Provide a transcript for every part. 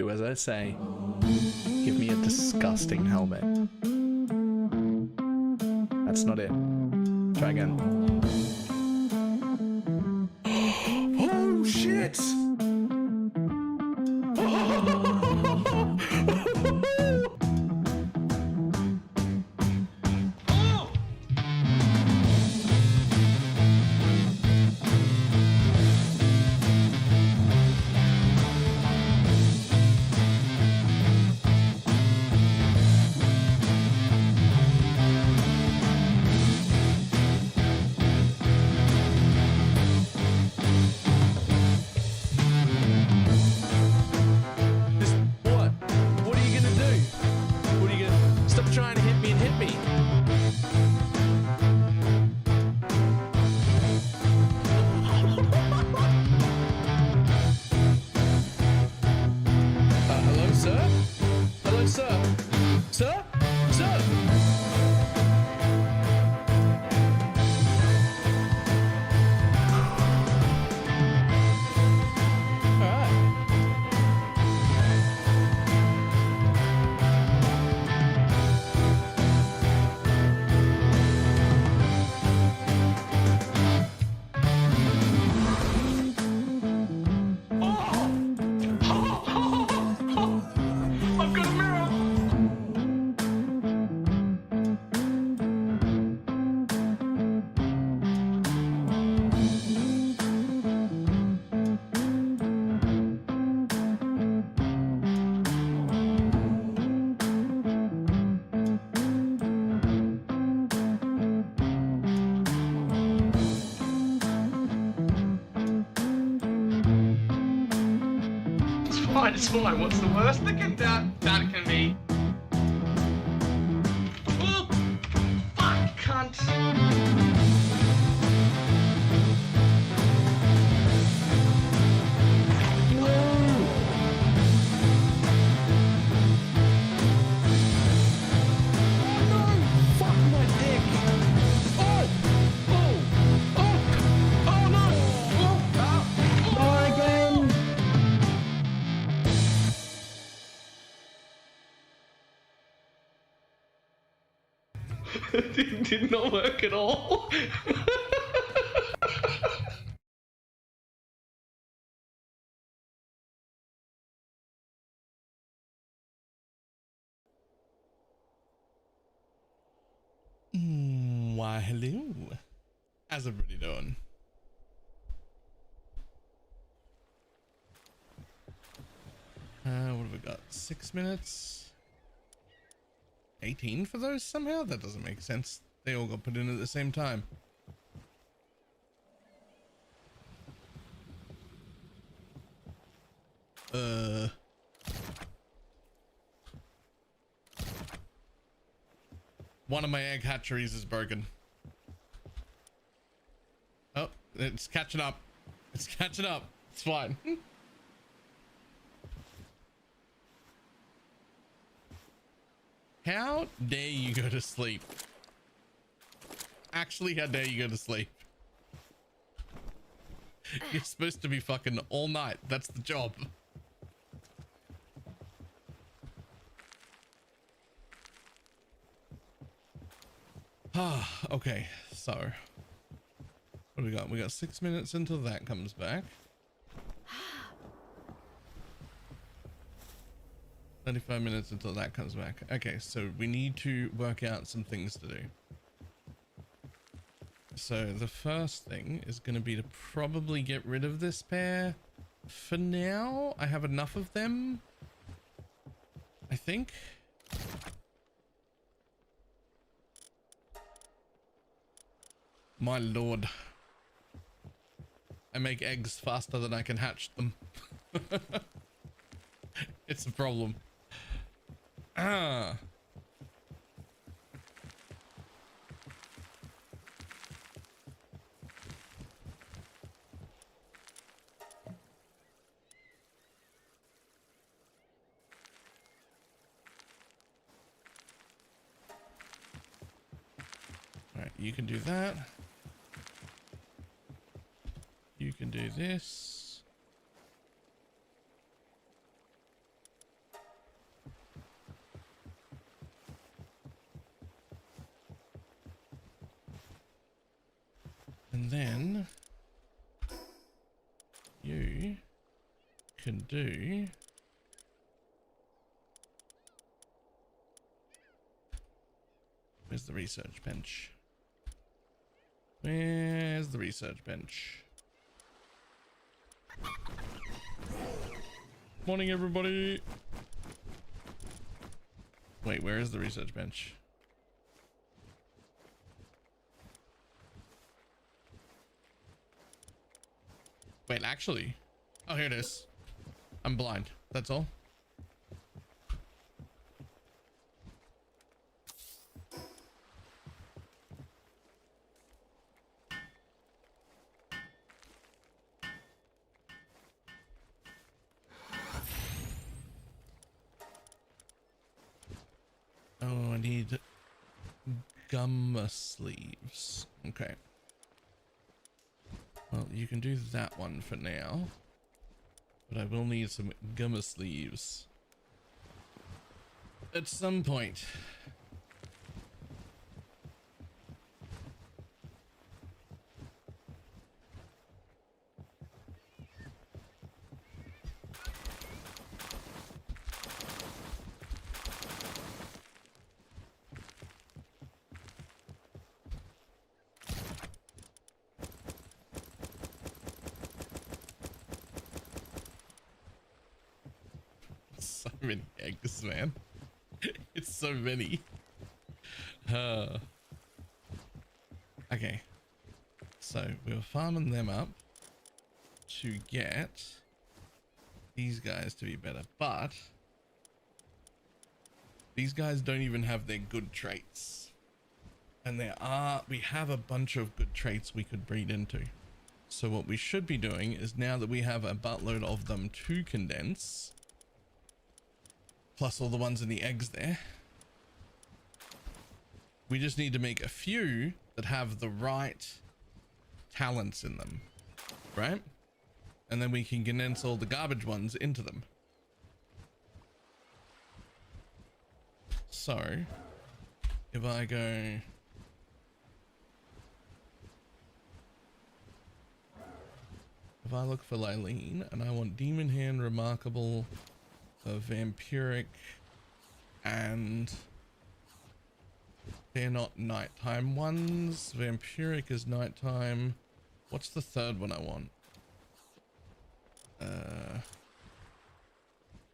Do as I say. Give me a disgusting helmet. That's not it. Try again. Oh shit! Trying to hit me and hit me. Hello, sir? Hello, sir? Sir? Sir? It's fine. What's the worst that can be? Oh, fuck, cunt. It did not work at all. Why, hello. How's everybody doing? What have we got? 6 minutes? 18 for those somehow? That doesn't make sense. They all got put in at the same time. One of my egg hatcheries is broken. Oh, it's catching up. It's catching up. It's fine. How dare you go to sleep? Actually, how dare you go to sleep? You're supposed to be fucking all night. That's the job. Okay, so what do we got? We got 6 minutes until that comes back. 35 minutes until that comes back. Okay, so we need to work out some things to do. So the first thing is going to be to probably get rid of this pair. For now, I have enough of them, I think. My lord. I make eggs faster than I can hatch them. It's a problem. Ah. All right, you can do that. You can do this. And then you can do where's the research bench? Where's the research bench? Morning, everybody. Wait, where is the research bench? Wait, actually. Oh, here it is. I'm blind. That's all. Oh, I need gum sleeves. Okay. Well, you can do that one for now. But I will need some gum sleeves at some point. So many eggs, man. It's so many. Okay. So we were farming them up to get these guys to be better, but these guys don't even have their good traits. And we have a bunch of good traits we could breed into. So what we should be doing is, now that we have a buttload of them to condense, plus all the ones in the eggs there, we just need to make a few that have the right talents in them, right? And then we can condense all the garbage ones into them. So if I go, if I look for Lylene and I want Demon Hand, Remarkable, Vampiric, and they're not nighttime ones. Vampiric is nighttime. What's the third one I want?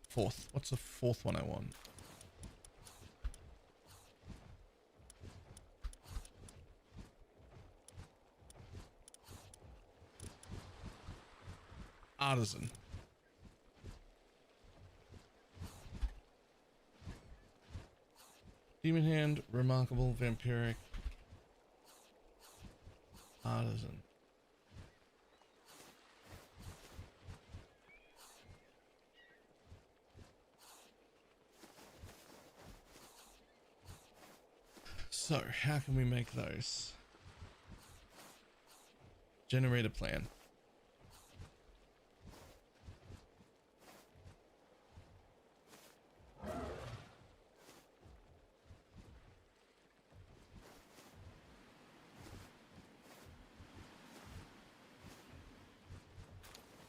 Fourth. What's the fourth one I want? Artisan. Demon Hand, Remarkable, Vampiric, Artisan. So how can we make those? Generate a plan.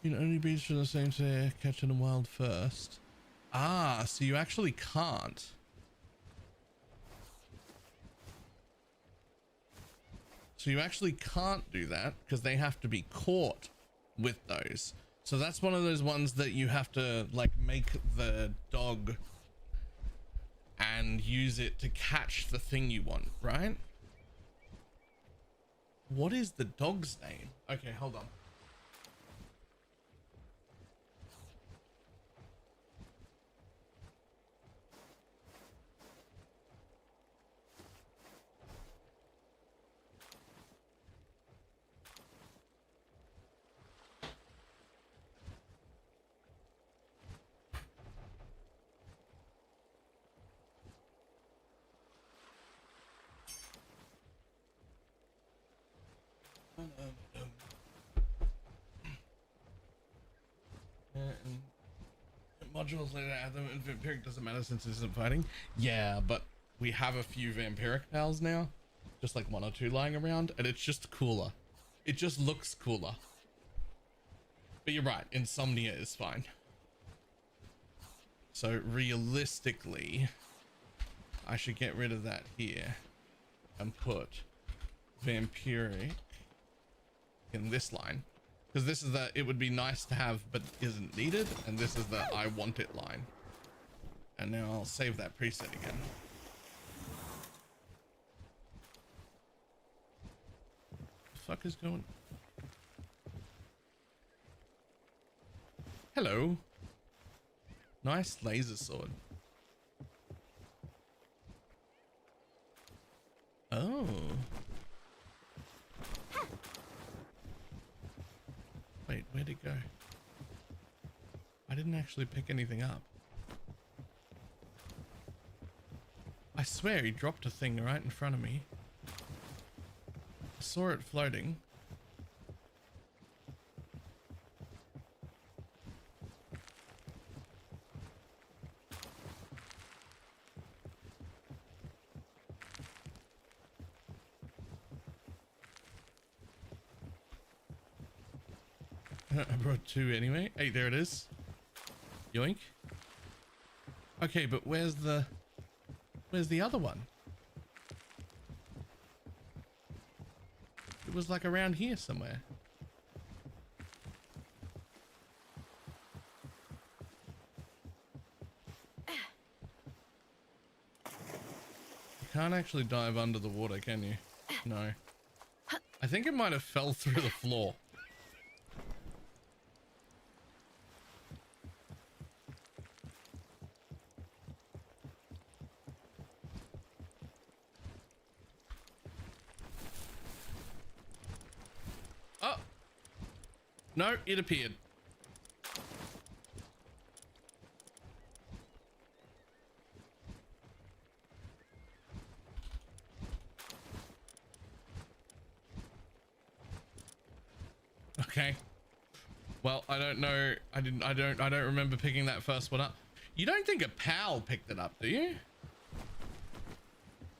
You can only breed from the same pair, catching them wild first. Ah, so you actually can't. So you actually can't do that because they have to be caught with those. So that's one of those ones that you have to like make the dog and use it to catch the thing you want, right? What is the dog's name? Okay, hold on. Modules later add them, and Vampiric doesn't matter since it isn't fighting. Yeah, but we have a few Vampiric pals now, just like one or two lying around, and it's just cooler. It just looks cooler. But you're right, insomnia is fine. So realistically, I should get rid of that here and put vampiric in this line, because this is the it would be nice to have but isn't needed, and this is the I want it line. And now I'll save that preset again. The fuck is going? Hello. Nice laser sword. Oh. Wait, where'd it go? I didn't actually pick anything up. I swear he dropped a thing right in front of me. I saw it floating. I brought 2 anyway. Hey, there it is. Yoink. Okay, but where's the other one? It was like around here somewhere. You can't actually dive under the water, can you? No. I think it might have fell through the floor. Oh! No, it appeared. Okay. Well, I don't know. I don't remember picking that first one up. You don't think a pal picked it up, do you?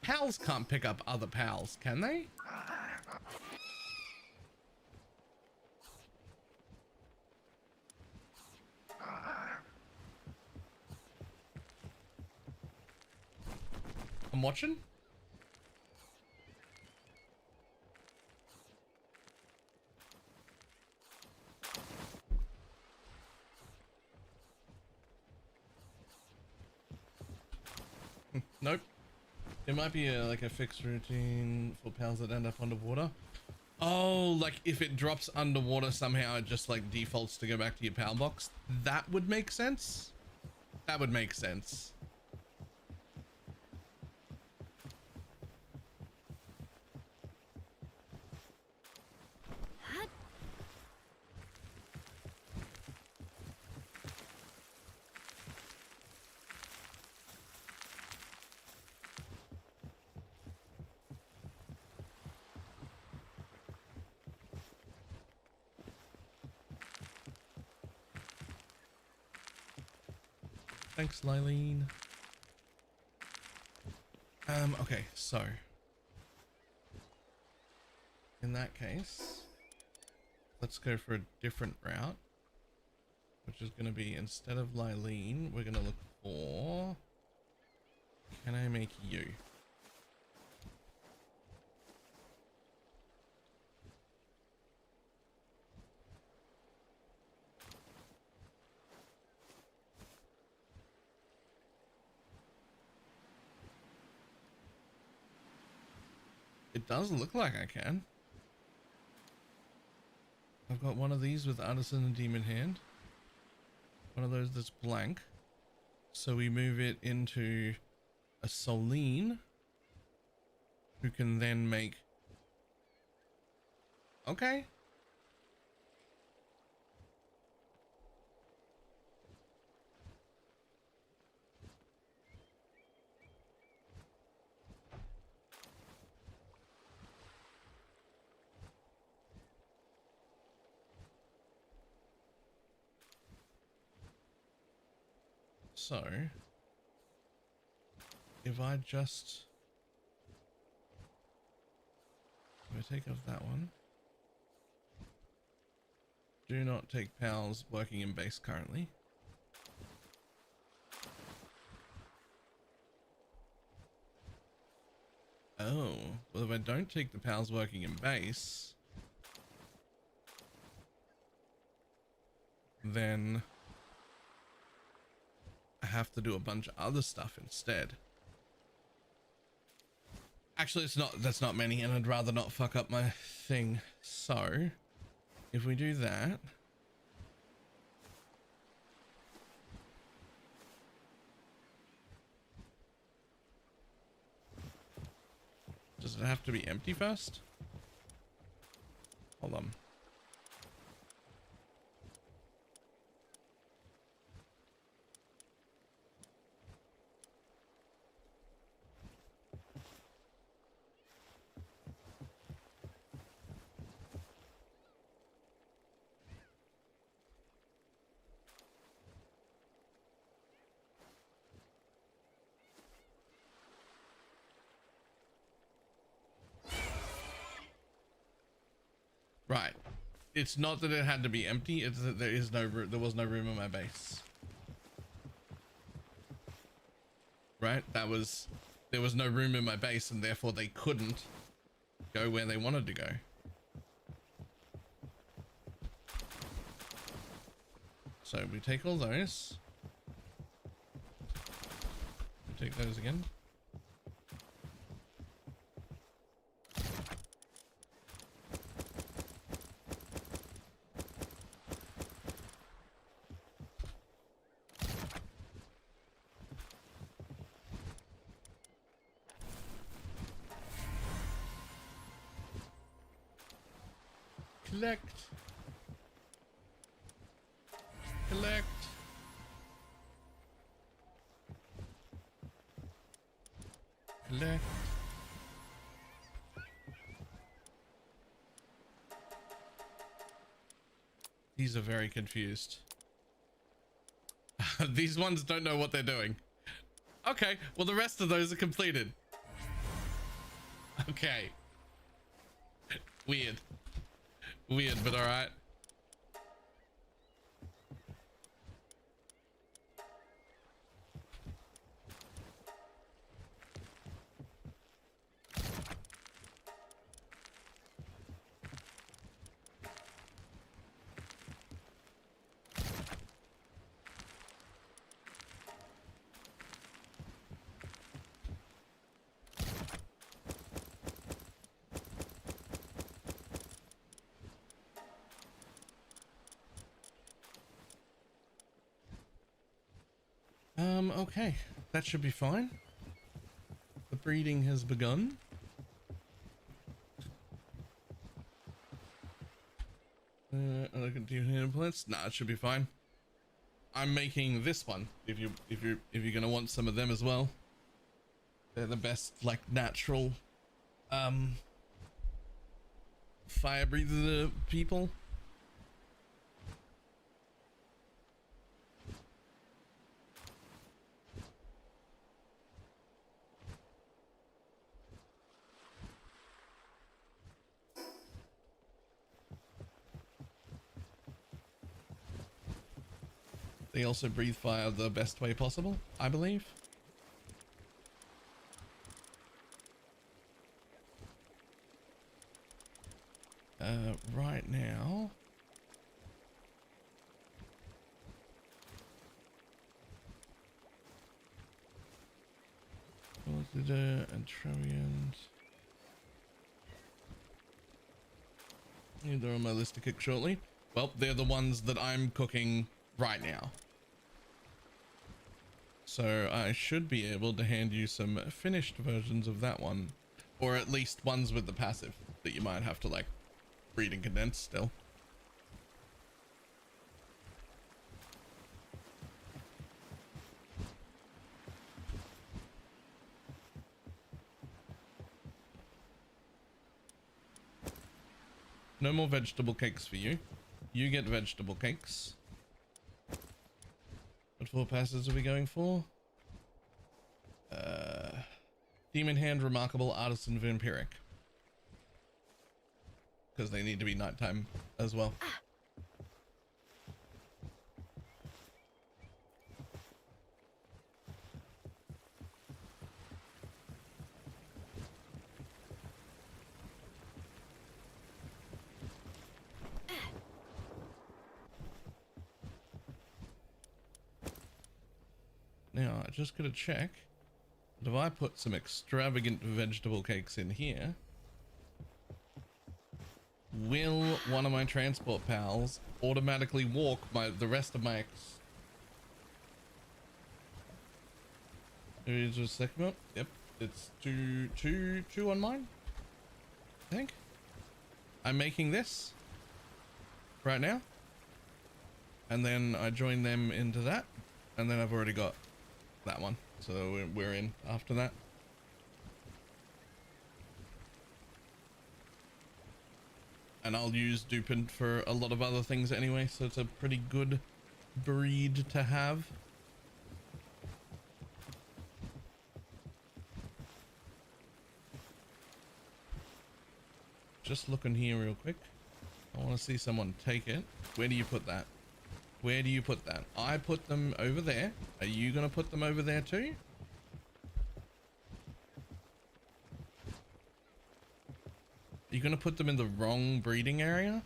Pals can't pick up other pals, can they? I'm watching. Nope. There might be like a fixed routine for pals that end up underwater. Oh, like if it drops underwater somehow it just like defaults to go back to your pal box. That would make sense. That would make sense. Thanks, Lylene. Okay, so in that case, let's go for a different route, which is going to be, instead of Lylene, we're going to look for, can I make you? It does look like I can. I've got one of these with Artisan and Demon Hand. One of those that's blank. So we move it into a Soline, who can then make... Okay. So, if I just, if I take off that one, Do not take pals working in base currently. Oh, well if I don't take the pals working in base, then I have to do a bunch of other stuff instead. Actually, that's not many, and I'd rather not fuck up my thing. So, if we do that, does it have to be empty first? Hold on. Right. It's not that it had to be empty, it's that there was no room in my base. Right? There was no room in my base, and therefore they couldn't go where they wanted to go. So we take all those. Take those again. Collect. Collect. Collect. These are very confused. These ones don't know what they're doing. Okay, well the rest of those are completed. Okay. Weird. Weird, but alright. Okay, that should be fine. The breeding has begun. I can do implants. Nah, it should be fine. I'm making this one. If you're gonna want some of them as well. They're the best, like, natural fire breather people. They also breathe fire the best way possible, I believe. Right now. And Trojan. They're on my list to cook shortly. Well, they're the ones that I'm cooking right now. So I should be able to hand you some finished versions of that one, or at least ones with the passive that you might have to, like, breed and condense still. No more vegetable cakes for you. You get vegetable cakes. What 4 passes are we going for? Demon Hand, Remarkable, Artisan, Vampiric. Because they need to be nighttime as well. Now, I just gotta check that if I put some extravagant vegetable cakes in here, will one of my transport pals automatically walk the rest of my Here's a second one. Yep, it's two on mine, I think. I'm making this right now, and then I join them into that, and then I've already got that one, so we're in after that. And I'll use Dupin for a lot of other things anyway, so it's a pretty good breed to have. Just looking here real quick. I want to see someone take it. Where do you put that? Where do you put that? I put them over there. Are you going to put them over there too? Are you going to put them in the wrong breeding area?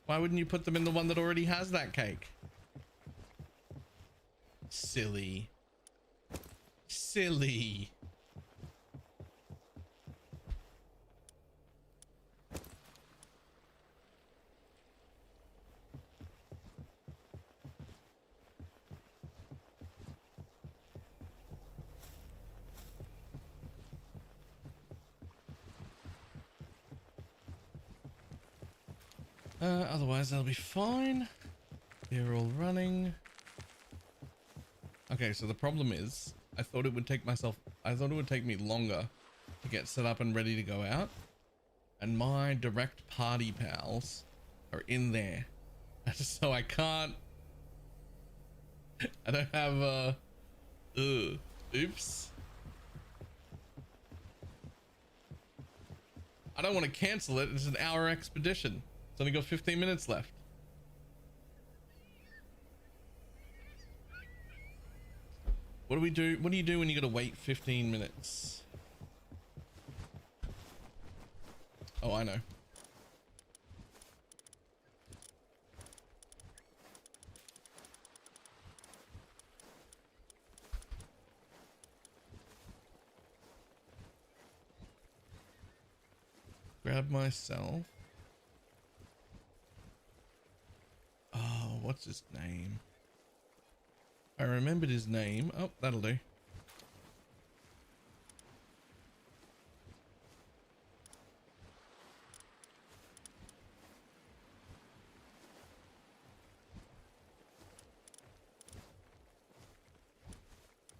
Why wouldn't you put them in the one that already has that cake? Silly. Silly. Otherwise they'll be fine. They're all running. Okay, so the problem is I thought it would take me longer to get set up and ready to go out, and my direct party pals are in there. So I can't, I don't have oops. I don't want to cancel it. It's an hour expedition. It's only got 15 minutes left. What do we do? What do you do when you gotta wait 15 minutes? Oh, I know. Grab myself. Oh, what's his name? I remembered his name. Oh, that'll do.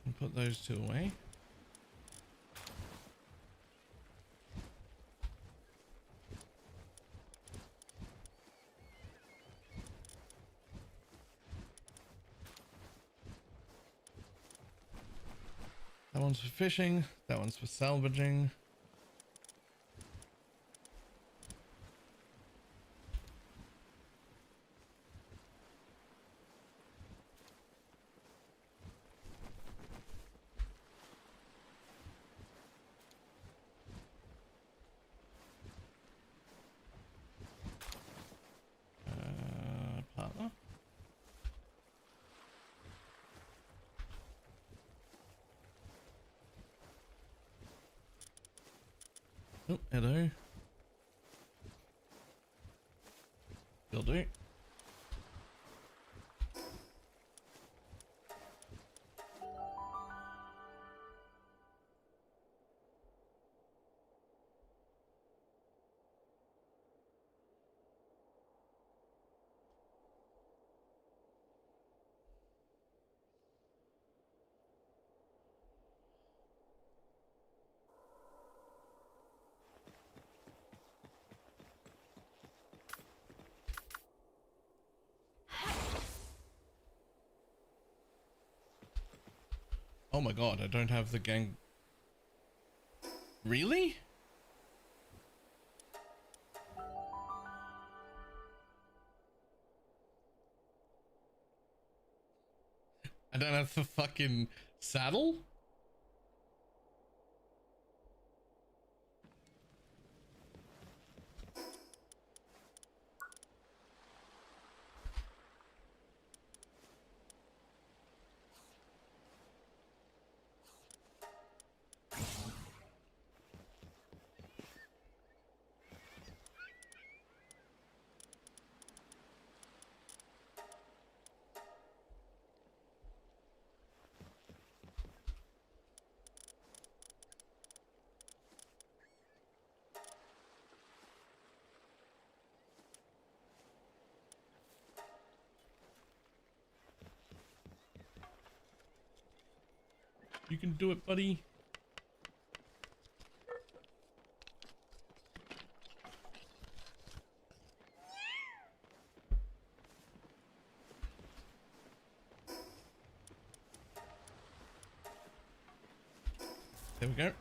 And put those two away. That one's for fishing. That one's for salvaging. Partner. Oh, hello. Will do. Oh my god, I don't have the gang. Really? I don't have the fucking saddle? You can do it, buddy. There we go.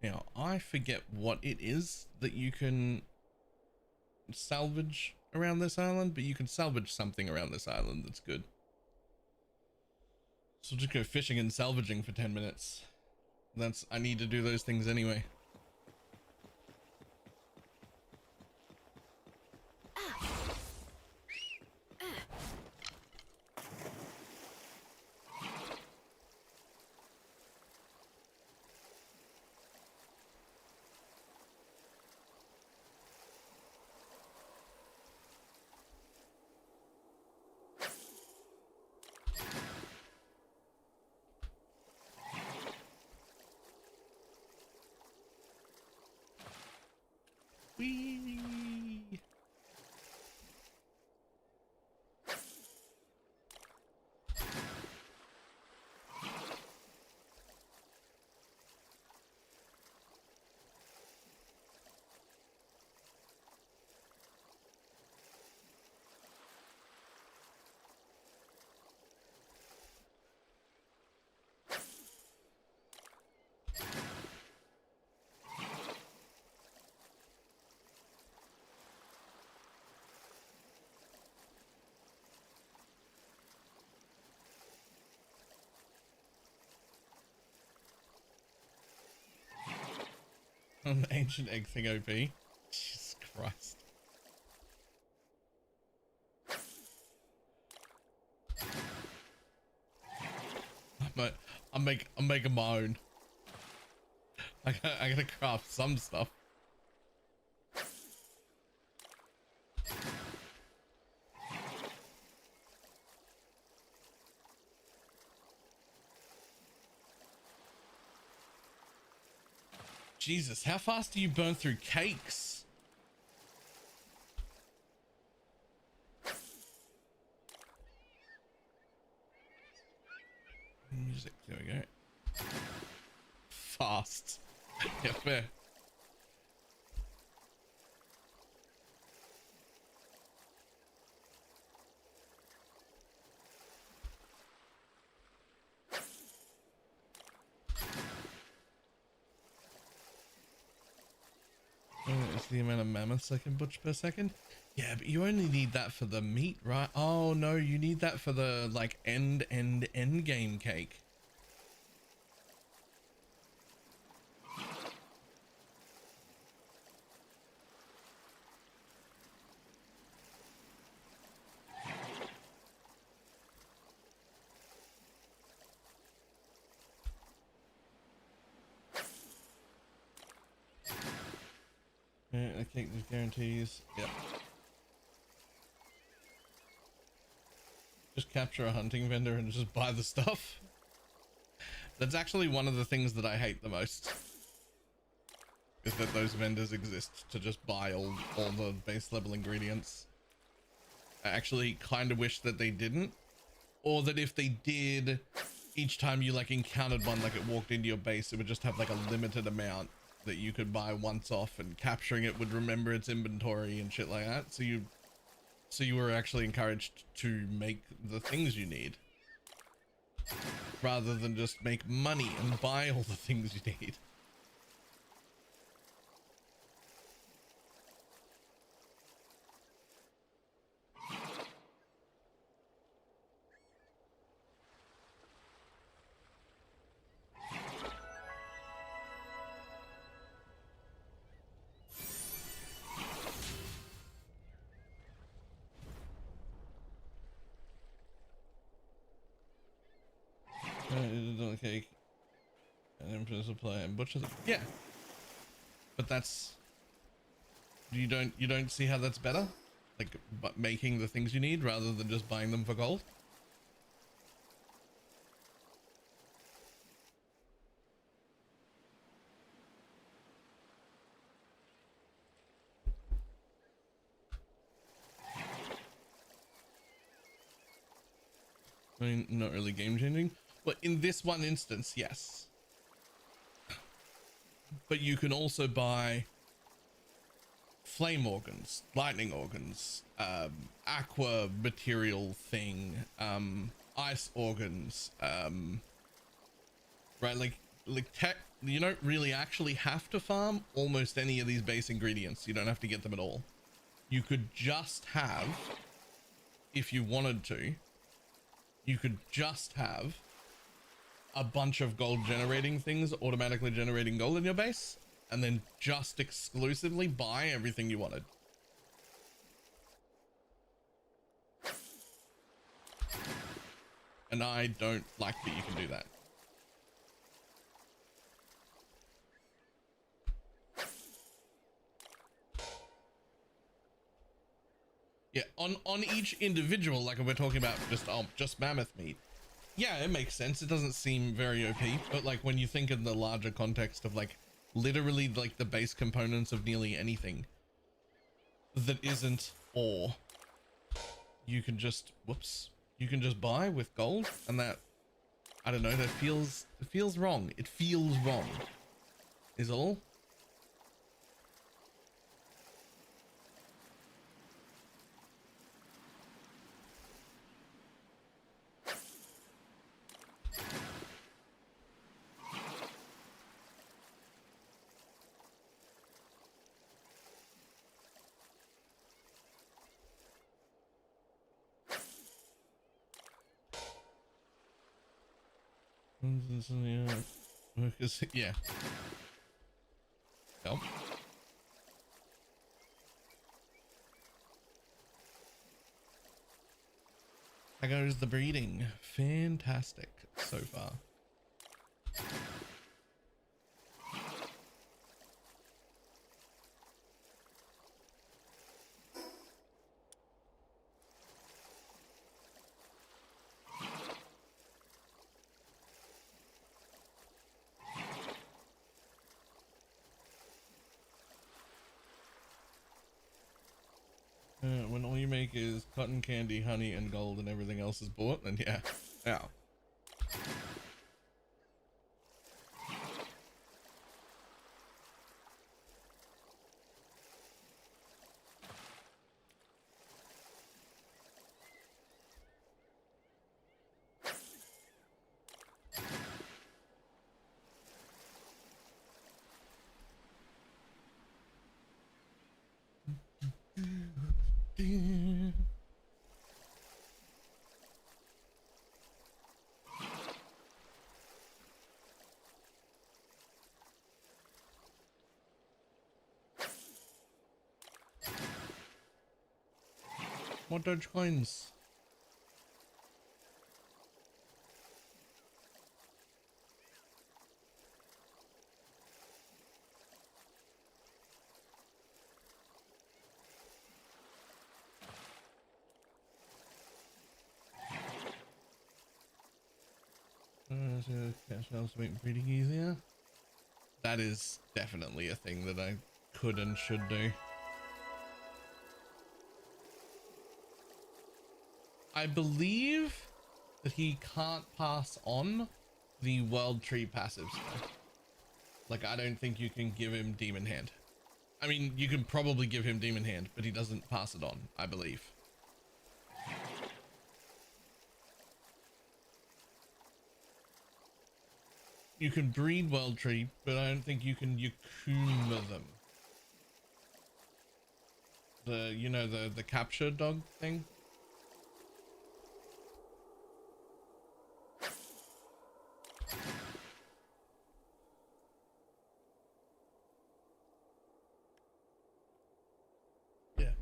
Now, I forget what it is that you can salvage around this island, but you can salvage something around this island that's good. So just go fishing and salvaging for 10 minutes. I need to do those things anyway. Whee! An ancient egg thing OP. Jesus Christ. I'm making my own. I gotta craft some stuff. Jesus, how fast do you burn through cakes? Music, there we go. Fast. Yeah, fair. It's the amount of mammoths I can butcher per second. Yeah, but you only need that for the meat, right? Oh no, you need that for the like end game cake. I think there's guarantees. Yep. Just capture a hunting vendor and just buy the stuff. That's actually one of the things that I hate the most. Is that those vendors exist to just buy all the base level ingredients. I actually kind of wish that they didn't. Or that if they did, each time you like encountered one, like it walked into your base, it would just have like a limited amount that you could buy once off, and capturing it would remember its inventory and shit like that. So you were actually encouraged to make the things you need rather than just make money and buy all the things you need. Cake and then supply and butcher them. Yeah, but that's you don't see how that's better, like but making the things you need rather than just buying them for gold. I mean, not really game changing, but in this one instance, yes. But you can also buy flame organs, lightning organs, aqua material thing, ice organs, right? Like tech, you don't really actually have to farm almost any of these base ingredients. You don't have to get them at all. You could just have, if you wanted to, you could just have a bunch of gold generating things automatically generating gold in your base, and then just exclusively buy everything you wanted. And I don't like that you can do that. Yeah, on each individual, like if we're talking about just mammoth meat, yeah, it makes sense. It doesn't seem very OP, but like when you think in the larger context of like literally like the base components of nearly anything that isn't ore, you can just you can just buy with gold, and that, I don't know, that feels, it feels wrong. It feels wrong is all. Yeah. Yep. How goes the breeding? Fantastic so far. When all you make is cotton candy, honey, and gold, and everything else is bought, then yeah. Yeah. More Doge coins. Cash shells to make breeding easier. That is definitely a thing that I could and should do. I believe that he can't pass on the world tree passives though. Like, I don't think you can give him demon hand. I mean, you can probably give him demon hand, but he doesn't pass it on, I believe. You can breed world tree, but I don't think you can Yakuma them. The, you know, the capture dog thing. Yeah.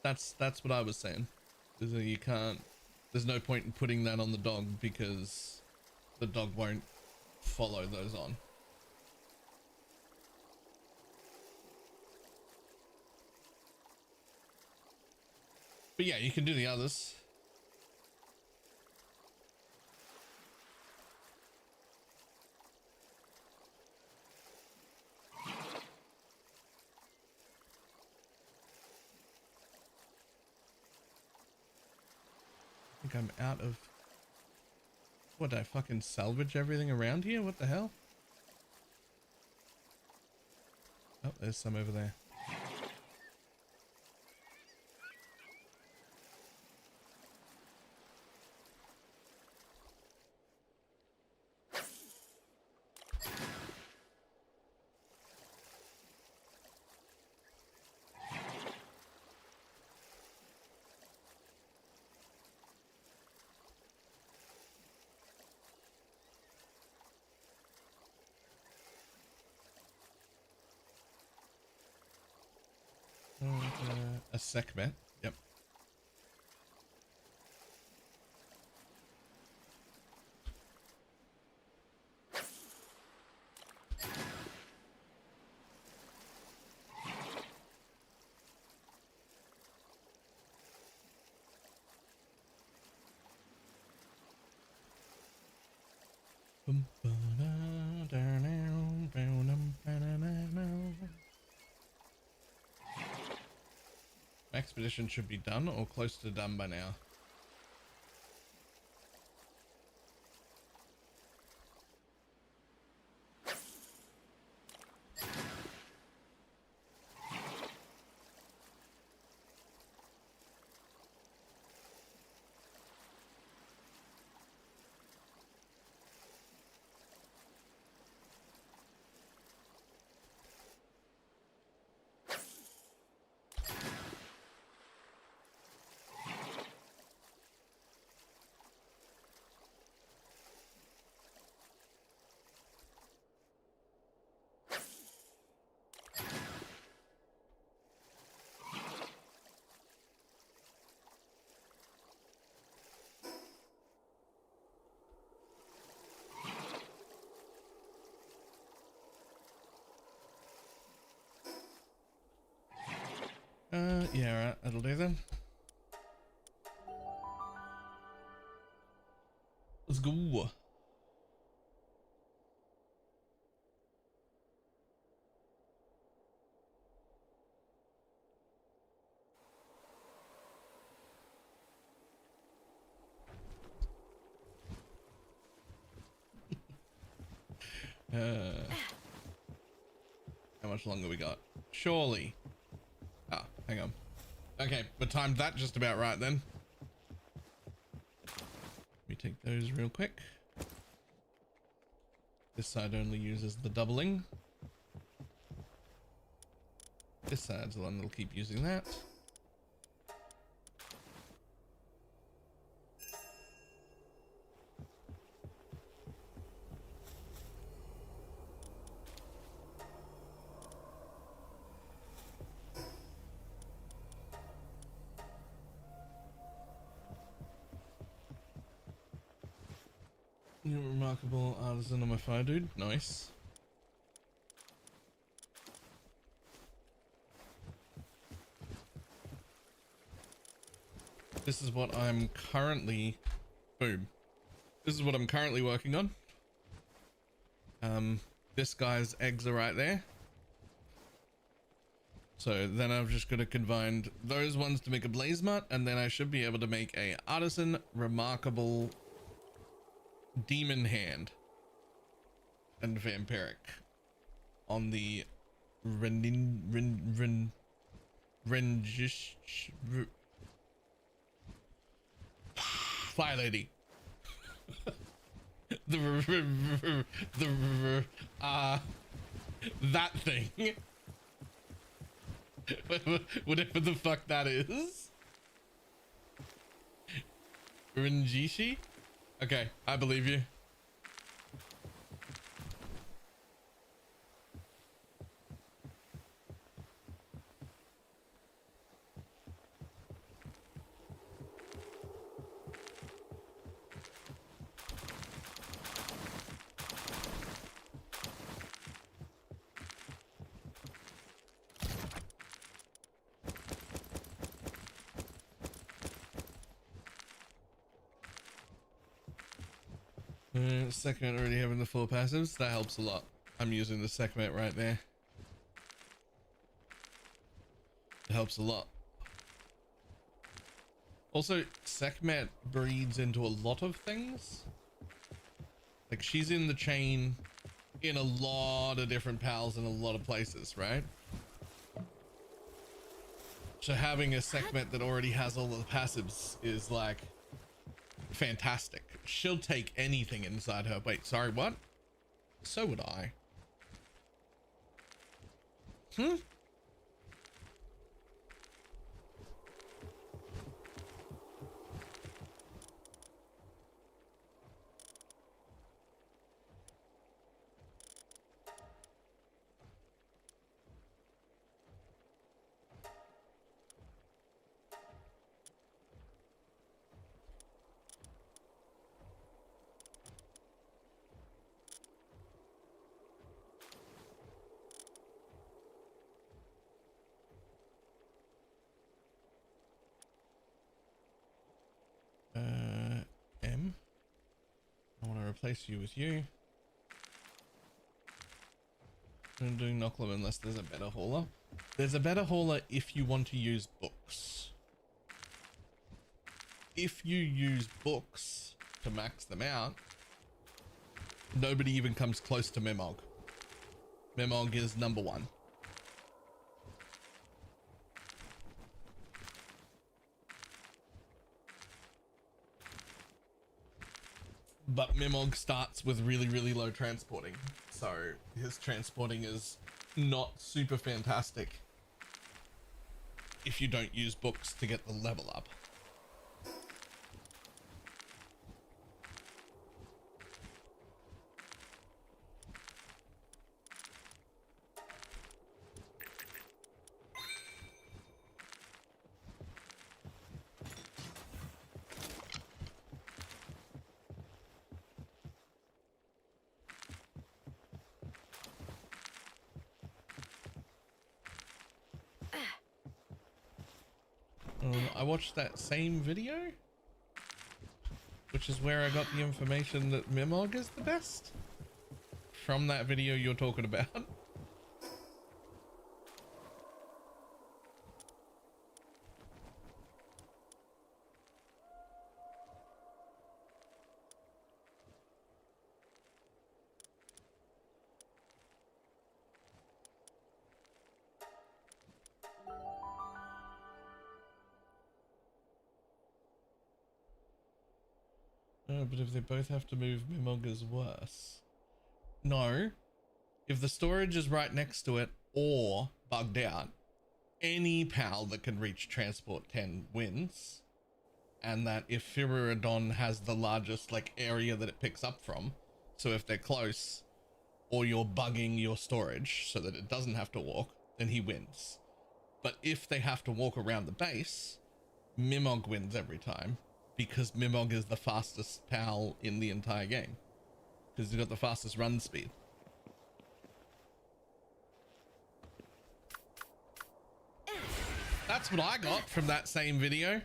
That's what I was saying. Is that you can't, there's no point in putting that on the dog because the dog won't follow those on. But yeah, you can do the others. I'm out of... What, I fucking salvage everything around here? What the hell? Oh, there's some over there. A segment. Yep. Expedition should be done or close to done by now. Yeah, right, that'll do then. Let's go. How much longer we got? Surely. Ah, hang on. Okay, but timed that just about right then. Let me take those real quick. This side only uses the doubling. This side's the one that'll keep using that. You're a remarkable artisan on my fire, dude. Nice. This is what I'm currently... Boom. This is what I'm currently working on. This guy's eggs are right there. So then I've just got to combine those ones to make a blaze mutt, and then I should be able to make a artisan remarkable demon hand and vampiric on the fire lady. That thing. Whatever the fuck that is. Rinjishi? Okay, I believe you. Second already having the 4 passives, that helps a lot. I'm using the second right there. It helps a lot. Also, Sekhmet breeds into a lot of things. Like, she's in the chain in a lot of different pals in a lot of places, right? So having a Sekhmet that already has all of the passives is like fantastic. She'll take anything inside her. Wait, sorry, what? So would I. M. I want to replace you with you. I'm doing Knocklam unless there's a better hauler. There's a better hauler if you want to use books. If you use books to max them out, nobody even comes close to Memog. Memog is number one. But Memog starts with really, really low transporting. So his transporting is not super fantastic if you don't use books to get the level up. I watched that same video, which is where I got the information that Memog is the best from that video you're talking about. But if they both have to move, Memog is worse. No. If the storage is right next to it or bugged out, any pal that can reach transport 10 wins. And that if Firadon has the largest like area that it picks up from, so if they're close or you're bugging your storage so that it doesn't have to walk, then he wins. But if they have to walk around the base, Memog wins every time. Because Memog is the fastest pal in the entire game. Because he's got the fastest run speed. That's what I got from that same video.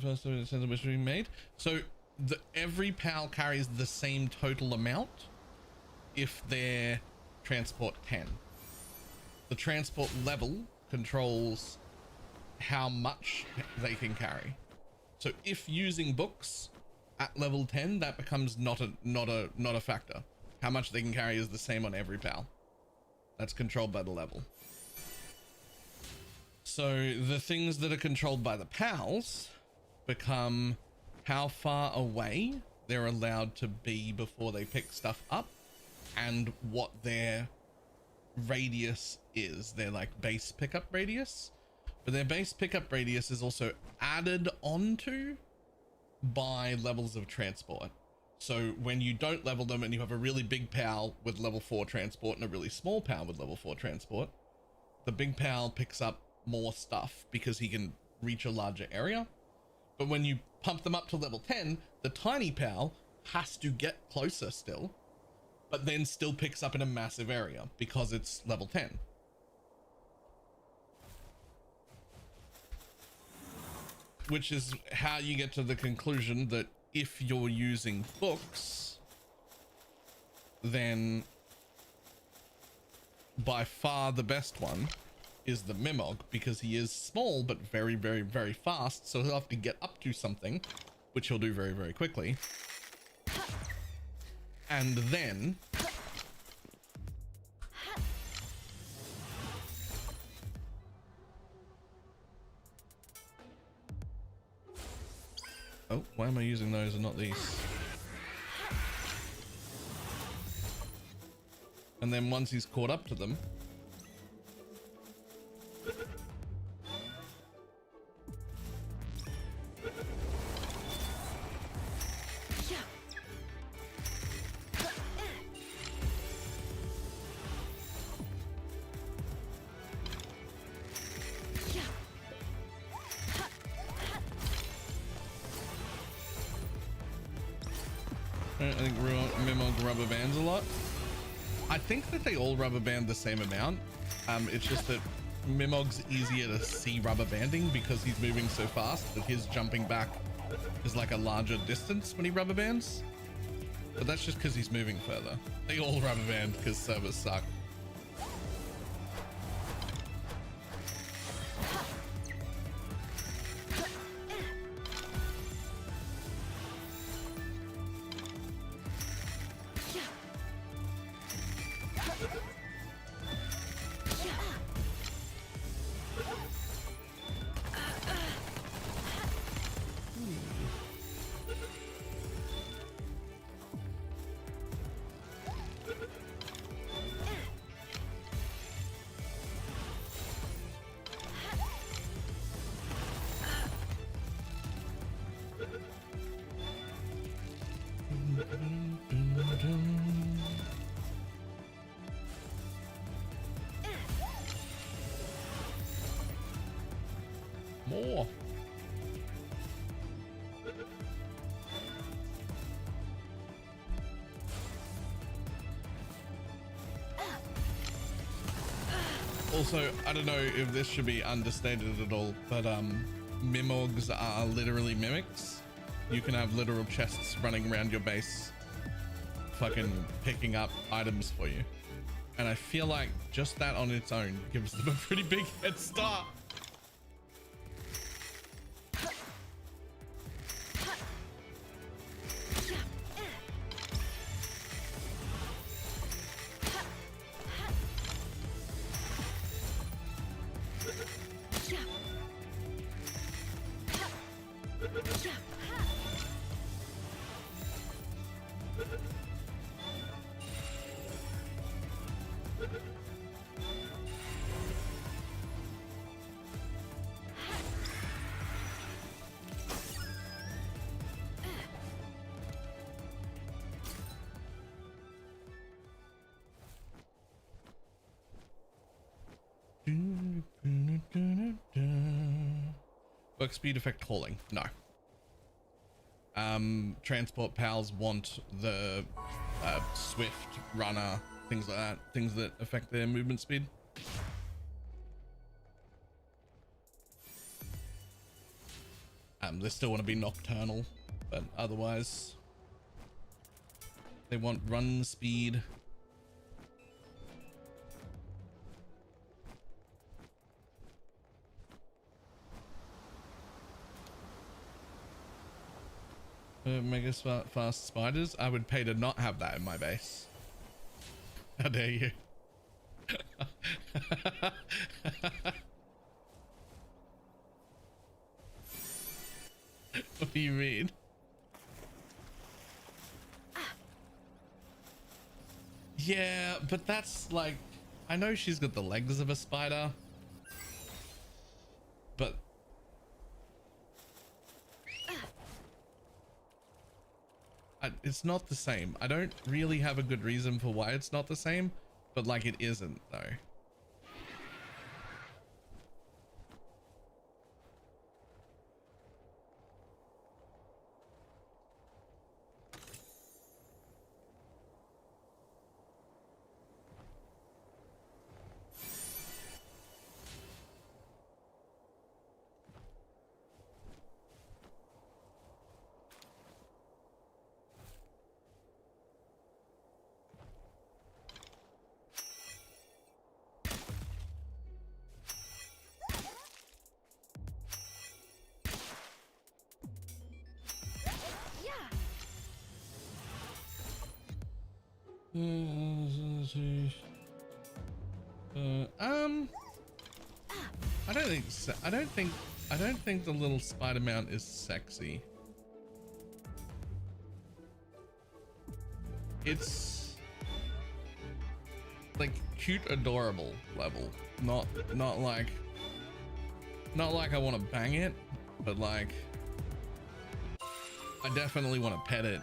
First sense of which being made. So every pal carries the same total amount if they're transport 10. The transport level controls how much they can carry. So if using books at level 10, that becomes not a factor. How much they can carry is the same on every pal. That's controlled by the level. So the things that are controlled by the pals become how far away they're allowed to be before they pick stuff up and what their radius is. Their like base pickup radius, but their base pickup radius is also added onto by levels of transport. So when you don't level them and you have a really big pal with level 4 transport and a really small pal with level 4 transport, the big pal picks up more stuff because he can reach a larger area. But when you pump them up to level 10, the tiny pal has to get closer still, but then still picks up in a massive area because it's level 10. Which is how you get to the conclusion that if you're using books, then by far the best one is the Mimog, because he is small but very, very, very fast, so he'll have to get up to something, which he'll do very, very quickly. And then oh, why am I using those and not these? And then once he's caught up to them, I think Mimog rubber bands a lot. I think that they all rubber band the same amount. It's just that Mimog's easier to see rubber banding because he's moving so fast that his jumping back is like a larger distance when he rubber bands. But that's just because he's moving further. They all rubber band because servers suck. More. Also, I don't know if this should be understated at all, but Mimogs are literally mimics. You can have literal chests running around your base fucking picking up items for you. And I feel like just that on its own gives them a pretty big head start. Work speed effect calling. No. Transport pals want the swift runner, things like that, things that affect their movement speed. They still want to be nocturnal, but otherwise they want run speed. Mega fast spiders. I would pay to not have that in my base. How dare you? What do you mean? Yeah, but that's like, I know she's got the legs of a spider, but it's not the same. I don't really have a good reason for why it's not the same, but like it isn't though. I don't think so. I don't think the little spider mount is sexy. It's like cute, adorable level. Not like I want to bang it, but like I definitely want to pet it.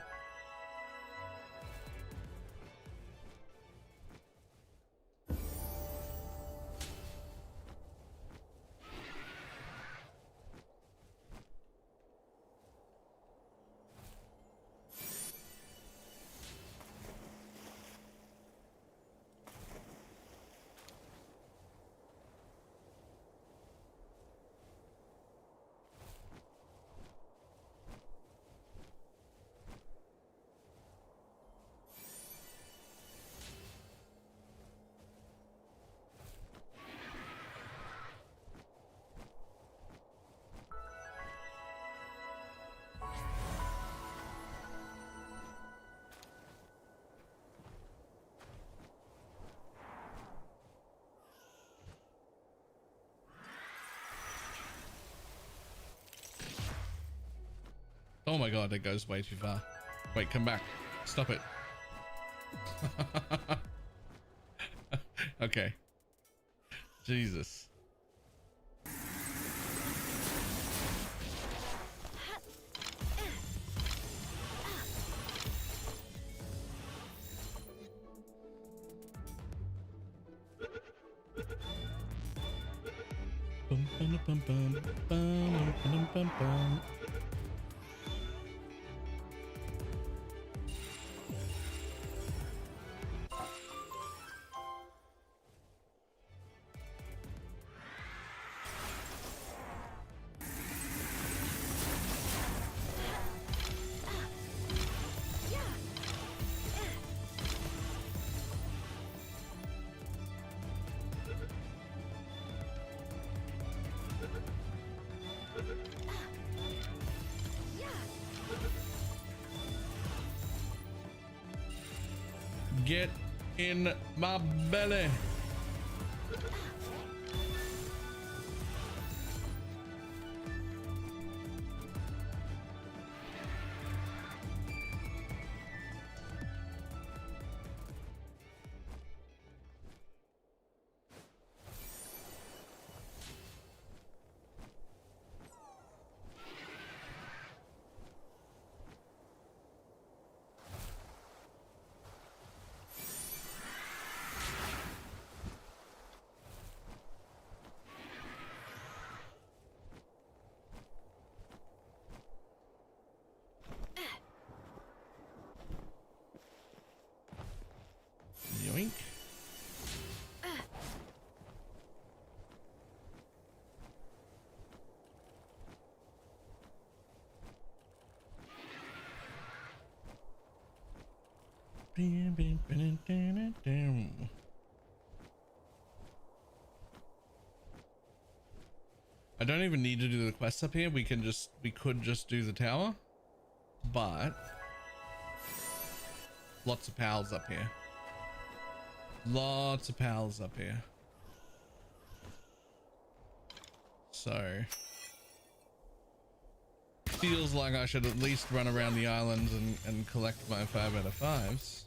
Oh my god, that goes way too far. Wait, come back. Stop it. Okay. Jesus. Bum, bum, bum, bum, bum, bum, bum, bum. Get in my belly. Yoink. I don't even need to do the quest up here. We could just do the tower, but lots of pals up here. Lots of pals up here. So feels like I should at least run around the islands and collect my 5 out of 5s.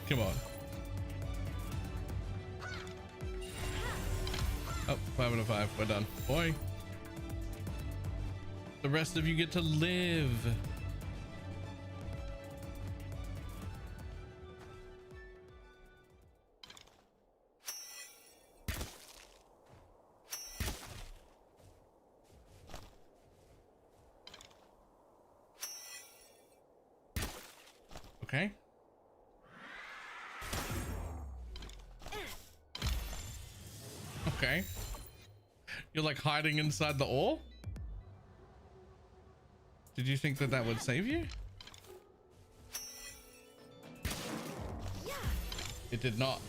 Come on. Oh, 5 out of 5. We're done. Boy. The rest of you get to live. Okay. Okay. You're like hiding inside the ore? Did you think that that would save you? It did not.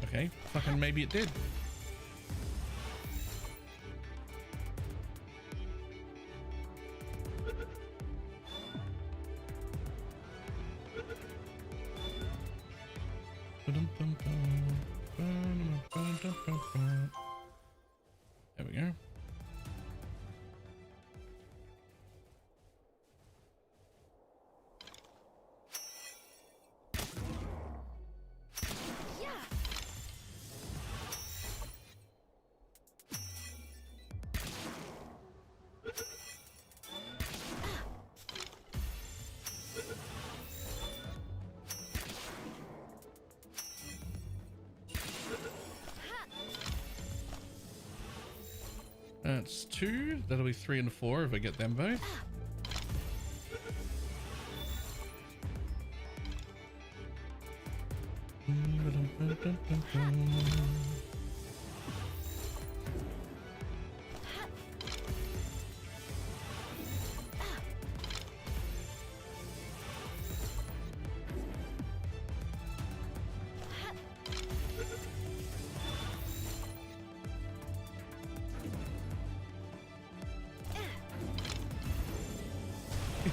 Okay, fucking maybe it did. There we go. That's 2. That'll be 3 and 4 if I get them both.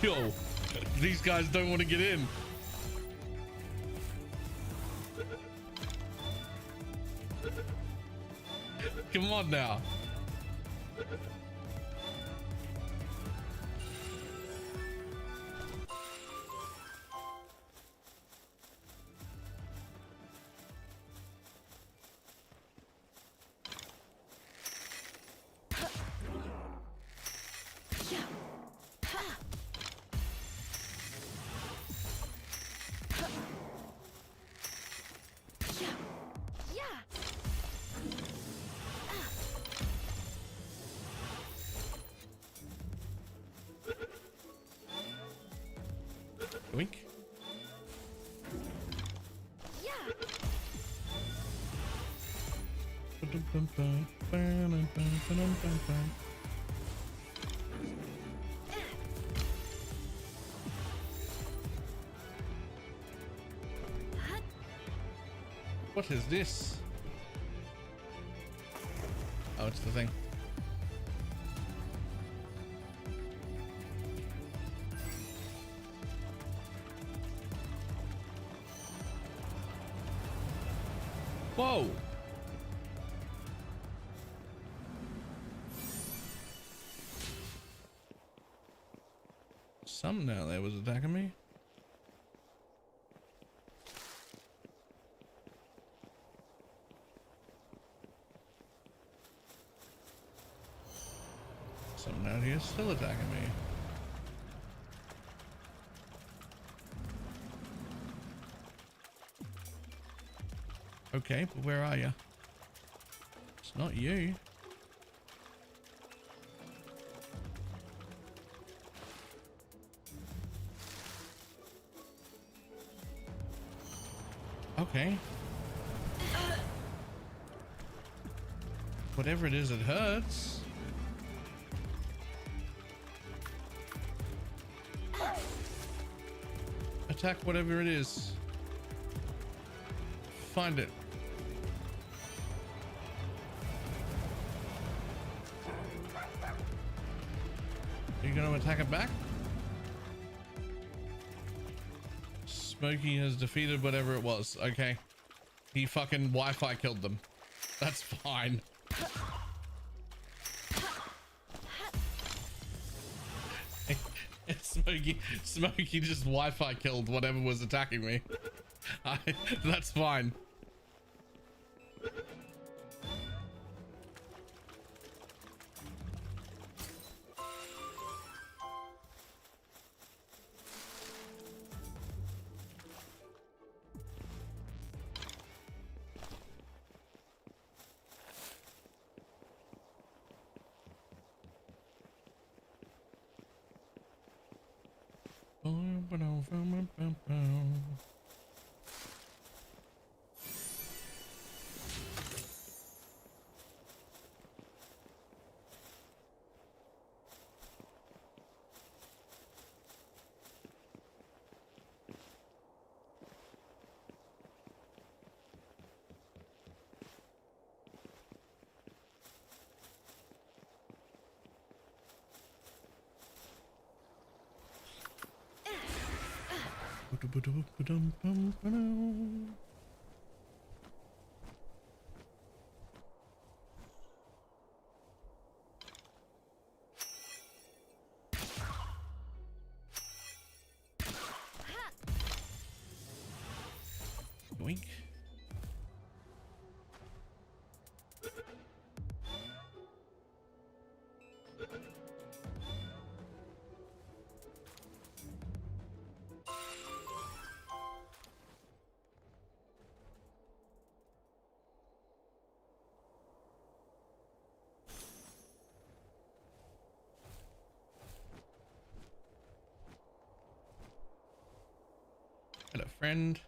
Yo, these guys don't want to get in. Come on now. Wink. What is this? Oh, it's the thing. Whoa! Something out there was attacking me. Something out here is still attacking me. Okay, but where are you? It's not you. Okay. Whatever it is, it hurts. Attack whatever it is. Find it. Are you gonna attack it back? Smokey has defeated whatever it was. Okay. He fucking Wi-Fi killed them. That's fine. Smokey just Wi-Fi killed whatever was attacking me. That's fine. Yoink. Hello, friend.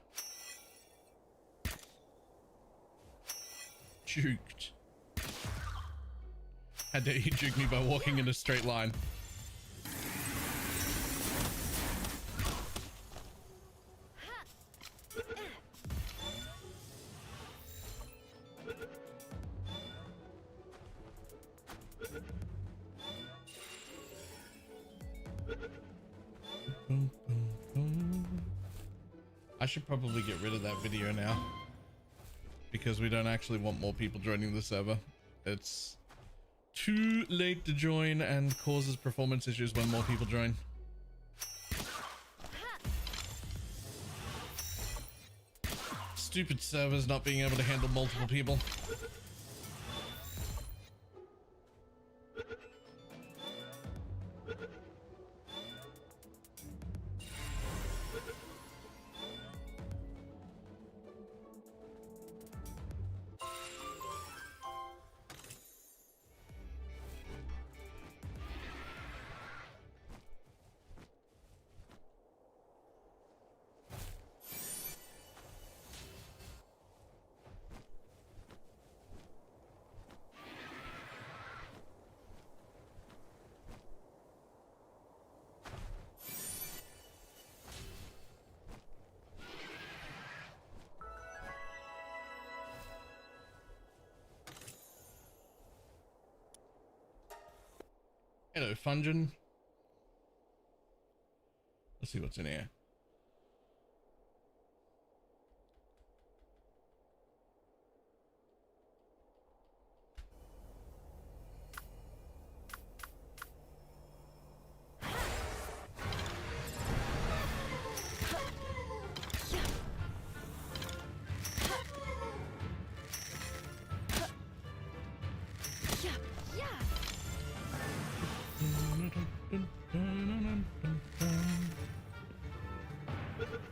Juked. How dare you juke me by walking in a straight line? I should probably get rid of that video now because we don't actually want more people joining the server. It's too late to join and causes performance issues when more people join. Stupid servers not being able to handle multiple people. Hello, Fungin. Let's see what's in here.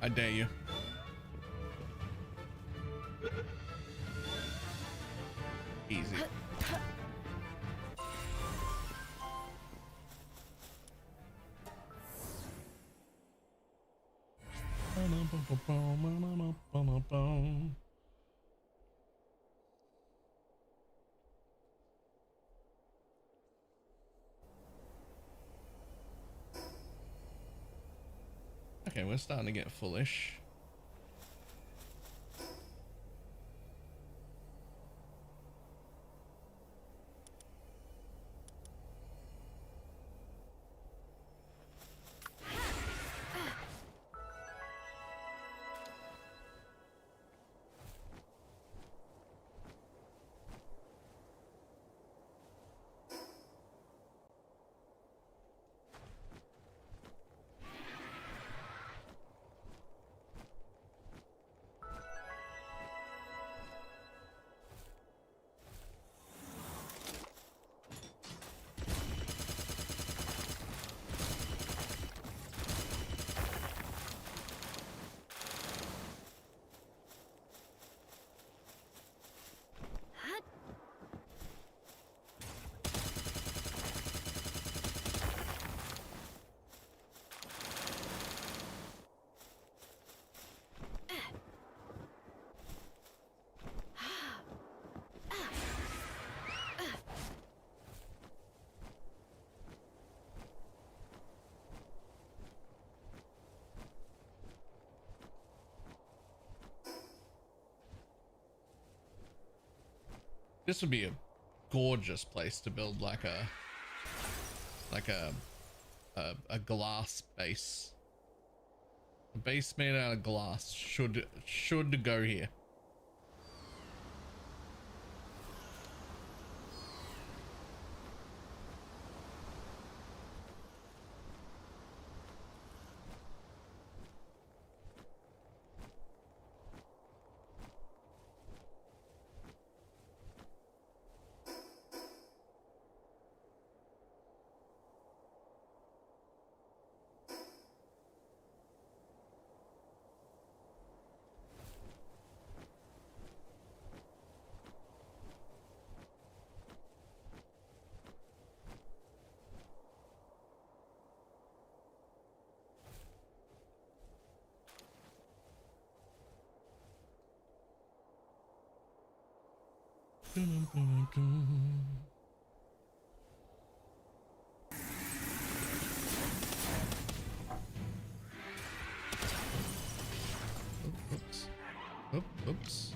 I dare you. Easy. Okay, we're starting to get foolish. This would be a gorgeous place to build like a glass base. A base made out of glass should go here. Oops. Oops.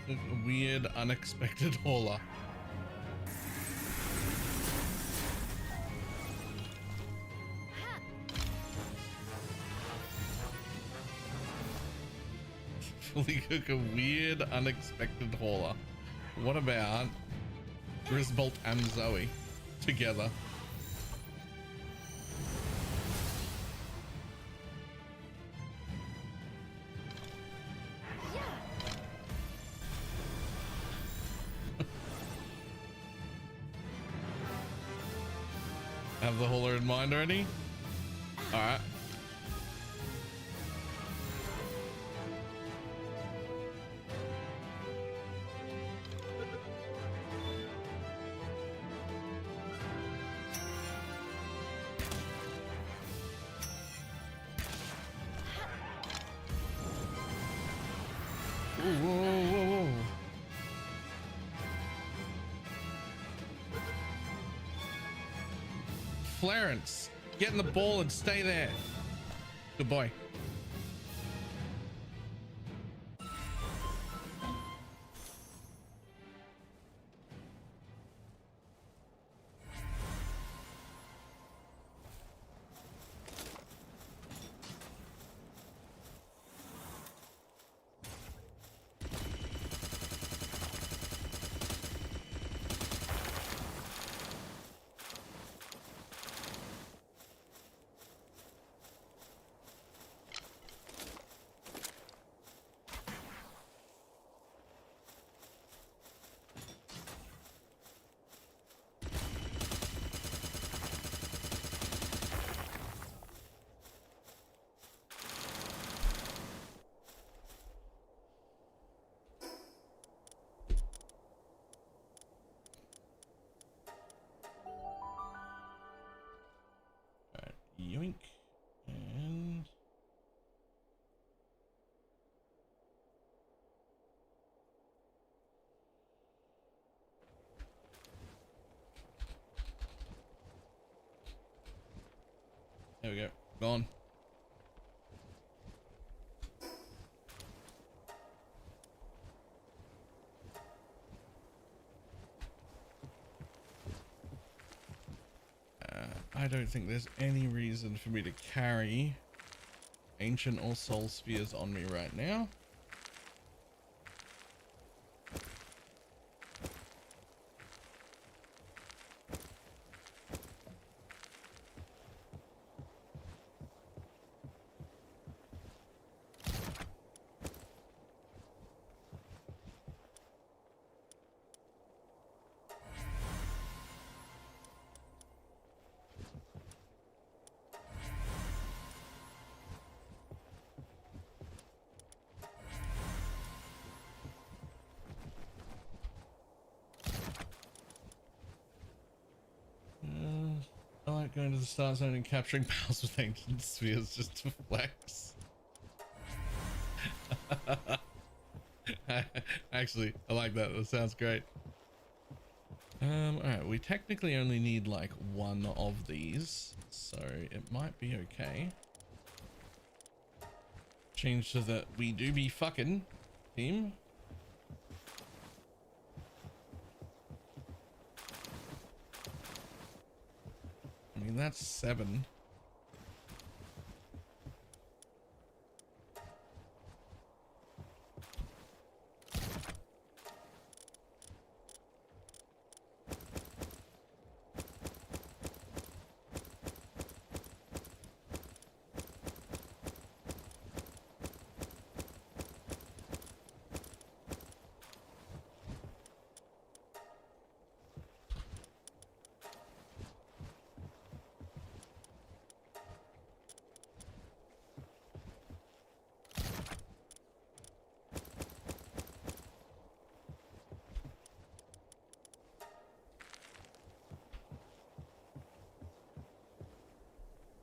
A weird, unexpected hauler. Fully cook a weird, unexpected hauler. What about Grisbolt and Zoe together? Have the hauler in mind already? All right. Whoa, whoa, whoa, whoa. Clarence, get in the ball and stay there. Good boy. Yoink. And there we go. Gone. I don't think there's any reason for me to carry ancient or soul spheres on me right now. I like going to the start zone and capturing pals with ancient spheres just to flex. Actually, I like that. That sounds great. All right, we technically only need like one of these, so it might be okay. Change so that we do be fucking team. I mean, that's 7.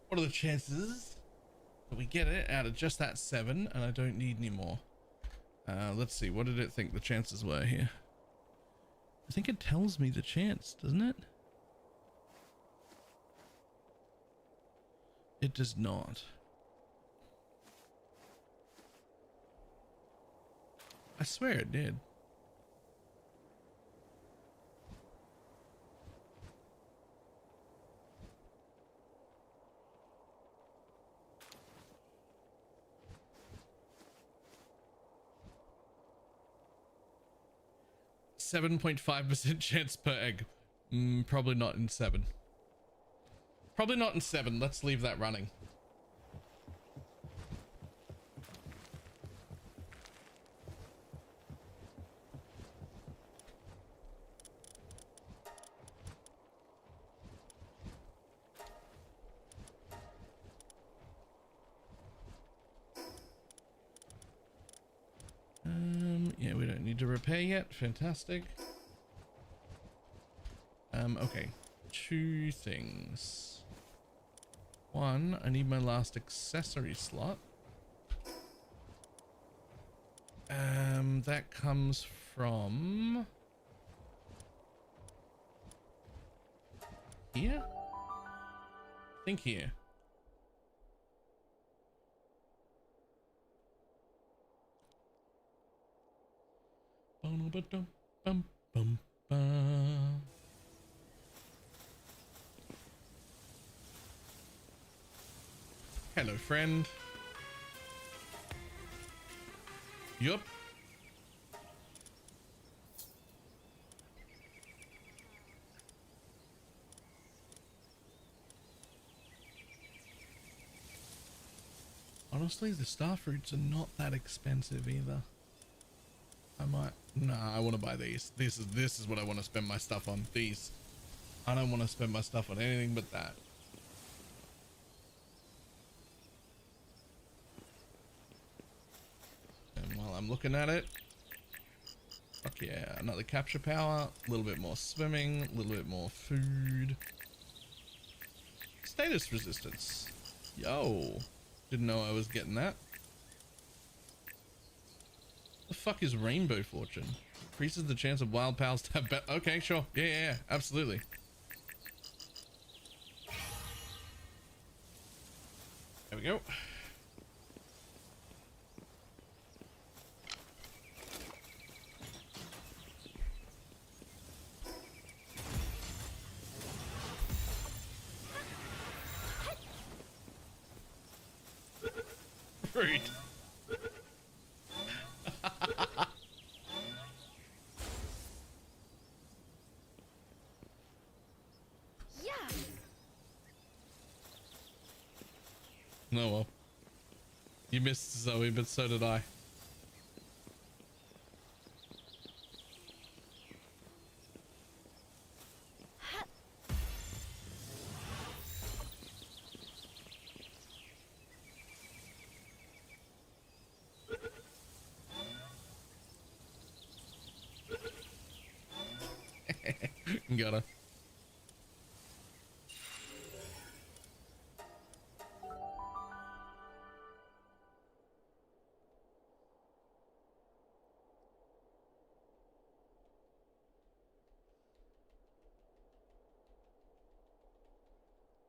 What are the chances that we get it out of just that 7 and I don't need any more? Let's see. What did it think the chances were here? I think it tells me the chance, doesn't it? It does not. I swear it did. .5% chance per egg. Probably not in 7. Probably not in 7. Let's leave that running. Yeah, we don't need to repair yet. Fantastic. Okay. 2 things. 1, I need my last accessory slot. That comes from here? I think here. Hello, friend. Yup. Honestly, the star fruits are not that expensive either. I might. Nah, I want to buy these. This is what I want to spend my stuff on. These. I don't want to spend my stuff on anything but that. And while I'm looking at it, fuck yeah, another capture power, a little bit more swimming, a little bit more food. Status resistance. Yo, didn't know I was getting that. The fuck is rainbow fortune? Increases the chance of wild pals to have okay, sure. Yeah, absolutely. There we go. Rude. No, well, you missed Zoe, but so did I. Gotta.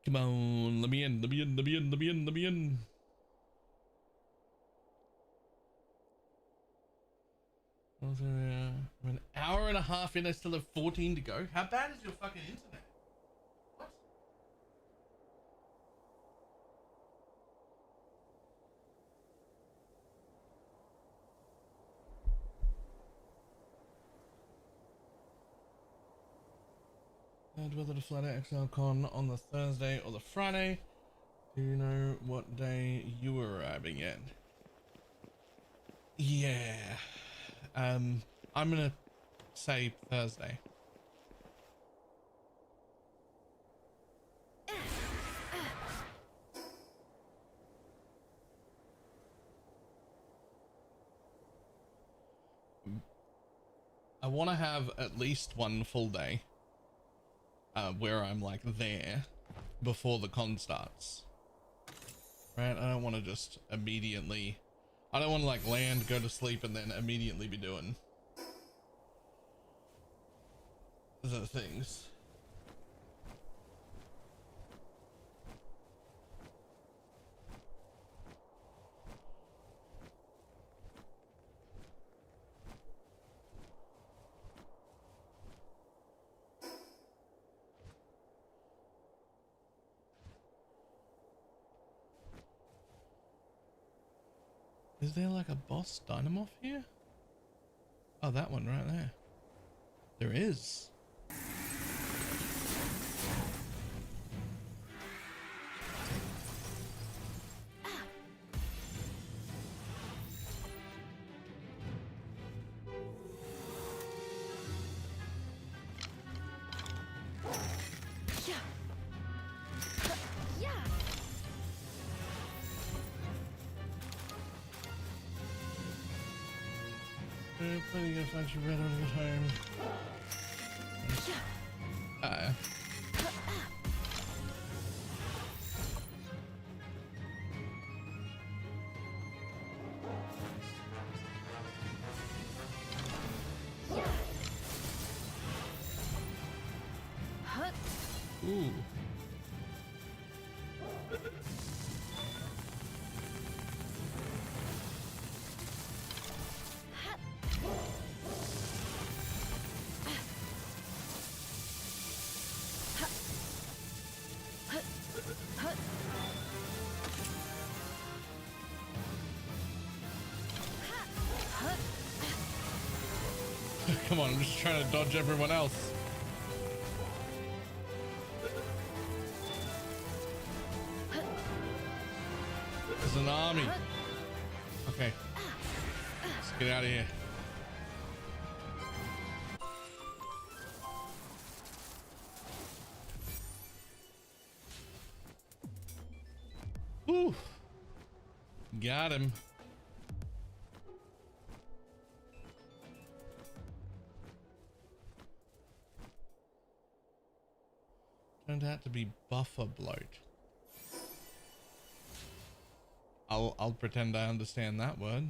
Come on, let me in, let me in, let me in, let me in, let me in. I'm an hour and a half in, I still have 14 to go. How bad is your fucking internet? What? And whether to fly to XLCon on the Thursday or the Friday. Do you know what day you were arriving in? Yeah. I'm gonna say Thursday. I want to have at least one full day where I'm like there before the con starts. Right? I don't want to just immediately, I don't want to like land, go to sleep, and then immediately be doing the things. Is there like a boss dynamorph here? Oh, that one right there. There is. Plenty of find you red on your home. Ooh. Come on, I'm just trying to dodge everyone else. There's an army. Okay. Let's get out of here. Whew. Got him. Turned out to be buffer bloat. I'll pretend I understand that word.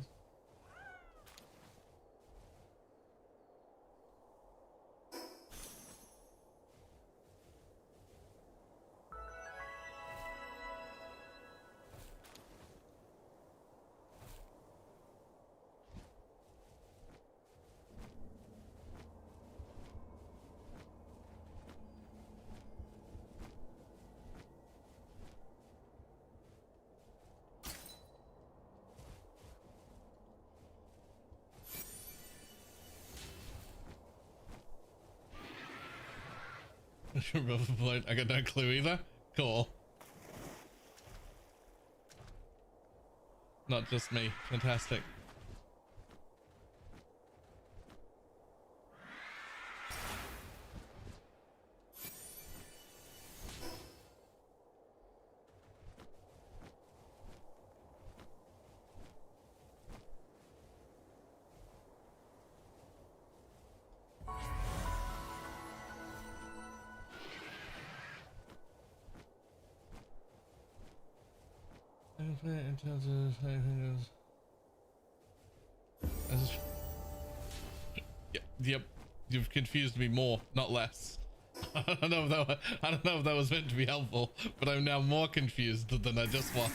Buffer bloat. I got no clue either. Cool. Not just me. Fantastic. In terms of yep, you've confused me more, not less. I don't know if that was meant to be helpful, but I'm now more confused than I just was.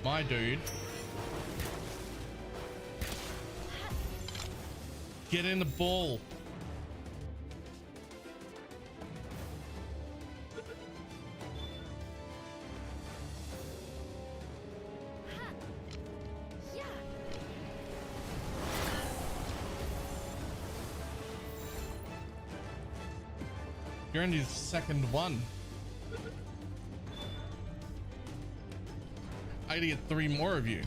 My dude. Get in the ball. You're in his second one. I gotta get 3 more of you.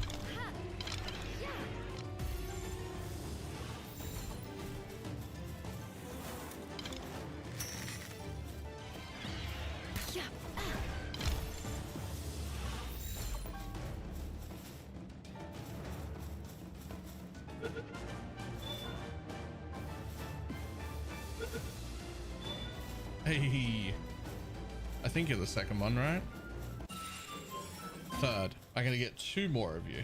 Hey, I think you're the second one, right? Third. I'm gonna get 2 more of you.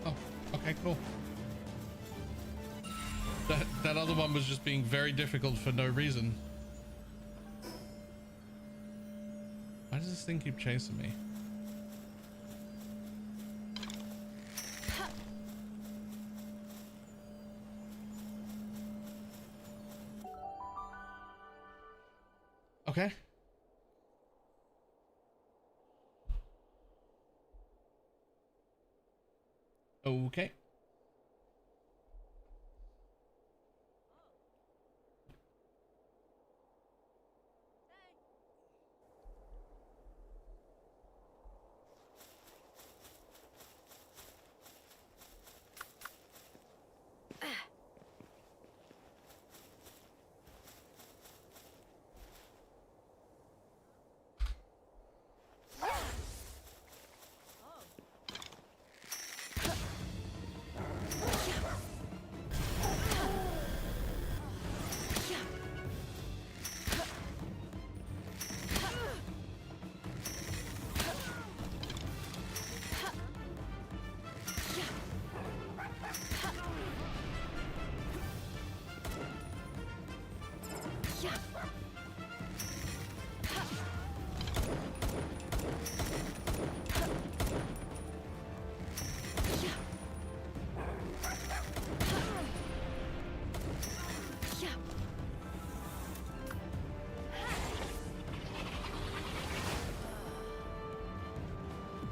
Oh, okay, cool. That other one was just being very difficult for no reason. Why does this thing keep chasing me? Okay. Okay.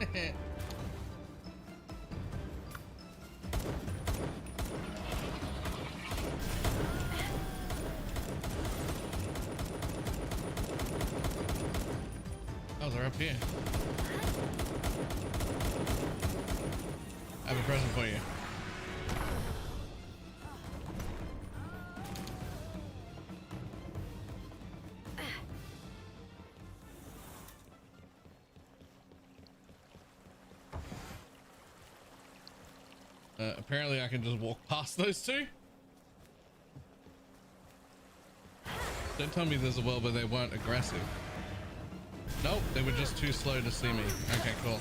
Oh, they're up here. I have a present for you. Apparently I can just walk past those two. Don't tell me there's a world where they weren't aggressive. Nope, they were just too slow to see me. Okay, cool.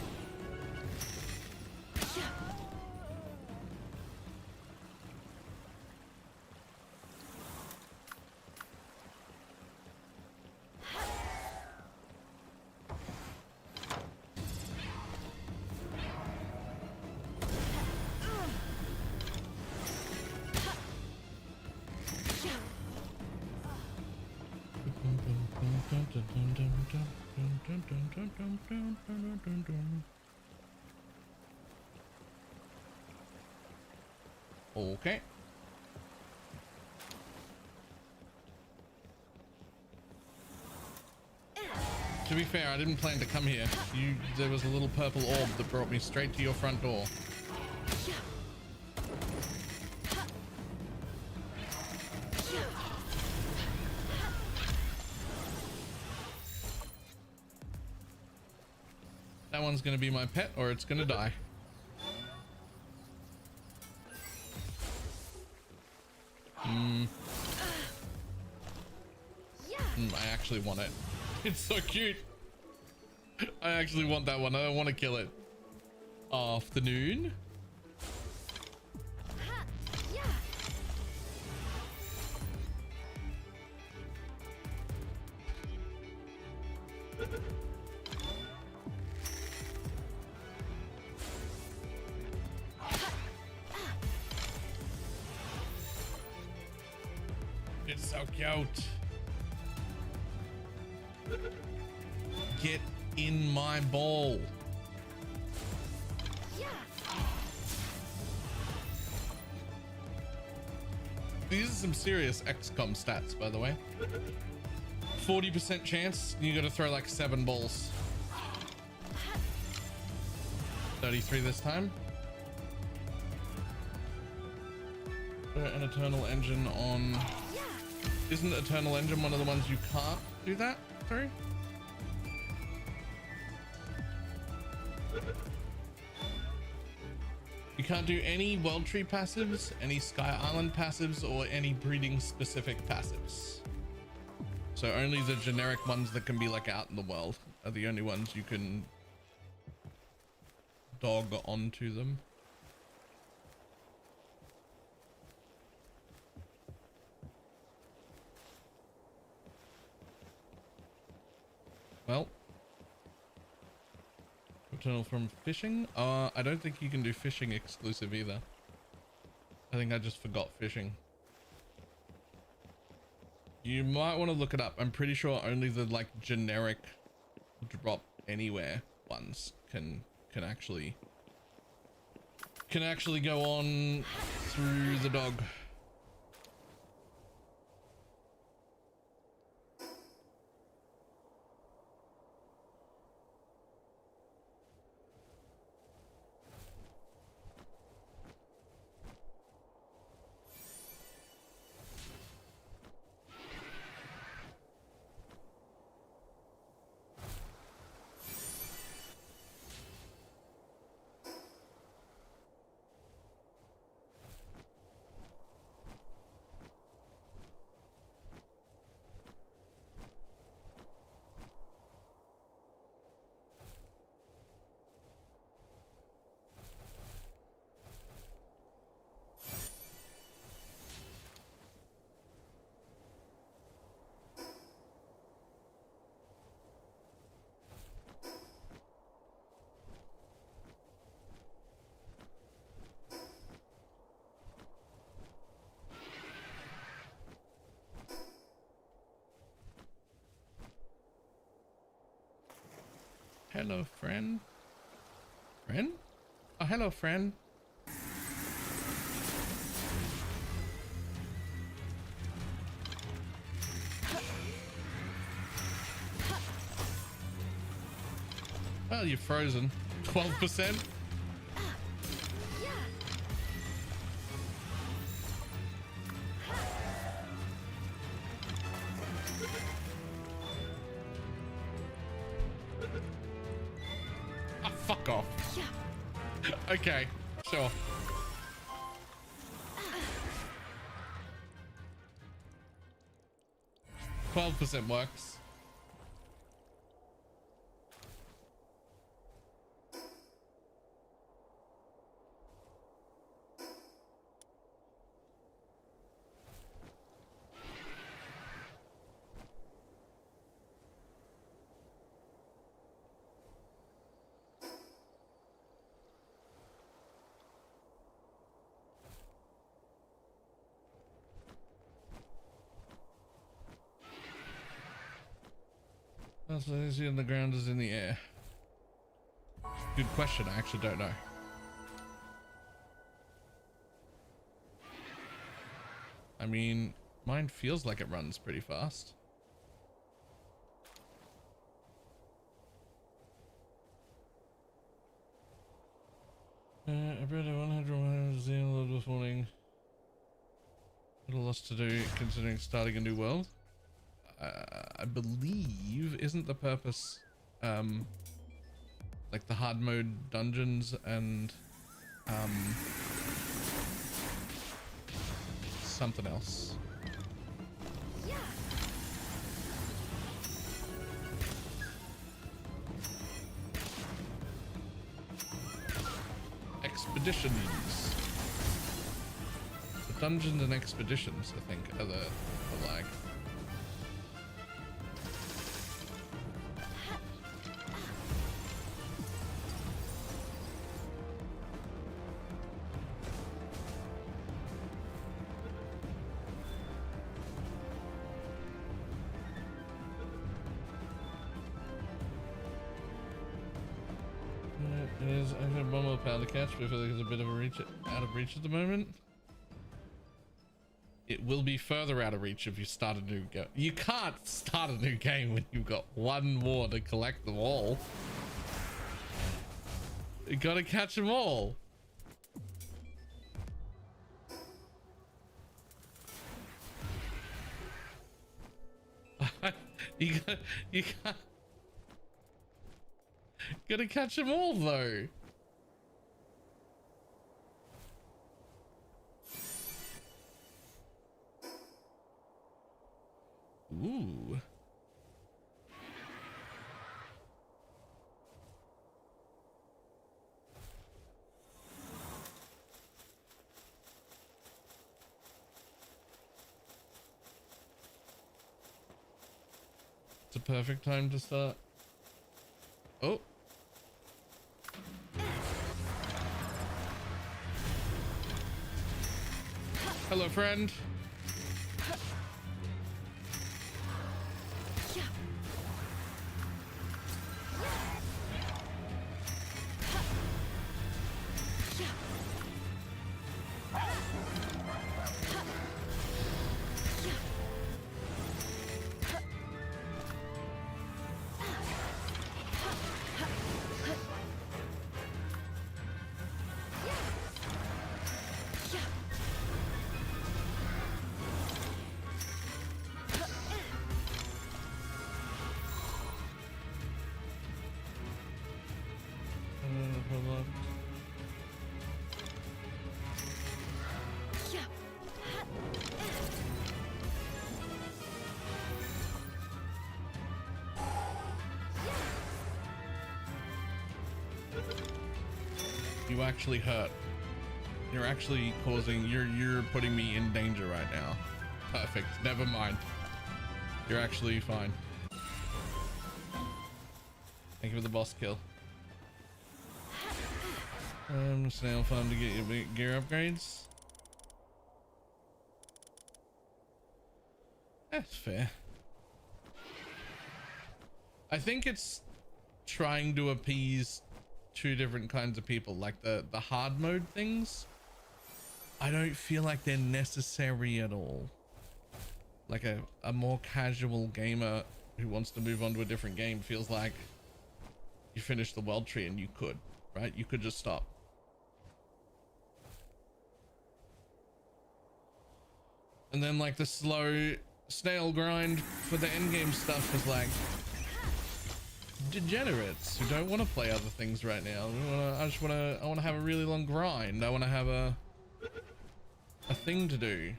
Okay. To be fair, I didn't plan to come here. There was a little purple orb that brought me straight to your front door. That one's gonna be my pet, or it's gonna die. I actually want it. It's so cute. I actually want that one. I don't want to kill it. Afternoon. It's so cute. Get in my bowl. These are some serious XCOM stats, by the way. 40% chance, you gotta throw like 7 balls. 33 this time. Throw an Eternal Engine on... Isn't Eternal Engine one of the ones you can't do that through? You can't do any World Tree passives, any Sky Island passives, or any breeding specific passives. So only the generic ones that can be like out in the world are the only ones you can dog onto them. Well, Eternal from fishing. I don't think you can do fishing exclusive either. I think I just forgot fishing. You might want to look it up. I'm pretty sure only the like generic drop anywhere ones can actually go on through the dog. Hello, friend. Friend? Oh, hello, friend. Well, you're frozen. 12%. Ah, fuck off. Okay, sure. %12 works. That's what is in the ground is in the air. Good question. I actually don't know. I mean, mine feels like it runs pretty fast. I read 100 load this morning. Little lots to do considering starting a new world. I believe isn't the purpose like the hard mode dungeons and something else. Expeditions. The dungeons and expeditions, I think, are the lag. It is. I have one more pound to catch, but I feel like it's a bit of a reach out of reach at the moment. It will be further out of reach if you start a new game. You can't start a new game when you've got one more to collect them all. You gotta catch them all. you gotta catch them all though. Ooh. It's a perfect time to start. Oh. Hello, friend. You actually hurt. You're actually causing, you're putting me in danger right now. Perfect. Never mind. You're actually fine. Thank you for the boss kill. Snail fun to get your gear upgrades. That's fair. I think it's trying to appease two different kinds of people. Like the hard mode things, I don't feel like they're necessary at all. Like a more casual gamer who wants to move on to a different game feels like you finished the world tree and you could, right? You could just stop. And then like the slow snail grind for the end game stuff is like degenerates who don't want to play other things right now. I want to have a really long grind. I want to have a thing to do.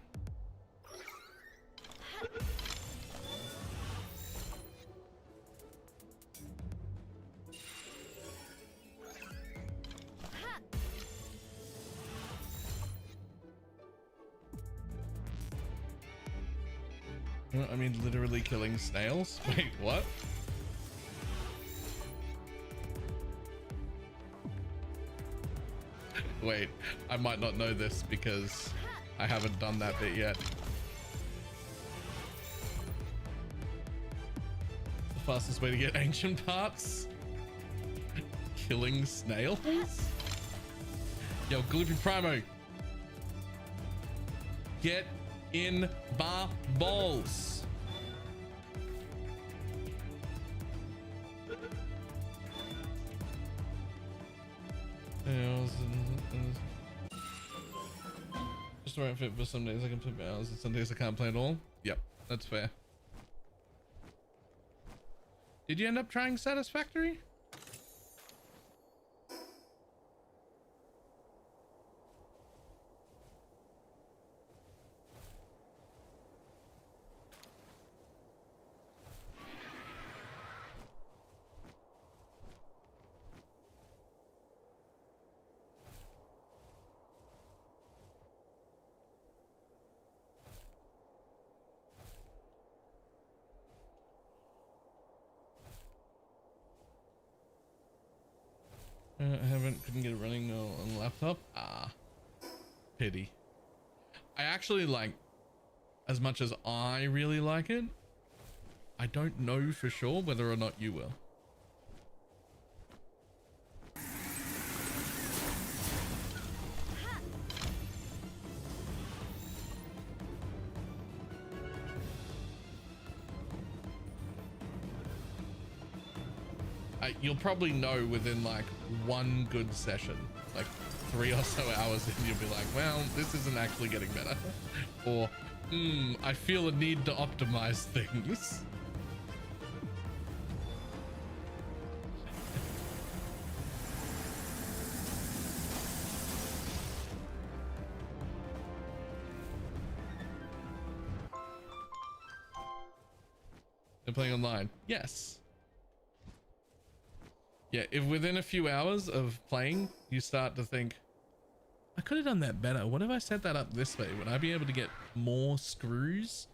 I mean, literally killing snails. Wait, what? Wait, I might not know this because I haven't done that bit yet. The fastest way to get ancient parts? Killing snails? Yo, Glippy Primo. Get in bar balls. Just the right fit for some days I can play for hours and some days I can't play at all. Yep, that's fair. Did you end up trying Satisfactory? Couldn't get it running on the laptop. Ah, pity. I actually like, as much as I really like it, I don't know for sure whether or not you will. You'll probably know within like one good session, like 3 or so hours in, you'll be like, well, this isn't actually getting better. Or, I feel a need to optimize things. They're playing online. Yes. Yeah, if within a few hours of playing, you start to think, I could have done that better. What if I set that up this way? Would I be able to get more screws?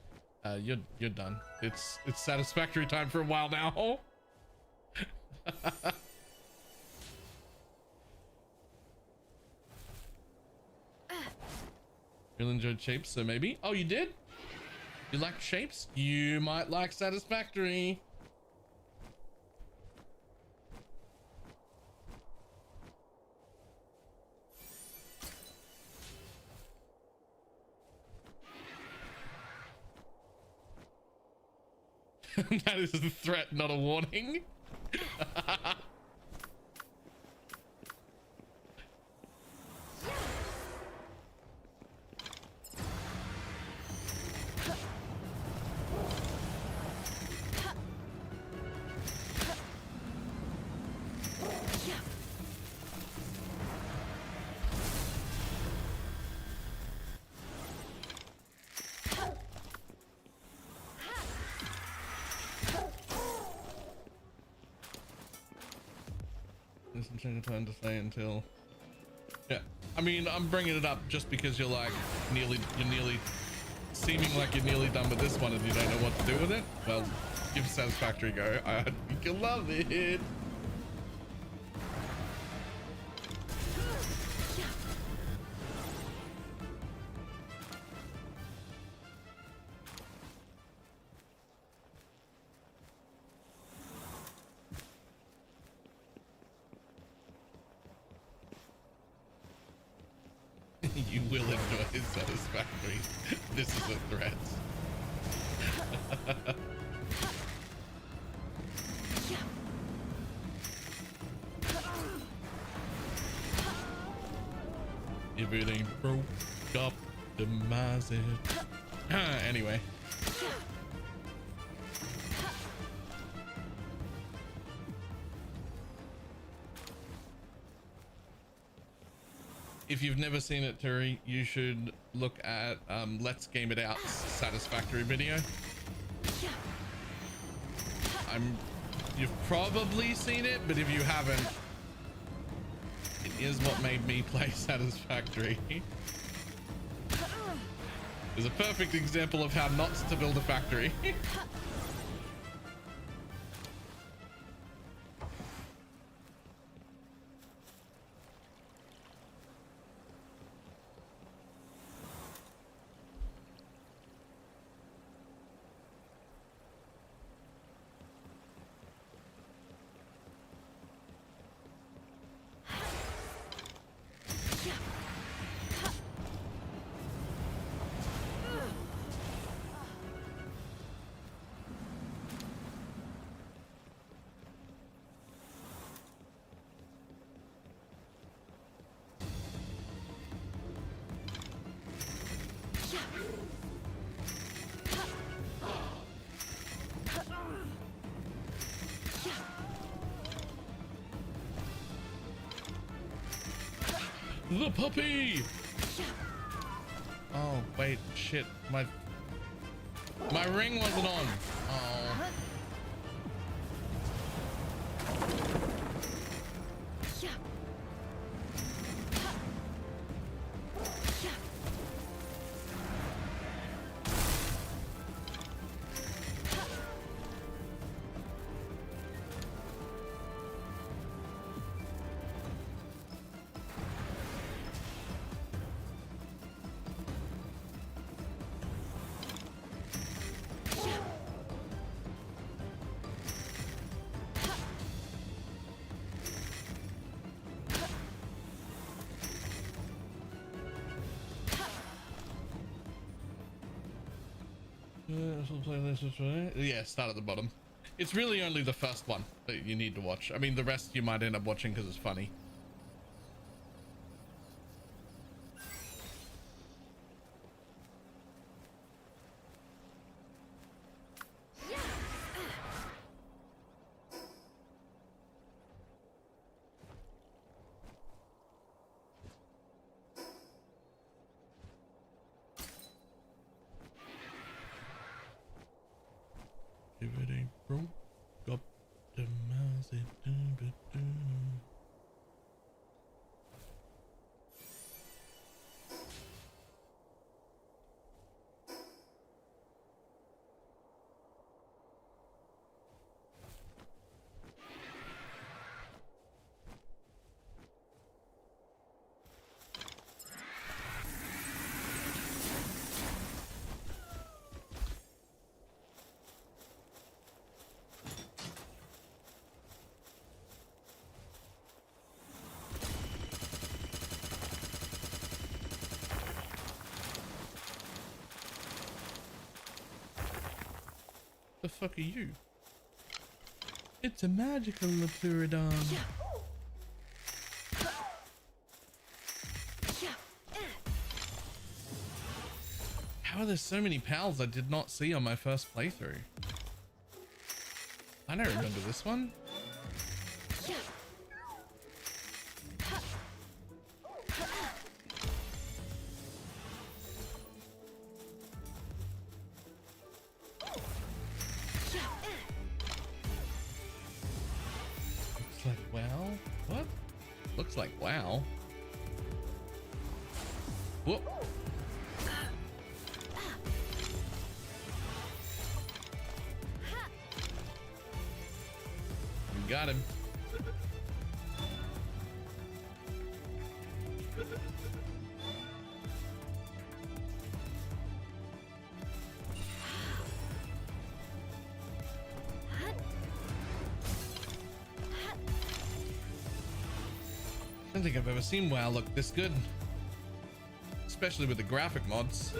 You're done. It's satisfactory time for a while now. Really enjoyed shapes, so maybe. Oh, you did? You like shapes? You might like satisfactory. That is a threat, not a warning. Isn't time to say until. Yeah, I mean, I'm bringing it up just because you're like nearly seeming like you're nearly done with this one and you don't know what to do with it. Well, give satisfactory a go. I think you'll love it. You will enjoy his satisfactory. This is a threat. If it ain't broke, optimize it. Anyway. If you've never seen it, Turi, you should look at Let's Game It Out's satisfactory video. You've probably seen it, but if you haven't, it is what made me play satisfactory. It's a perfect example of how not to build a factory. The puppy! Oh, wait, shit. My ring wasn't on. Oh. Yeah, start at the bottom. It's really only the first one that you need to watch. I mean, the rest you might end up watching because it's funny. If it ain't broke, optimize it. The fuck are you? It's a magical Lepuridon. How are there so many pals I did not see on my first playthrough? I don't remember this one. Looks like wow. Whoop. You got him. I don't think I've ever seen WoW look this good. especially with the graphic mods.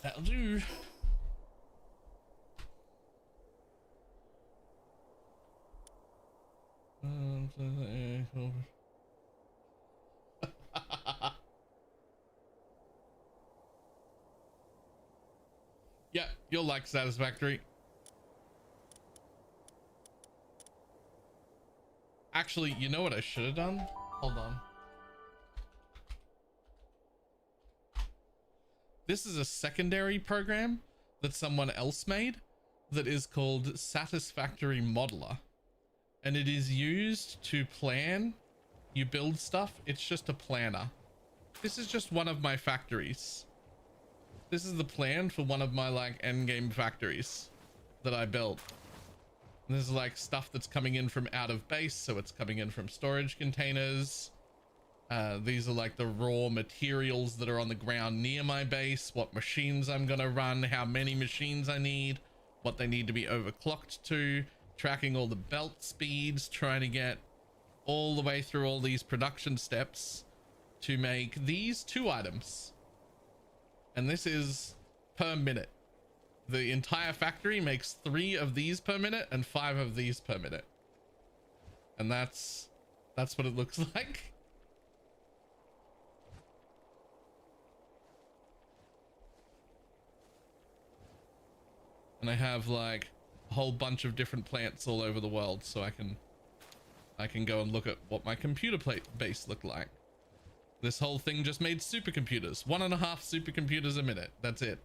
That'll do. Yeah, you'll like Satisfactory. Actually, you know what I should have done? Hold on. This is a secondary program that someone else made that is called Satisfactory Modeler. And it is used to plan. You build stuff. It's just a planner. This is just one of my factories. This is the plan for one of my like endgame factories that I built. And this is like stuff that's coming in from out of base. So it's coming in from storage containers. These are like the raw materials that are on the ground near my base, what machines I'm going to run, how many machines I need, what they need to be overclocked to, tracking all the belt speeds, trying to get all the way through all these production steps to make these 2 items. And this is per minute. The entire factory makes 3 of these per minute and 5 of these per minute. And that's what it looks like. And I have like a whole bunch of different plants all over the world, so I can go and look at what my computer base looked like. This whole thing just made supercomputers. 1.5 supercomputers a minute. That's it.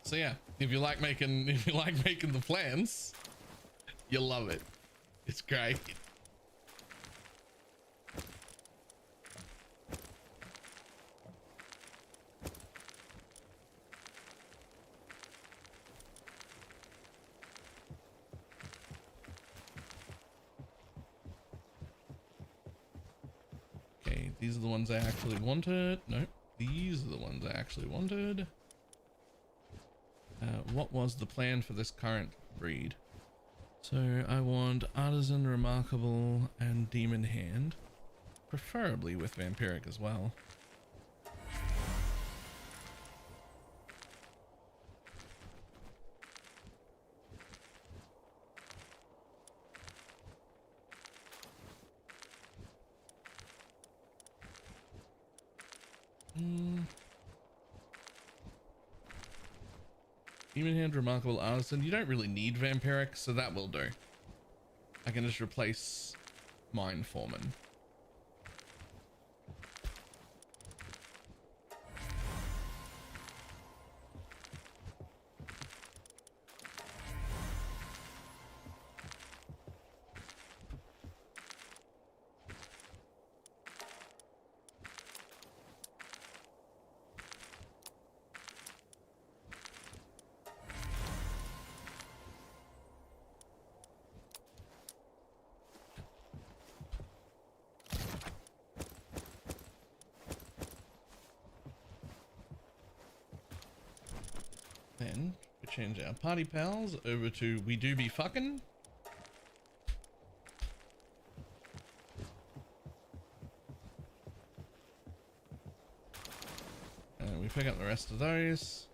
So yeah, if you like making the plans, you'll love it. It's great. Okay, these are the ones I actually wanted. Nope, these are the ones I actually wanted. What was the plan for this current breed? So I want Artisan, Remarkable, and Demon Hand, preferably with Vampiric as well. Demon Hand, Remarkable, Artisan. You don't really need Vampiric, so that will do. I can just replace Mine Foreman. We change our party pals over to we do be fucking. And we pick up the rest of those.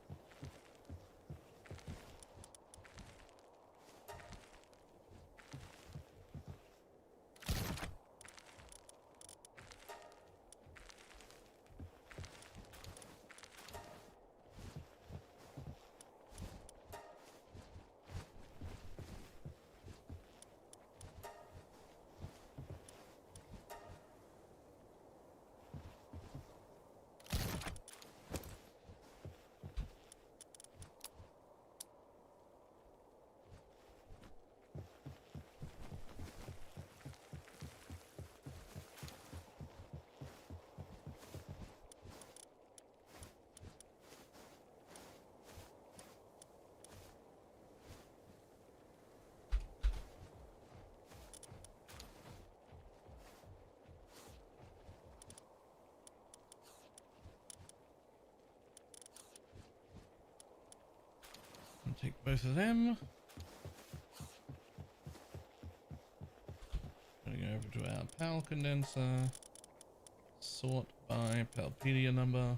Take both of them. Going over to our PAL condenser. Sort by Palpedia number.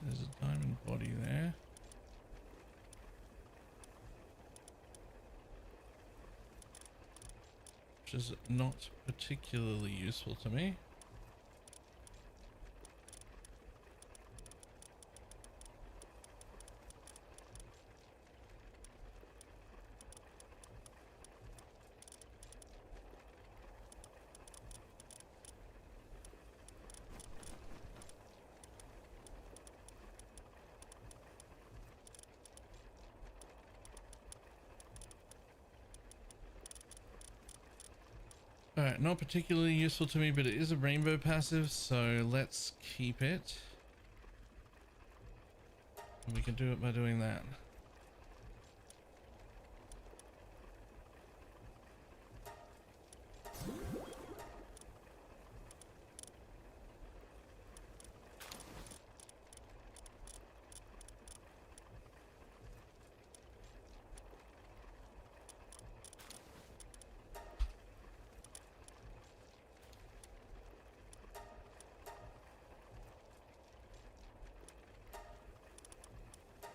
There's a diamond body there. Which is not particularly useful to me. Alright, not particularly useful to me, but it is a rainbow passive, so let's keep it. And we can do it by doing that.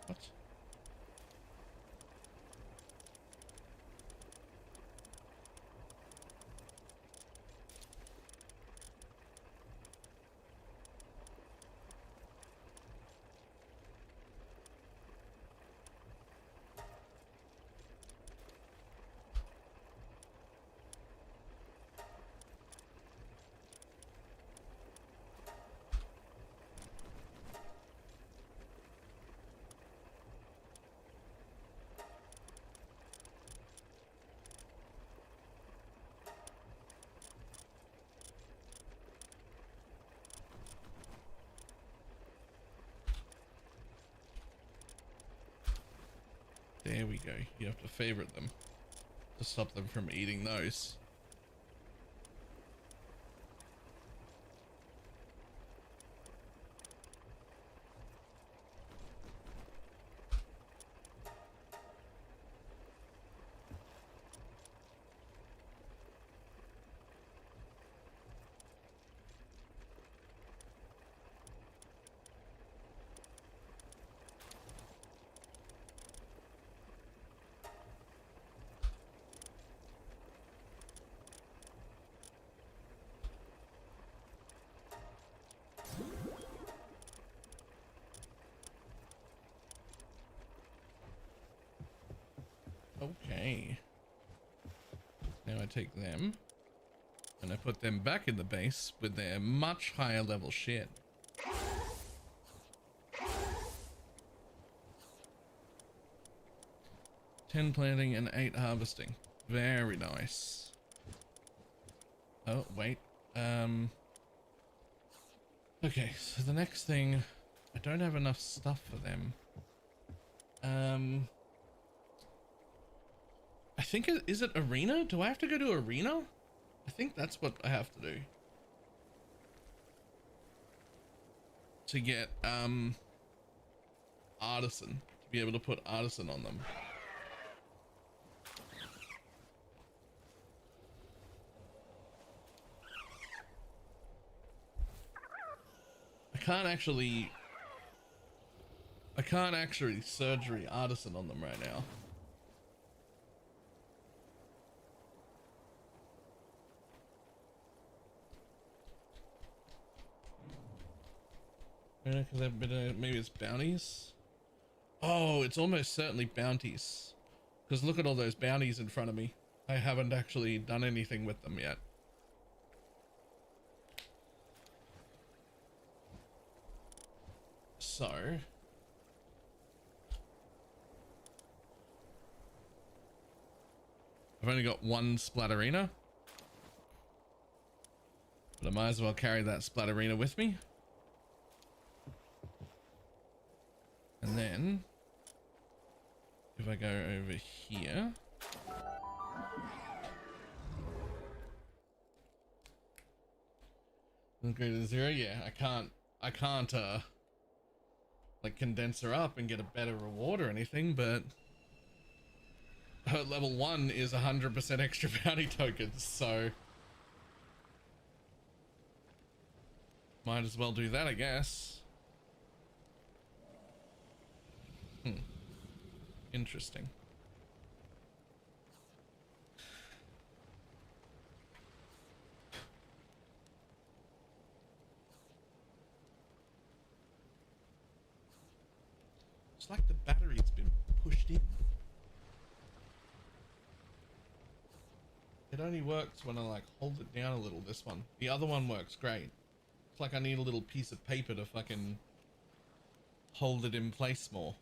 What? There we go. You have to favorite them to stop them from eating those. Okay. Now I take them and I put them back in the base with their much higher level shit. "10 planting and 8 harvesting." Very nice. Oh, wait. Okay, so the next thing, I don't have enough stuff for them. I think is it arena? Do I have to go to arena? I think that's what I have to do. To get, artisan. To be able to put artisan on them. I can't actually surgery artisan on them right now. Because I've been, maybe it's bounties. Oh, it's almost certainly bounties. Because look at all those bounties in front of me. I haven't actually done anything with them yet. So I've only got one splatterina, but I might as well carry that splatterina with me. And then if I go over here, greater than 0, yeah, I can't like condense her up and get a better reward or anything, but her level 1 is 100% extra bounty tokens, so might as well do that, I guess. Interesting. It's like the battery's been pushed in. It only works when I like hold it down a little, this one. The other one works great. It's like I need a little piece of paper to fucking hold it in place more.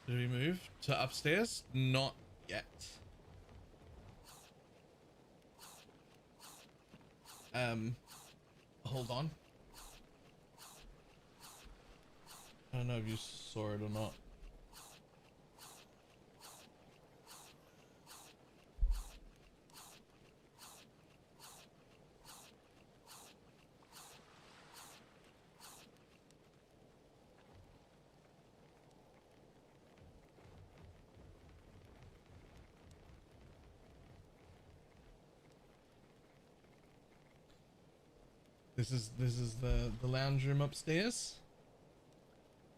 Did we move to upstairs? Not yet. Hold on. I don't know if you saw it or not. This is the lounge room upstairs,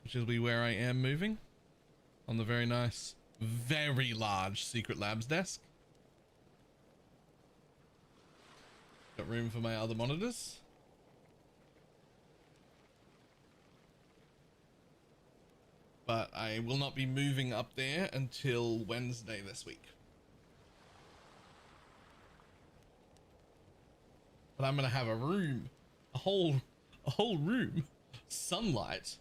which will be where I am moving on the very nice, very large secret labs desk. Got room for my other monitors. But I will not be moving up there until Wednesday this week. But I'm gonna have a room, a whole room, sunlight.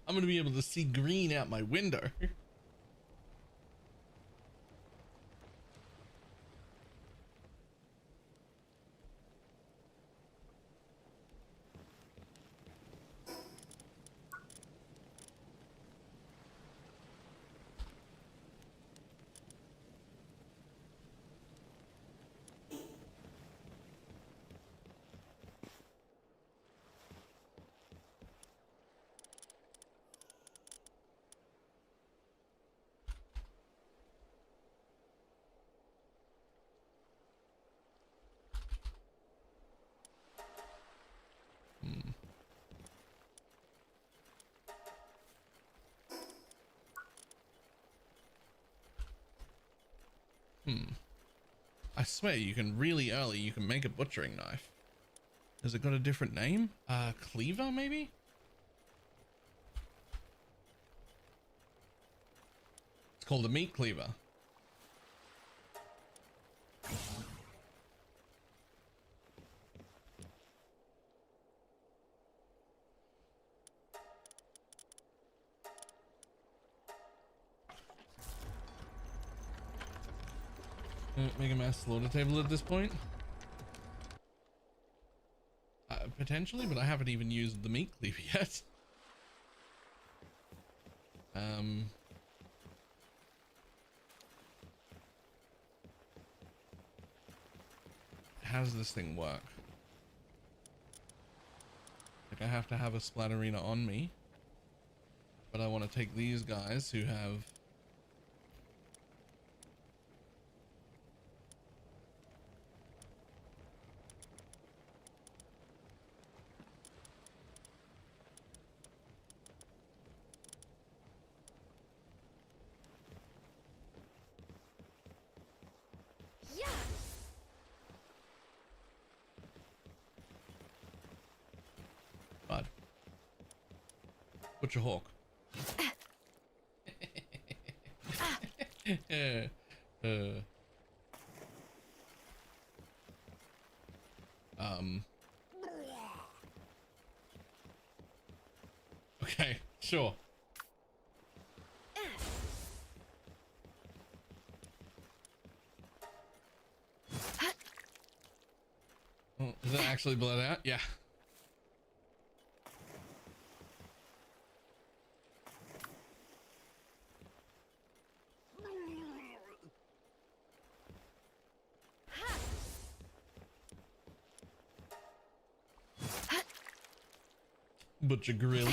I'm gonna be able to see green out my window. I swear you can really early, you can make a butchering knife. Has it got a different name? Cleaver maybe? It's called a meat cleaver. Make a mass slaughter table at this point? Potentially, but I haven't even used the meat cleaver yet. How does this thing work? Like I have to have a splatterina on me, but I want to take these guys who have bud. Butcher hawk. Okay, sure. Oh, is it actually bled out? Yeah. Butcher grill.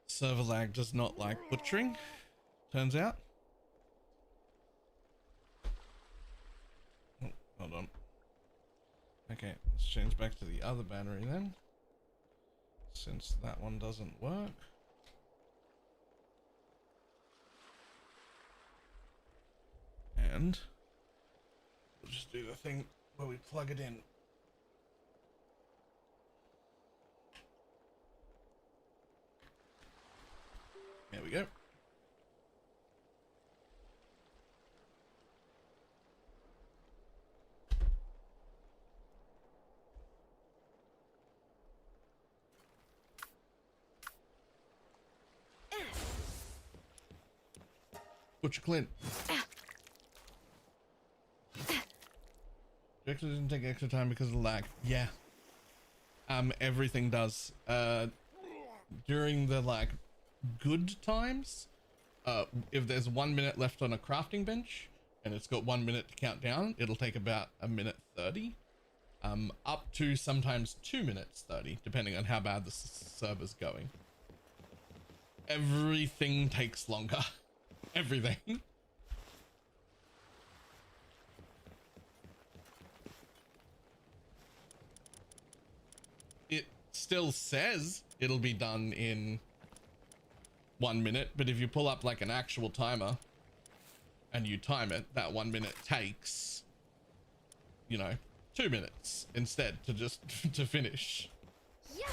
Server lag does not like butchering, turns out. Oh, hold on. Okay, let's change back to the other battery then, since that one doesn't work. And we'll just do the thing where we plug it in. There we go. Butcher Clint. Actually didn't take extra time because of the lag. Yeah. Everything does. During the like good times, if there's 1 minute left on a crafting bench and it's got 1 minute to count down, it'll take about 1:30. Up to sometimes 2:30, depending on how bad the server's going. Everything takes longer. Everything. It still says it'll be done in 1 minute, but if you pull up like an actual timer and you time it, that 1 minute takes, you know, 2 minutes instead to just to finish. Yeah.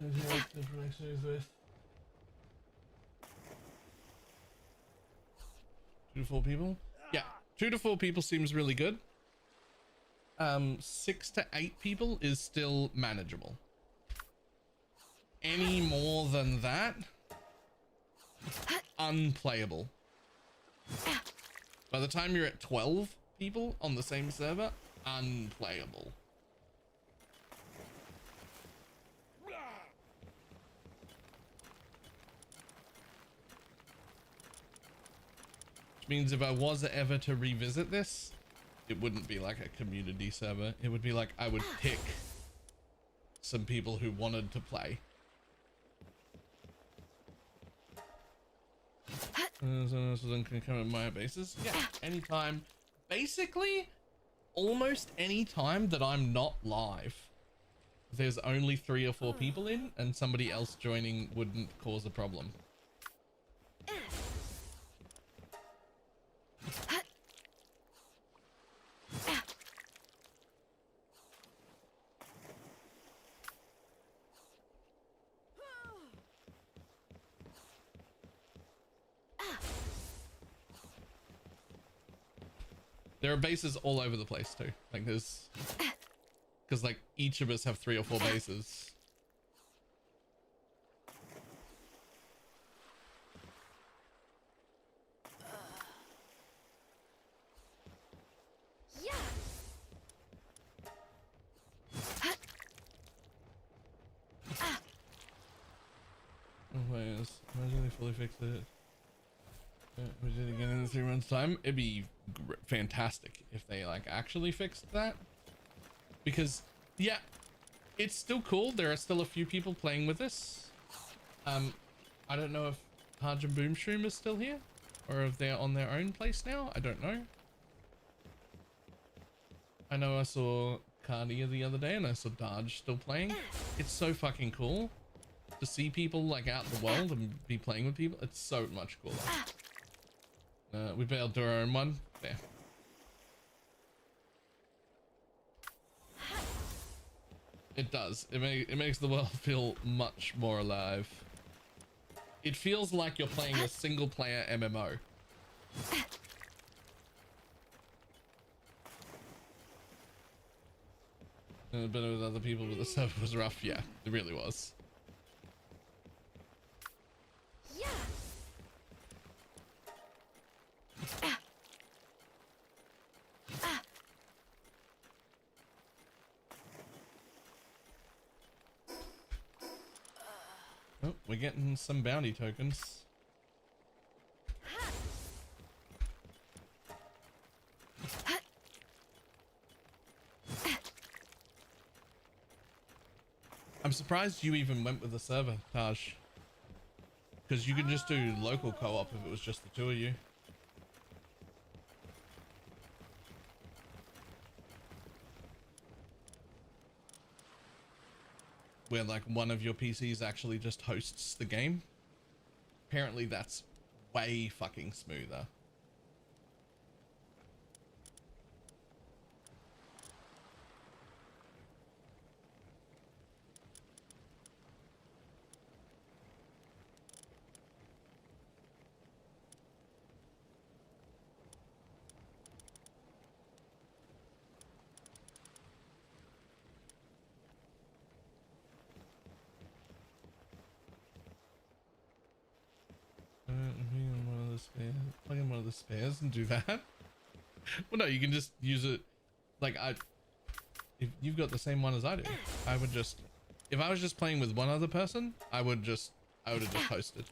With 2 to 4 people. Yeah, 2 to 4 people seems really good. 6 to 8 people is still manageable. Any more than that, unplayable. By the time you're at 12 people on the same server, unplayable. Which means if I was ever to revisit this, it wouldn't be like a community server. It would be like I would pick some people who wanted to play. Someone else can come at my basis. Yeah, anytime. Basically, almost any time that I'm not live, there's only 3 or 4 people in, and somebody else joining wouldn't cause a problem. There are bases all over the place too. Like there's, because like each of us have 3 or 4 bases. Oh, wait, imagine they fully fixed it. We did it again in 3 months' time. It'd be fantastic if they like actually fixed that, because yeah, it's still cool. There are still a few people playing with this. I don't know if Harj and Boomstream is still here, or if they're on their own place now. I don't know. I know I saw Cardia the other day, and I saw Darj still playing. It's so fucking cool to see people like out in the world and be playing with people. It's so much cooler. We bailed to our own one. There. It does. It makes the world feel much more alive. It feels like you're playing a single player MMO. And a bit with other people, but the server was rough. Yeah, it really was. Oh, we're getting some bounty tokens. I'm surprised you even went with the server, Taj. Because you can just do local co-op if it was just the 2 of you. Where like one of your PCs actually just hosts the game. Apparently that's way fucking smoother. Plug in one of the spares and do that. Well, no, you can just use it. Like if you've got the same one as I do, I would just, if I was just playing with one other person, I would have just hosted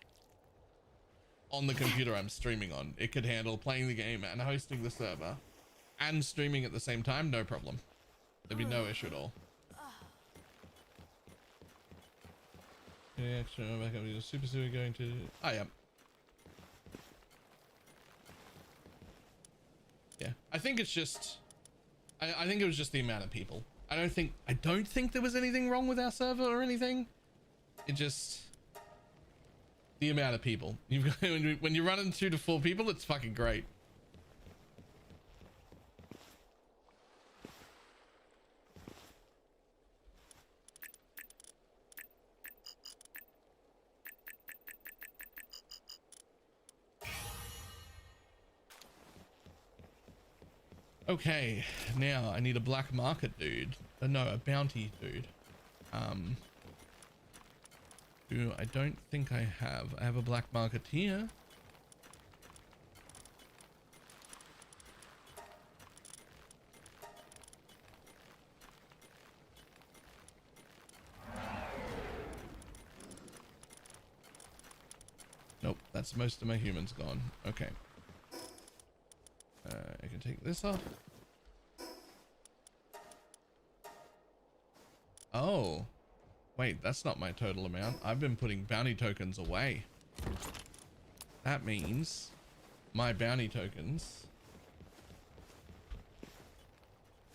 on the computer I'm streaming on. It could handle playing the game and hosting the server and streaming at the same time, no problem. There'd be no issue at all. Yeah, extra backup. Super going to. I am. Yeah, I think it's just, I think it was just the amount of people. I don't think there was anything wrong with our server or anything. It just, the amount of people. You've got, when you run into 2 to 4 people, it's fucking great. Okay, now I need a black market dude. No, a bounty dude. I don't think I have. I have a black marketeer. Nope, that's most of my humans gone. Okay. I can take this off. Oh. Wait, that's not my total amount. I've been putting bounty tokens away. That means my bounty tokens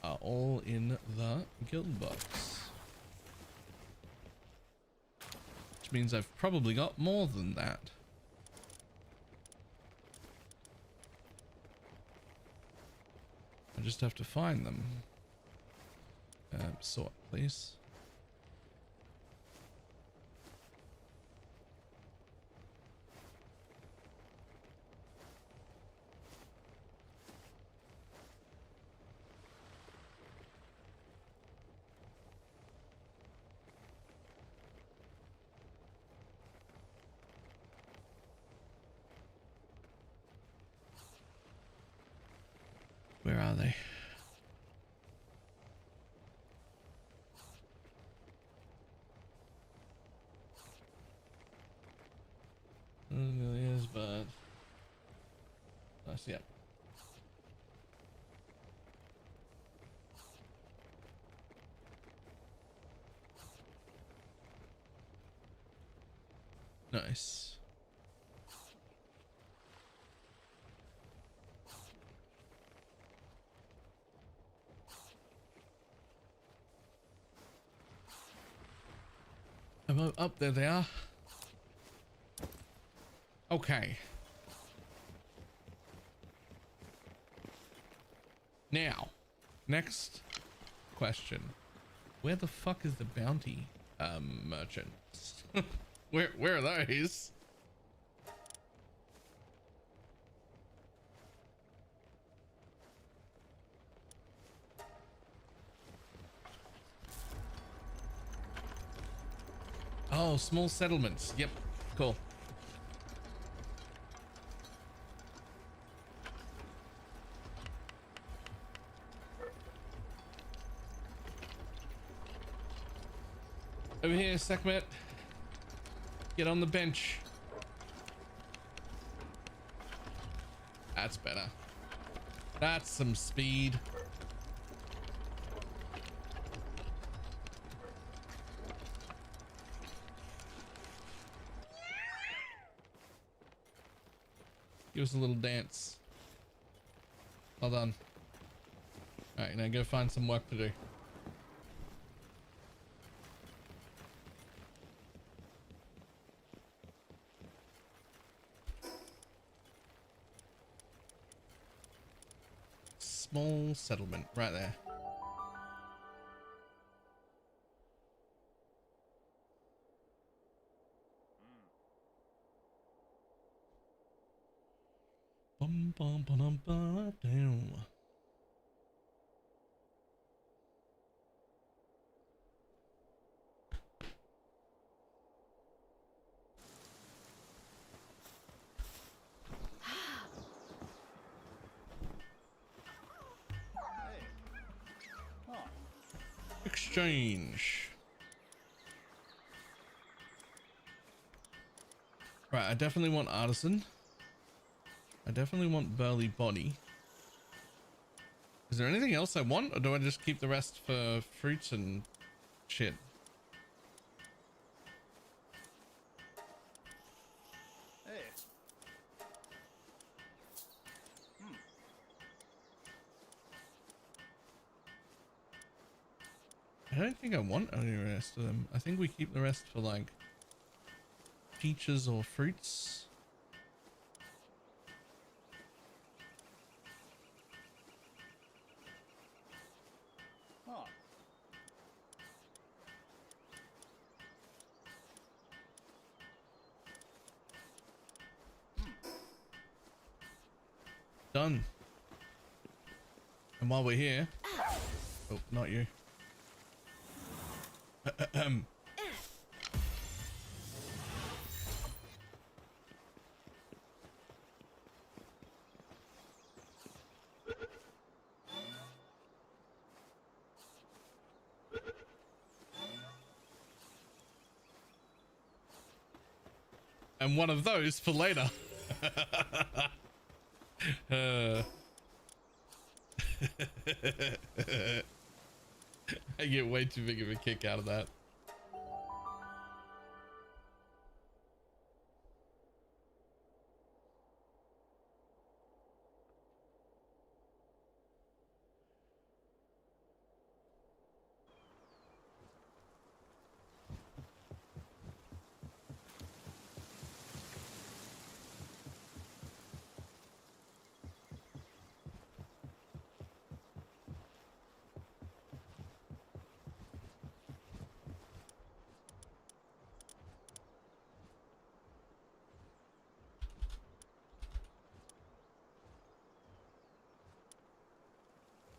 are all in the guild box. Which means I've probably got more than that. I just have to find them. Sort, please. Where are they? Yes, but nice, yeah. Nice. I'm up there. They are. Okay. Now, next question. Where the fuck is the bounty merchants? Where are those? Oh, small settlements. Yep. Cool. Over here, Sekhmet. Get on the bench. That's better. That's some speed. Give us a little dance. Well done. All right, now go find some work to do. Small settlement right there. Bum, bum, bum, bum, down. Exchange. Right, I definitely want artisan. I definitely want burly body. Is there anything else I want, or do I just keep the rest for fruits and shit? Hey. I don't think I want any rest of them. I think we keep the rest for like peaches or fruits. Huh. Done. And while we're here, oh, not you. And one of those for later. I get way too big of a kick out of that.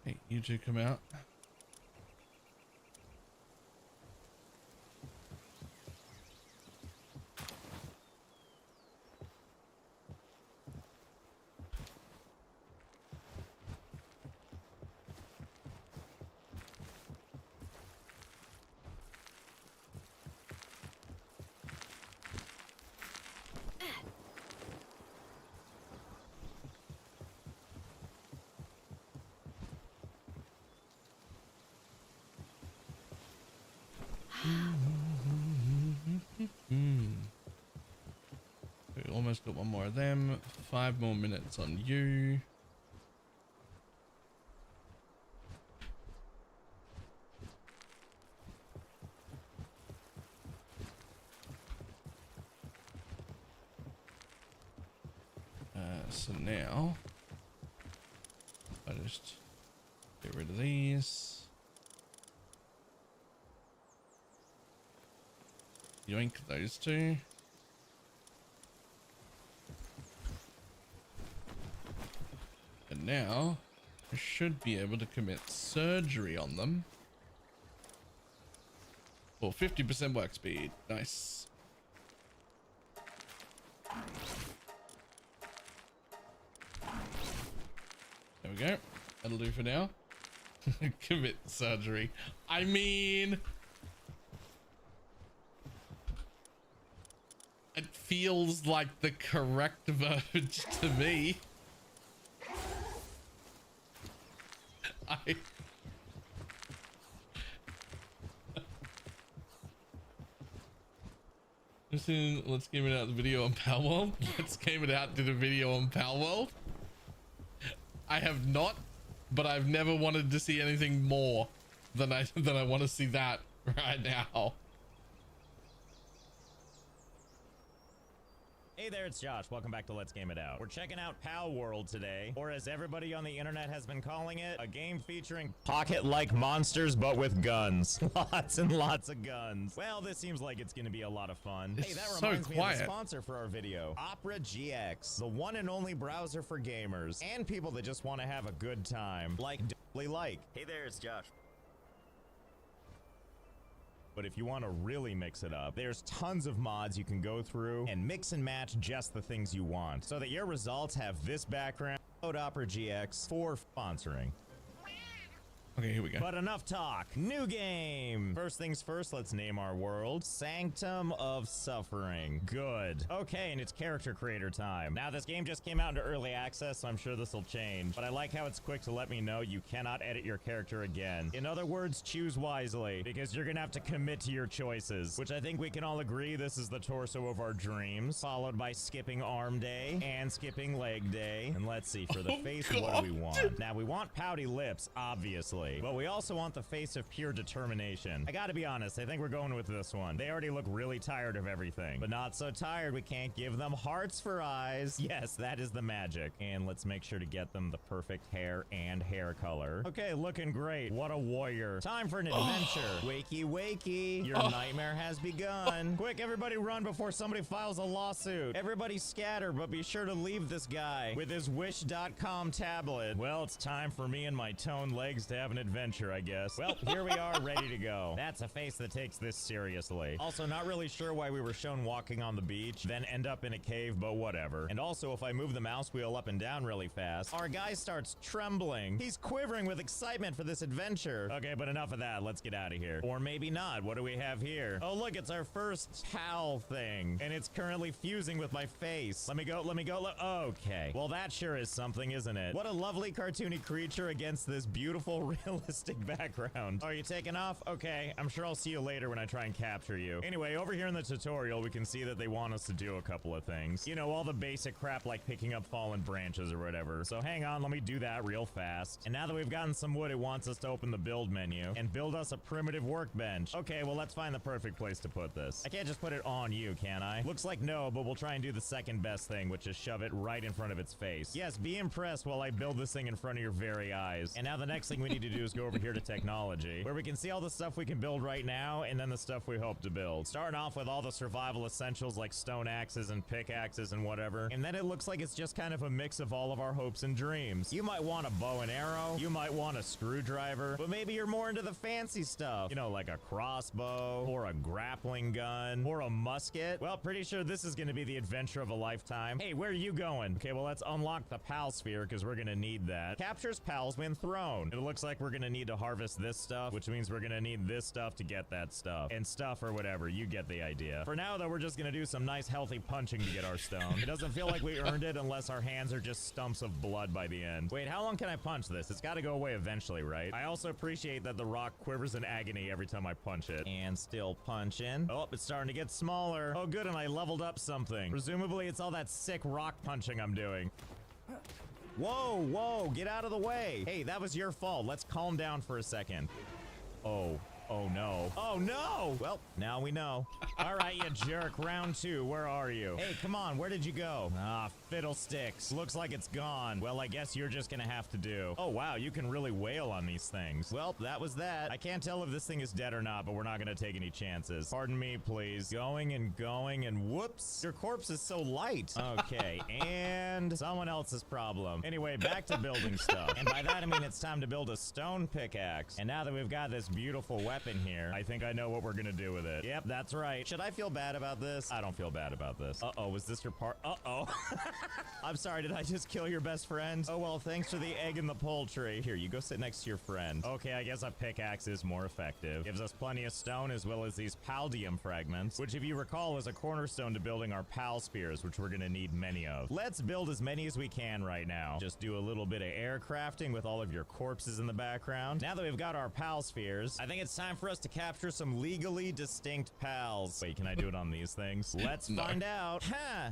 Hey, you two come out. We almost got one more of them. 5 more minutes on you. So now I just get rid of these. Yoink those two. And now I should be able to commit surgery on them for 50% work speed. Nice. There we go. That'll do for now. Commit surgery. I mean, it feels like the correct verbiage to me. Let's Game It Out the video on Palworld. Let's Game It Out did a video on Palworld. I have not, but I've never wanted to see anything more than I want to see that right now. Hey there, it's Josh. Welcome back to Let's Game It Out. We're checking out Palworld today, or as everybody on the internet has been calling it, a game featuring pocket-like monsters, but with guns. Lots and lots of guns. Well, this seems like it's going to be a lot of fun. It's hey, that so reminds me of quiet. the sponsor for our video, Opera GX, the one and only browser for gamers and people that just want to have a good time. Like. Hey there, it's Josh. But if you want to really mix it up, there's tons of mods you can go through and mix and match just the things you want so that your results have this background. Load Opera GX for sponsoring. Okay, here we go. But enough talk. New game. First things first, let's name our world Sanctum of Suffering. Good. Okay, and it's character creator time. Now, this game just came out into early access, so I'm sure this will change. But I like how it's quick to let me know you cannot edit your character again. In other words, choose wisely, because you're gonna have to commit to your choices, which I think we can all agree this is the torso of our dreams, followed by skipping arm day and skipping leg day. And let's see, for the face, what do we want? Now, we want pouty lips, obviously. But we also want the face of pure determination. I gotta be honest, I think we're going with this one. They already look really tired of everything. But not so tired we can't give them hearts for eyes. Yes, that is the magic. And let's make sure to get them the perfect hair and hair color. Okay, looking great. What a warrior. Time for an adventure. Wakey, wakey. Your nightmare has begun. Quick, everybody run before somebody files a lawsuit. Everybody scatter, but be sure to leave this guy with his wish.com tablet. Well, it's time for me and my toned legs to have an adventure, I guess. Well, here we are, ready to go. That's a face that takes this seriously. Also, not really sure why we were shown walking on the beach, then end up in a cave, but whatever. And also, if I move the mouse wheel up and down really fast, our guy starts trembling. He's quivering with excitement for this adventure. Okay, but enough of that. Let's get out of here. Or maybe not. What do we have here? Oh, look, it's our first PAL thing, and it's currently fusing with my face. Let me go. Okay. Well, that sure is something, isn't it? What a lovely cartoony creature against this beautiful, realistic background. Are you taking off? Okay, I'm sure I'll see you later when I try and capture you. Anyway, over here in the tutorial, we can see that they want us to do a couple of things. You know, all the basic crap like picking up fallen branches or whatever. So hang on, let me do that real fast. And now that we've gotten some wood, it wants us to open the build menu and build us a primitive workbench. Okay, well, let's find the perfect place to put this. I can't just put it on you, can I? Looks like no, but we'll try and do the second best thing, which is shove it right in front of its face. Yes, be impressed while I build this thing in front of your very eyes. And now the next thing we need to do is go over here to technology, where we can see all the stuff we can build right now and then the stuff we hope to build. Starting off with all the survival essentials like stone axes and pickaxes and whatever. And then it looks like it's just kind of a mix of all of our hopes and dreams. You might want a bow and arrow, you might want a screwdriver, but maybe you're more into the fancy stuff. You know, like a crossbow, or a grappling gun, or a musket. Well, pretty sure this is gonna be the adventure of a lifetime. Hey, where are you going? Okay, well, let's unlock the PAL sphere, because we're gonna need that. Captures PALs when thrown. It looks like we're gonna need to harvest this stuff, which means we're gonna need this stuff to get that stuff. And stuff or whatever, you get the idea. For now, though, we're just gonna do some nice healthy punching to get our stone. It doesn't feel like we earned it unless our hands are just stumps of blood by the end. Wait, how long can I punch this? It's gotta go away eventually, right? I also appreciate that the rock quivers in agony every time I punch it. And still punching. Oh, it's starting to get smaller. Oh, good, and I leveled up something. Presumably, it's all that sick rock punching I'm doing. Whoa, whoa, get out of the way. Hey, that was your fault. Let's calm down for a second. Oh no. Oh no! Well, now we know. All right, you jerk. Round 2, where are you? Hey, come on, where did you go? Ah, fiddlesticks. Looks like it's gone. Well, I guess you're just gonna have to do. Oh, wow, you can really wail on these things. Well, that was that. I can't tell if this thing is dead or not, but we're not gonna take any chances. Pardon me, please. Going, and whoops. Your corpse is so light. Okay, and someone else's problem. Anyway, back to building stuff. And by that, I mean it's time to build a stone pickaxe. And now that we've got this beautiful weapon here, I think I know what we're gonna do with it. Yep, that's right. Should I feel bad about this? I don't feel bad about this. Uh-oh, was this your part? Uh-oh. I'm sorry, did I just kill your best friend? Oh, well, thanks for the egg and the poultry. Here, you go sit next to your friend. Okay, I guess a pickaxe is more effective. Gives us plenty of stone as well as these paldium fragments, which if you recall is a cornerstone to building our PAL spheres, which we're gonna need many of. Let's build as many as we can right now. Just do a little bit of air crafting with all of your corpses in the background. Now that we've got our PAL spheres, I think it's time for us to capture some legally distinct PALs. Wait, can I do it on these things? Let's find out. Huh.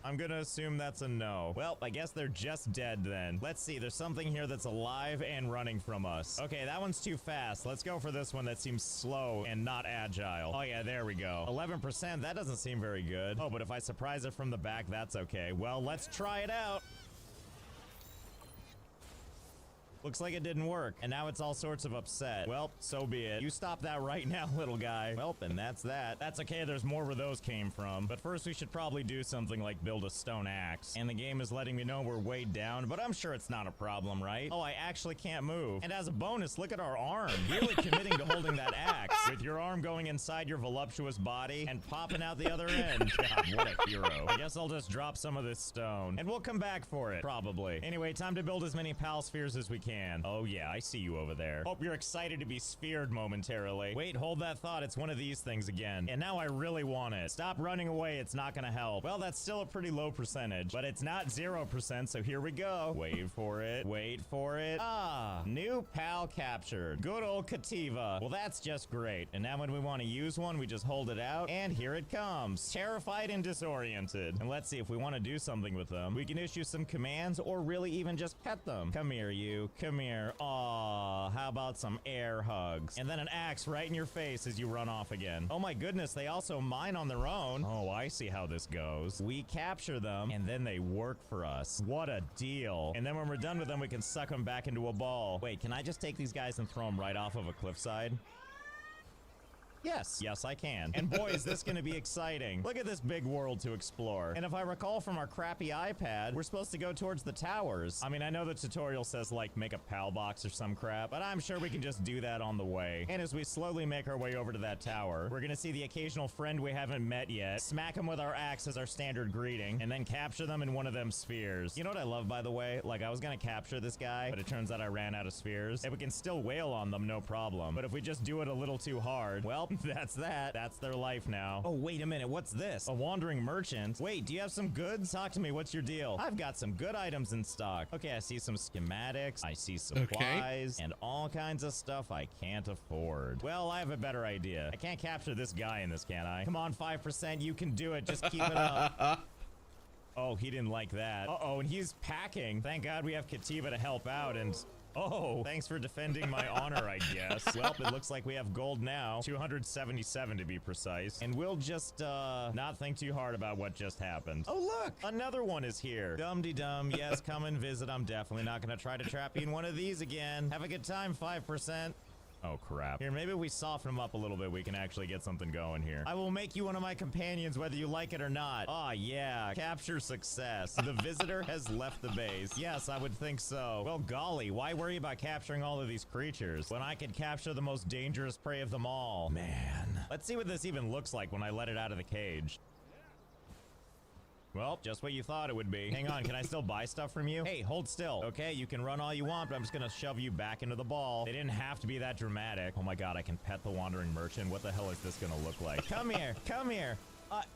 I'm gonna assume that's a no. Well, I guess they're just dead then. Let's see, there's something here that's alive and running from us. Okay, that one's too fast. Let's go for this one that seems slow and not agile. Oh yeah, there we go. 11%, that doesn't seem very good. Oh, but if I surprise it from the back, that's okay. Well, let's try it out. Looks like it didn't work, and now it's all sorts of upset. Well, so be it. You stop that right now, little guy. Well, and that's that. That's okay, there's more where those came from. But first, we should probably do something like build a stone axe. And the game is letting me know we're weighed down, but I'm sure it's not a problem, right? Oh, I actually can't move. And as a bonus, look at our arm. Really committing to holding that axe. With your arm going inside your voluptuous body and popping out the other end. God, what a hero. I guess I'll just drop some of this stone. And we'll come back for it, probably. Anyway, time to build as many PAL spheres as we can. Oh yeah, I see you over there. Hope you're excited to be sphered momentarily. Wait, hold that thought. It's one of these things again. And now I really want it. Stop running away. It's not gonna help. Well, that's still a pretty low percentage, but it's not 0%, so here we go. Wait for it. Wait for it. Ah, new PAL captured. Good old Kativa. Well, that's just great. And now when we want to use one, we just hold it out, and here it comes. Terrified and disoriented. And let's see if we want to do something with them. We can issue some commands or really even just pet them. Come here, you. Come here. Aw, how about some air hugs? And then an axe right in your face as you run off again. Oh my goodness, they also mine on their own. Oh, I see how this goes. We capture them, and then they work for us. What a deal. And then when we're done with them, we can suck them back into a ball. Wait, can I just take these guys and throw them right off of a cliffside? Yes, I can. And boy, is this gonna be exciting. Look at this big world to explore. And if I recall from our crappy iPad, we're supposed to go towards the towers. I mean, I know the tutorial says, like, make a PAL box or some crap, but I'm sure we can just do that on the way. And as we slowly make our way over to that tower, we're gonna see the occasional friend we haven't met yet, smack them with our axe as our standard greeting, and then capture them in one of them spheres. You know what I love, by the way? Like, I was gonna capture this guy, but it turns out I ran out of spheres. And we can still wail on them, no problem. But if we just do it a little too hard, well, that's that. That's their life now. Oh, wait a minute. What's this? A wandering merchant? Wait, do you have some goods? Talk to me. What's your deal? I've got some good items in stock. Okay, I see some schematics. I see supplies and all kinds of stuff I can't afford. Well, I have a better idea. I can't capture this guy in this, can I? Come on, 5%. You can do it. Just keep it up. Oh, he didn't like that. Uh-oh, and he's packing. Thank God we have Kativa to help out, and... Oh, thanks for defending my honor, I guess. Well, it looks like we have gold now. 277 to be precise. And we'll just, not think too hard about what just happened. Oh, look! Another one is here. Dum-de-dum. Yes, come and visit. I'm definitely not gonna try to trap you in one of these again. Have a good time, 5%. Oh, crap. Here, maybe we soften them up a little bit. We can actually get something going here. I will make you one of my companions, whether you like it or not. Oh, yeah. Capture success. The visitor has left the base. Yes, I would think so. Well, golly, why worry about capturing all of these creatures when I could capture the most dangerous prey of them all? Man. Let's see what this even looks like when I let it out of the cage. Well, just what you thought it would be. Hang on, can I still buy stuff from you? Hey, hold still. Okay, you can run all you want, but I'm just gonna shove you back into the ball. They didn't have to be that dramatic. Oh my god, I can pet the wandering merchant. What the hell is this gonna look like? Come here, come here.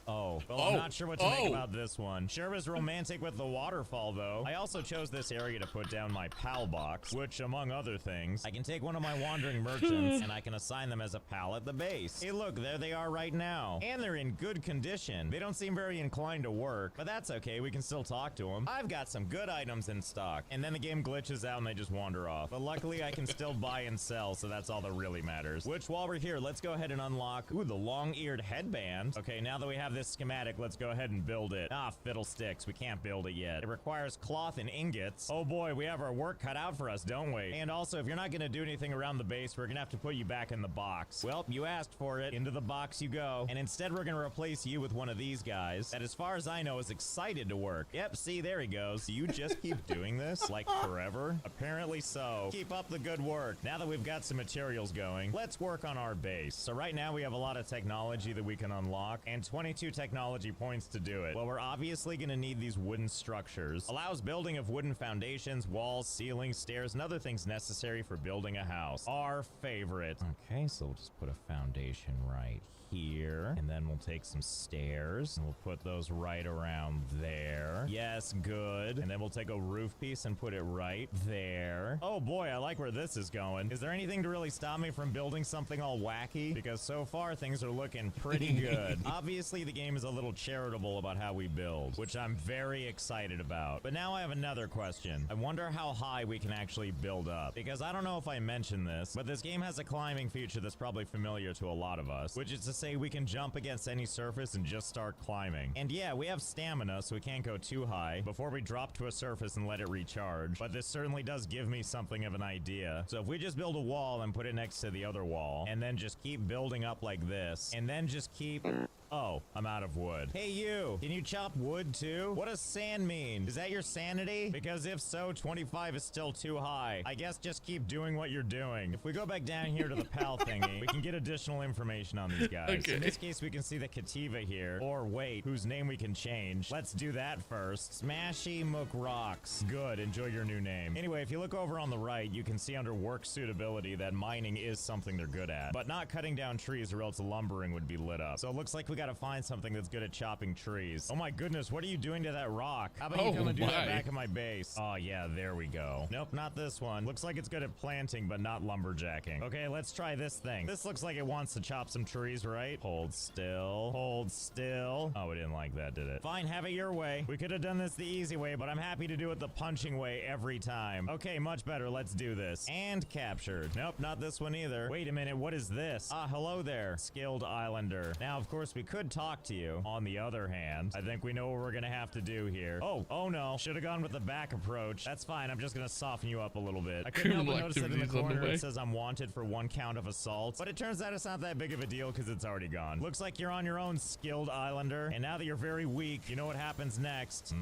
Well, I'm not sure what to make about this one. Sure was romantic with the waterfall, though. I also chose this area to put down my PAL box, which, among other things, I can take one of my wandering merchants and I can assign them as a PAL at the base. Hey, look, there they are right now. And they're in good condition. They don't seem very inclined to work, but that's okay. We can still talk to them. I've got some good items in stock. And then the game glitches out and they just wander off. But luckily, I can still buy and sell, so that's all that really matters. Which, while we're here, let's go ahead and unlock, the long-eared headband. Okay, now that we have this schematic, let's go ahead and build it. Ah, fiddlesticks, we can't build it yet. It requires cloth and ingots. Oh boy, we have our work cut out for us, don't we? And also, if you're not gonna do anything around the base, we're gonna have to put you back in the box. Well, you asked for it. Into the box you go. And instead, we're gonna replace you with one of these guys that, as far as I know, is excited to work. Yep, see, there he goes. Do you just keep doing this? Like, forever? Apparently so. Keep up the good work. Now that we've got some materials going, let's work on our base. So right now, we have a lot of technology that we can unlock, and 22 technology points to do it. Well, we're obviously going to need these wooden structures. Allows building of wooden foundations, walls, ceilings, stairs, and other things necessary for building a house. Our favorite. Okay, so we'll just put a foundation right here, and then we'll take some stairs and we'll put those right around there. Yes, good. And then we'll take a roof piece and put it right there. Oh boy, I like where this is going. Is there anything to really stop me from building something all wacky? Because so far things are looking pretty good. Obviously the game is a little charitable about how we build, which I'm very excited about. But now I have another question. I wonder how high we can actually build up, because I don't know if I mentioned this, but this game has a climbing feature that's probably familiar to a lot of us, which is to say we can jump against any surface and just start climbing. And yeah, we have stamina, so we can't go too high before we drop to a surface and let it recharge. But this certainly does give me something of an idea. So if we just build a wall and put it next to the other wall, and then just keep building up like this, and then just keep... Oh, I'm out of wood. Hey, you! Can you chop wood, too? What does sand mean? Is that your sanity? Because if so, 25 is still too high. I guess just keep doing what you're doing. If we go back down here to the PAL thingy, we can get additional information on these guys. Okay. In this case, we can see the Kativa here. Or wait, whose name we can change. Let's do that first. Smashy McRocks. Good, enjoy your new name. Anyway, if you look over on the right, you can see under work suitability that mining is something they're good at. But not cutting down trees or else lumbering would be lit up. So it looks like we gotta find something that's good at chopping trees. Oh my goodness, what are you doing to that rock? How about you come and do that back at my base? Oh yeah, there we go. Nope, not this one. Looks like it's good at planting, but not lumberjacking. Okay, let's try this thing. This looks like it wants to chop some trees, right? Hold still. Hold still. Oh, we didn't like that, did it? Fine, have it your way. We could have done this the easy way, but I'm happy to do it the punching way every time. Okay, much better. Let's do this. And captured. Nope, not this one either. Wait a minute, what is this? Ah, hello there, skilled islander. Now, of course, we could talk to you. On the other hand, I think we know what we're gonna have to do here. Oh no. Should have gone with the back approach. That's fine. I'm just gonna soften you up a little bit. I couldn't help but notice that in the corner it says I'm wanted for 1 count of assault, but it turns out it's not that big of a deal because it's already gone. Looks like you're on your own, skilled islander, and now that you're very weak, you know what happens next.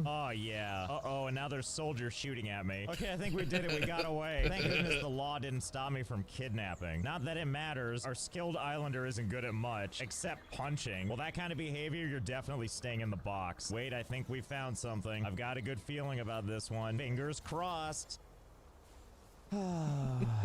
Oh yeah. Uh-oh, and now there's soldiers shooting at me. Okay, I think we did it. We got away. Thank goodness the law didn't stop me from kidnapping. Not that it matters. Our skilled islander isn't good at much, except punching. Well, that kind of behavior, you're definitely staying in the box. Wait, I think we found something. I've got a good feeling about this one. Fingers crossed.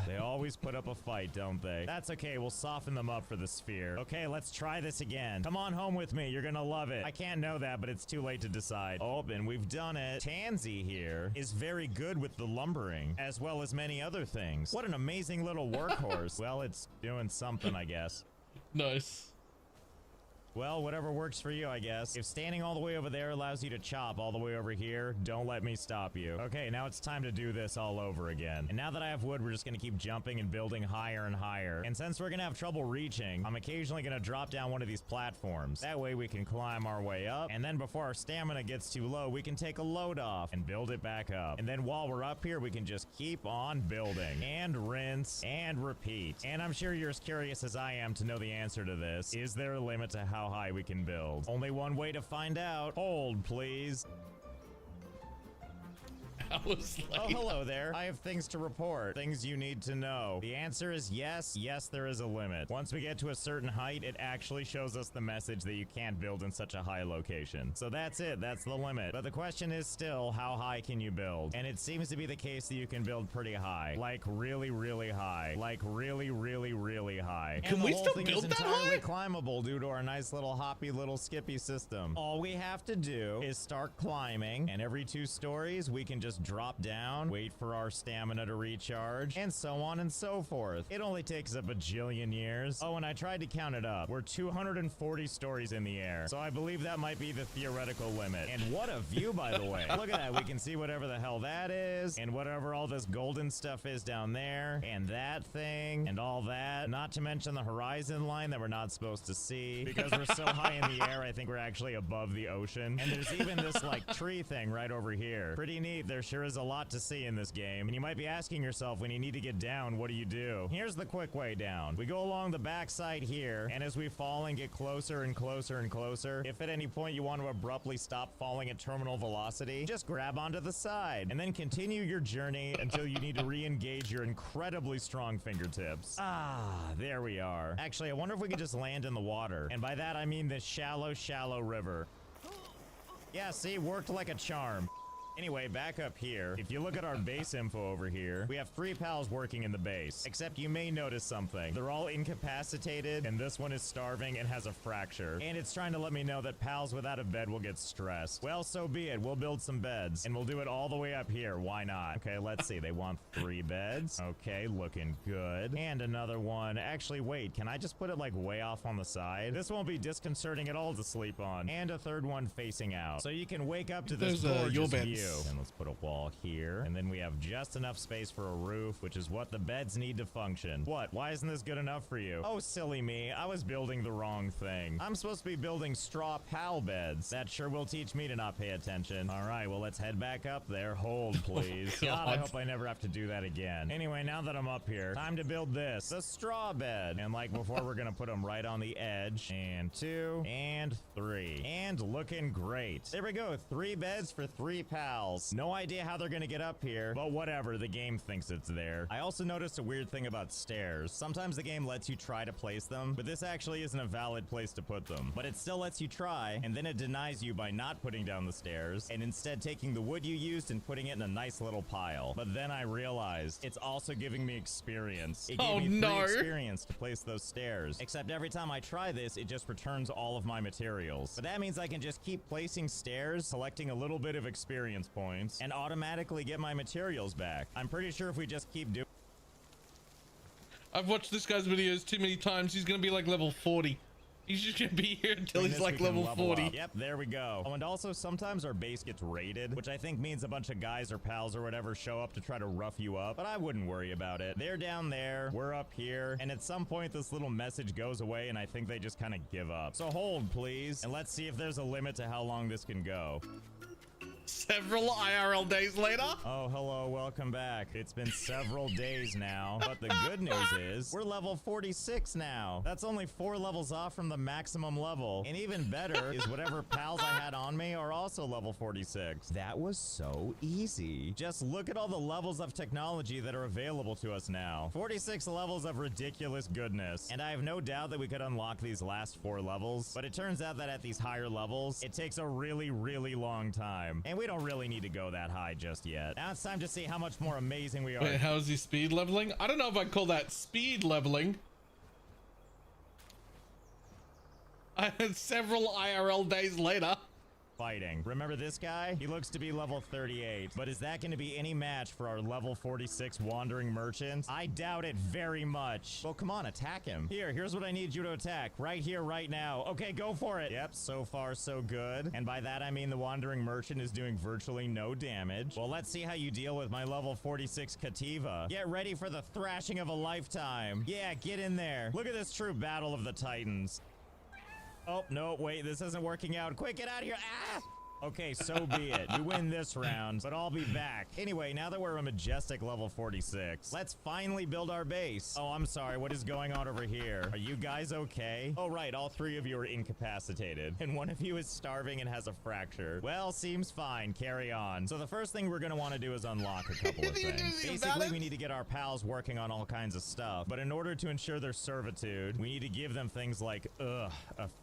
They always put up a fight, don't they? That's okay, we'll soften them up for the sphere. Okay, let's try this again. Come on home with me, you're gonna love it. I can't know that, but it's too late to decide. Oh, and we've done it. Tansy here is very good with the lumbering, as well as many other things. What an amazing little workhorse. Well, it's doing something, I guess. Nice. Well, whatever works for you, I guess. If standing all the way over there allows you to chop all the way over here, don't let me stop you. Okay, now it's time to do this all over again. And now that I have wood, we're just gonna keep jumping and building higher and higher. And since we're gonna have trouble reaching, I'm occasionally gonna drop down one of these platforms. That way we can climb our way up, and then before our stamina gets too low, we can take a load off and build it back up. And then while we're up here, we can just keep on building and rinse and repeat. And I'm sure you're as curious as I am to know the answer to this. Is there a limit to how high we can build? Only one way to find out. Hold, please. Oh, hello there. I have things to report. Things you need to know. The answer is yes. Yes, there is a limit. Once we get to a certain height, it actually shows us the message that you can't build in such a high location. So that's it. That's the limit. But the question is still, how high can you build? And it seems to be the case that you can build pretty high. Like really, really high. Like really, really, really high. Can we still build that high? And the whole thing is entirely climbable due to our nice little hoppy little skippy system. All we have to do is start climbing, and every 2 stories, we can just drop down, wait for our stamina to recharge, and so on and so forth. It only takes a bajillion years. Oh, and I tried to count it up. We're 240 stories in the air, so I believe that might be the theoretical limit. And what a view, by the way. Look at that. We can see whatever the hell that is, and whatever all this golden stuff is down there, and that thing, and all that. Not to mention the horizon line that we're not supposed to see, because we're so high in the air, I think we're actually above the ocean. And there's even this, like, tree thing right over here. Pretty neat. There sure is a lot to see in this game, and you might be asking yourself, when you need to get down, what do? Here's the quick way down. We go along the backside here, and as we fall and get closer and closer and closer, if at any point you want to abruptly stop falling at terminal velocity, just grab onto the side, and then continue your journey until you need to re-engage your incredibly strong fingertips. Ah, there we are. Actually, I wonder if we could just land in the water, and by that I mean this shallow, shallow river. Yeah, see, worked like a charm. Anyway, back up here, if you look at our base info over here, we have 3 pals working in the base. Except you may notice something. They're all incapacitated, and this one is starving and has a fracture. And it's trying to let me know that pals without a bed will get stressed. Well, so be it. We'll build some beds, and we'll do it all the way up here. Why not? Okay, let's see. They want 3 beds. Okay, looking good. And another one. Actually, wait, can I just put it like way off on the side? This won't be disconcerting at all to sleep on. And a 3rd one facing out. So you can wake up to this gorgeous view. And let's put a wall here. And then we have just enough space for a roof, which is what the beds need to function. What? Why isn't this good enough for you? Oh, silly me. I was building the wrong thing. I'm supposed to be building straw pal beds. That sure will teach me to not pay attention. All right, well, let's head back up there. Hold, please. Oh, God, I hope I never have to do that again. Anyway, now that I'm up here, time to build this. The straw bed. And like before, we're gonna put them right on the edge. And 2, and 3. And looking great. There we go. 3 beds for 3 pals. No idea how they're gonna get up here, but whatever, the game thinks it's there. I also noticed a weird thing about stairs. Sometimes the game lets you try to place them, but this actually isn't a valid place to put them. But it still lets you try, and then it denies you by not putting down the stairs, and instead taking the wood you used and putting it in a nice little pile. But then I realized it's also giving me experience. It gave me 3 experience to place those stairs. Except every time I try this, it just returns all of my materials. But that means I can just keep placing stairs, collecting a little bit of experience points, and automatically get my materials back. I'm pretty sure if we just keep doing... I've watched this guy's videos too many times. He's gonna be like level 40. He's just gonna be here until Doing he's this, like we can level 40. up. Yep, there we go. Oh, and also sometimes our base gets raided, which I think means a bunch of guys or pals or whatever show up to try to rough you up, but I wouldn't worry about it. They're down there, we're up here, and at some point this little message goes away and I think they just kind of give up. So hold, please, and let's see if there's a limit to how long this can go. Several IRL days later. Oh, hello, welcome back. It's been several days now, but the good news is we're level 46 now. That's only 4 levels off from the maximum level. And even better is whatever pals I had on me are also level 46. That was so easy. Just look at all the levels of technology that are available to us now. 46 levels of ridiculous goodness. And I have no doubt that we could unlock these last 4 levels, but it turns out that at these higher levels, it takes a really, really long time. And we don't really need to go that high just yet. Now it's time to see how much more amazing we are. Wait, how's he speed leveling? I don't know if I'd call that speed leveling. Several IRL days later. Fighting. Remember this guy? He looks to be level 38, but is that going to be any match for our level 46 wandering merchant? I doubt it very much. Well, come on, attack him. Here's what I need you to attack. Right here, right now. Okay, go for it. Yep, so far so good. And by that I mean the wandering merchant is doing virtually no damage. Well, let's see how you deal with my level 46 Kativa. Get ready for the thrashing of a lifetime. Yeah, get in there. Look at this true battle of the Titans. Oh, no, wait, this isn't working out. Quick, get out of here. Ah! Okay, so be it. You win this round, but I'll be back. Anyway, now that we're a majestic level 46, let's finally build our base. Oh, I'm sorry. What is going on over here? Are you guys okay? Oh, right. All 3 of you are incapacitated, and one of you is starving and has a fracture. Well, seems fine. Carry on. So the first thing we're going to want to do is unlock a couple of things. Basically, we need to get our pals working on all kinds of stuff, but in order to ensure their servitude, we need to give them things like, a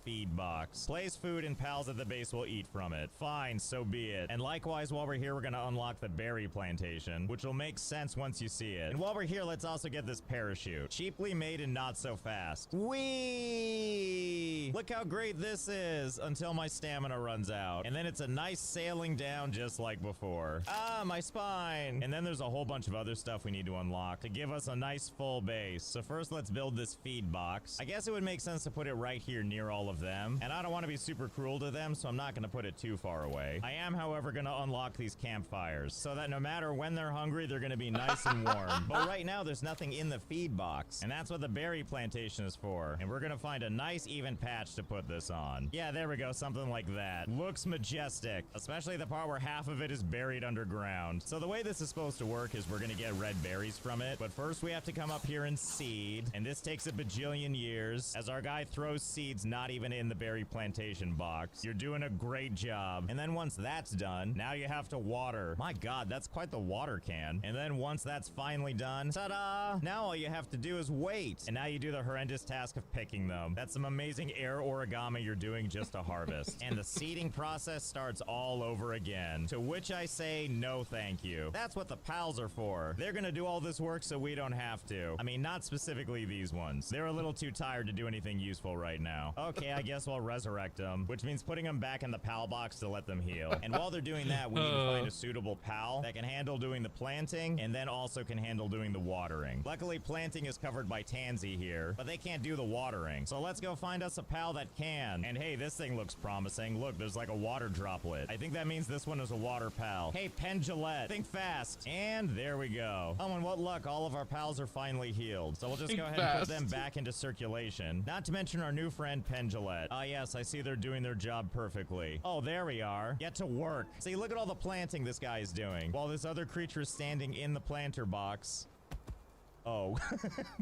feed box. Place food and pals at the base will eat from it. Fine, so be it. And likewise, while we're here, we're gonna unlock the berry plantation, which will make sense once you see it. And while we're here, let's also get this parachute. Cheaply made and not so fast. Whee! Look how great this is until my stamina runs out. And then it's a nice sailing down just like before. Ah, my spine! And then there's a whole bunch of other stuff we need to unlock to give us a nice full base. So first, let's build this feed box. I guess it would make sense to put it right here near all of them. And I don't want to be super cruel to them, so I'm not gonna put it too far away. I am, however, going to unlock these campfires so that no matter when they're hungry, they're going to be nice and warm. But right now, there's nothing in the feed box, and that's what the berry plantation is for. And we're going to find a nice even patch to put this on. Yeah, there we go, something like that. Looks majestic, especially the part where half of it is buried underground. So the way this is supposed to work is we're going to get red berries from it, but first we have to come up here and seed, and this takes a bajillion years as our guy throws seeds not even in the berry plantation box. You're doing a great job. And then once that's done, now you have to water. My God, that's quite the water can. And then once that's finally done, ta-da! Now all you have to do is wait. And now you do the horrendous task of picking them. That's some amazing air origami you're doing just to harvest. And the seeding process starts all over again. To which I say, no thank you. That's what the pals are for. They're gonna do all this work so we don't have to. I mean, not specifically these ones. They're a little too tired to do anything useful right now. Okay, I guess we'll resurrect them, which means putting them back in the pal box to let them heal. And while they're doing that, we need to find a suitable pal that can handle doing the planting and then also can handle doing the watering. Luckily, planting is covered by Tansy here, but they can't do the watering. So let's go find us a pal that can. And hey, this thing looks promising. Look, there's like a water droplet. I think that means this one is a water pal. Hey, Pendulette, think fast. And there we go. Oh, and what luck, all of our pals are finally healed. So we'll just go ahead and put them back into circulation. Not to mention our new friend, Pendulette. Ah, yes, I see they're doing their job perfectly. Oh, there we are. Get to work. See, look at all the planting this guy is doing, while this other creature is standing in the planter box. Oh,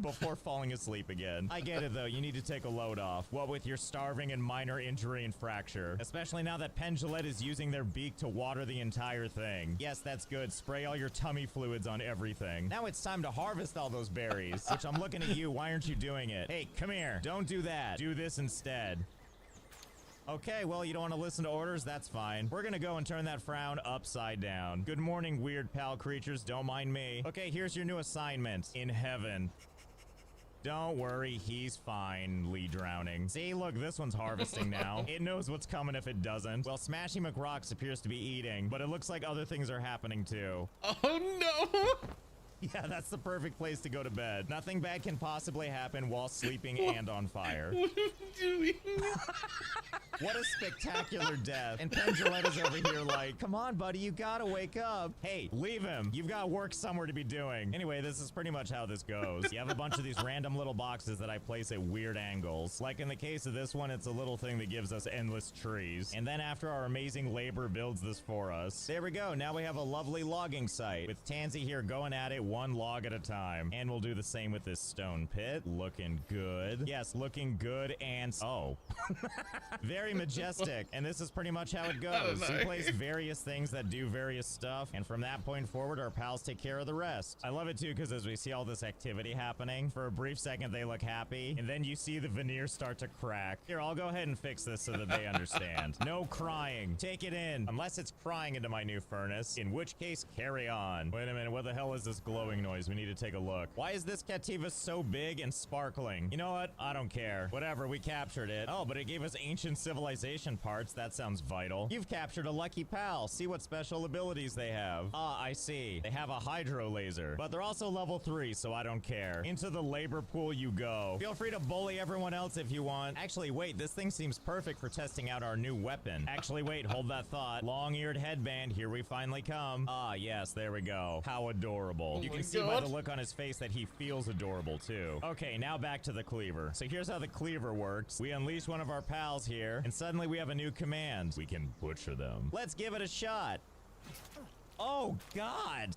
before falling asleep again. I get it though, you need to take a load off. What with your starving and minor injury and fracture. Especially now that Pendulette is using their beak to water the entire thing. Yes, that's good. Spray all your tummy fluids on everything. Now it's time to harvest all those berries, which I'm looking at you. Why aren't you doing it? Hey, come here. Don't do that. Do this instead. Okay, well, you don't want to listen to orders? That's fine. We're gonna go and turn that frown upside down. Good morning, weird pal creatures. Don't mind me. Okay, here's your new assignment. In heaven. Don't worry, he's finally drowning. See, look, this one's harvesting now. It knows what's coming if it doesn't. Well, Smashy McRocks appears to be eating, but it looks like other things are happening too. Oh, no! Yeah, that's the perfect place to go to bed. Nothing bad can possibly happen while sleeping and on fire. What are we doing? What a spectacular death. And Penduletta's over here like, come on, buddy, you gotta wake up. Hey, leave him. You've got work somewhere to be doing. Anyway, this is pretty much how this goes. You have a bunch of these random little boxes that I place at weird angles. Like in the case of this one, it's a little thing that gives us endless trees. And then after our amazing labor builds this for us, there we go. Now we have a lovely logging site with Tansy here going at it one log at a time. And we'll do the same with this stone pit. Looking good. Yes, looking good and... Oh. Very majestic. And this is pretty much how it goes. We place various things that do various stuff. And from that point forward, our pals take care of the rest. I love it too because as we see all this activity happening, for a brief second they look happy. And then you see the veneer start to crack. Here, I'll go ahead and fix this so that they understand. No crying. Take it in. Unless it's crying into my new furnace. In which case, carry on. Wait a minute. What the hell is this glowing noise? We need to take a look. Why is this Cativa so big and sparkling? You know what? I don't care. Whatever. We captured it. Oh, but it gave us ancient civilization parts. That sounds vital. You've captured a lucky pal. See what special abilities they have. Ah, I see. They have a hydro laser, but they're also level 3, so I don't care. Into the labor pool you go. Feel free to bully everyone else if you want. Actually, wait, this thing seems perfect for testing out our new weapon. Actually, wait, hold that thought. Long-eared headband, here we finally come. Ah, yes, there we go. How adorable. You can see by the look on his face that he feels adorable, too. Okay, now back to the cleaver. So here's how the cleaver works. We unleash one of our pals here, and suddenly we have a new command. We can butcher them. Let's give it a shot. Oh, God.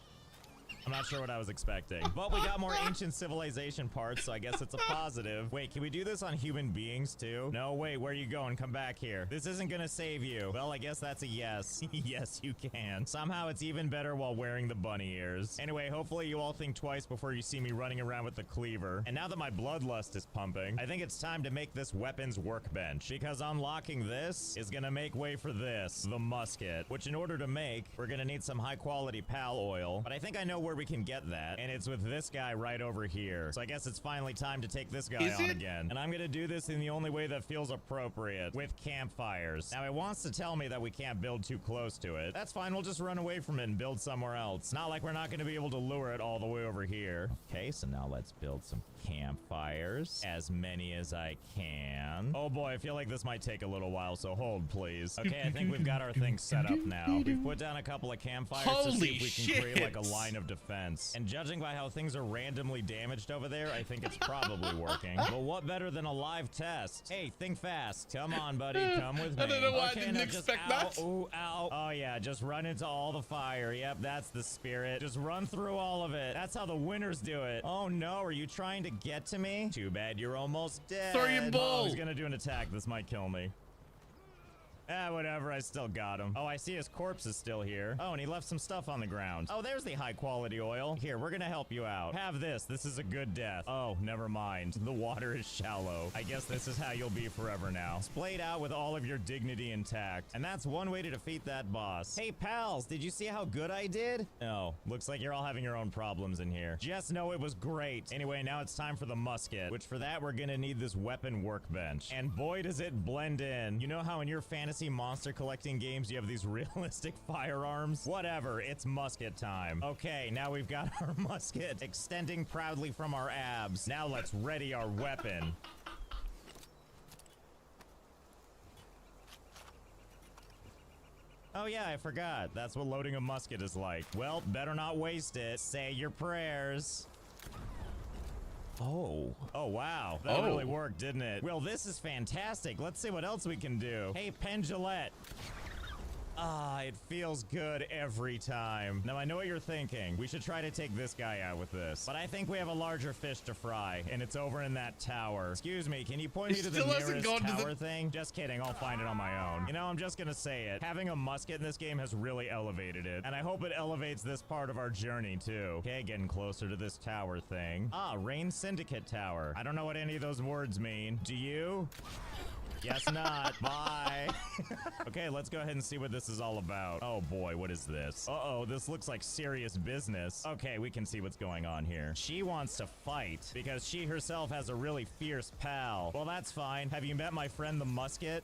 I'm not sure what I was expecting. But we got more ancient civilization parts, so I guess it's a positive. Wait, can we do this on human beings too? No, wait, where are you going? Come back here. This isn't gonna save you. Well, I guess that's a yes. Yes, you can. Somehow it's even better while wearing the bunny ears. Anyway, hopefully you all think twice before you see me running around with the cleaver. And now that my bloodlust is pumping, I think it's time to make this weapons workbench, because unlocking this is gonna make way for this, the musket, which in order to make, we're gonna need some high quality pal oil. But I think I know where we can get that, and it's with this guy right over here. So I guess it's finally time to take this guy on again. And I'm gonna do this in the only way that feels appropriate, with campfires. Now it wants to tell me that we can't build too close to it. That's fine, we'll just run away from it and build somewhere else. Not like we're not gonna be able to lure it all the way over here. Okay, so now let's build some campfires, as many as I can. Oh boy, I feel like this might take a little while, so hold please. Okay, I think we've got our thing set up now. We've put down a couple of campfires to see if we can create like a line of defense. And judging by how things are randomly damaged over there, I think it's probably working. But what better than a live test? Hey, think fast. Come on, buddy. Come with me. I don't know why I Okay, didn't now just expect ow, that. ooh, ow. Oh yeah, just run into all the fire. Yep, that's the spirit. Just run through all of it. That's how the winners do it. Oh no, are you trying to get to me? Too bad you're almost dead. Throw your ball. Oh, he's gonna do an attack. This might kill me. Whatever, I still got him. Oh, I see his corpse is still here. Oh, and he left some stuff on the ground. Oh, there's the high quality oil. Here, we're gonna help you out. Have this. This is a good death. Oh, never mind. The water is shallow. I guess this is how you'll be forever now. Splayed out with all of your dignity intact. And that's one way to defeat that boss. Hey, pals, did you see how good I did? No, looks like you're all having your own problems in here. Just know it was great. Anyway, now it's time for the musket, which for that, we're gonna need this weapon workbench. And boy, does it blend in. You know how in your fantasy monster collecting games you have these realistic firearms? Whatever, it's musket time. Okay, now we've got our musket extending proudly from our abs. Now let's ready our weapon. Oh yeah, I forgot. That's what loading a musket is like. Well, better not waste it. Say your prayers. Oh wow. That really worked, didn't it? Well, this is fantastic. Let's see what else we can do. Hey, Pendulette. Ah, it feels good every time. Now, I know what you're thinking. We should try to take this guy out with this. But I think we have a larger fish to fry, and it's over in that tower. Excuse me, can you point me to the nearest tower thing? Just kidding, I'll find it on my own. You know, I'm just gonna say it. Having a musket in this game has really elevated it, and I hope it elevates this part of our journey, too. Okay, getting closer to this tower thing. Ah, Rain Syndicate Tower. I don't know what any of those words mean. Do you? Guess not. Bye. Okay, let's go ahead and see what this is all about. Oh boy, what is this? Uh-oh, this looks like serious business. Okay, we can see what's going on here. She wants to fight because she herself has a really fierce pal. Well, that's fine. Have you met my friend the musket?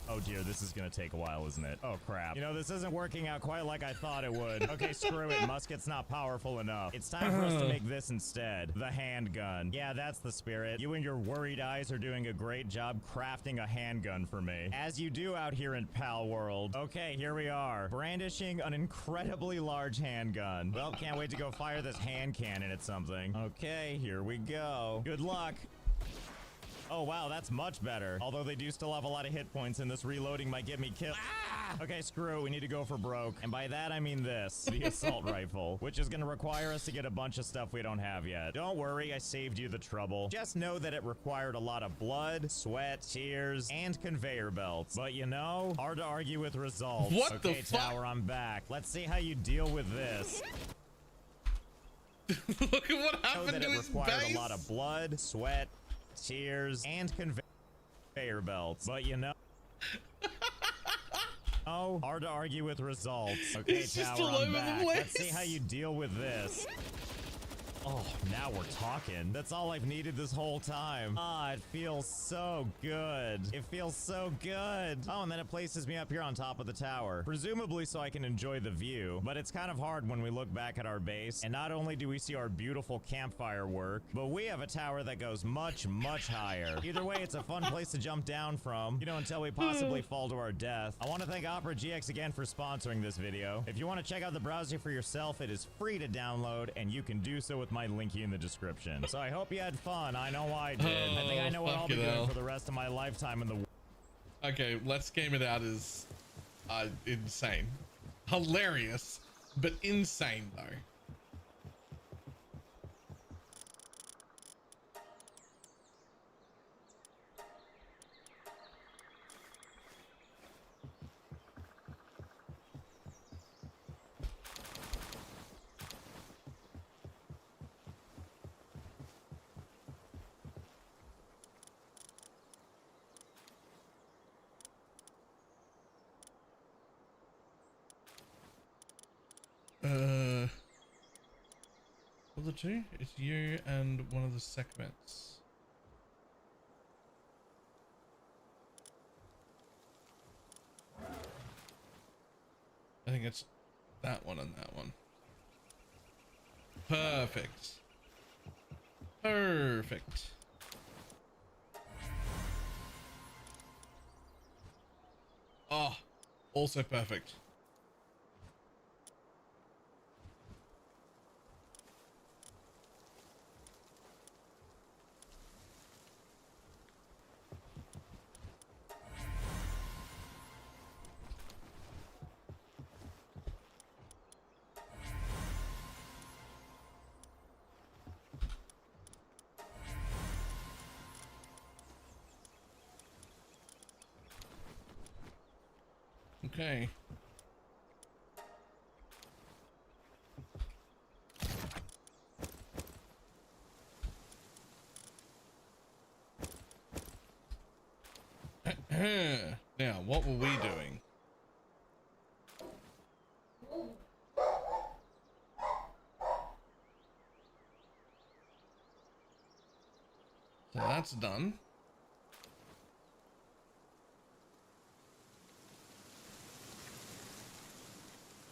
Oh dear, this is gonna take a while, isn't it? Oh crap. You know, this isn't working out quite like I thought it would. Okay, screw it. Musket's not powerful enough. It's time for us to make this instead. The handgun. Yeah, that's the spirit. You and your worried eyes are doing a great job crafting a handgun for me. As you do out here in Pal World. Okay, here we are. Brandishing an incredibly large handgun. Well, can't wait to go fire this hand cannon at something. Okay, here we go. Good luck. Oh, wow, that's much better. Although they do still have a lot of hit points, and this reloading might get me killed. Ah! Okay, screw it. We need to go for broke. And by that, I mean this. The assault rifle. Which is going to require us to get a bunch of stuff we don't have yet. Don't worry, I saved you the trouble. Just know that it required a lot of blood, sweat, tears, and conveyor belts. But you know, hard to argue with results. What okay, the fuck? Tower, I'm back. Let's see how you deal with this. Look at what Know happened that to it his required base. a lot of blood, sweat, tears, and conveyor belts. But you know, oh, hard to argue with results. Okay, It's just Tower, all over I'm the back. place. Let's see how you deal with this. Oh, now we're talking. That's all I've needed this whole time. Ah, it feels so good. It feels so good. Oh, and then it places me up here on top of the tower. Presumably so I can enjoy the view. But it's kind of hard when we look back at our base. And not only do we see our beautiful campfire work, but we have a tower that goes much, much higher. Either way, it's a fun place to jump down from, you know, until we possibly fall to our death. I want to thank Opera GX again for sponsoring this video. If you want to check out the browser for yourself, it is free to download, and you can do so with my linky in the description. So I hope you had fun. I know I did. I think I know what I'll be doing for the rest of my lifetime in the... Okay, let's game it out is insane. Hilarious, but insane though. The two? It's you and one of the segments. I think it's that one and that one. Perfect. Perfect. Oh, also perfect. Okay. Now, what were we doing? So that's done.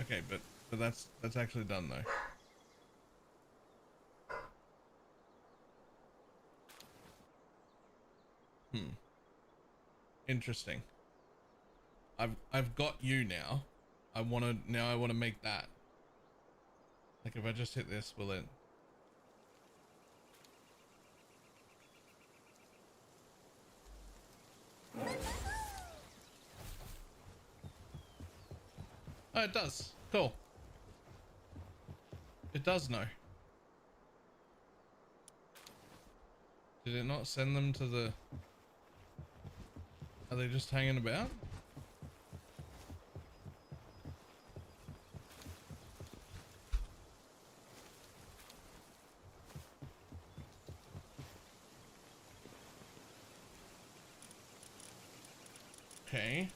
Okay, but that's actually done though. Interesting. I've got you now. I want to make that. Like if I just hit this, will it? Oh, it does. Cool. It does know. Did it not send them to the... Are they just hanging about? Okay.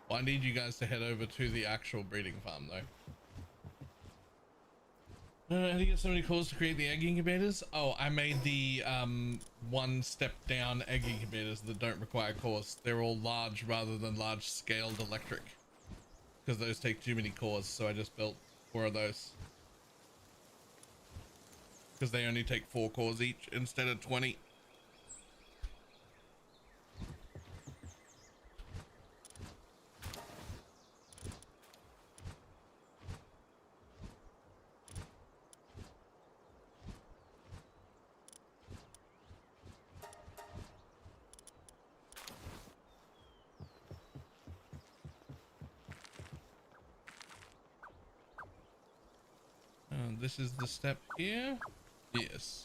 Well, I need you guys to head over to the actual breeding farm though. How do you get so many cores to create the egg incubators? Oh, I made the one step down egg incubators that don't require cores. They're all large rather than large scaled electric, because those take too many cores. So I just built 4 of those because they only take 4 cores each instead of 20. This is the step here. Yes.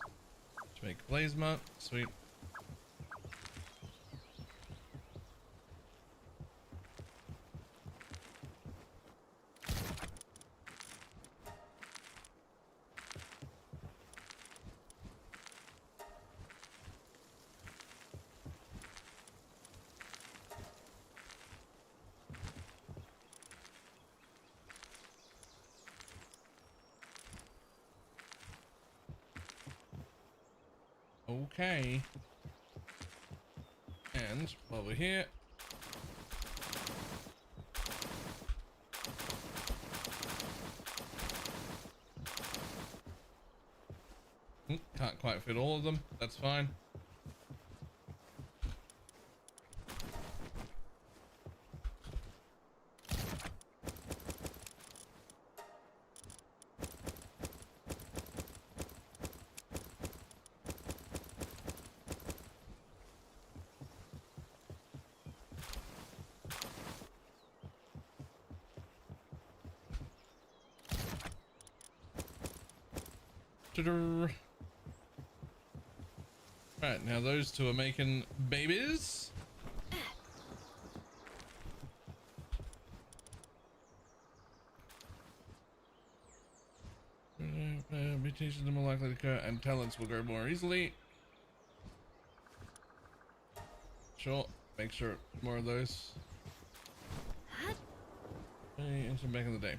To make plasma. Sweet. Okay. And while we're here, can't quite fit all of them. That's fine. Right, now those two are making babies. Mutations are more likely to occur and talents will grow more easily. Sure, make sure more of those. Hey, into back in the day.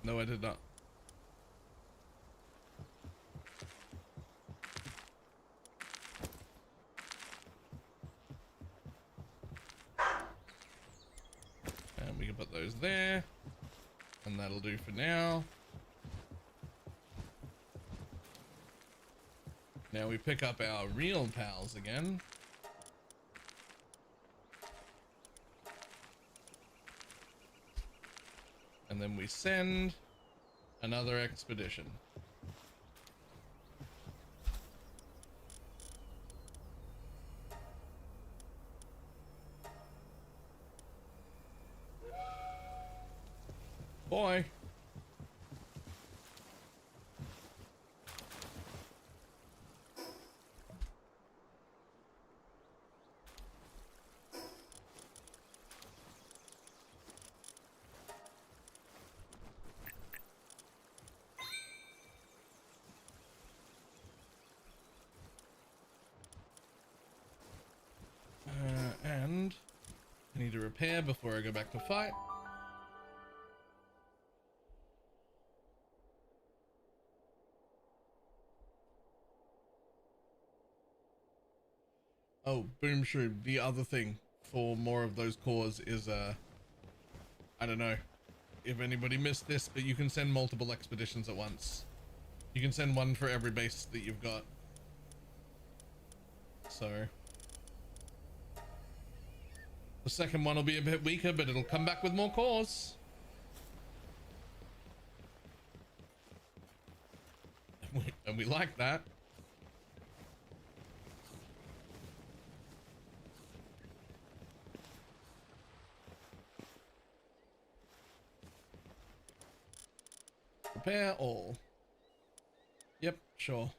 No, I did not. And we can put those there, and that'll do for now. Now we pick up our real pals again. And then we send another expedition. Boy. And I need to repair before I go back to fight. Oh, boom shroom. The other thing for more of those cores is, I don't know if anybody missed this, but you can send multiple expeditions at once. You can send one for every base that you've got. So the second one will be a bit weaker, but it'll come back with more cores. And we like that. Repair all. Yep, sure.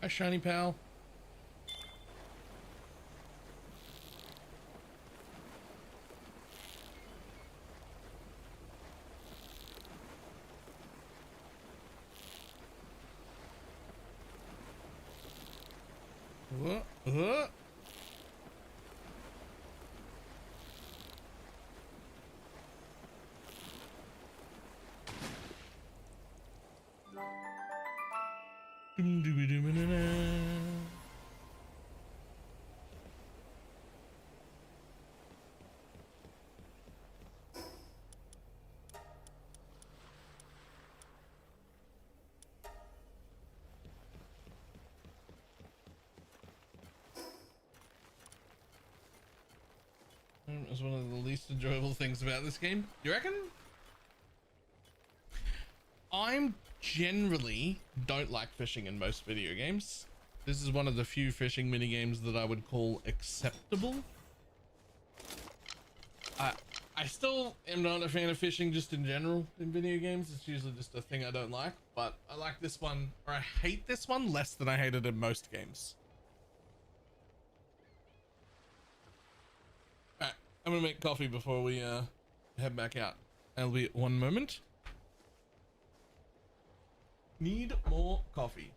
Hi, shiny pal. Uh, uh. It's one of the least enjoyable things about this game. You reckon? I'm generally don't like fishing in most video games. This is one of the few fishing mini games that I would call acceptable. I still am not a fan of fishing just in general in video games. It's usually just a thing I don't like, but I like this one, or I hate this one less than I hate it in most games. Alright, I'm gonna make coffee before we head back out. That'll be one moment. Need more coffee.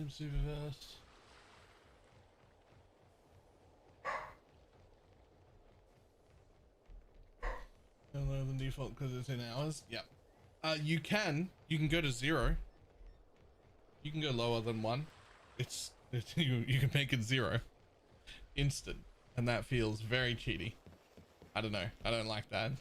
Super fast. Lower than default because it's in hours. Yep. You can go to 0. You can go lower than 1. It's you can make it 0 instant, and that feels very cheaty. I don't know. I don't like that.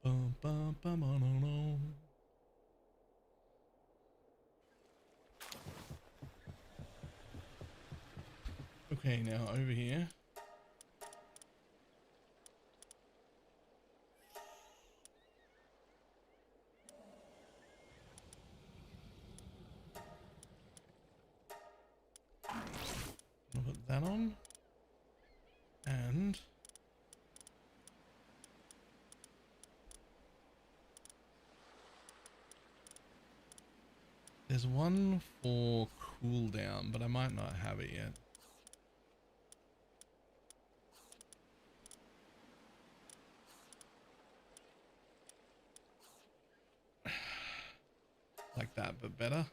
Bum, bum, bum, oh, no, no. Okay, now over here. I'll put that on. And there's one for cooldown, but I might not have it yet. Like that, but better.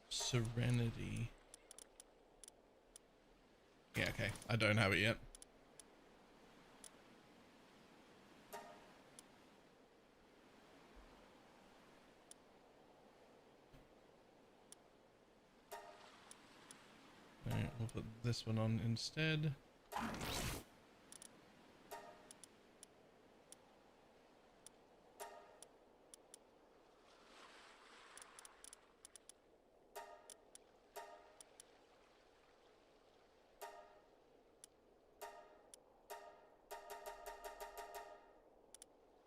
Serenity. Yeah, okay. I don't have it yet. Alright, we'll put this one on instead.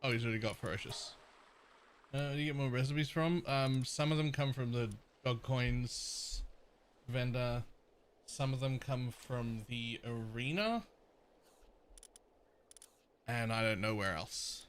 Oh, he's already got ferocious. Do you get more recipes from? Some of them come from the dog coins vendor. Some of them come from the arena. And I don't know where else.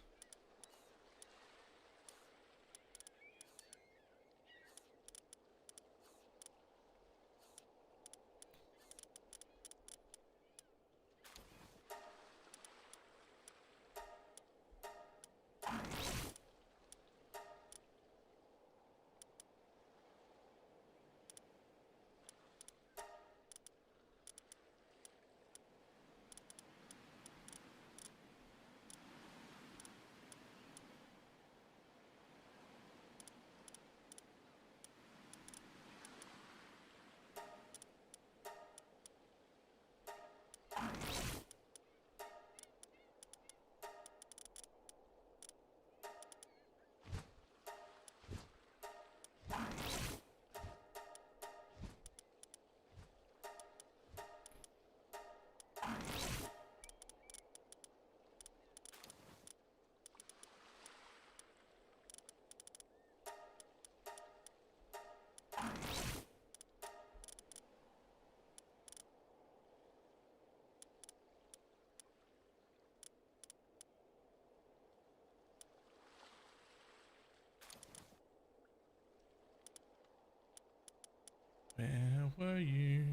Where were you?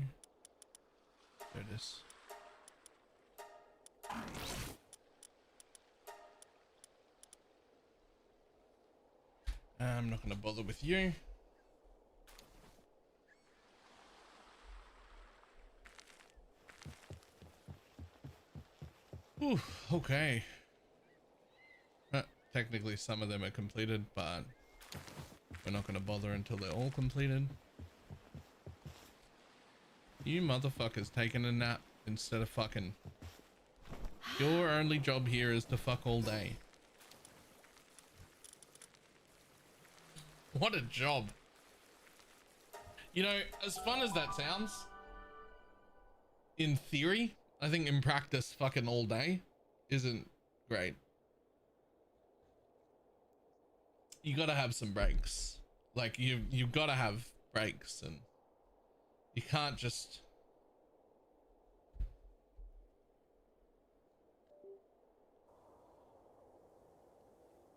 There it is. I'm not going to bother with you. Ooh, okay. Technically some of them are completed, but we're not going to bother until they're all completed. You motherfuckers taking a nap instead of fucking. Your only job here is to fuck all day. What a job. You know, as fun as that sounds, in theory, I think in practice, fucking all day isn't great. You gotta have some breaks. Like you've gotta have breaks, and you can't just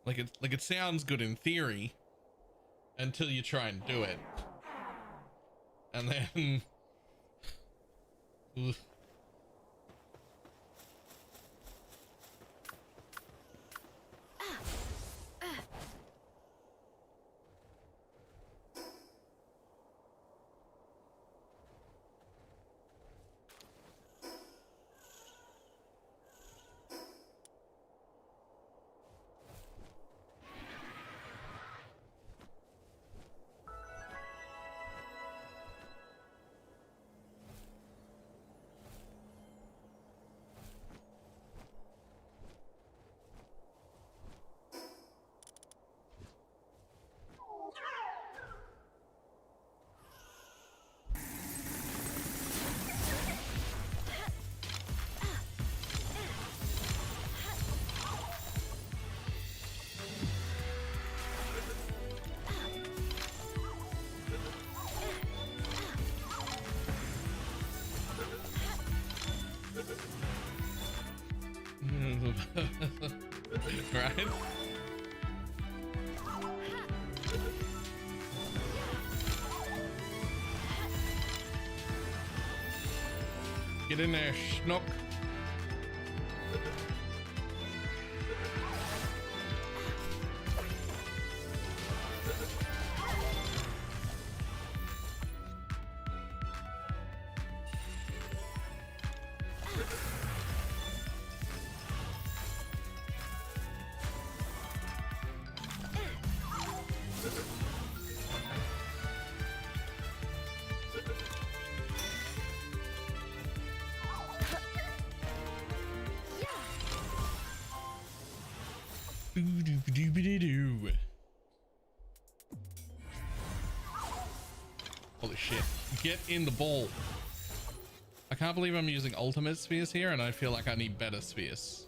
Like it sounds good in theory until you try and do it. And then oof. Right? Get in there, schnook. Holy shit. Get in the ball. I can't believe I'm using ultimate spheres here and I feel like I need better spheres.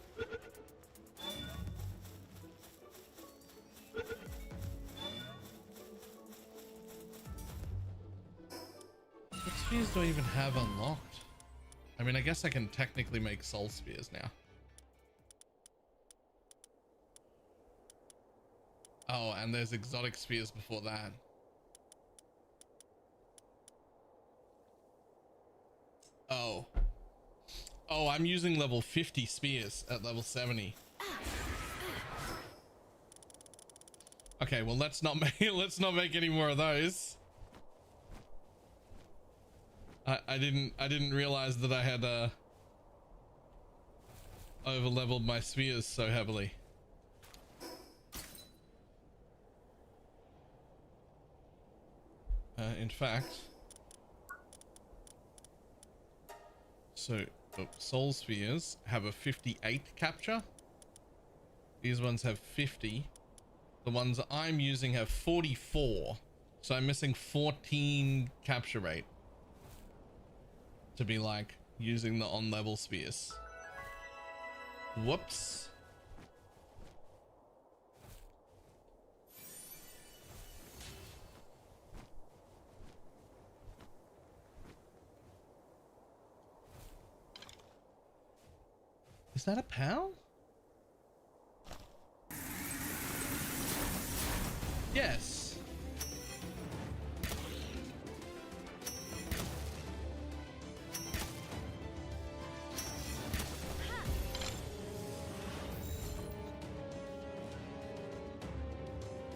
What spheres do I even have unlocked? I mean, I guess I can technically make soul spheres now. Oh, and there's exotic spheres before that. Oh. Oh, I'm using level 50 spheres at level 70. Okay, well let's not make any more of those. I didn't realize that I had over leveled my spheres so heavily. In fact, so soul spheres have a 58 capture. These ones have 50. The ones I'm using have 44. So I'm missing 14 capture rate to be like using the on level spheres. Whoops. Is that a pal? Yes.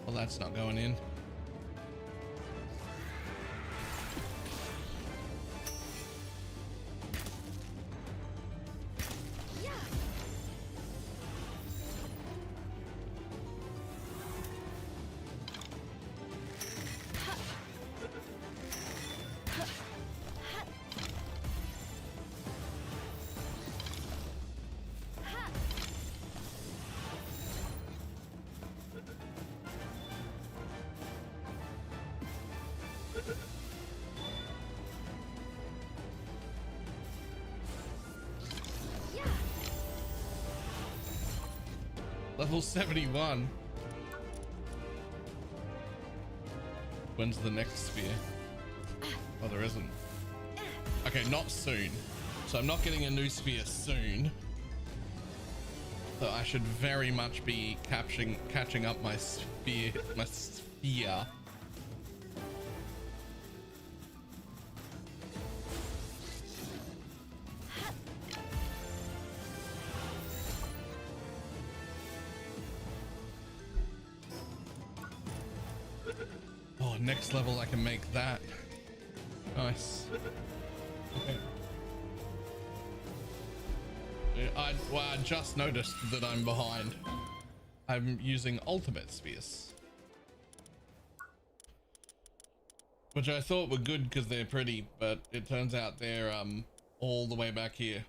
Well, that's not going in. Level 71. When's the next sphere? Oh, there isn't. Okay, not soon. So I'm not getting a new sphere soon. So I should very much be catching up my sphere. Oh, next level I can make that. Nice. Okay. I just noticed that I'm behind. I'm using ultimate spheres, which I thought were good because they're pretty, but it turns out they're all the way back here.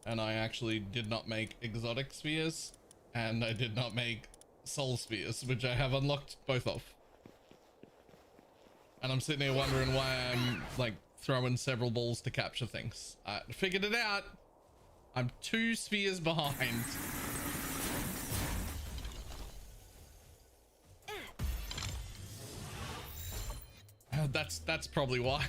And I actually did not make exotic spheres, and I did not make soul spheres, which I have unlocked both of. And I'm sitting here wondering why I'm like throwing several balls to capture things. I figured it out. I'm 2 spheres behind. That's probably why.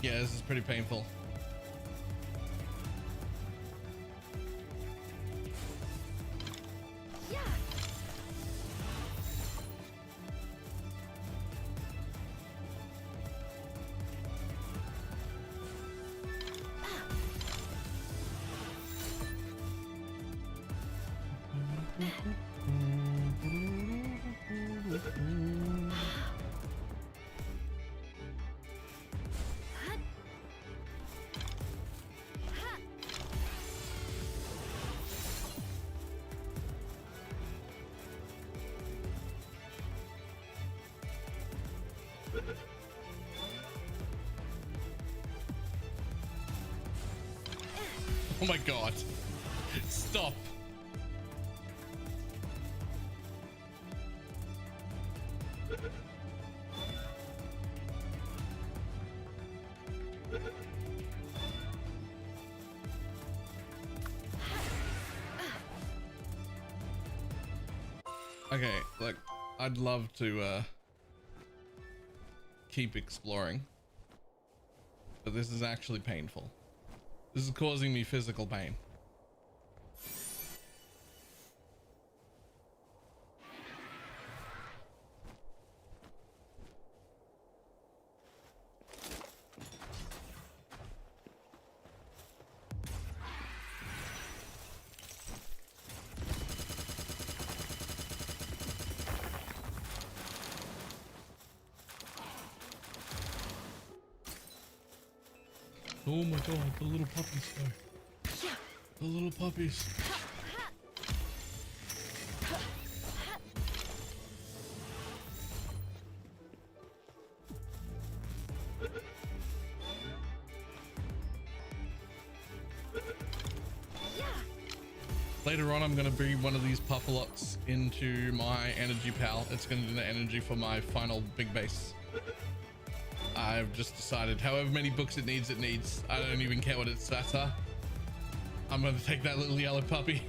Yeah, this is pretty painful. Oh my god. Stop. Okay, look, I'd love to keep exploring, but this is actually painful. This is causing me physical pain. Oh my god, the little puppies though. The little puppies. Later on, I'm going to bring one of these Puffalots into my energy pal. It's going to do the energy for my final big base. I've just decided however many books it needs, I don't even care what its stats are. I'm going to take that little yellow puppy.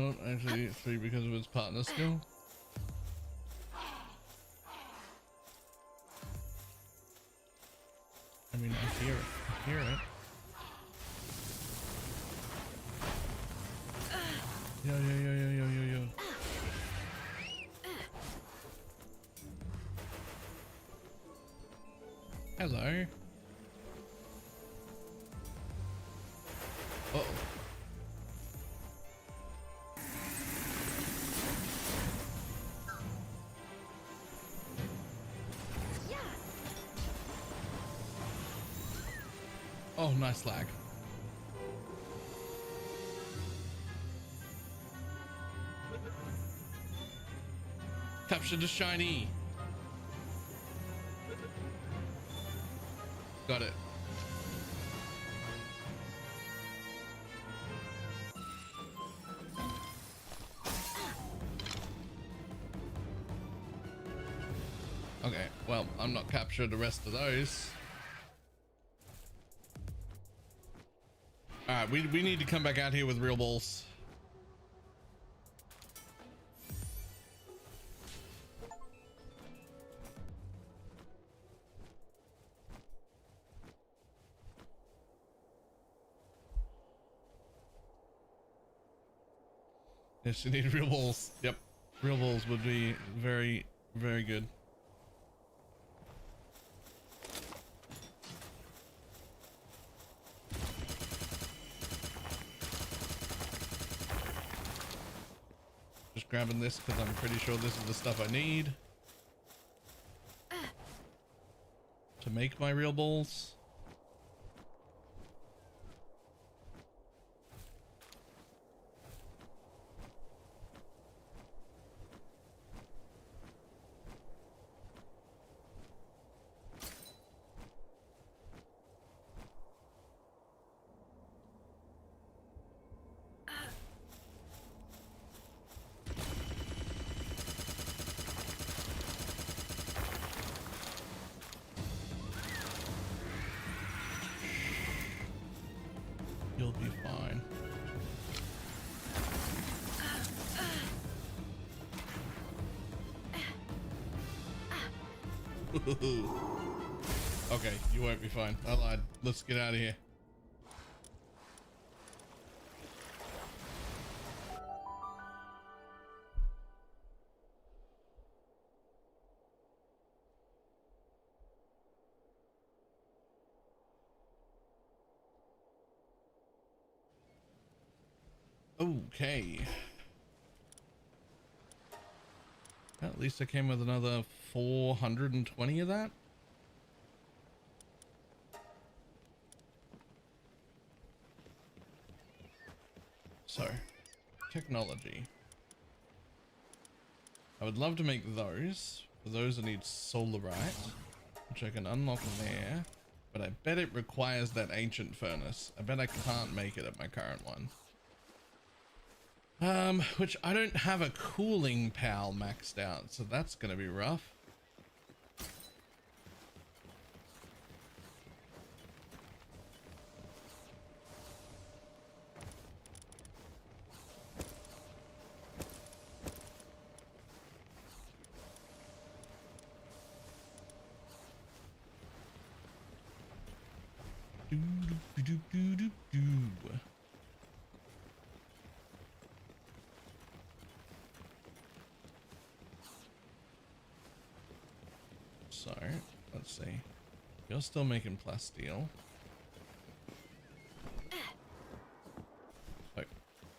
Oh, actually 3 because of its partner skill. I mean, I hear it. I hear it. Yo, yo, yo, yo, yo, yo, yo. Hello. Uh-oh. Oh, nice lag. Capture the shiny. Got it. Okay, well, I'm not capturing the rest of those. Alright, we need to come back out here with real balls. Yes, you need real balls. Yep. Real balls would be very, very good. Just grabbing this because I'm pretty sure this is the stuff I need to make my real balls. You'll be fine. Okay, you won't be fine. I lied. Let's get out of here. Okay. At least I came with another 420 of that. So, technology. I would love to make those. For those I need solarite, which I can unlock there. But I bet it requires that ancient furnace. I bet I can't make it at my current one. Which I don't have a cooling pal maxed out, so that's gonna be rough. Do, do, do, do, do, do. So, let's see. You're still making plasteel. So,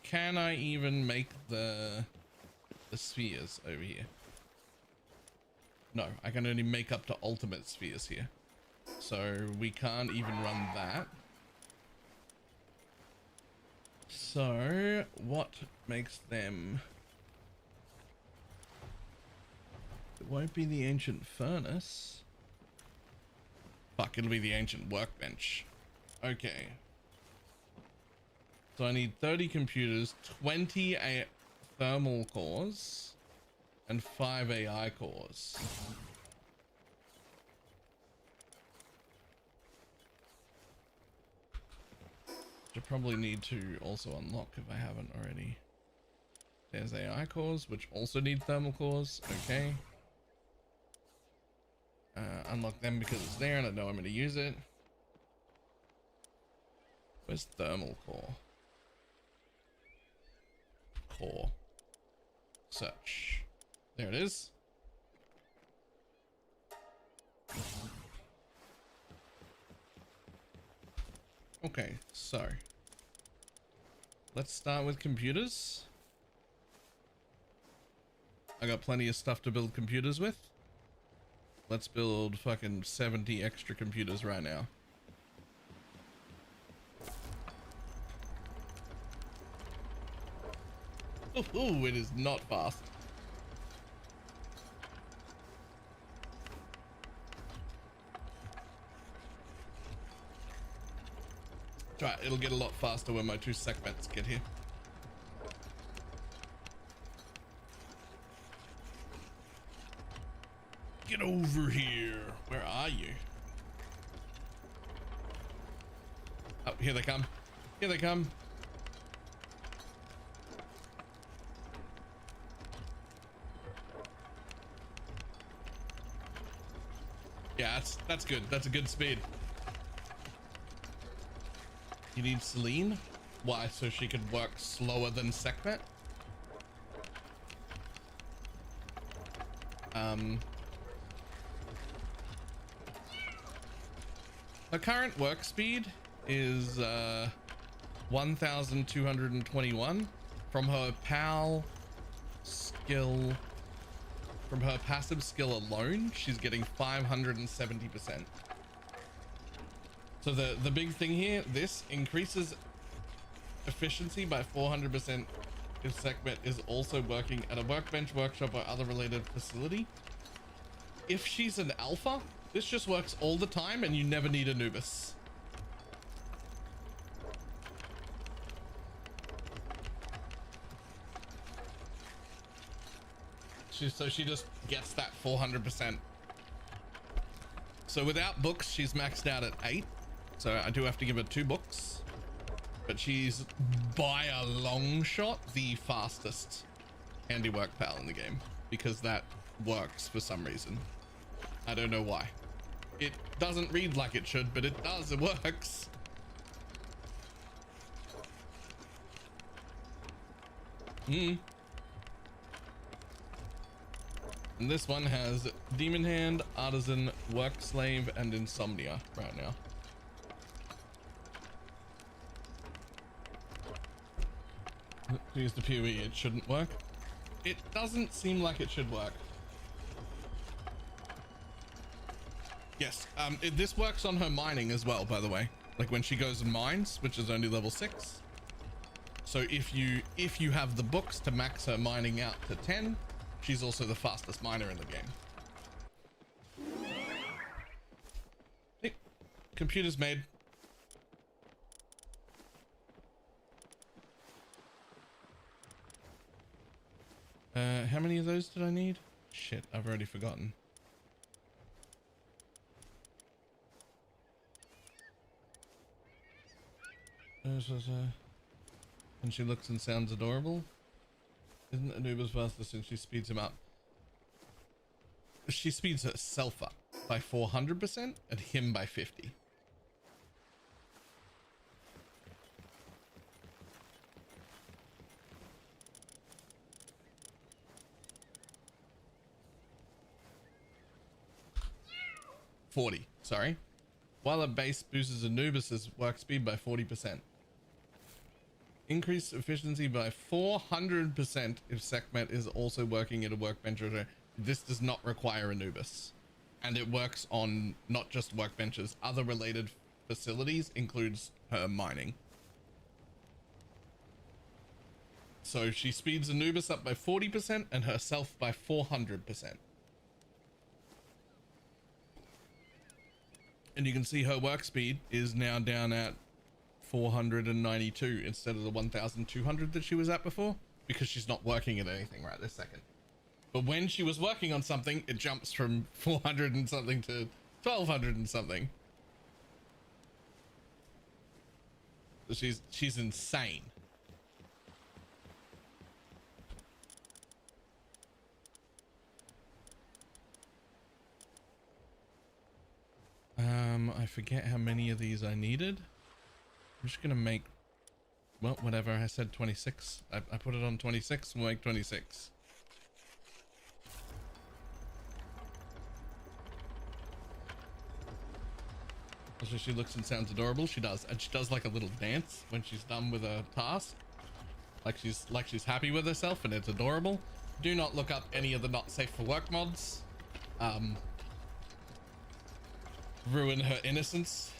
can I even make the spheres over here? No, I can only make up to ultimate spheres here. So we can't even run that. So what makes them? It won't be the ancient furnace. Fuck, it'll be the ancient workbench. Okay. So I need 30 computers, 20 thermal cores, and 5 AI cores. I probably need to also unlock if I haven't already. There's AI cores, which also need thermal cores. Okay. Unlock them because it's there and I know I'm going to use it. Where's thermal core? Core. Search. There it is. Okay, so let's start with computers. I got plenty of stuff to build computers with. Let's build fucking 70 extra computers right now. Ooh, it is not fast. Right, it'll get a lot faster when my two segments get here. Get over here. Where are you? Oh, here they come. Here they come. Yeah, that's good. That's a good speed. You need Celine? Why? So she could work slower than Sekhmet? Her current work speed is 1,221 from her PAL skill. From her passive skill alone, she's getting 570%. So the big thing here, this increases efficiency by 400% if Sekhmet is also working at a workbench, workshop, or other related facility. If she's an alpha, this just works all the time and you never need Anubis. So she just gets that 400%. So without books, she's maxed out at 8. So I do have to give her 2 books. But she's by a long shot the fastest handiwork pal in the game. Because that works for some reason. I don't know why. It doesn't read like it should, but it does. It works. And this one has Demon Hand, Artisan, Work Slave, and Insomnia right now. Use the PoE, it shouldn't work. It doesn't seem like it should work. Yes, this works on her mining as well, by the way. Like when she goes and mines, which is only level 6. So if you have the books to max her mining out to 10, she's also the fastest miner in the game. Hey, computer's made. How many of those did I need? Shit, I've already forgotten. And she looks and sounds adorable. Isn't Anubis faster since she speeds him up? She speeds herself up by 400% and him by 50. Sorry. While a base boosts Anubis's work speed by 40%. Increase efficiency by 400% if Sekhmet is also working at a workbench. This does not require Anubis. And it works on not just workbenches, other related facilities, includes her mining. So she speeds Anubis up by 40% and herself by 400%. And you can see her work speed is now down at 492 instead of the 1,200 that she was at before, because she's not working at anything right this second. But when she was working on something, it jumps from 400 and something to 1,200 and something. So she's insane. I forget how many of these I needed. I'm just gonna make, well, whatever. I said 26. I put it on 26. We'll make 26. Also, she looks and sounds adorable. She does, and she does like a little dance when she's done with a task, like she's happy with herself, and it's adorable. Do not look up any of the not safe for work mods. Ruin her innocence.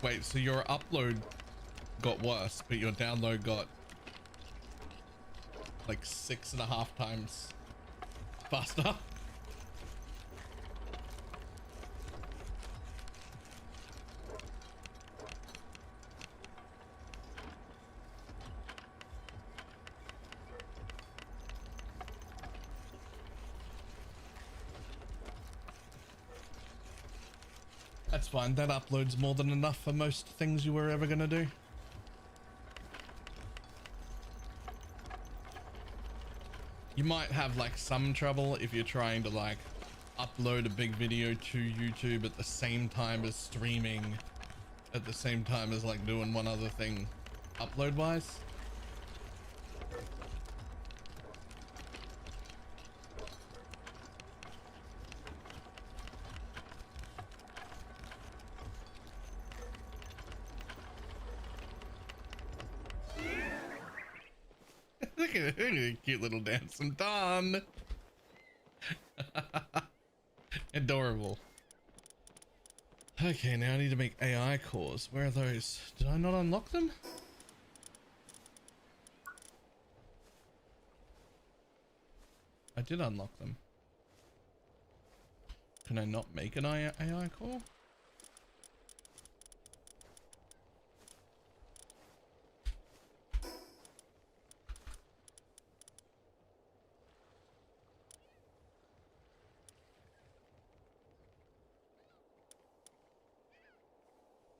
Wait, so your upload got worse, but your download got like 6.5 times faster? That's fine. That upload's more than enough for most things you were ever gonna do. You might have like some trouble if you're trying to like upload a big video to YouTube at the same time as streaming, at the same time as like doing one other thing upload wise. Look at a cute little dance. I'm done. Adorable. Okay, now I need to make AI cores. Where are those? Did I not unlock them? I did unlock them. Can I not make an AI core?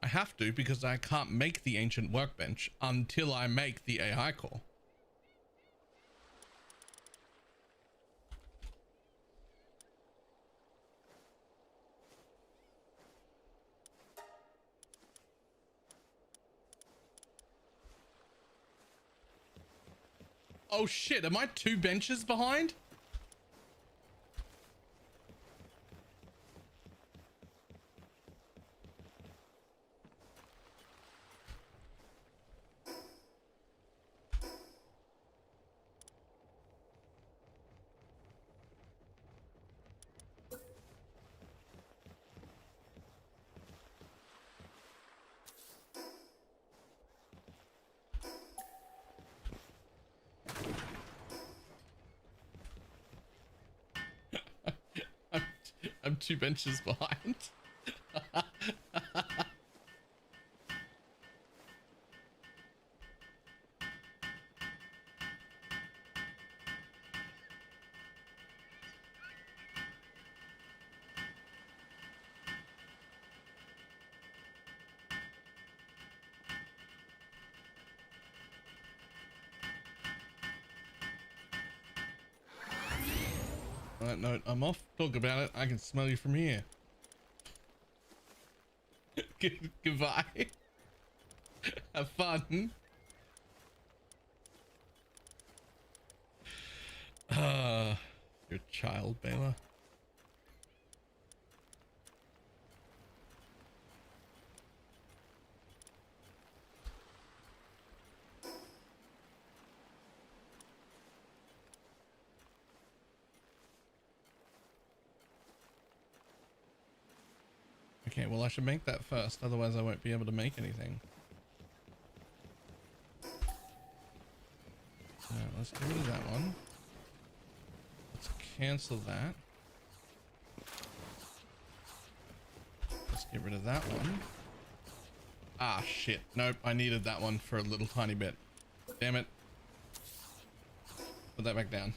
I have to, because I can't make the ancient workbench until I make the AI core. Oh shit, am I 2 benches behind? I'm 2 benches behind. On that note, I'm off. Talk about it. I can smell you from here. Goodbye. Have fun. Your child, Baylor. Okay, well I should make that first, otherwise I won't be able to make anything. So let's get rid of that one. Let's cancel that. Get rid of that one. Ah, shit. Nope, I needed that one for a little tiny bit. Damn it. Put that back down.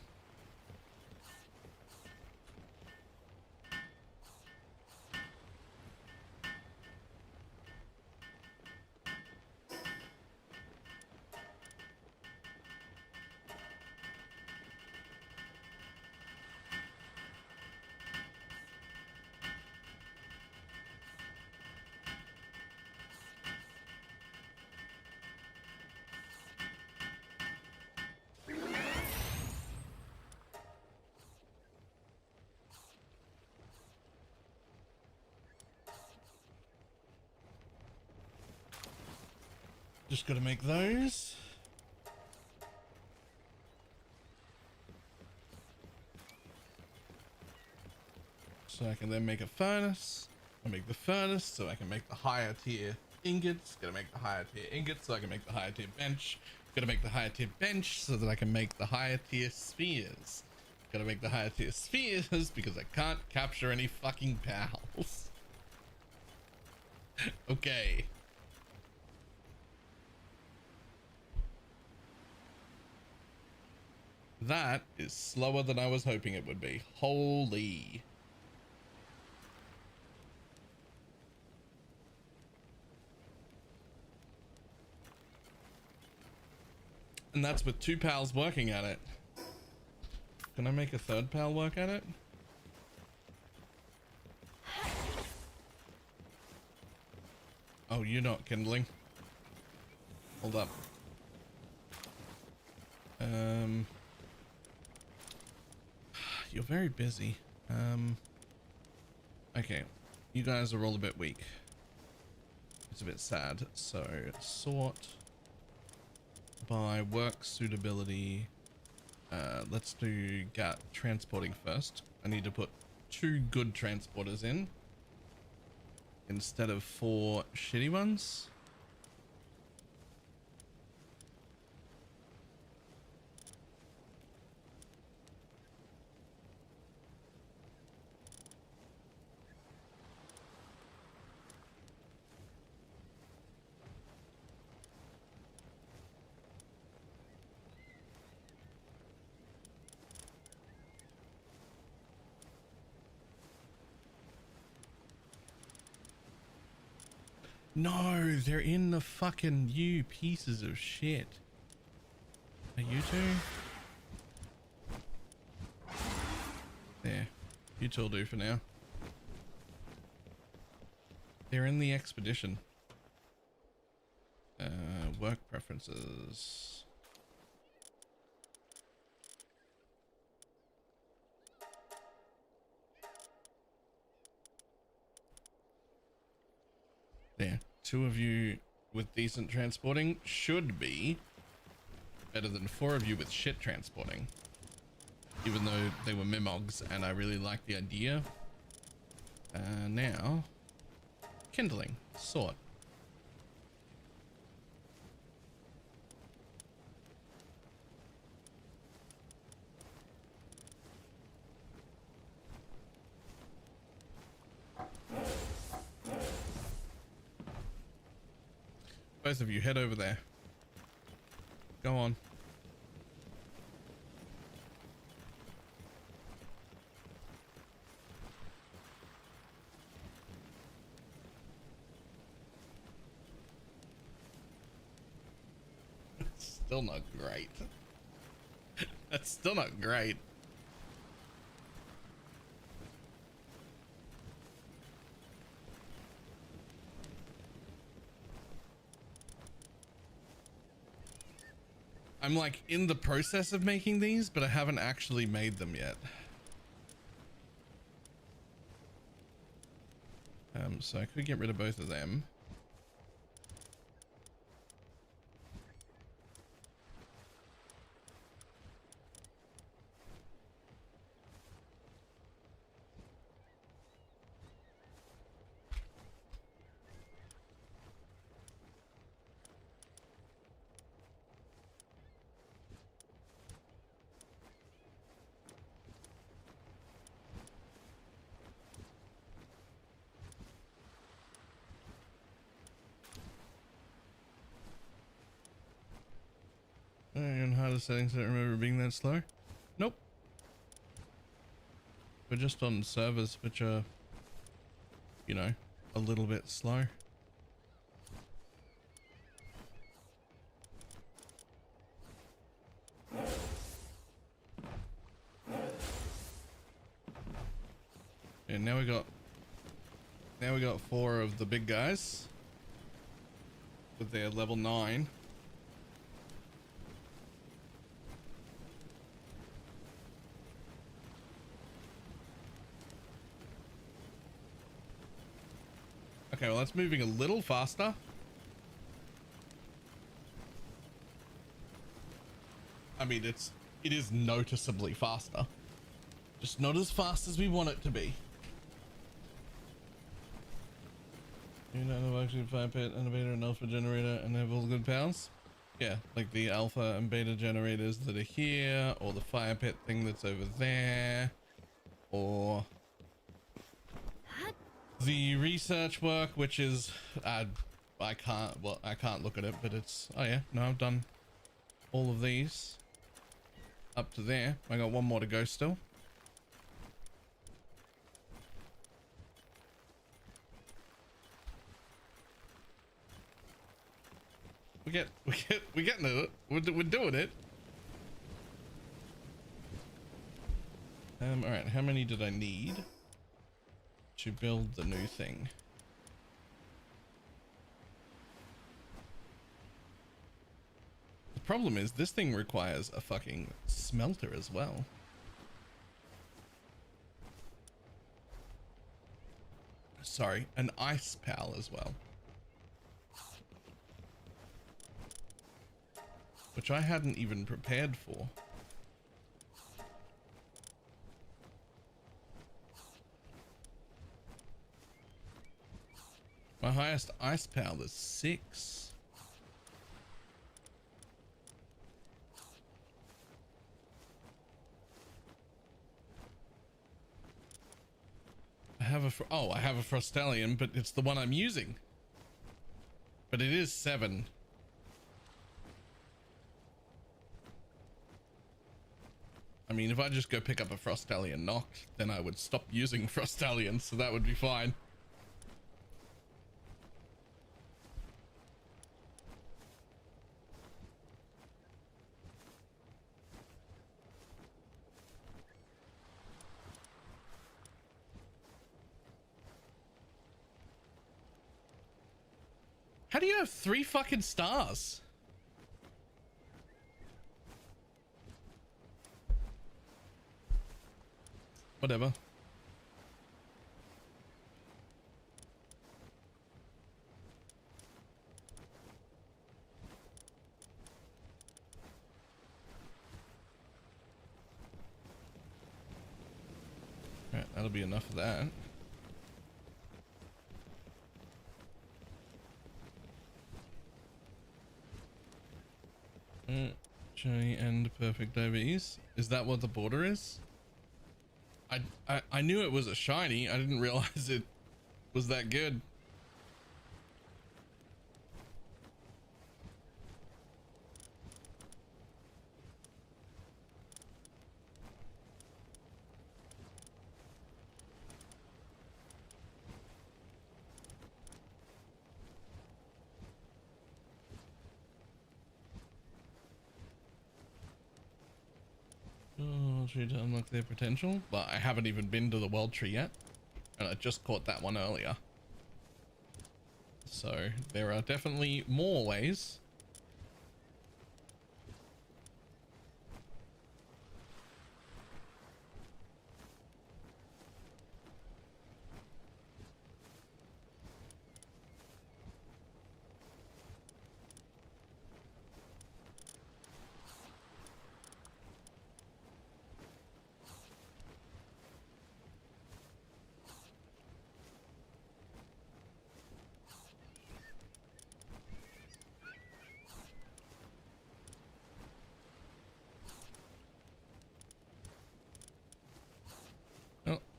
Just gotta make those. So I can then make a furnace. I make the furnace so I can make the higher tier ingots. Gotta make the higher tier ingots so I can make the higher tier bench. Gotta make the higher tier bench so that I can make the higher tier spheres. Gotta make the higher tier spheres because I can't capture any fucking pals. Okay. That is slower than I was hoping it would be. Holy. And that's with 2 pals working at it. Can I make a 3rd pal work at it? Oh, you're not kindling. Hold up. You're very busy. Okay. You guys are all a bit weak. It's a bit sad. So, sort by work suitability. Let's do transporting first. I need to put 2 good transporters in instead of 4 shitty ones. No, they're in the fucking you pieces of shit. Are you two? There. You two will do for now. They're in the expedition. Work preferences. There. 2 of you with decent transporting should be better than 4 of you with shit transporting. Even though they were Mimogs and I really like the idea. Now, kindling, sort. Both of you head over there. Go on. Still not great. That's still not great. I'm like in the process of making these, but I haven't actually made them yet. So I could get rid of both of them. settings. I don't remember being that slow. Nope. We're just on servers which are, you know, a little bit slow. And now we got 4 of the big guys with their level 9. Okay, well that's moving a little faster. I mean, it is noticeably faster. Just not as fast as we want it to be. You know the actually fire pit, innovator, and alpha generator, and they have all the good powers. Yeah, like the alpha and beta generators that are here, or the fire pit thing that's over there, or the research work, which is I can't look at it, but it's, oh yeah, no, I've done all of these up to there. I got one more to go still. We're getting it. We're doing it. All right, how many did I need to build the new thing? The problem is this thing requires a fucking smelter as well. Sorry, an ice pal as well. Which I hadn't even prepared for. My highest ice pal is 6. I have a Frostallion, but it's the one I'm using. But it is 7. I mean, if I just go pick up a Frostallion knocked, then I would stop using Frostallion, so that would be fine. How do you have 3 fucking stars? Whatever. Alright, that'll be enough of that. Shiny and perfect diabetes. Is that what the border is? I knew it was a shiny. I didn't realize it was that good. Tree to unlock their potential, but I haven't even been to the world tree yet, and I just caught that one earlier. So there are definitely more ways.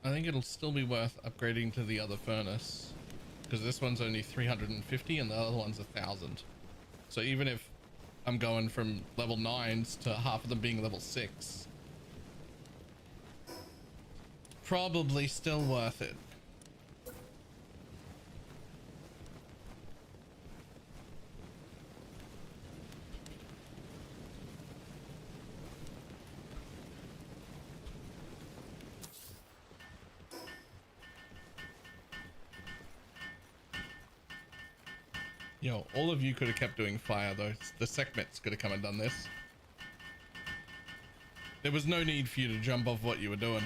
I think it'll still be worth upgrading to the other furnace, because this one's only 350 and the other one's 1,000. So even if I'm going from level 9s to half of them being level 6. Probably still worth it. Yo, all of you could have kept doing fire though. The Sekhmets could have come and done this. There was no need for you to jump off what you were doing.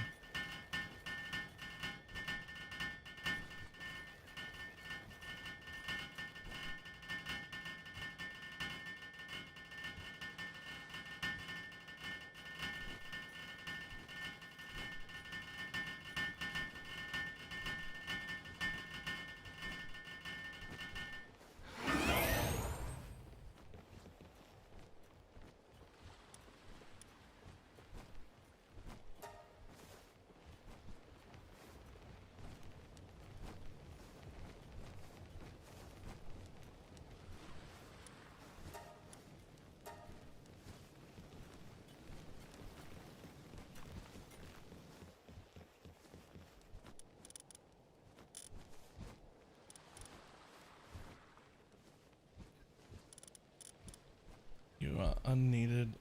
You are unneeded.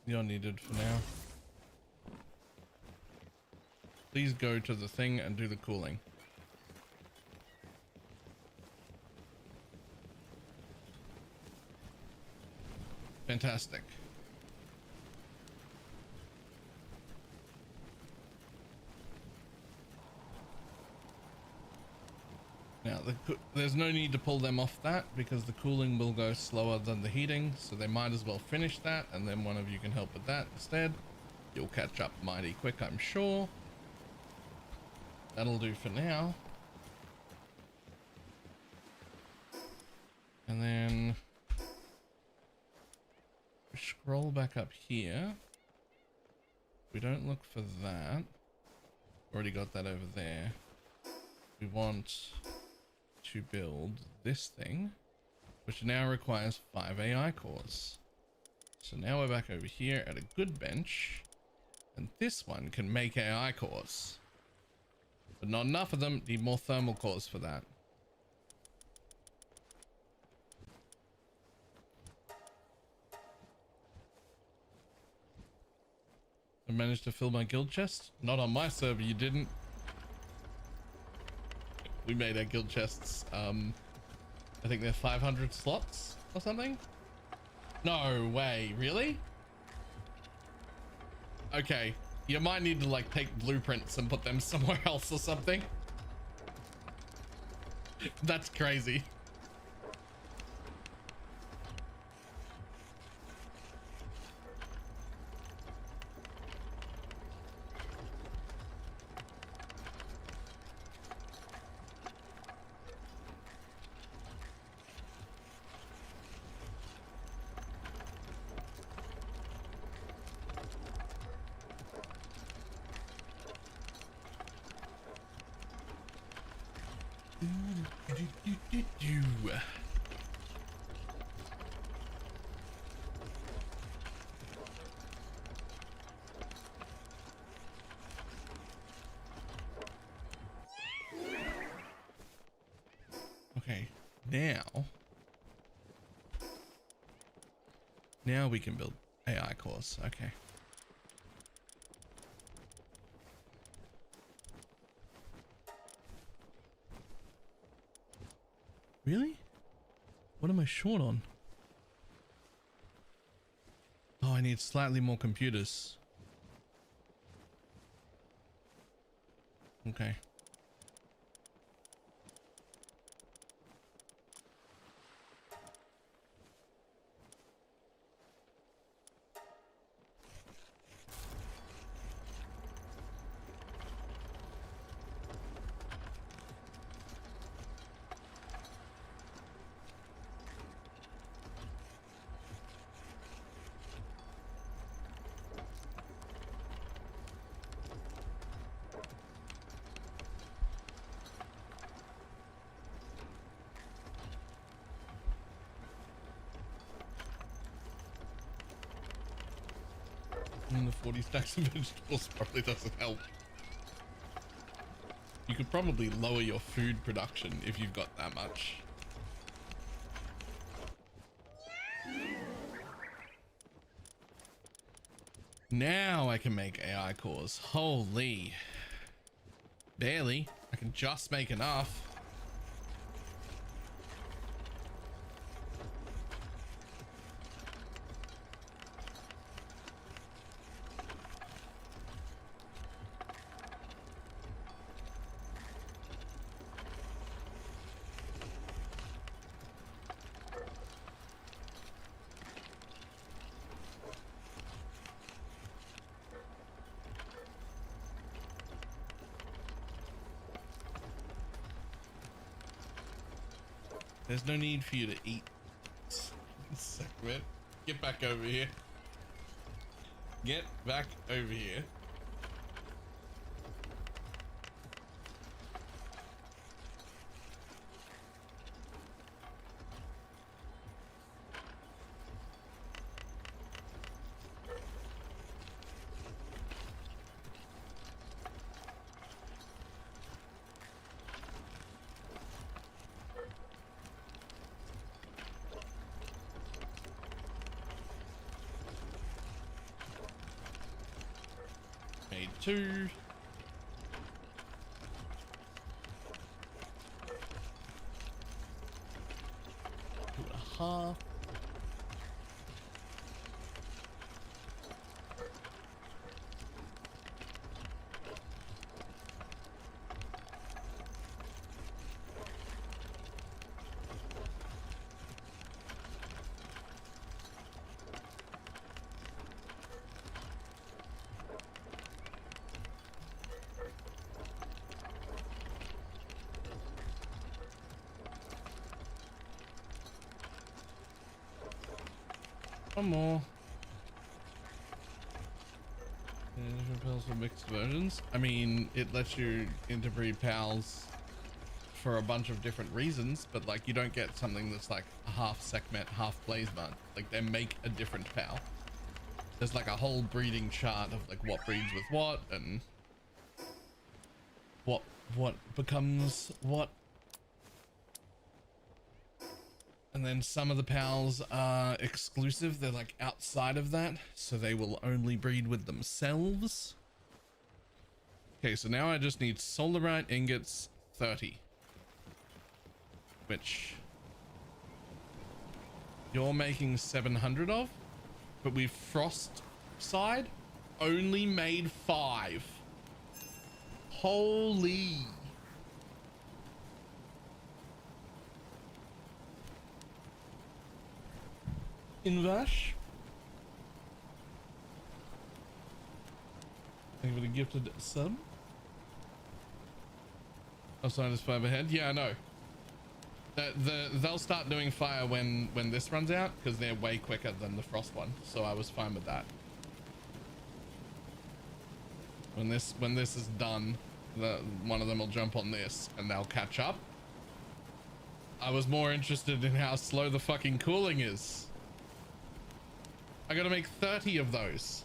You're needed for now. Please go to the thing and do the cooling. Fantastic. Now, there's no need to pull them off that because the cooling will go slower than the heating, so they might as well finish that, and then one of you can help with that instead. You'll catch up mighty quick, I'm sure. That'll do for now. And then scroll back up here. We don't look for that. Already got that over there. We want to build this thing, which now requires 5 AI cores. So now we're back over here at a good bench, and this one can make AI cores, but not enough of them. Need more thermal cores for that. I managed to fill my guild chest. Not on my server, you didn't. We made our guild chests. I think they're 500 slots or something. No way, really? Okay, you might need to like take blueprints and put them somewhere else or something. That's crazy. Okay, now we can build AI cores. Okay. Really? What am I short on? Oh, I need slightly more computers. Okay. And the 40 stacks of vegetables probably doesn't help. You could probably lower your food production if you've got that much. Now I can make AI cores. Holy. Barely. I can just make enough. There's no need for you to eat. Segment. Get back over here. Get back over here. Made 2. 2.5. One more. Pals for mixed versions. I mean, it lets you interbreed pals for a bunch of different reasons, but like you don't get something that's like a half Sekhmet, half Blazemud. Like they make a different pal. There's like a whole breeding chart of like what breeds with what and what becomes what. And then some of the pals are exclusive. They're like outside of that, so they will only breed with themselves. Okay, so now I just need solarite ingots 30, which you're making 700 of, but we frost side only made 5. Holy. Invash. Thank you for the gifted sub. Oh, sorry, this 5 ahead. Yeah, I know. They'll start doing fire when this runs out because they're way quicker than the frost one. So I was fine with that. When this is done, one of them will jump on this and they'll catch up. I was more interested in how slow the fucking cooling is. I gotta make 30 of those.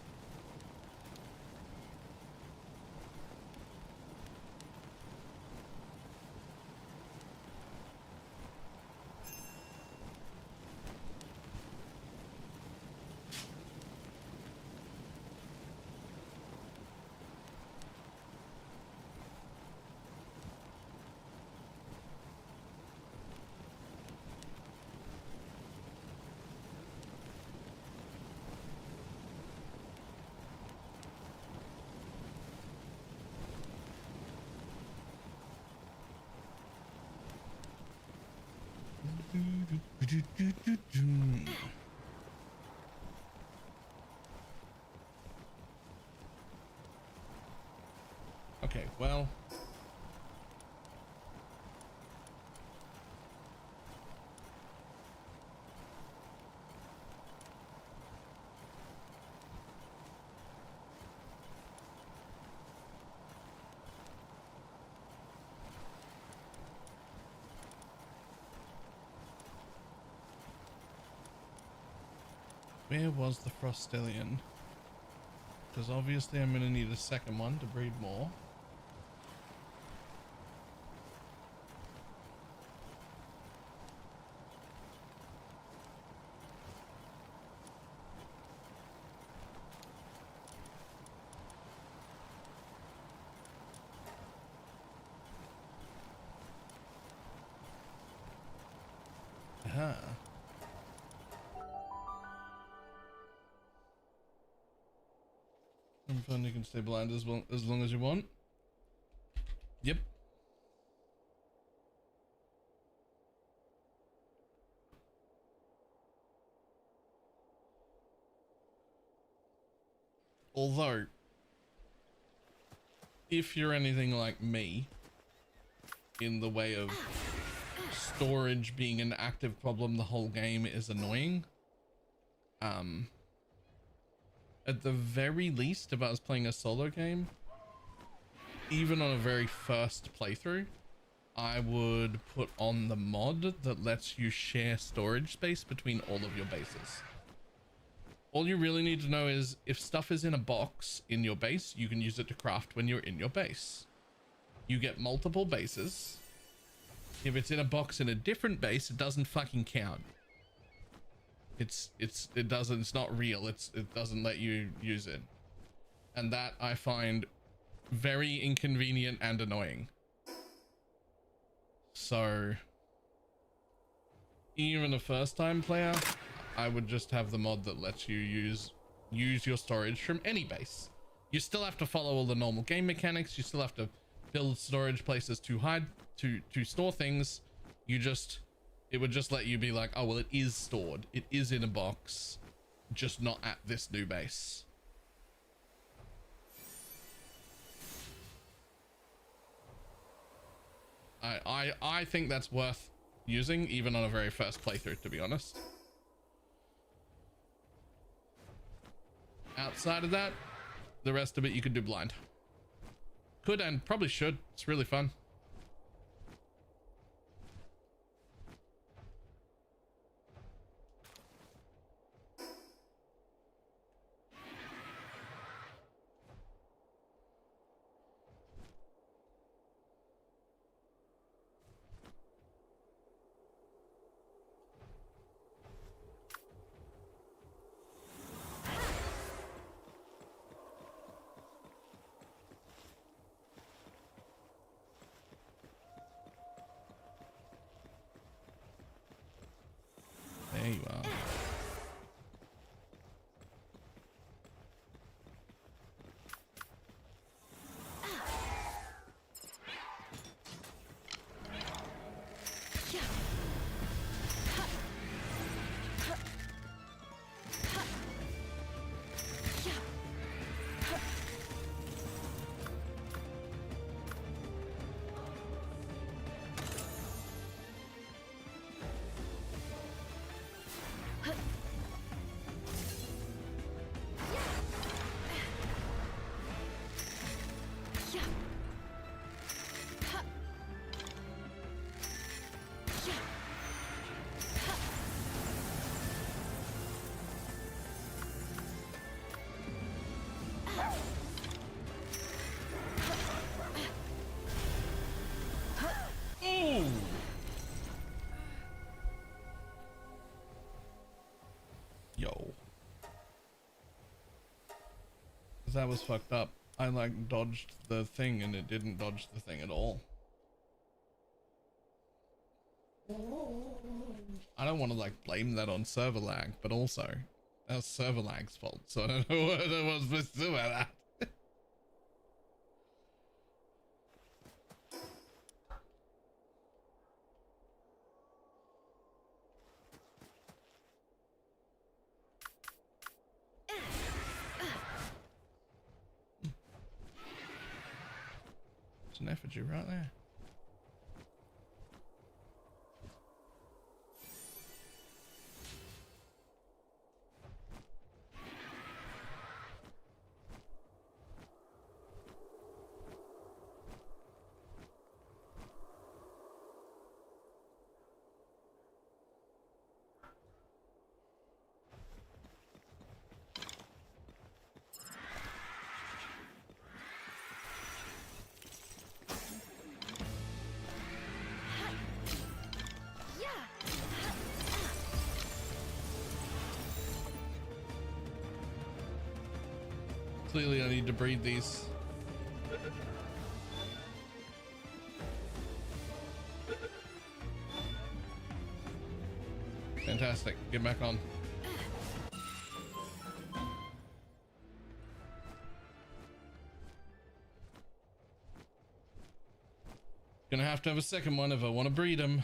Okay, well. Where was the Frostillion? because obviously I'm going to need a second one to breed more. Aha. I'm fun, you can stay blind as long as you want. Yep. Although, if you're anything like me, in the way of storage being an active problem the whole game is annoying, at the very least, if I was playing a solo game, even on a very first playthrough, I would put on the mod that lets you share storage space between all of your bases. All you really need to know is if stuff is in a box in your base, you can use it to craft when you're in your base. You get multiple bases. If it's in a box in a different base, it doesn't fucking count. It's not real. It doesn't let you use it. And that I find very inconvenient and annoying. So even a first time player, I would just have the mod that lets you use your storage from any base. You still have to follow all the normal game mechanics. You still have to build storage places to hide, to store things. It would just let you be like, oh, well, it is stored. It is in a box, just not at this new base. I think that's worth using even on a very first playthrough, to be honest. Outside of that, the rest of it you could do blind. Could and probably should. It's really fun. There you are. Yo. That was fucked up. I like dodged the thing and it didn't dodge the thing at all. I don't want to like blame that on server lag, but also that's server lag's fault, so I don't know what I was supposed to do about that. It's an effigy right there. Clearly I need to breed these. Fantastic. Get back on. Gonna have to have a second one if I want to breed them.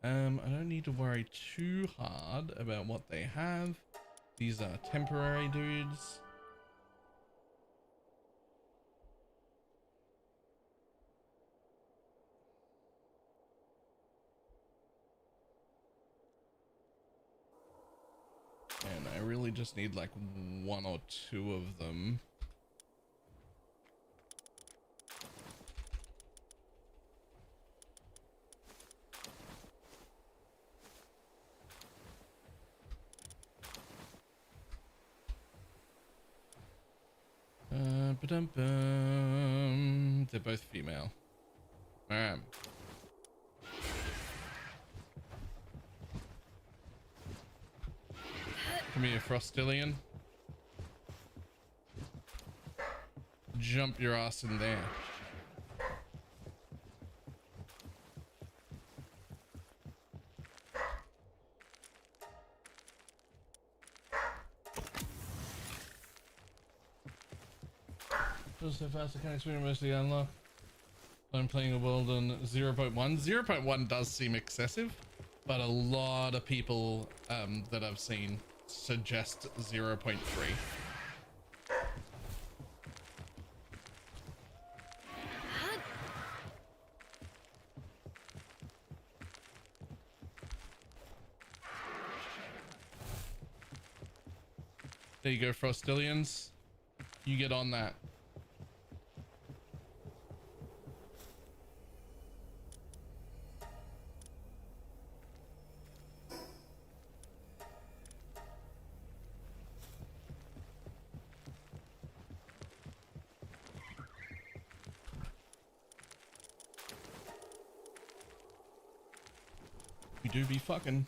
I don't need to worry too hard about what they have. These are temporary dudes. And I really just need like one or two of them. Ba-dum-bum. They're both female. Come here, Frostillion. Jump your ass in there. So fast I can't experience mostly unlock. I'm playing a world on 0.1. 0.1 does seem excessive, but a lot of people that I've seen suggest 0.3. There you go, Frostillions. You get on that. You do be fucking.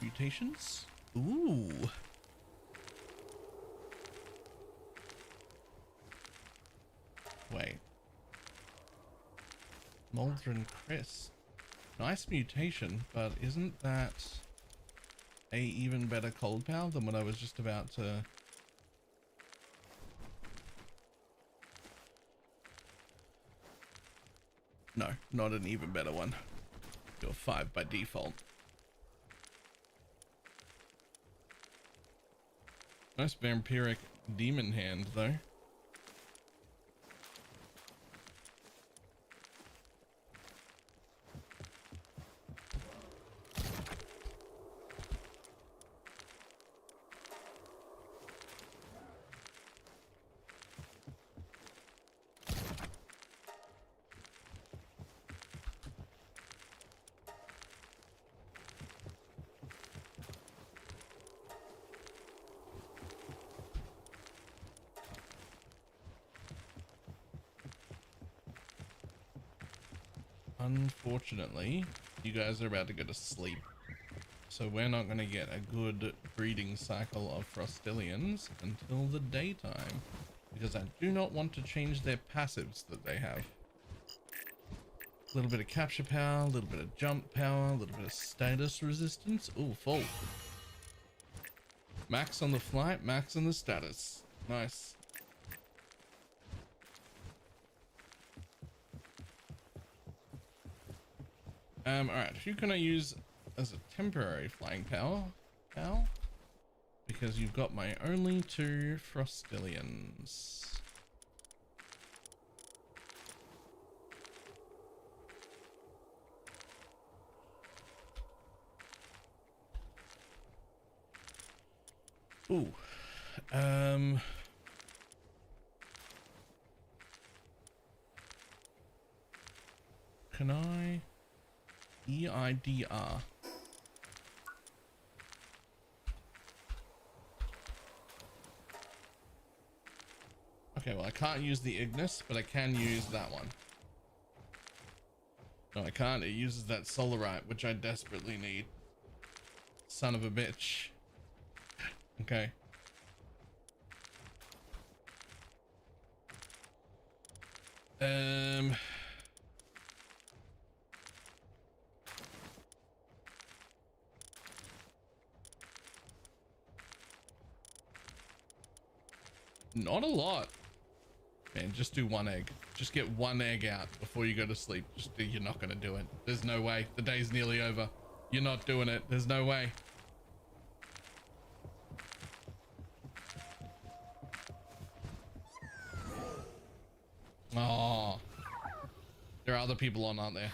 Mutations? Ooh. Wait. Mulder and Chris. Nice mutation, but isn't that a even better cold power than what I was just about to... No, not an even better one. You're 5 by default. Nice vampiric demon hand, though. Unfortunately, you guys are about to go to sleep, so we're not going to get a good breeding cycle of Frostillions until the daytime, because I do not want to change their passives that they have. A little bit of capture power, a little bit of jump power, a little bit of status resistance. Oh, full. Max on the flight, max on the status. Nice. Alright, who can I use as a temporary flying power? Al? Because you've got my only 2 Frostillions. Ooh. Can I? EIDR. Okay, well I can't use the Ignis, but I can use that one. No, I can't. It uses that Solarite, which I desperately need. Son of a bitch. Okay. Not a lot. Man, just do one egg. Just get one egg out before you go to sleep. You're not gonna do it. There's no way. The day's nearly over. You're not doing it. There's no way. Oh. There are other people on, aren't there?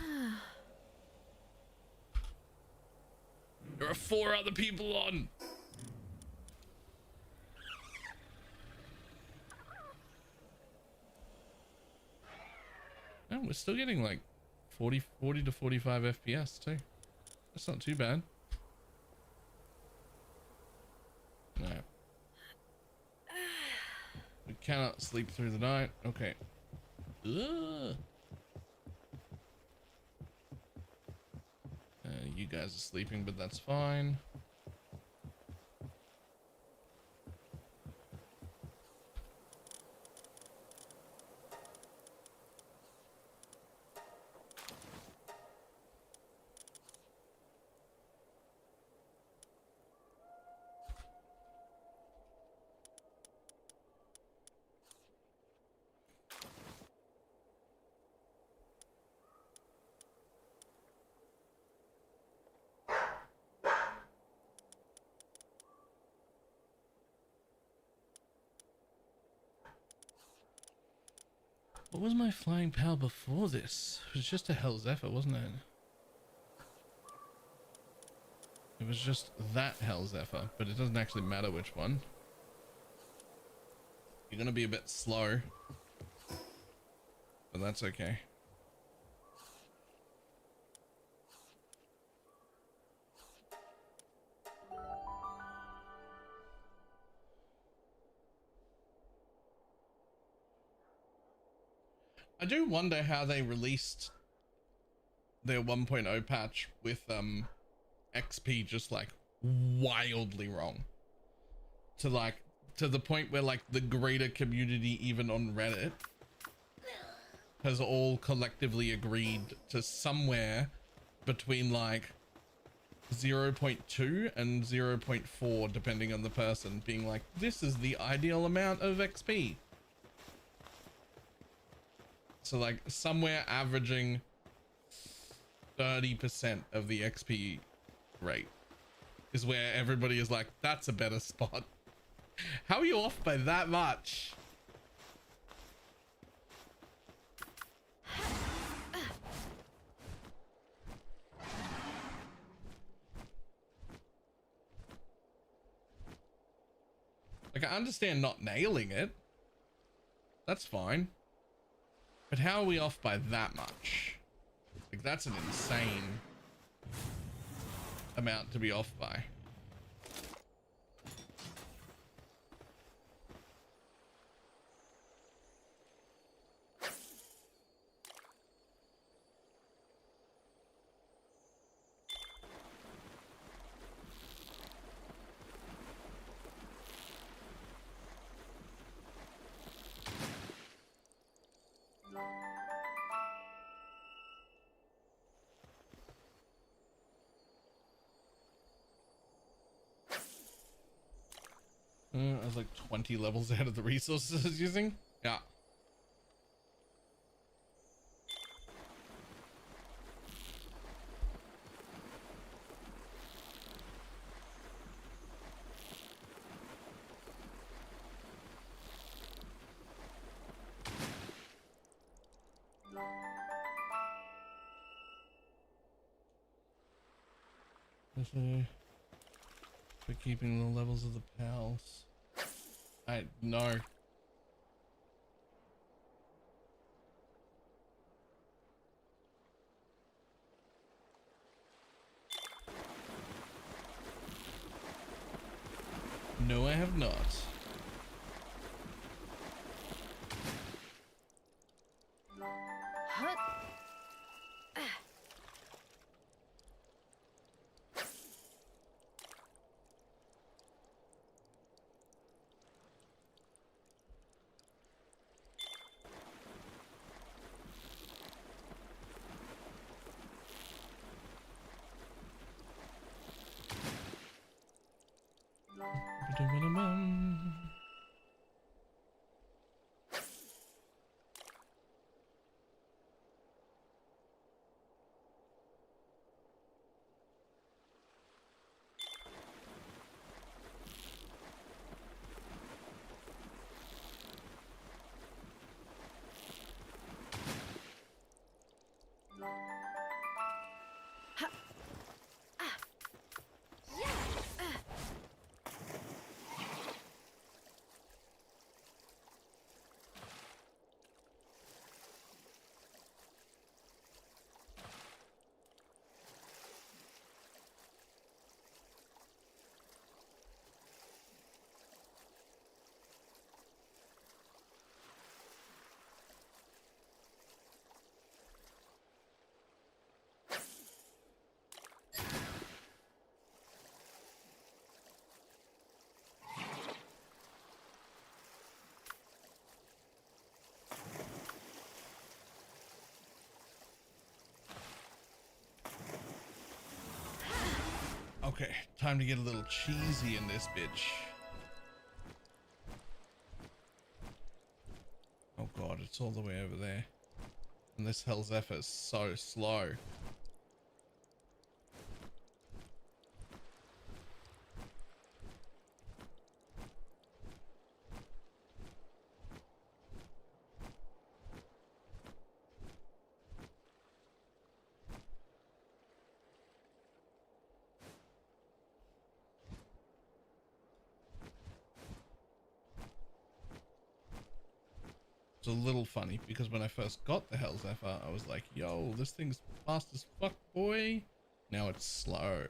There are 4 other people on. Oh, we're still getting like 40 to 45 FPS too. That's not too bad. No. We cannot sleep through the night. Okay. Ugh. You guys are sleeping, but that's fine. What was my flying pal before this? It was just a Hell Zephyr, wasn't it? It was just that Hell Zephyr, but it doesn't actually matter which one. You're gonna be a bit slow, but that's okay. I do wonder how they released their 1.0 patch with XP just like wildly wrong to the point where like the greater community even on Reddit has all collectively agreed to somewhere between like 0.2 and 0.4 depending on the person being like, this is the ideal amount of XP. So like somewhere averaging 30% of the XP rate is where everybody is like, that's a better spot. How are you off by that much? Like I understand not nailing it. That's fine. But how are we off by that much? Like that's an insane amount to be off by. I was like 20 levels ahead of the resources I was using. Yeah. For keeping the levels of the pals. No. No, I have not. Okay, time to get a little cheesy in this bitch. Oh god, it's all the way over there. And this Hell's F is so slow. It's a little funny because when I first got the Hell's Zephyr, I was like, yo, this thing's fast as fuck, boy. Now it's slow.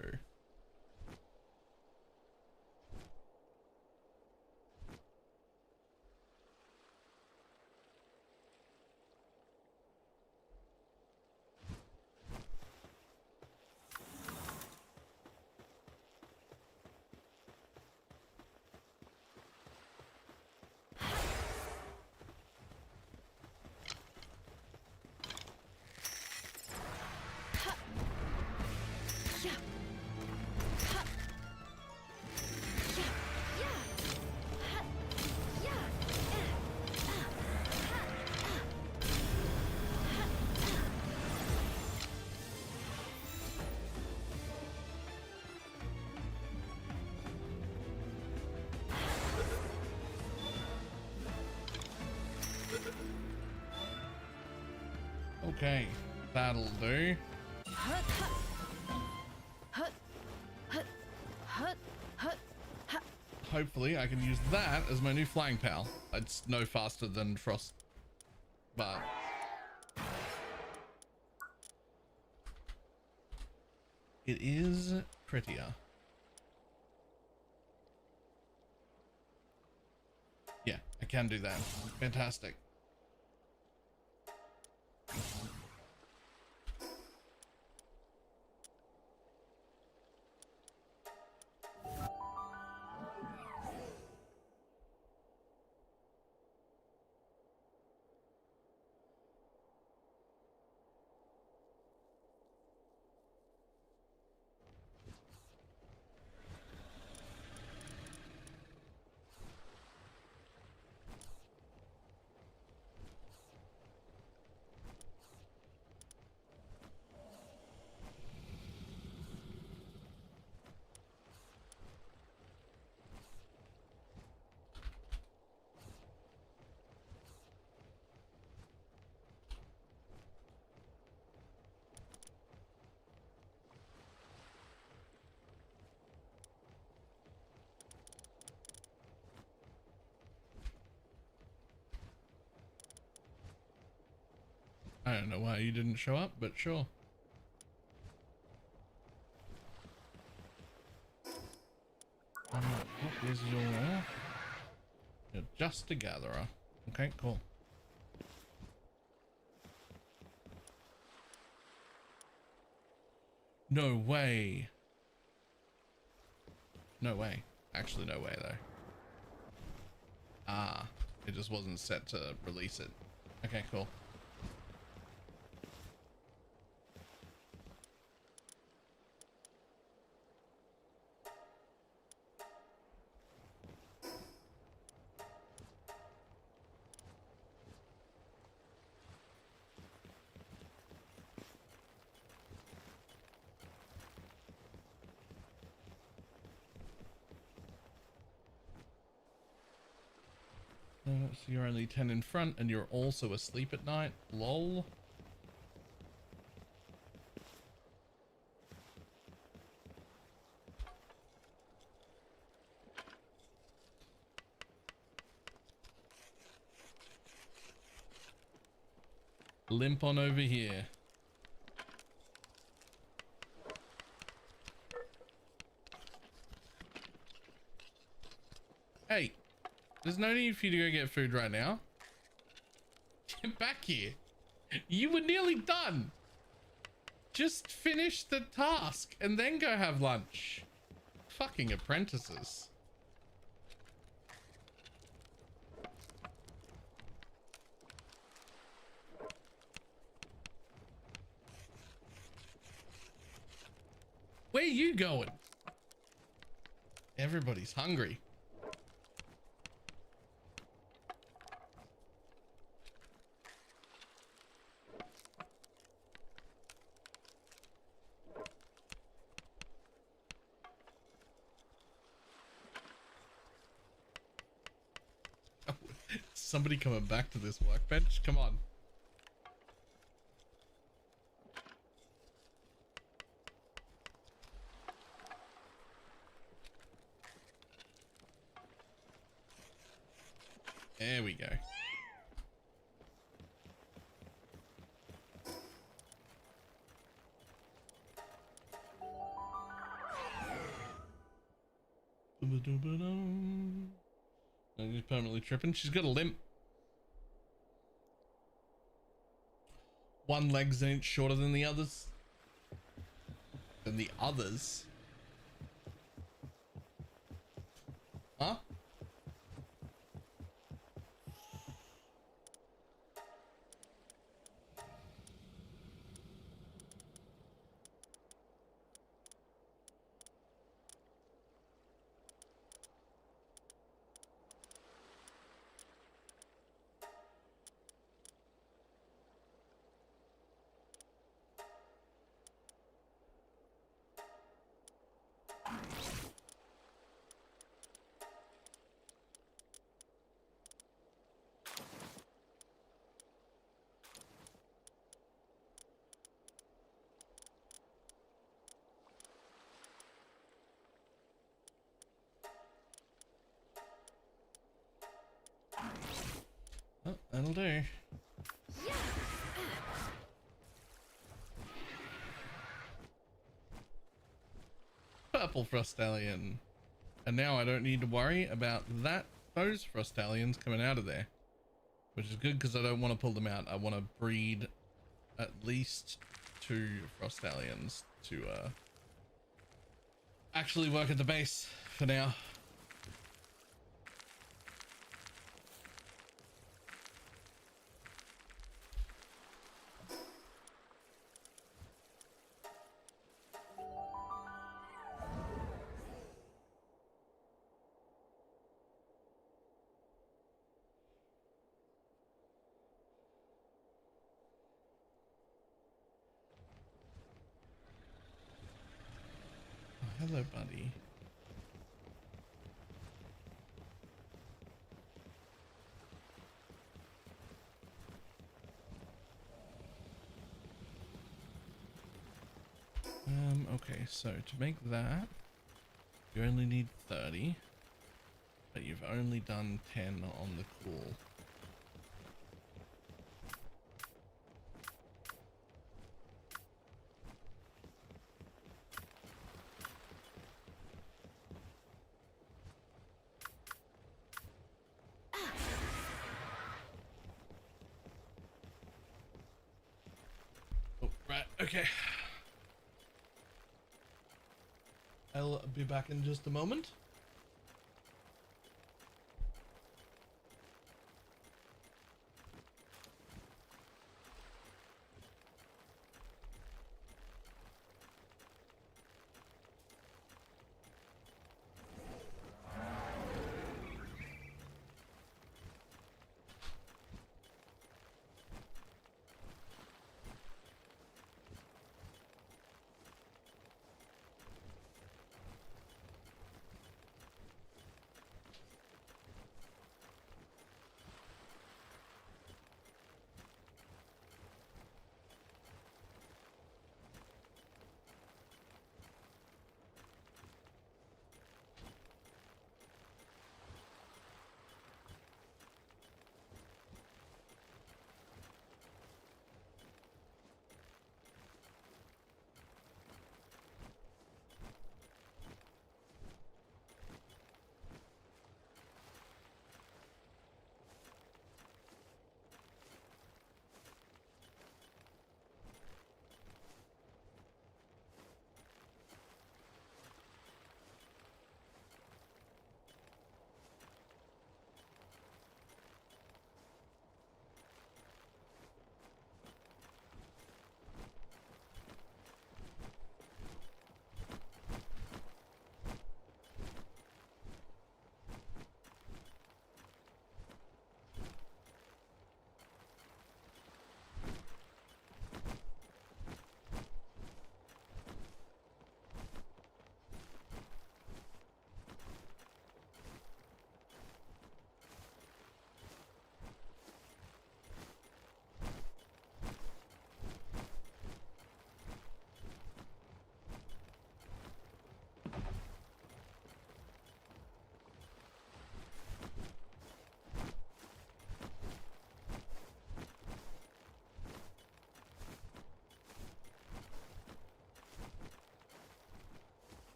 Okay, that'll do. Hopefully I can use that as my new flying pal. It's no faster than Frost, but it is prettier. Yeah, I can do that. Fantastic. I don't know why you didn't show up, but sure. What is you're just a gatherer. Okay, cool. No way. No way. Actually, no way though. Ah, it just wasn't set to release it. Okay, cool. So you're only 10 in front and you're also asleep at night. Lol. Limp on over here. Hey, there's no need for you to go get food right now. Get back here. You were nearly done. Just finish the task and then go have lunch. Fucking apprentices. Where are you going? Everybody's hungry. Somebody coming back to this workbench? Come on. There we go. She's permanently tripping. She's got a limp. One leg's ain't shorter than the others. Huh? Oh, that'll do. Purple Frostallion. And now I don't need to worry about those Frostallions coming out of there. Which is good because I don't want to pull them out. I want to breed at least 2 Frostallions to actually work at the base for now. Hello, buddy. Okay, so to make that, you only need 30, but you've only done 10 on the cool. Okay. I'll be back in just a moment.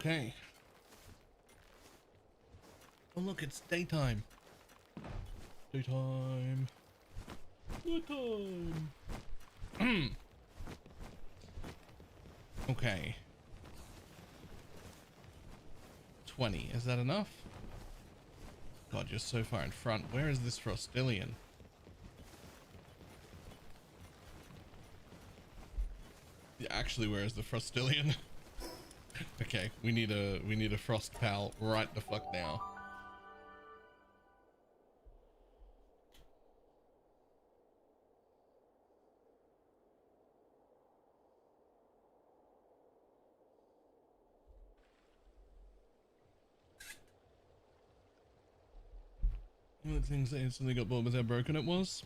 Okay. Oh look, it's daytime. Daytime. Daytime. Okay. 20. Is that enough? God, you're so far in front. Where is this Frostillion? Yeah, actually, where is the Frostillion? Okay, we need a frost pal right the fuck now. One of the things they instantly got bored with how broken it was.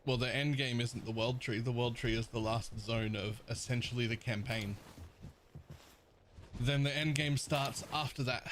Well, the end game isn't the world tree. The world tree is the last zone of essentially the campaign. Then the end game starts after that.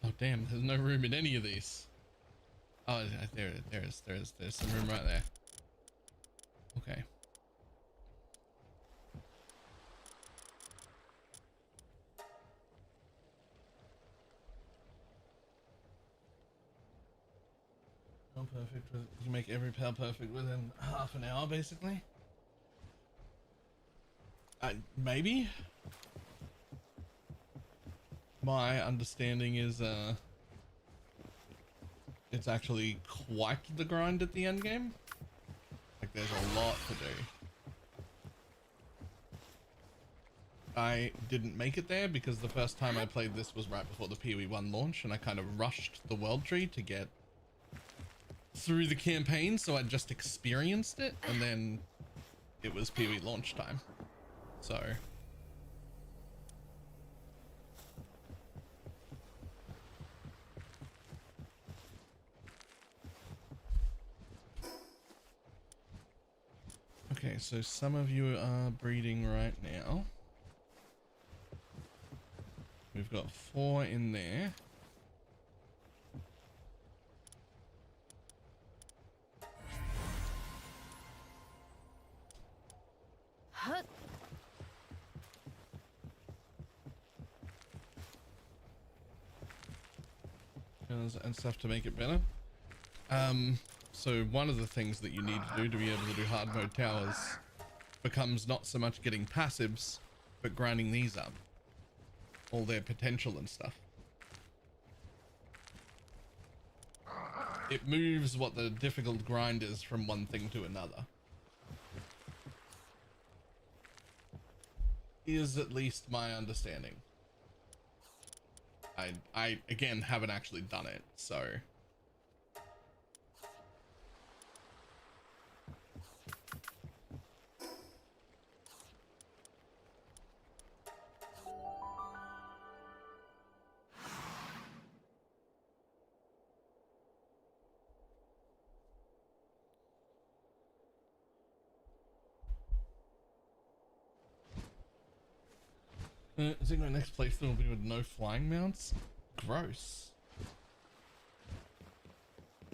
Oh damn, there's no room in any of these. Oh, there's some room right there. Okay. Pal perfect. You make every pal perfect within half an hour, basically. Maybe. My understanding is it's actually quite the grind at the end game. Like there's a lot to do. I didn't make it there because the first time I played this was right before the PoE 1 launch, and I kind of rushed the world tree to get through the campaign, so I just experienced it, and then it was PoE launch time. So okay, so some of you are breeding right now. We've got 4 in there. And stuff to make it better. So one of the things that you need to do to be able to do hard mode towers becomes not so much getting passives, but grinding these up. All their potential and stuff. It moves what the difficult grind is from one thing to another. Is at least my understanding. I again haven't actually done it, so I think my next playthrough will be with no flying mounts. Gross.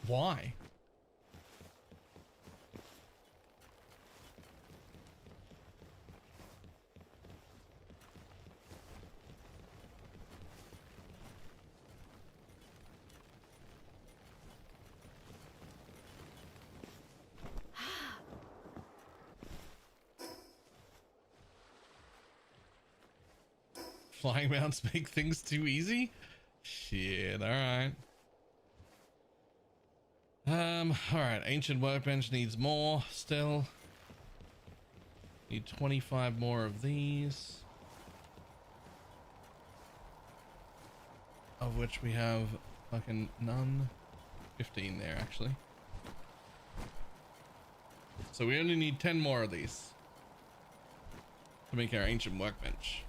Why? Flying mounts make things too easy? Shit, alright. Alright, ancient workbench needs more still. Need 25 more of these. Of which we have fucking none. 15 there actually. So we only need 10 more of these. to make our ancient workbench.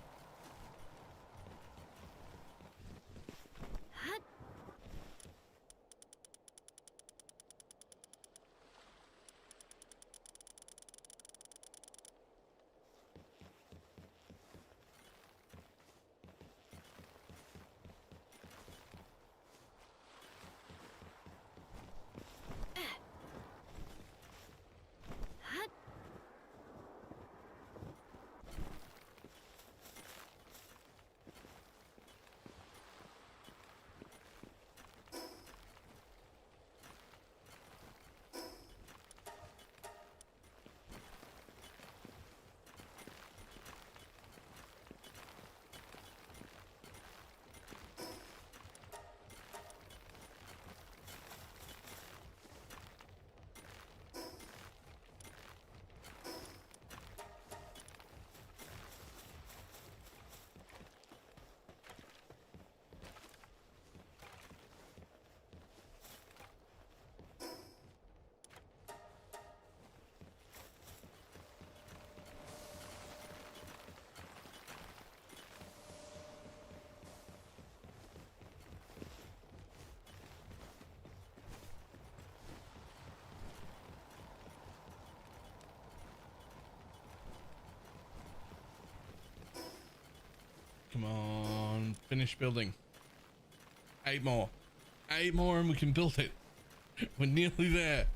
Come on, finish building. 8 more. 8 more and we can build it. We're nearly there.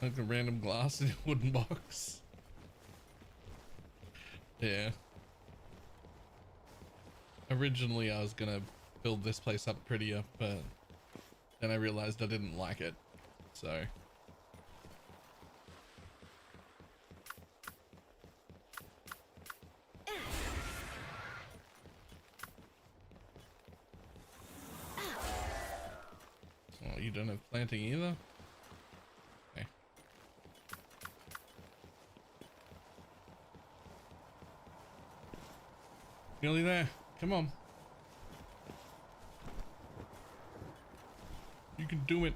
Like a random glass in a wooden box. Yeah. Originally I was gonna build this place up prettier, but then I realized I didn't like it, so. Oh, you don't have planting either? Okay. Nearly there. Come on. You can do it.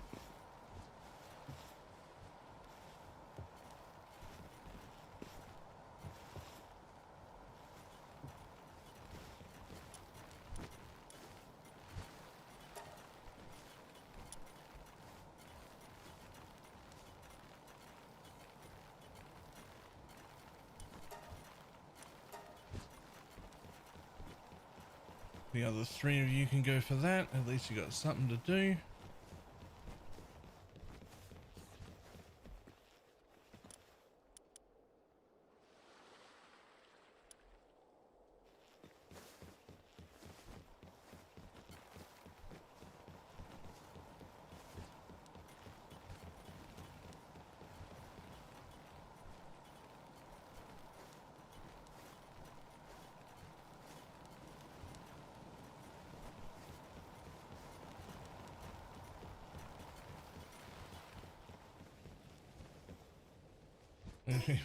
The other 3 of you can go for that. At least you got something to do.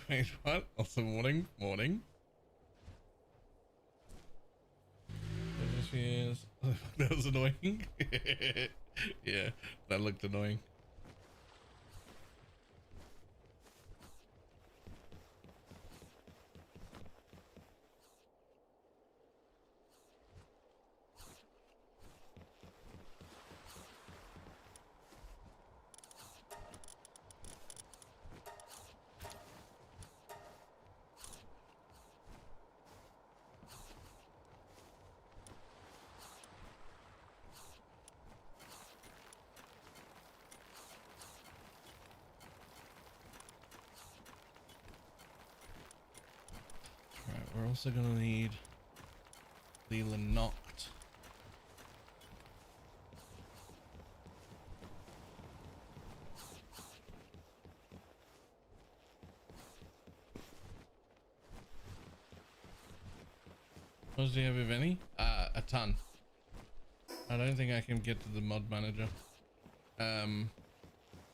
Wait, what? Also morning? Morning? That was annoying. Yeah, that looked annoying. We're also gonna need the Lenoct. What do you have, if any? A ton. I don't think I can get to the mod manager.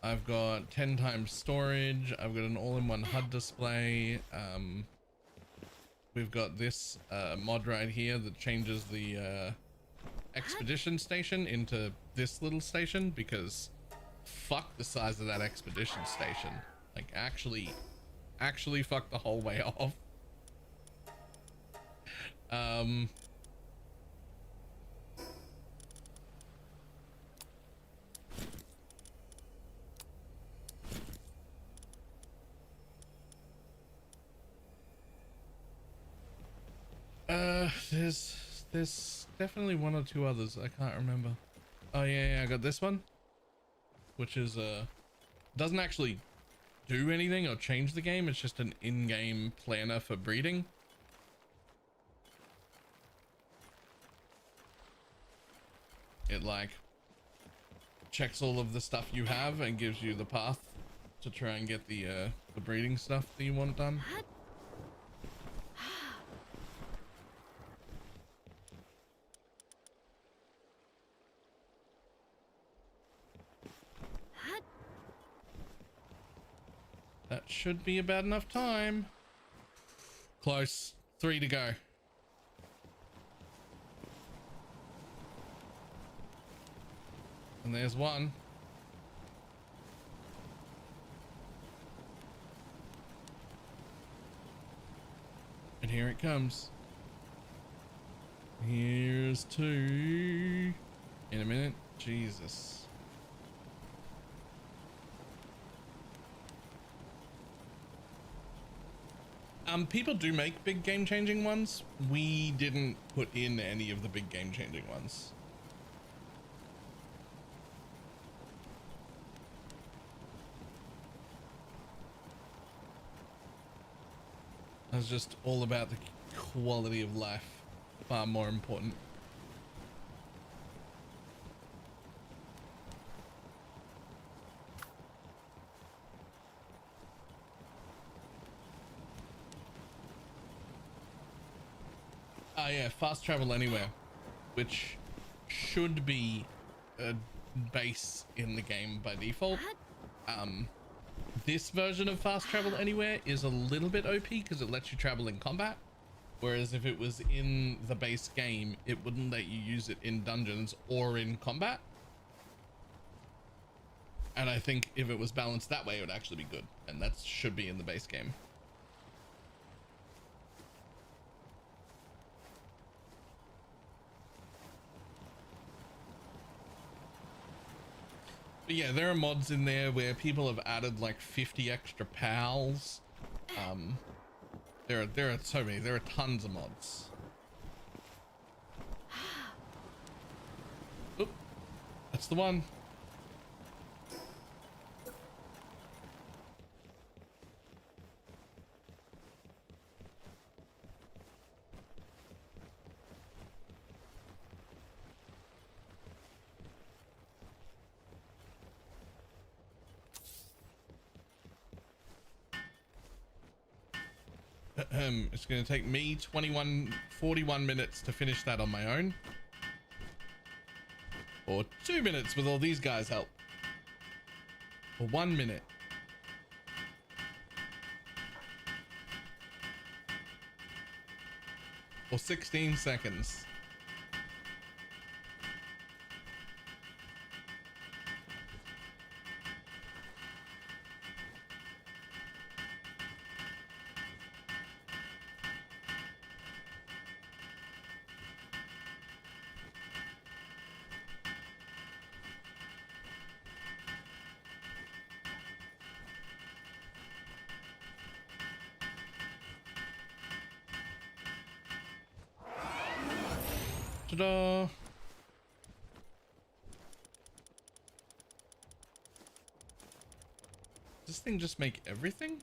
I've got 10 times storage. I've got an all-in-one HUD display. We've got this mod right here that changes the expedition station into this little station, because fuck the size of that expedition station. Like actually fuck the whole way off. There's definitely one or two others. I can't remember. Oh yeah, I got this one, which is doesn't actually do anything or change the game. It's just an in-game planner for breeding. It like checks all of the stuff you have and gives you the path to try and get the breeding stuff that you want done. That should be about enough time. Close. 3 to go. And there's one. And here it comes. Here's 2. In a minute. Jesus. People do make big game-changing ones. We didn't put in any of the big game-changing ones. It's just all about the quality of life. Far more important. Yeah, fast travel anywhere, which should be a base in the game by default. This version of fast travel anywhere is a little bit OP because it lets you travel in combat, whereas if it was in the base game, it wouldn't let you use it in dungeons or in combat. And I think if it was balanced that way, it would actually be good, and that should be in the base game. But yeah, there are mods in there where people have added like 50 extra pals. There are so many. There are tons of mods. Oop, that's the one. It's going to take me 41 minutes to finish that on my own, or 2 minutes with all these guys' help, or 1 minute. Or 16 seconds. Ta-da! Does this thing just make everything?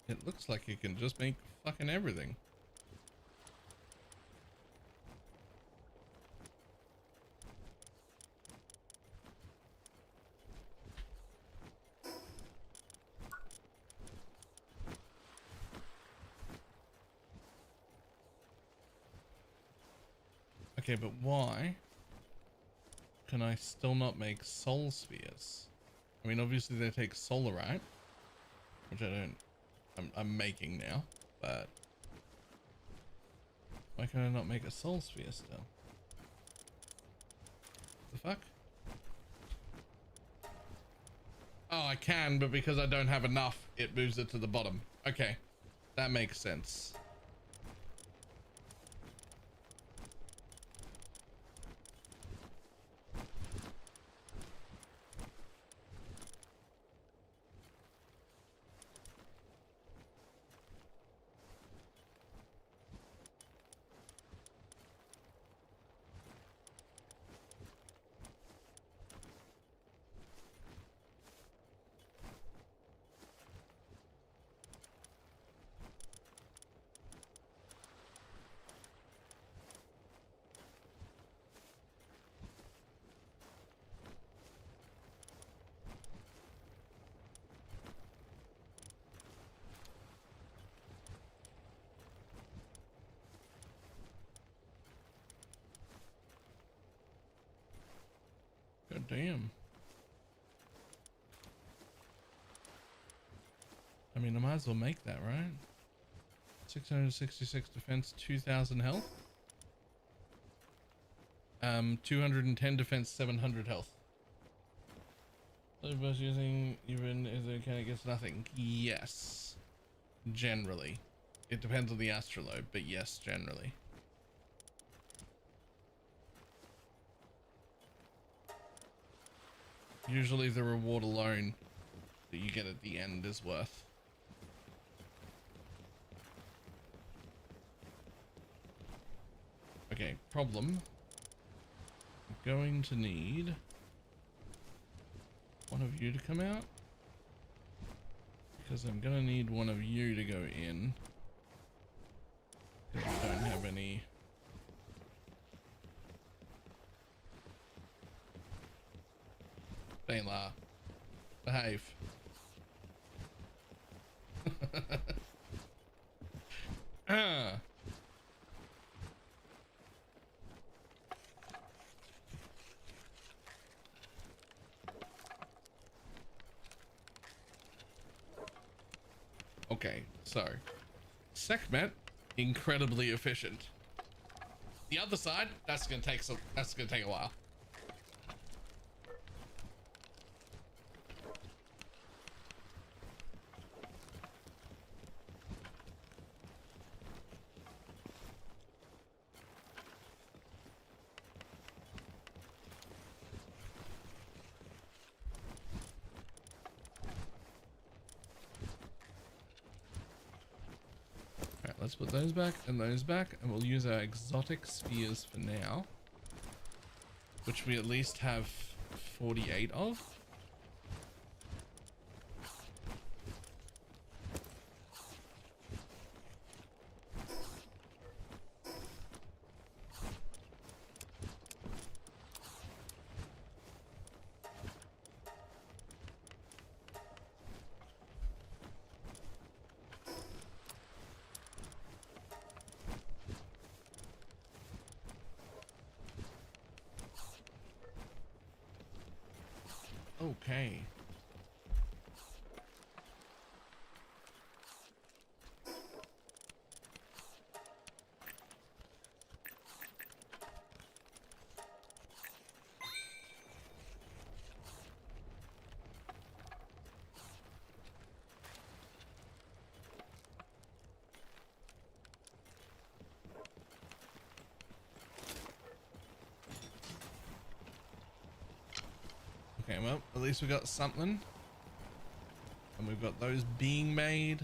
It looks like it can just make fucking everything. Okay, but why can I still not make soul spheres? I mean, obviously they take solarite, which I don't, I'm making now, but why can I not make a soul sphere still? The fuck? Oh, I can, but because I don't have enough, it moves it to the bottom. Okay, that makes sense. God damn. I mean, I might as well make that, right? 666 defense, 2000 health. 210 defense, 700 health. So versus using even if they can against nothing. Yes. Generally. It depends on the astrolabe, but yes, generally. Usually the reward alone that you get at the end is worth. Okay, problem. I'm going to need one of you to come out, because I'm gonna need one of you to go in, because we don't have any. Balar, behave. Ah. Okay, so Sekhmet, incredibly efficient. The other side, that's gonna take a while. Let's put those back, and we'll use our exotic spheres for now, which we at least have 48 of. Okay. Okay, well, at least we got something. And we've got those being made.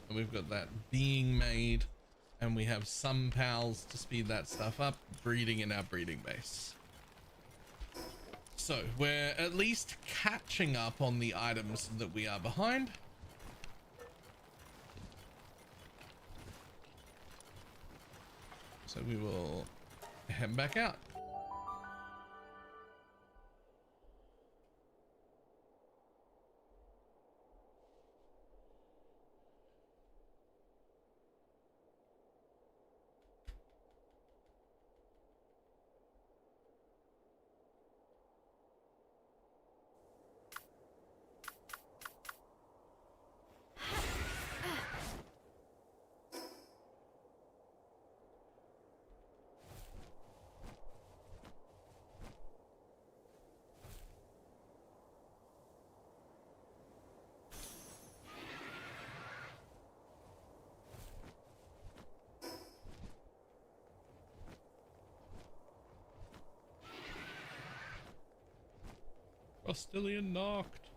And we've got that being made. And we have some pals to speed that stuff up, breeding in our breeding base. So we're at least catching up on the items that we are behind. So we will head back out. Postilion knocked.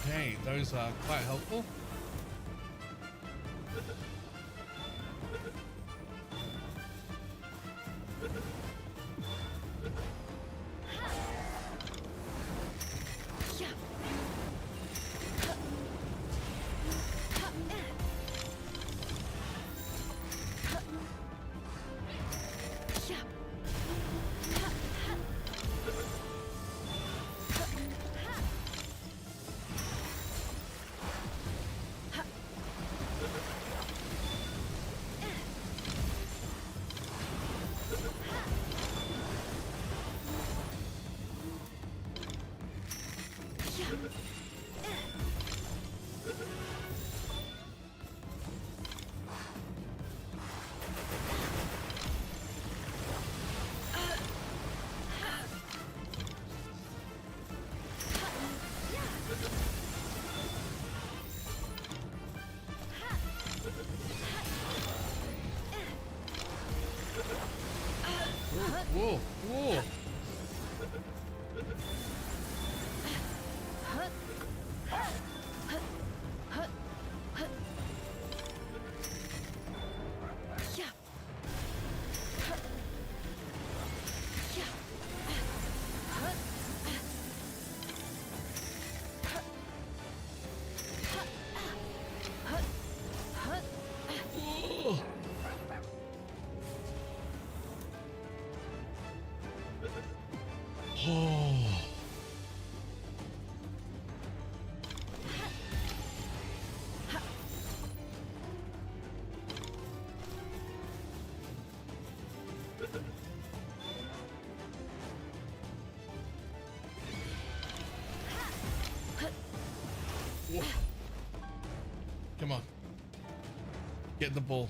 Okay, those are quite helpful. Whoa, whoa. Oh. Whoa. Come on. Get the ball.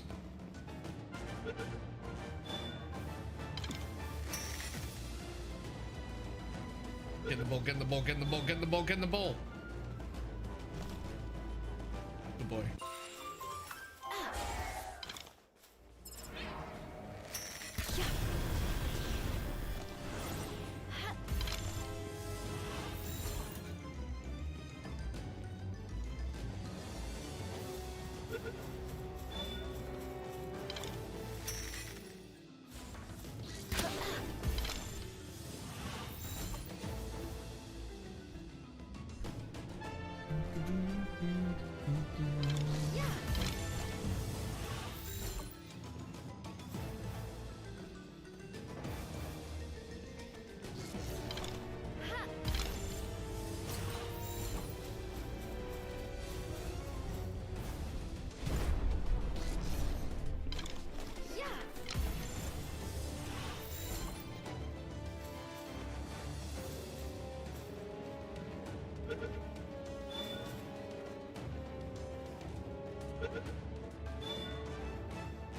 Get the ball, get the ball, get the ball, get the ball, get the ball. Good boy.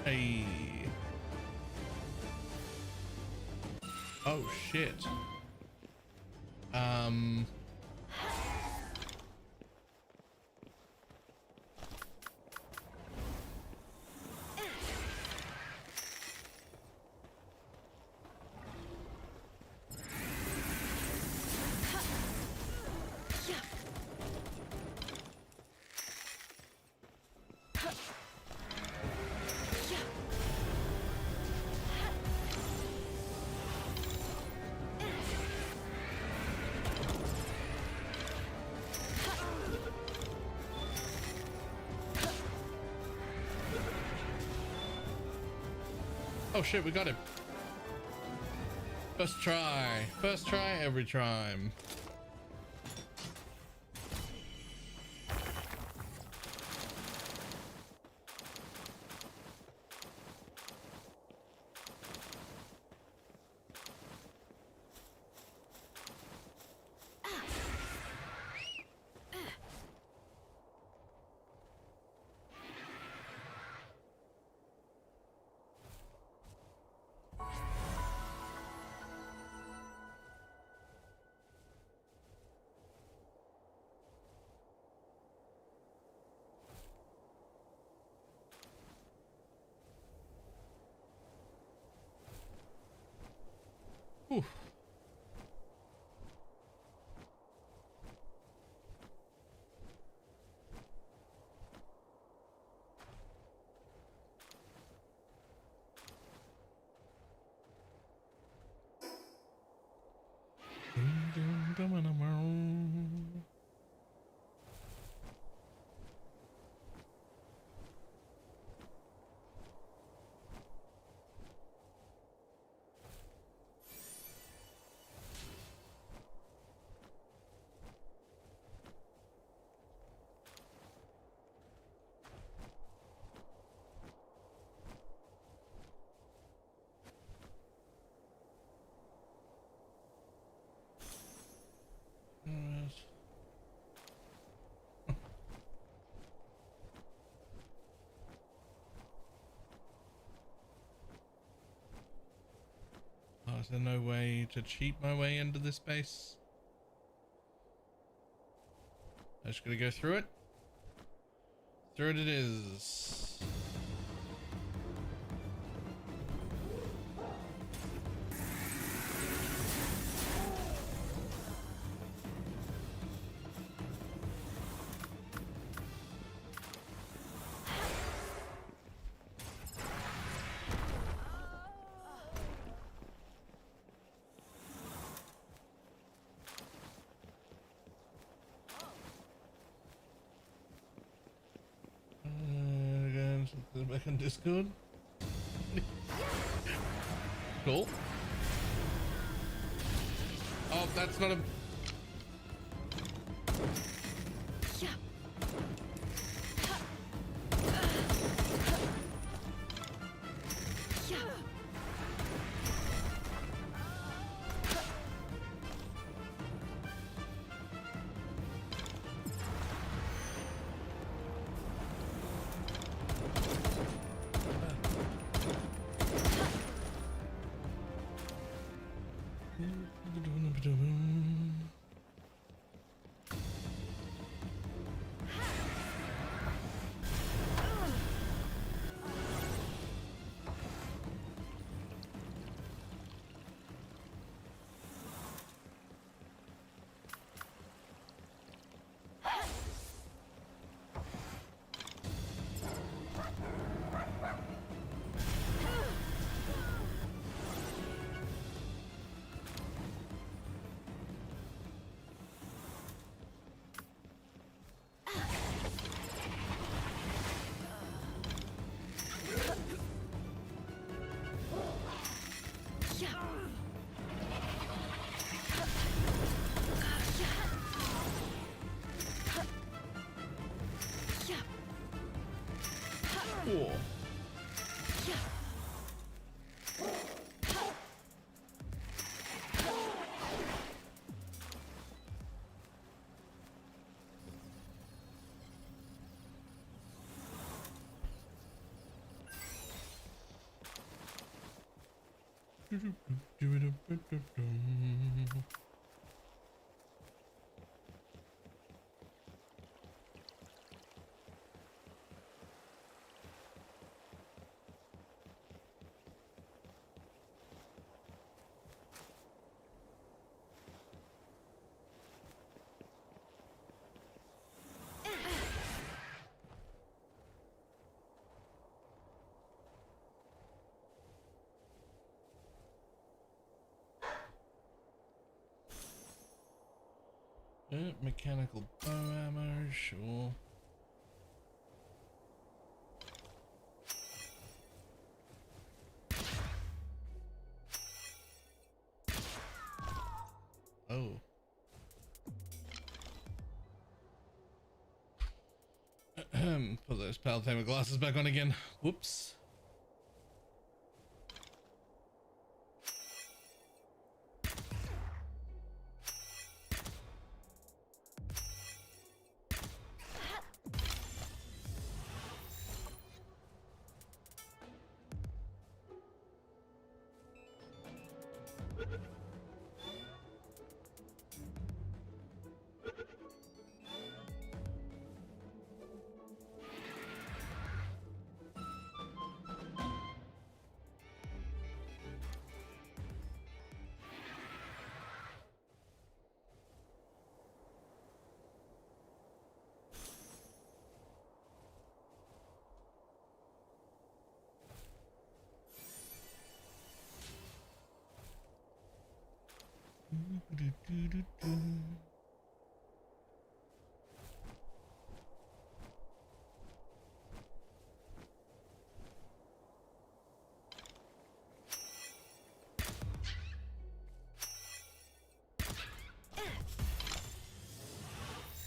Hey. Oh shit. Oh shit, we got him. First try. First try every time. Whew. Oh, is there no way to cheat my way into this base? I just gotta go through it. Through it is. Back on Discord. Cool. Oh, that's not a. Cool. Mechanical bow ammo, sure. Oh. Put those Paltamer glasses back on again. Whoops.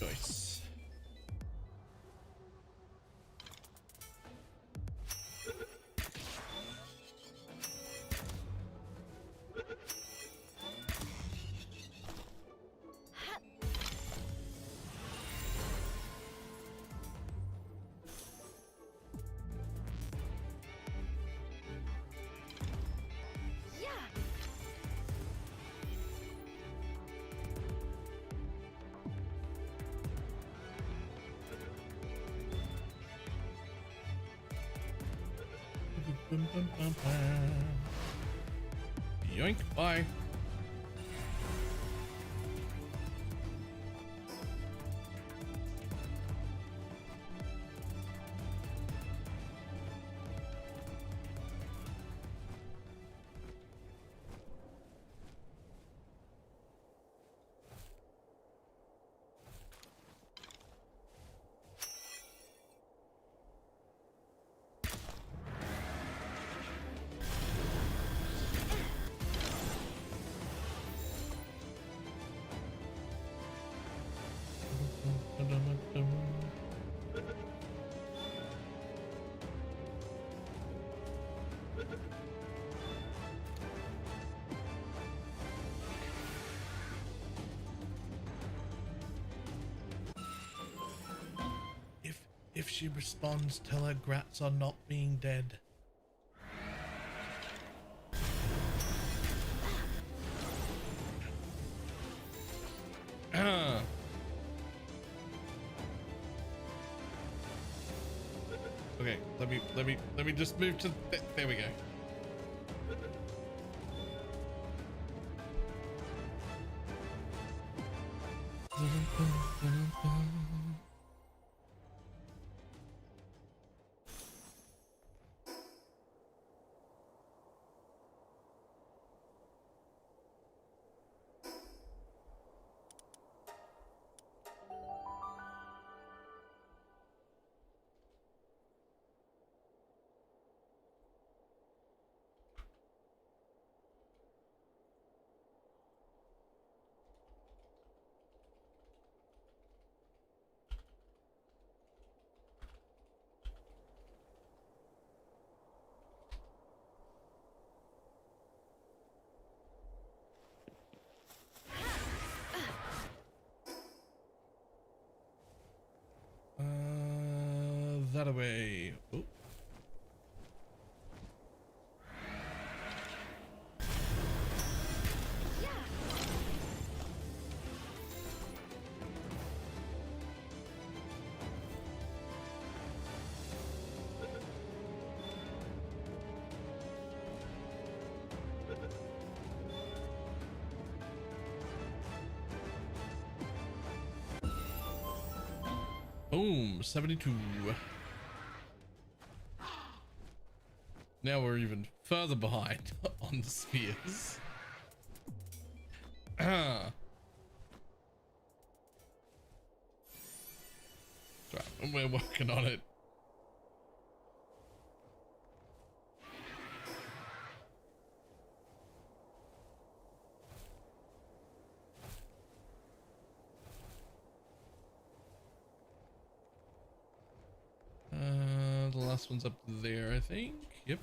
Nice. Yoink, bye. If she responds, tell her grats are not being dead. Okay, let me just move to there we go. That away. Oh. Boom, 72. Now we're even further behind on the spheres. Right, we're working on it. This one's up there, I think. Yep.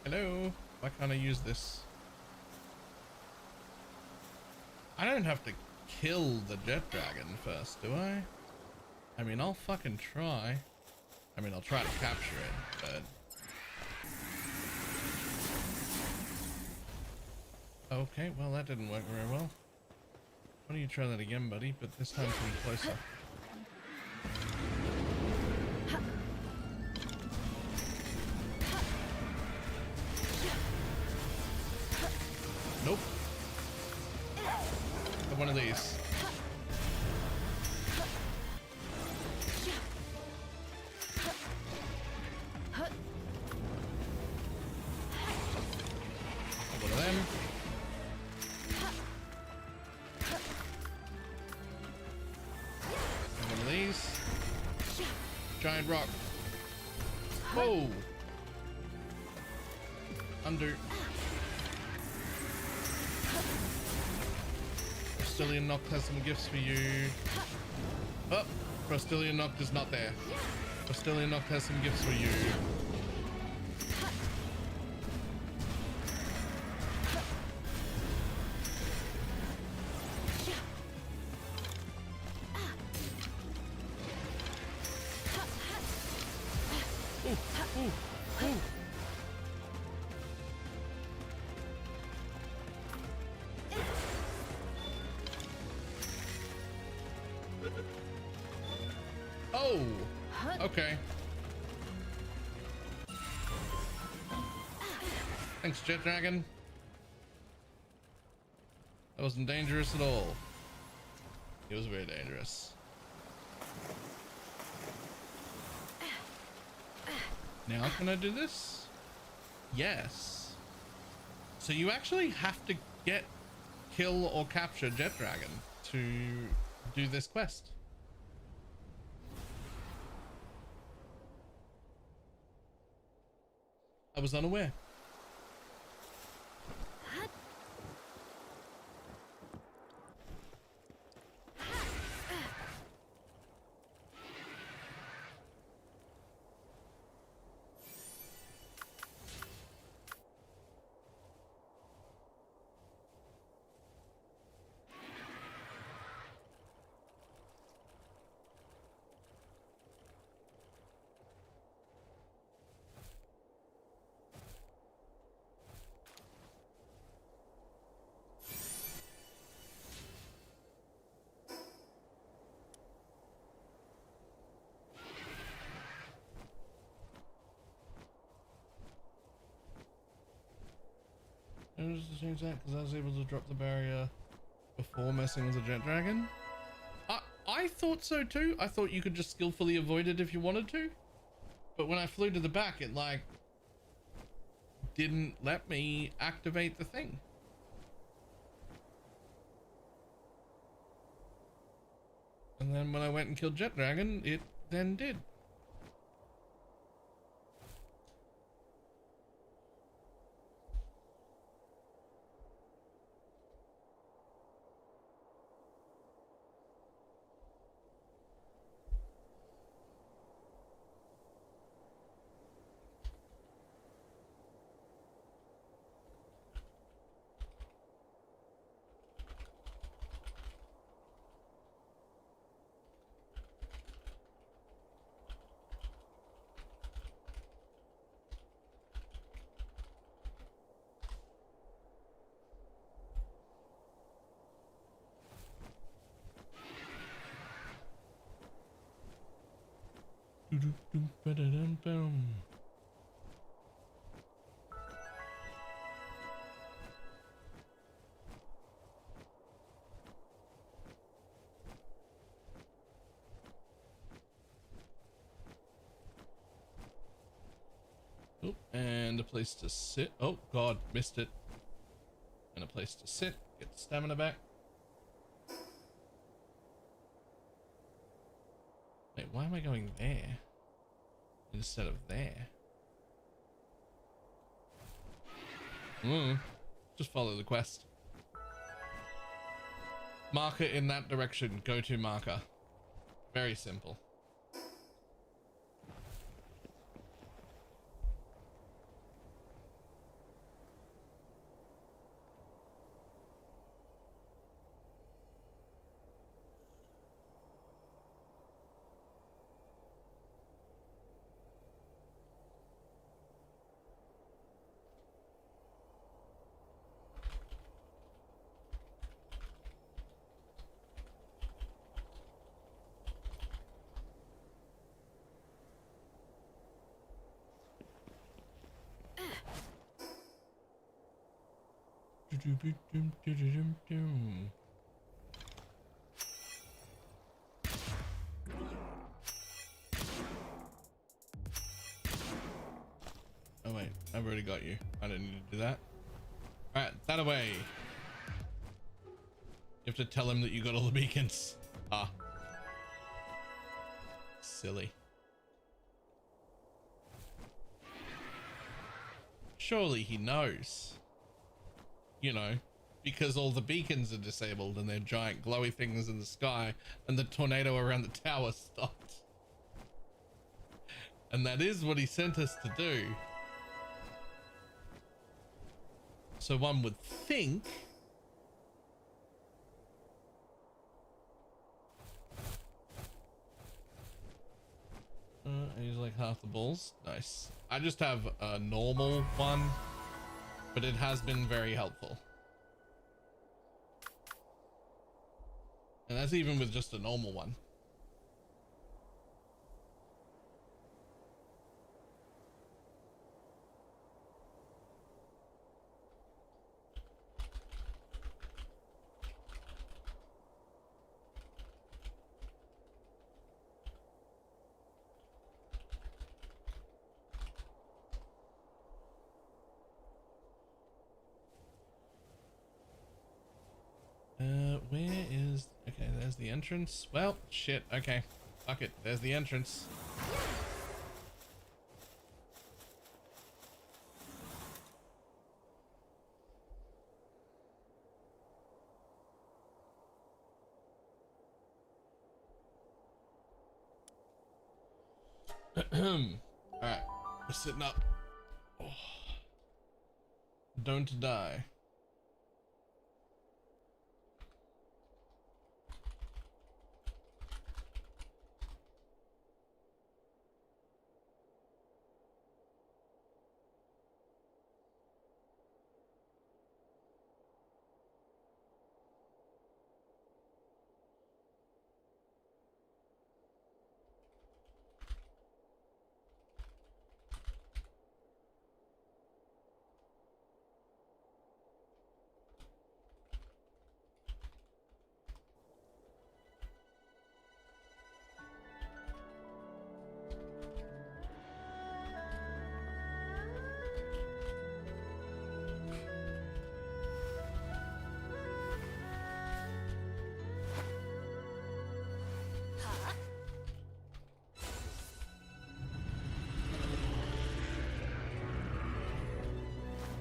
Hello? Why can't I use this? I don't have to kill the jet dragon first, do I? I mean, I'll fucking try. I mean, I'll try to capture it, but... Okay, well, that didn't work very well. Why don't you try that again, buddy? But this time come closer. Nope. Have one of these. Have one of them. Have one of these. Giant rock. Whoa. Under. Prostilian Noct has some gifts for you. Oh, Prostilian Noct is not there. Prostilian Noct has some gifts for you. Ooh, ooh, ooh. Oh, okay. Thanks, Jet Dragon. That wasn't dangerous at all. It was very dangerous. Now can I do this? Yes. So you actually have to kill or capture Jet Dragon to do this quest. I was unaware. Notice to change that because I was able to drop the barrier before messing with the Jet Dragon. I thought so too. I thought you could just skillfully avoid it if you wanted to. But when I flew to the back, it like didn't let me activate the thing. And then when I went and killed Jet Dragon, it then did. Oh, and a place to sit. Oh god, missed it. And a place to sit. Get the stamina back. Wait, why am I going there instead of there? Just follow the quest. Marker in that direction. Go to marker. Very simple. Oh wait, I've already got you. I don't need to do that. Alright, that away. You have to tell him that you got all the beacons. Ah. Silly. Surely he knows. You know, because all the beacons are disabled and they're giant glowy things in the sky and the tornado around the tower stopped. And that is what he sent us to do. So one would think I use like half the balls. Nice. I just have a normal one, but it has been very helpful. And that's even with just a normal one. Where is... Okay, there's the entrance. Well, shit. Okay. Fuck it. There's the entrance. Alright. We're sitting up. Oh. Don't die.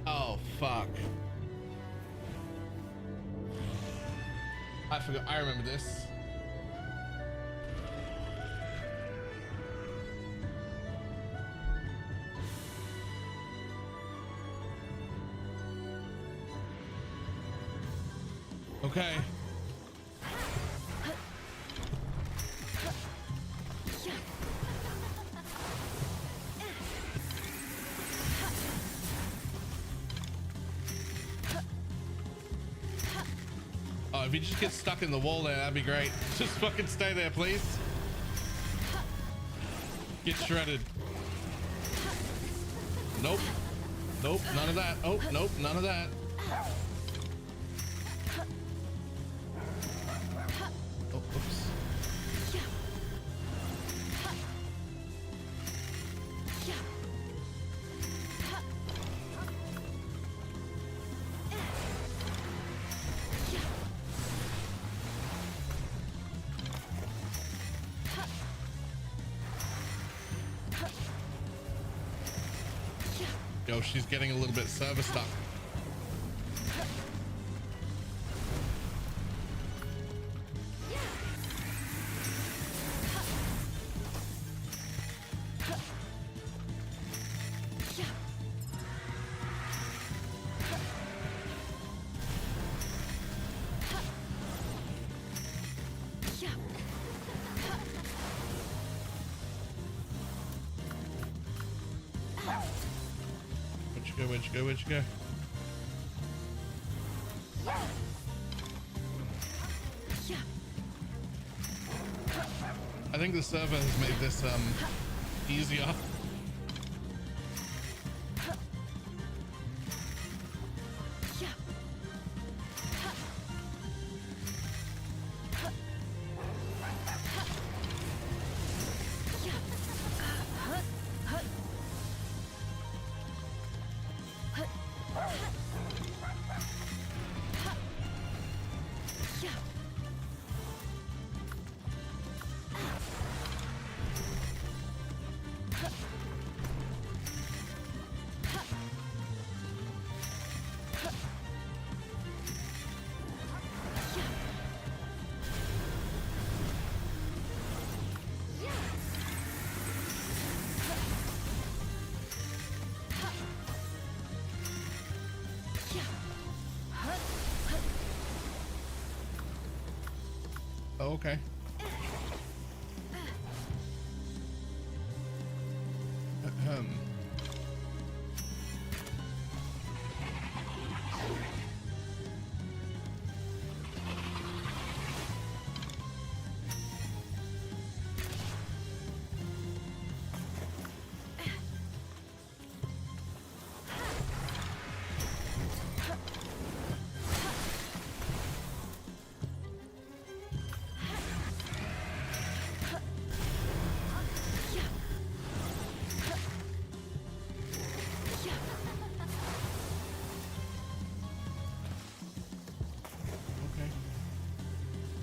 Oh, fuck. I forgot. I remember this. Okay. Oh, if you just get stuck in the wall there, that'd be great. Just fucking stay there, please. Get shredded. Nope. Nope, none of that. Oh, nope, none of that. Oh, oops. Yo, she's getting a little bit server stuck. Where'd you go? I think the server has made this easier. Oh, okay.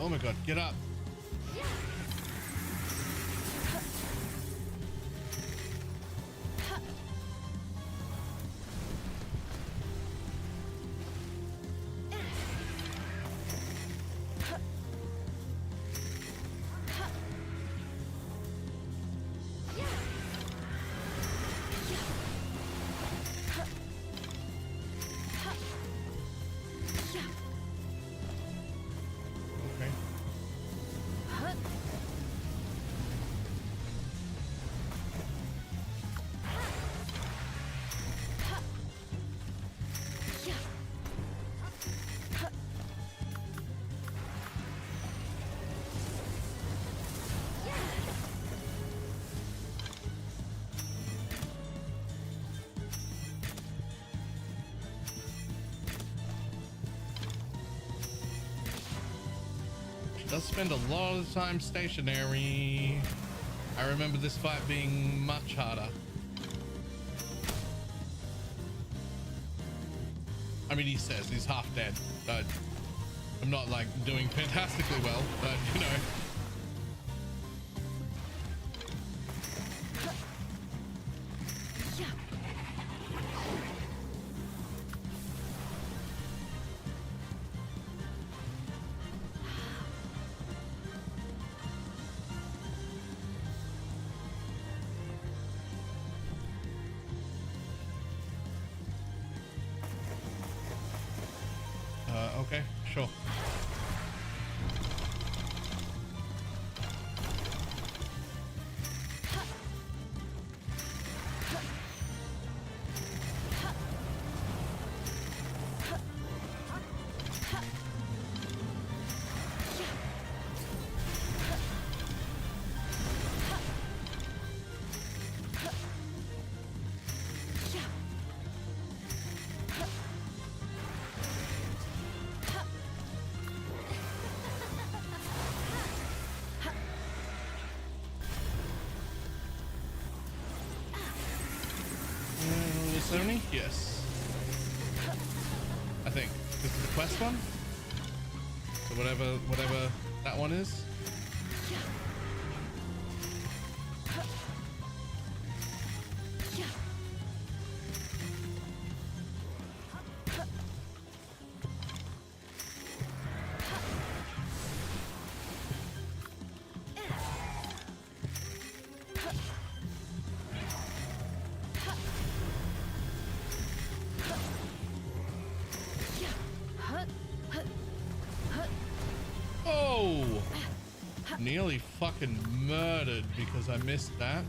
Oh my god, get up. Does spend a lot of time stationary. I remember this fight being much harder. I mean, he says he's half dead, but I'm not like doing fantastically well, but you know. Okay, sure. 70? Yes. I think. This is the quest one? So whatever that one is. Oh! Nearly fucking murdered because I missed that.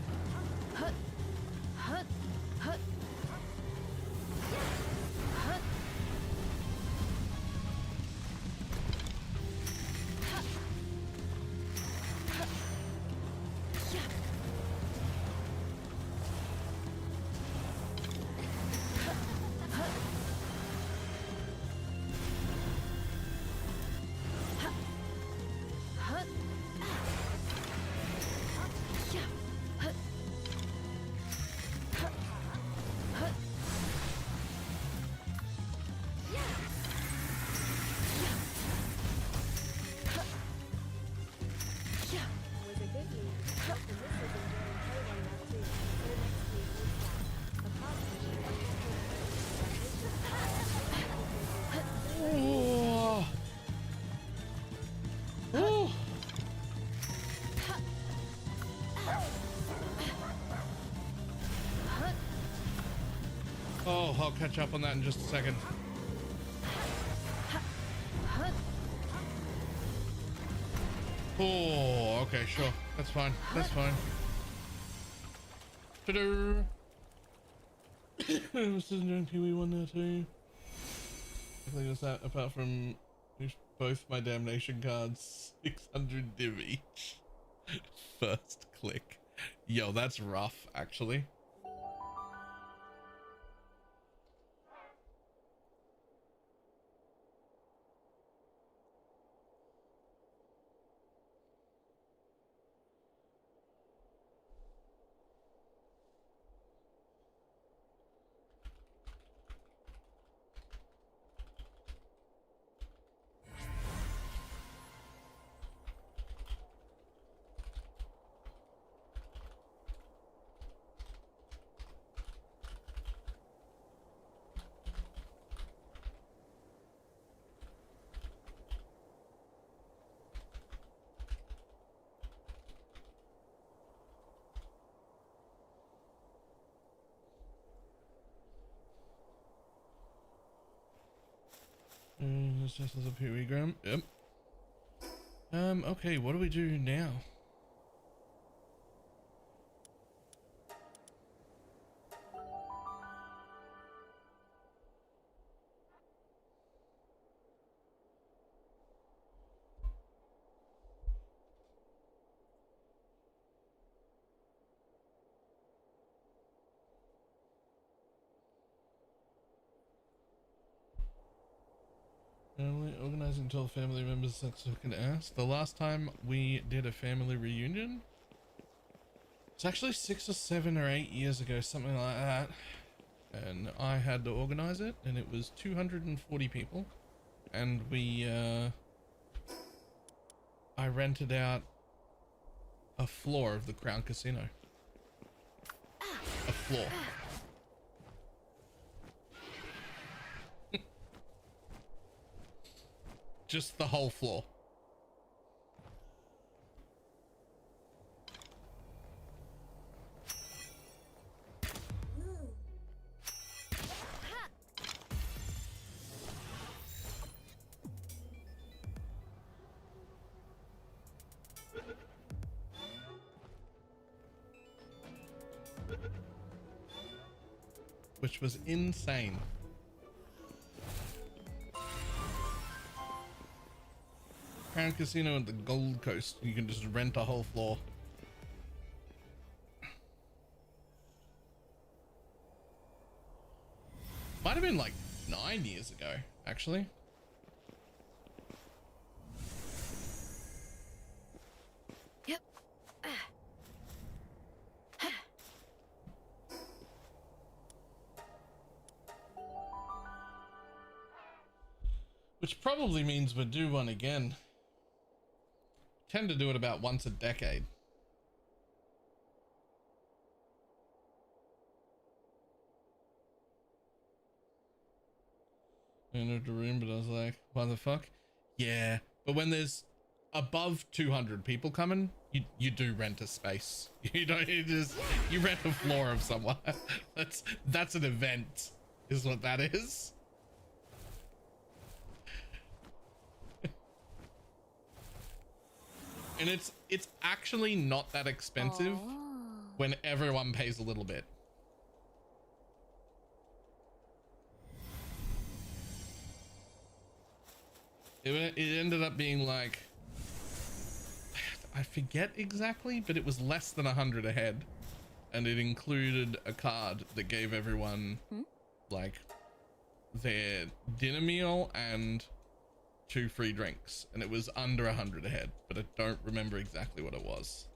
Oh. Oh. Oh, I'll catch up on that in just a second. Oh, okay, sure. That's fine. That's fine. Ta-da! This isn't doing PV1 there too. I think it's that apart from both my damnation cards, 600 div each. First click. Yo, that's rough, actually. This just as a PV. Yep. Okay, what do we do now? Organizing until family members such an ass. The last time we did a family reunion, it's actually 6 or 7 or 8 years ago, something like that. And I had to organize it, and it was 240 people. And I rented out a floor of the Crown Casino. A floor. Just the whole floor. Which was insane. Crown Casino at the Gold Coast. You can just rent a whole floor. Might have been like 9 years ago, actually. Yep. Which probably means we'll do one again. Tend to do it about once a decade. I entered the room, but I was like, what the fuck? Yeah, but when there's above 200 people coming, you do rent a space. You don't, you rent a floor of somewhere. That's an event, is what that is. And it's actually not that expensive when everyone pays a little bit. It ended up being like, I forget exactly, but it was less than 100 a head, and it included a card that gave everyone like their dinner meal and 2 free drinks, and it was under 100 a head, but I don't remember exactly what it was.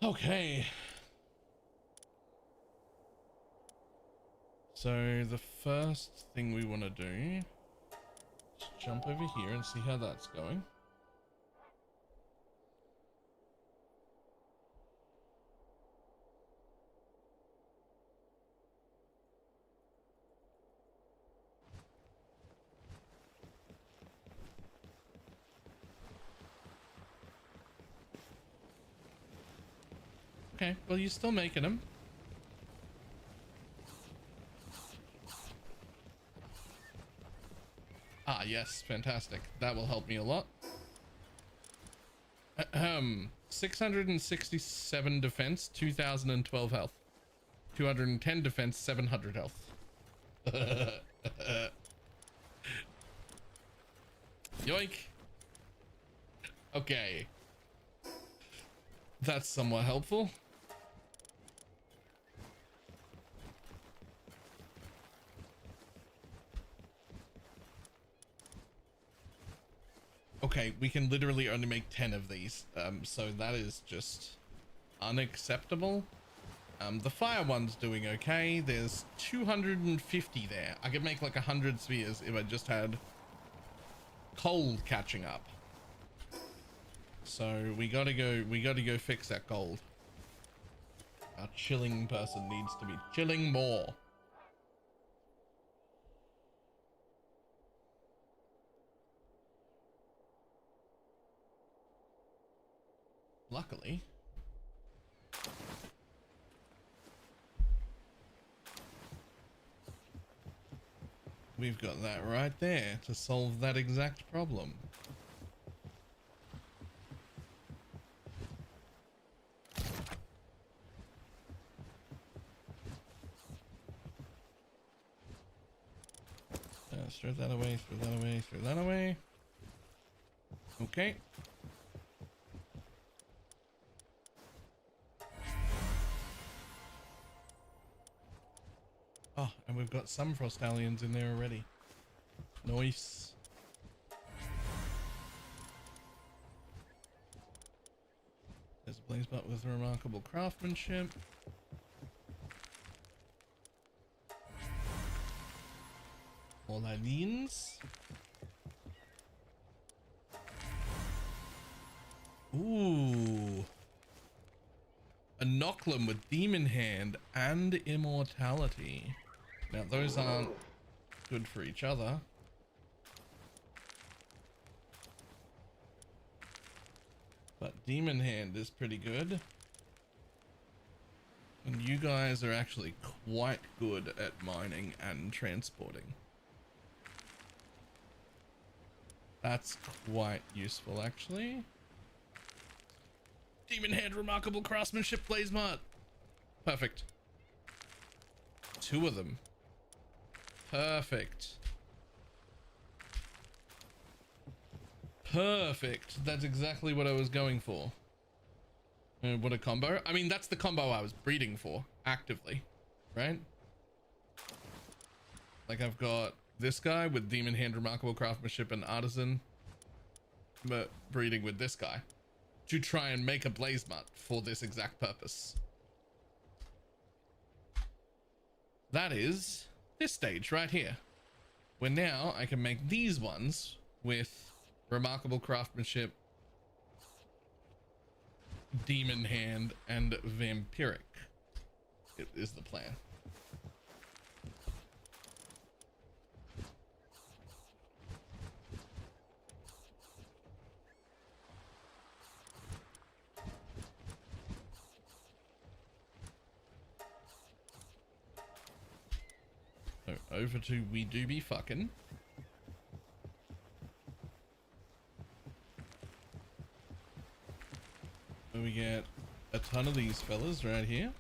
Okay. So the first thing we want to do is jump over here and see how that's going. Okay, well, you're still making them. Ah, yes, fantastic. That will help me a lot. 667 defense, 2012 health. 210 defense, 700 health. Yoink. Okay. That's somewhat helpful. Okay, we can literally only make 10 of these, so that is just unacceptable. The fire one's doing okay. There's 250 there. I could make like 100 spheres if I just had cold catching up. So we gotta go fix that gold. Our chilling person needs to be chilling more. Luckily, we've got that right there to solve that exact problem. Throw that away, throw that away, throw that away. Okay. Oh, and we've got some Frostallions in there already. Nice. There's a blaze butt with remarkable craftsmanship. Paladins. Ooh. A Nocklam with Demon Hand and Immortality. Now those aren't good for each other. But Demon Hand is pretty good. And you guys are actually quite good at mining and transporting. That's quite useful, actually. Demon Hand, remarkable craftsmanship, blaze mart. Perfect. 2 of them. Perfect. Perfect. That's exactly what I was going for. What a combo. I mean, that's the combo I was breeding for actively, right? Like, I've got this guy with Demon Hand, remarkable craftsmanship, and artisan, but breeding with this guy to try and make a blaze mart for this exact purpose. That is this stage right here, where now I can make these ones with remarkable craftsmanship, demon hand, and vampiric. It is the plan. So over to we do be fucking. So we get a ton of these fellas right here.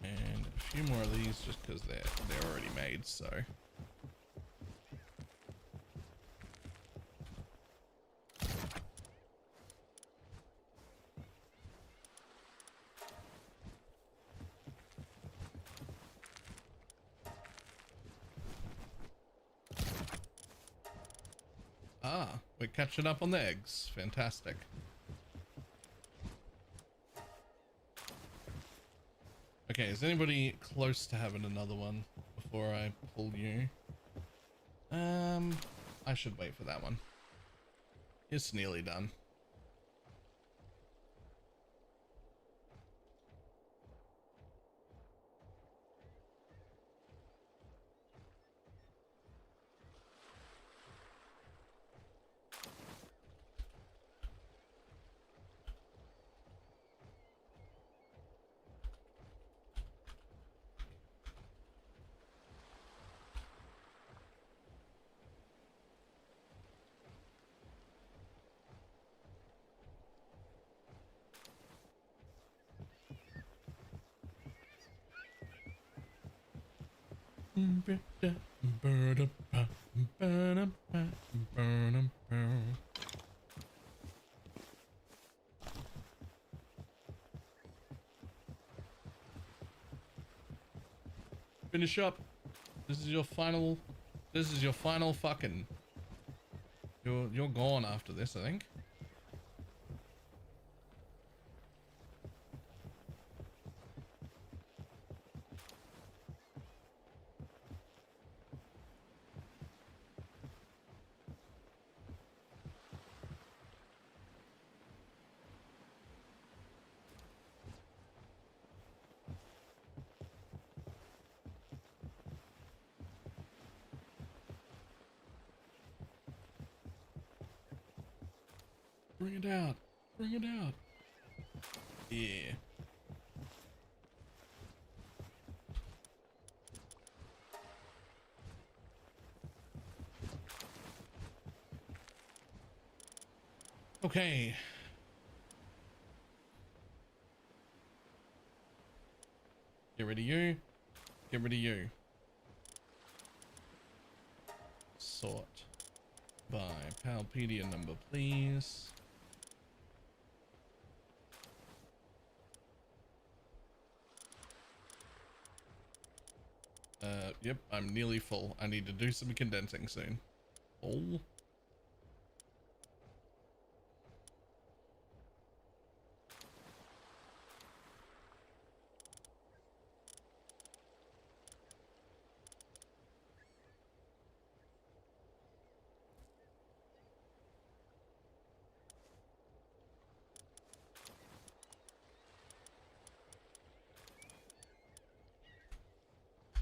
And a few more of these just because they're already made, so. Ah, we're catching up on the eggs. Fantastic. Okay, is anybody close to having another one before I pull you? I should wait for that one. It's nearly done. Finish up. This is your final fucking. You're gone after this, I think. Bring it out. Bring it out. Yeah. Okay. Get rid of you. Get rid of you. Sort by Palpedia number, please. Yep, I'm nearly full. I need to do some condensing soon. Oh.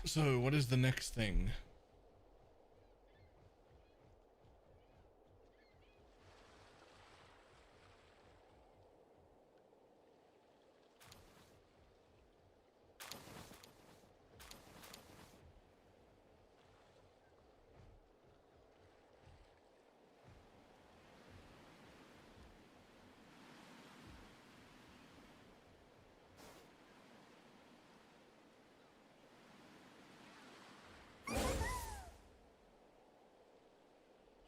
So what is the next thing?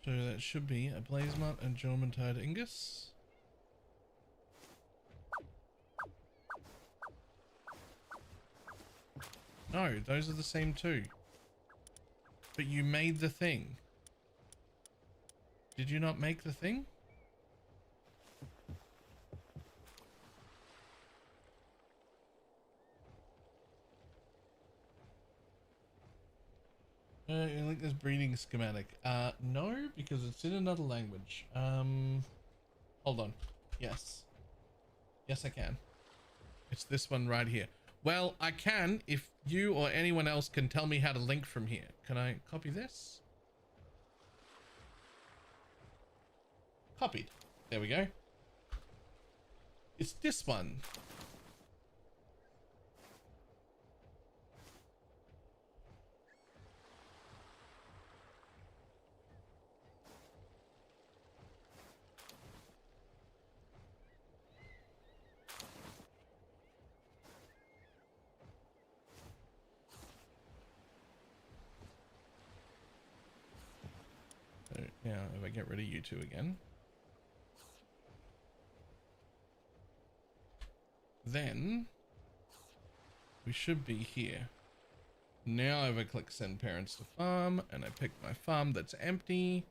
So that should be a Blazemont and Jormuntide Ingus. No, those are the same two. But you made the thing. Did you not make the thing? You like this breeding schematic? No, because it's in another language. Hold on. Yes. Yes, I can. It's this one right here. Well, I can if you or anyone else can tell me how to link from here. Can I copy this? Copied. There we go. It's this one. So now if I get rid of you two again, then we should be here. Now if I click send parents to farm and I pick my farm that's empty,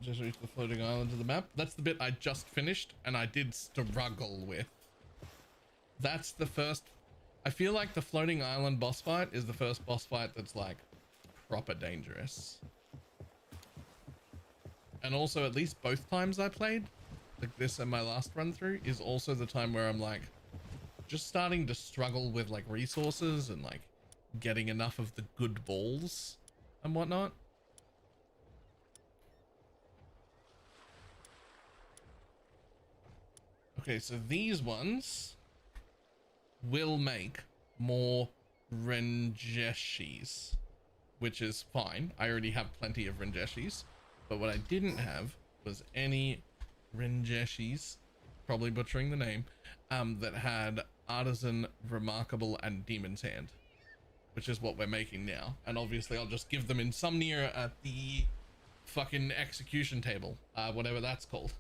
just reach the floating island to the map. That's the bit I just finished and I did struggle with. That's the first. I feel like the floating island boss fight is the first boss fight that's like proper dangerous. And also at least both times I played, like this and my last run through, is also the time where I'm like just starting to struggle with like resources and like getting enough of the good balls and whatnot. Okay, so these ones will make more Renjeshis, which is fine. I already have plenty of Renjeshis, but what I didn't have was any Renjeshis, probably butchering the name, that had Artisan, Remarkable, and Demon's Hand, which is what we're making now. And obviously I'll just give them Insomnia at the fucking execution table, whatever that's called.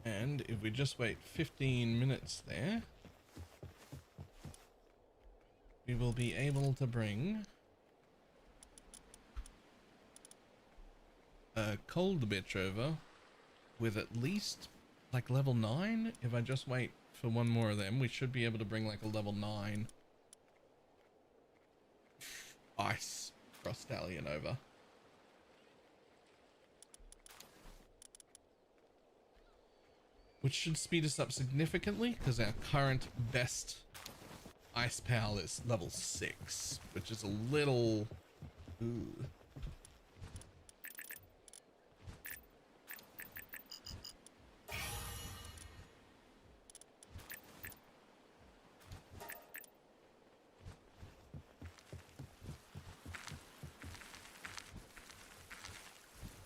And if we just wait 15 minutes there, we will be able to bring a cold bitch over with at least like level 9. If I just wait for one more of them, we should be able to bring like a level 9 ice Frostallion over. Which should speed us up significantly because our current best ice pal is level 6, which is a little... Ooh.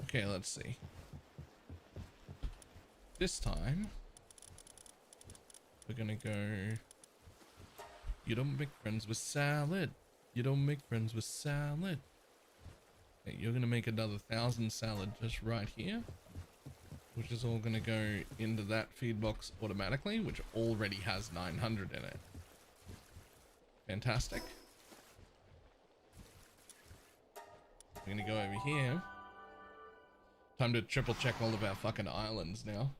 Okay, let's see. This time, we're gonna go... You don't make friends with salad. You don't make friends with salad. Okay, you're gonna make another 1,000 salad just right here, which is all gonna go into that feed box automatically, which already has 900 in it. Fantastic. I'm gonna go over here. Time to triple check all of our fucking islands now.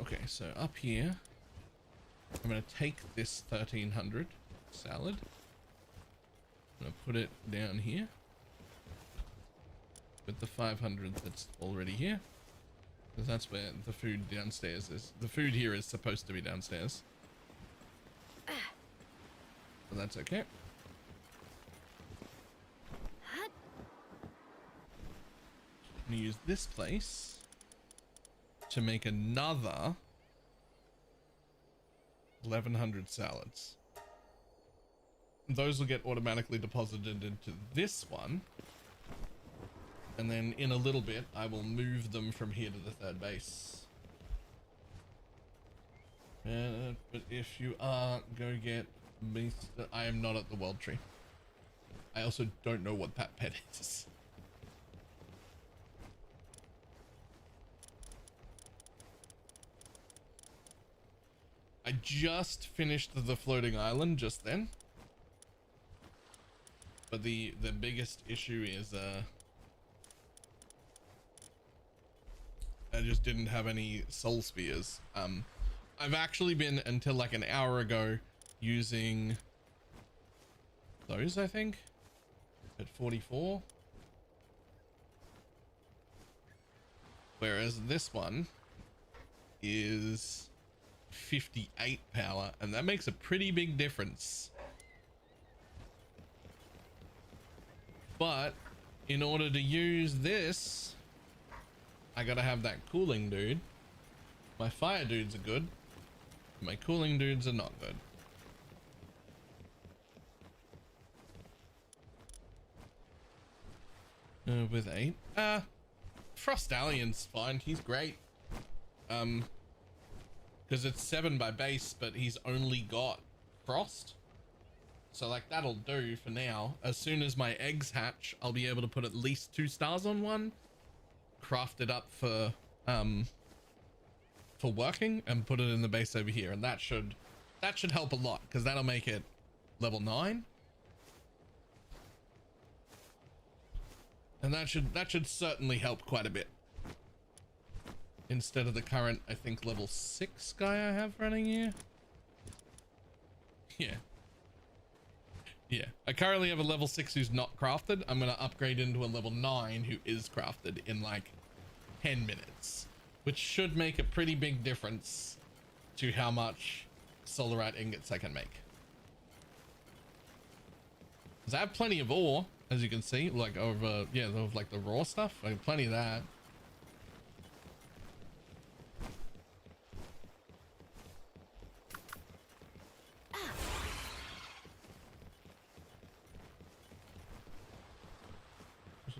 Okay, so up here, I'm gonna take this 1,300 salad. I'm gonna put it down here with the 500 that's already here. Because that's where the food downstairs is. The food here is supposed to be downstairs. So that's okay. I'm gonna use this place to make another 1,100 salads. Those will get automatically deposited into this one. And then in a little bit, I will move them from here to the third base. But if you are, go get beast. I am not at the world tree. I also don't know what that pet is. I just finished the floating island just then. But the biggest issue is I just didn't have any soul spheres. I've actually been until like an hour ago using those, I think, at 44. Whereas this one is 58 power, and that makes a pretty big difference. But in order to use this, I gotta have that cooling dude. My fire dudes are good. My cooling dudes are not good. With 8. Frost Allion's fine. He's great. Because it's 7 by base, but he's only got Frost. So like that'll do for now. As soon as my eggs hatch, I'll be able to put at least 2 stars on one. Craft it up for working and put it in the base over here, and that should help a lot, because that'll make it level 9, and that should certainly help quite a bit instead of the current, I think, level 6 guy I have running here. Yeah, I currently have a level 6 who's not crafted. I'm gonna upgrade into a level 9 who is crafted in like 10 minutes, which should make a pretty big difference to how much solarite ingots I can make. Because I have plenty of ore, as you can see, like over, yeah, of like the raw stuff. I have plenty of that.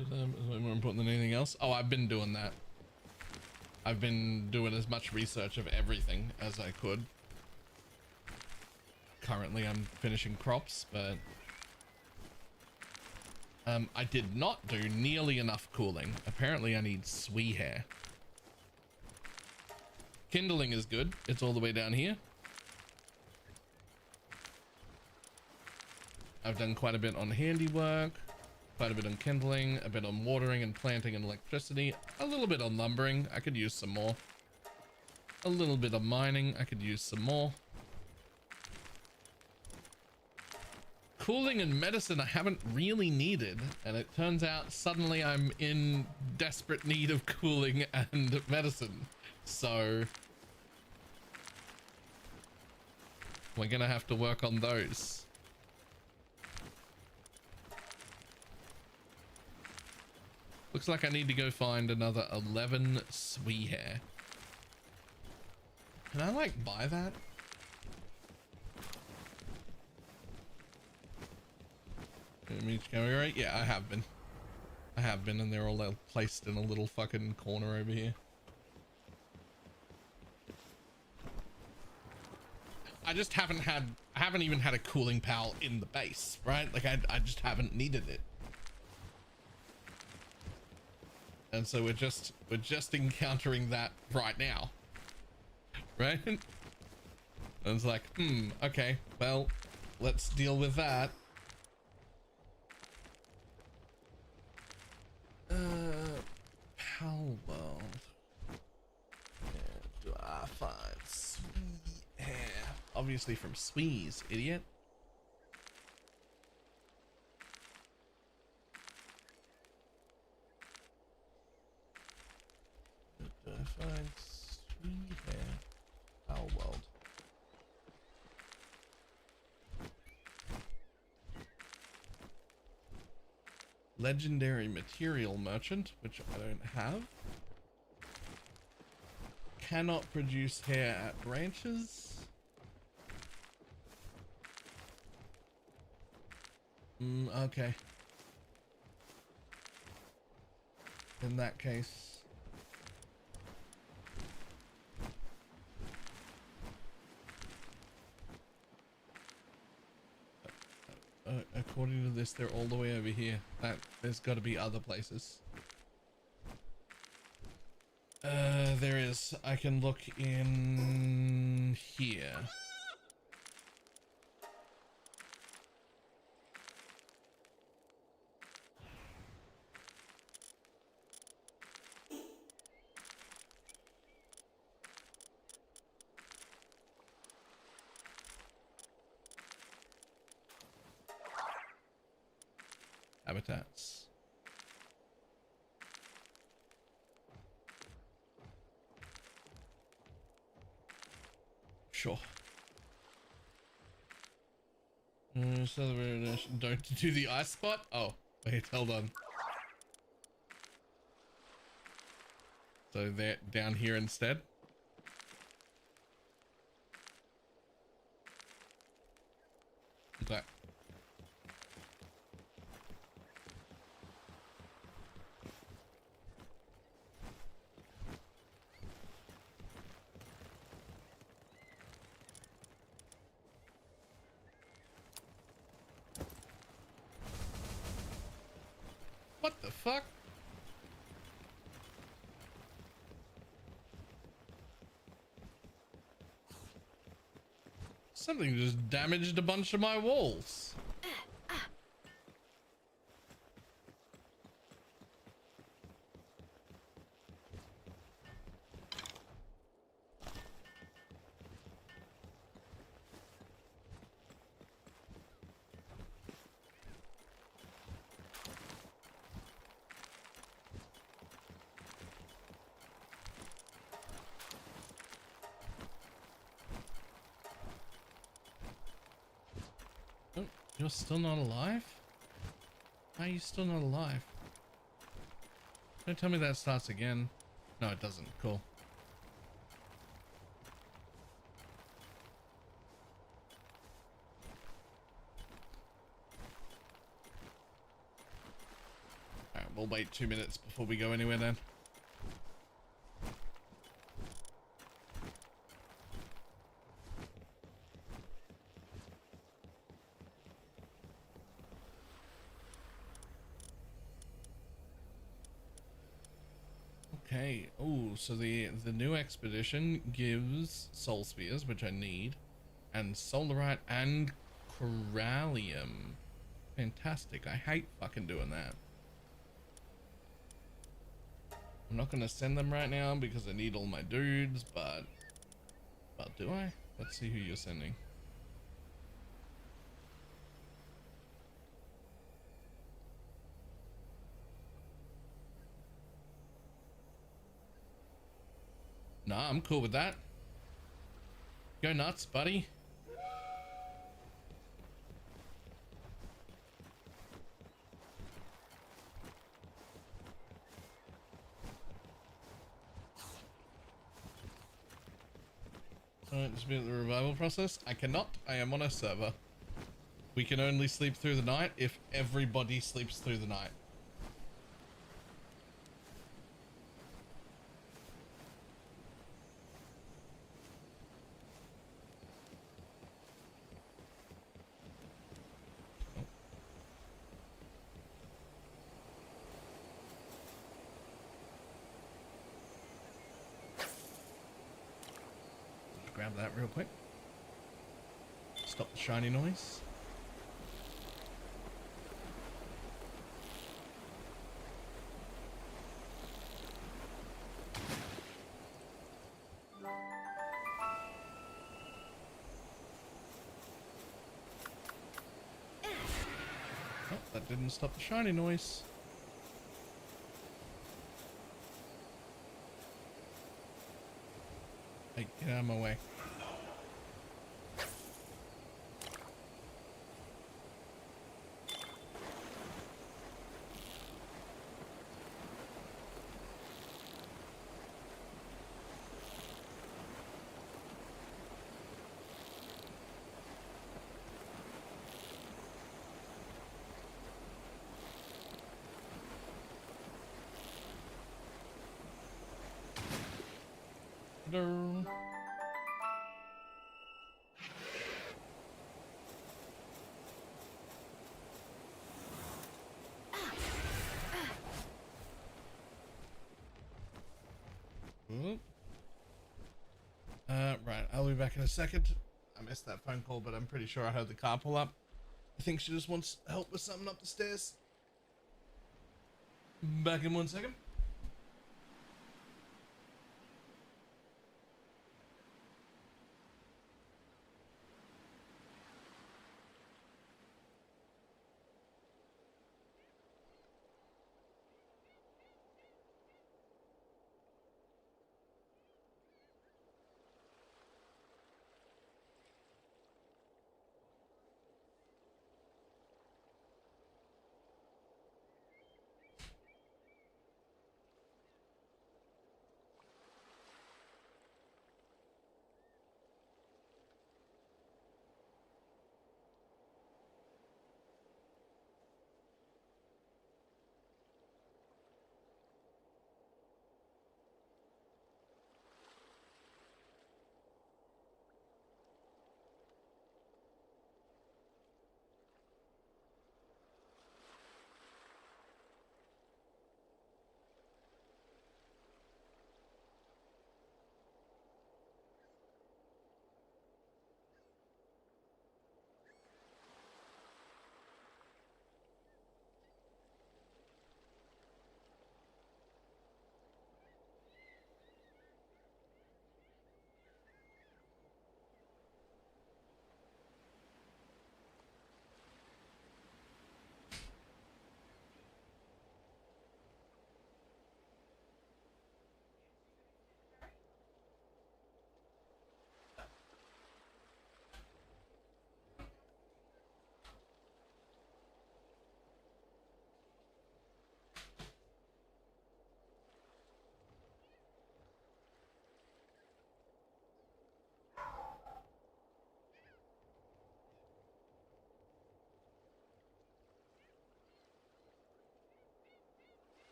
Is that more important than anything else? Oh, I've been doing that. I've been doing as much research of everything as I could. Currently, I'm finishing crops, but I did not do nearly enough cooling. Apparently, I need sweet hair. Kindling is good. It's all the way down here. I've done quite a bit on handiwork. Quite a bit on kindling, a bit on watering and planting and electricity, a little bit on lumbering. I could use some more. A little bit of mining. I could use some more. Cooling and medicine I haven't really needed, and it turns out suddenly I'm in desperate need of cooling and medicine. So we're gonna have to work on those. Looks like I need to go find another 11 sweet hair. Can I like buy that? Right? Yeah, I have been. And they're all placed in a little fucking corner over here. I just haven't even had a cooling pal in the base, right? Like I just haven't needed it. And so we're just encountering that right now. Right? And it's like, okay, well, let's deal with that. Pal world. Do I find sweet hair? Obviously from Sweeze, idiot. Do I find sweet hair? Pal world. Legendary material merchant, which I don't have. Cannot produce hair at ranches. Okay. In that case. According to this, they're all the way over here. There's got to be other places. There is. I can look in here. Habitats. Sure. Don't do the ice spot? Oh, wait, hold on. So they're down here instead? Okay. What the fuck? Something just damaged a bunch of my walls. You're still not alive? Why are you still not alive? Don't tell me that starts again. No, it doesn't. Cool. Alright, we'll wait 2 minutes before we go anywhere then. Okay. Oh, so the new expedition gives soul spheres, which I need, and solarite and corallium. Fantastic. I hate fucking doing that. I'm not gonna send them right now because I need all my dudes, but do I? Let's see who you're sending. Nah, I'm cool with that. Go nuts, buddy. Alright, just be the revival process. I cannot. I am on a server. We can only sleep through the night if everybody sleeps through the night. grab that real quick. Stop the shiny noise. Oh, that didn't stop the shiny noise. Hey, get out of my way. Hello. Oop. Right, I'll be back in a second. I missed that phone call, but I'm pretty sure I heard the car pull up. I think she just wants help with something up the stairs. Back in 1 second.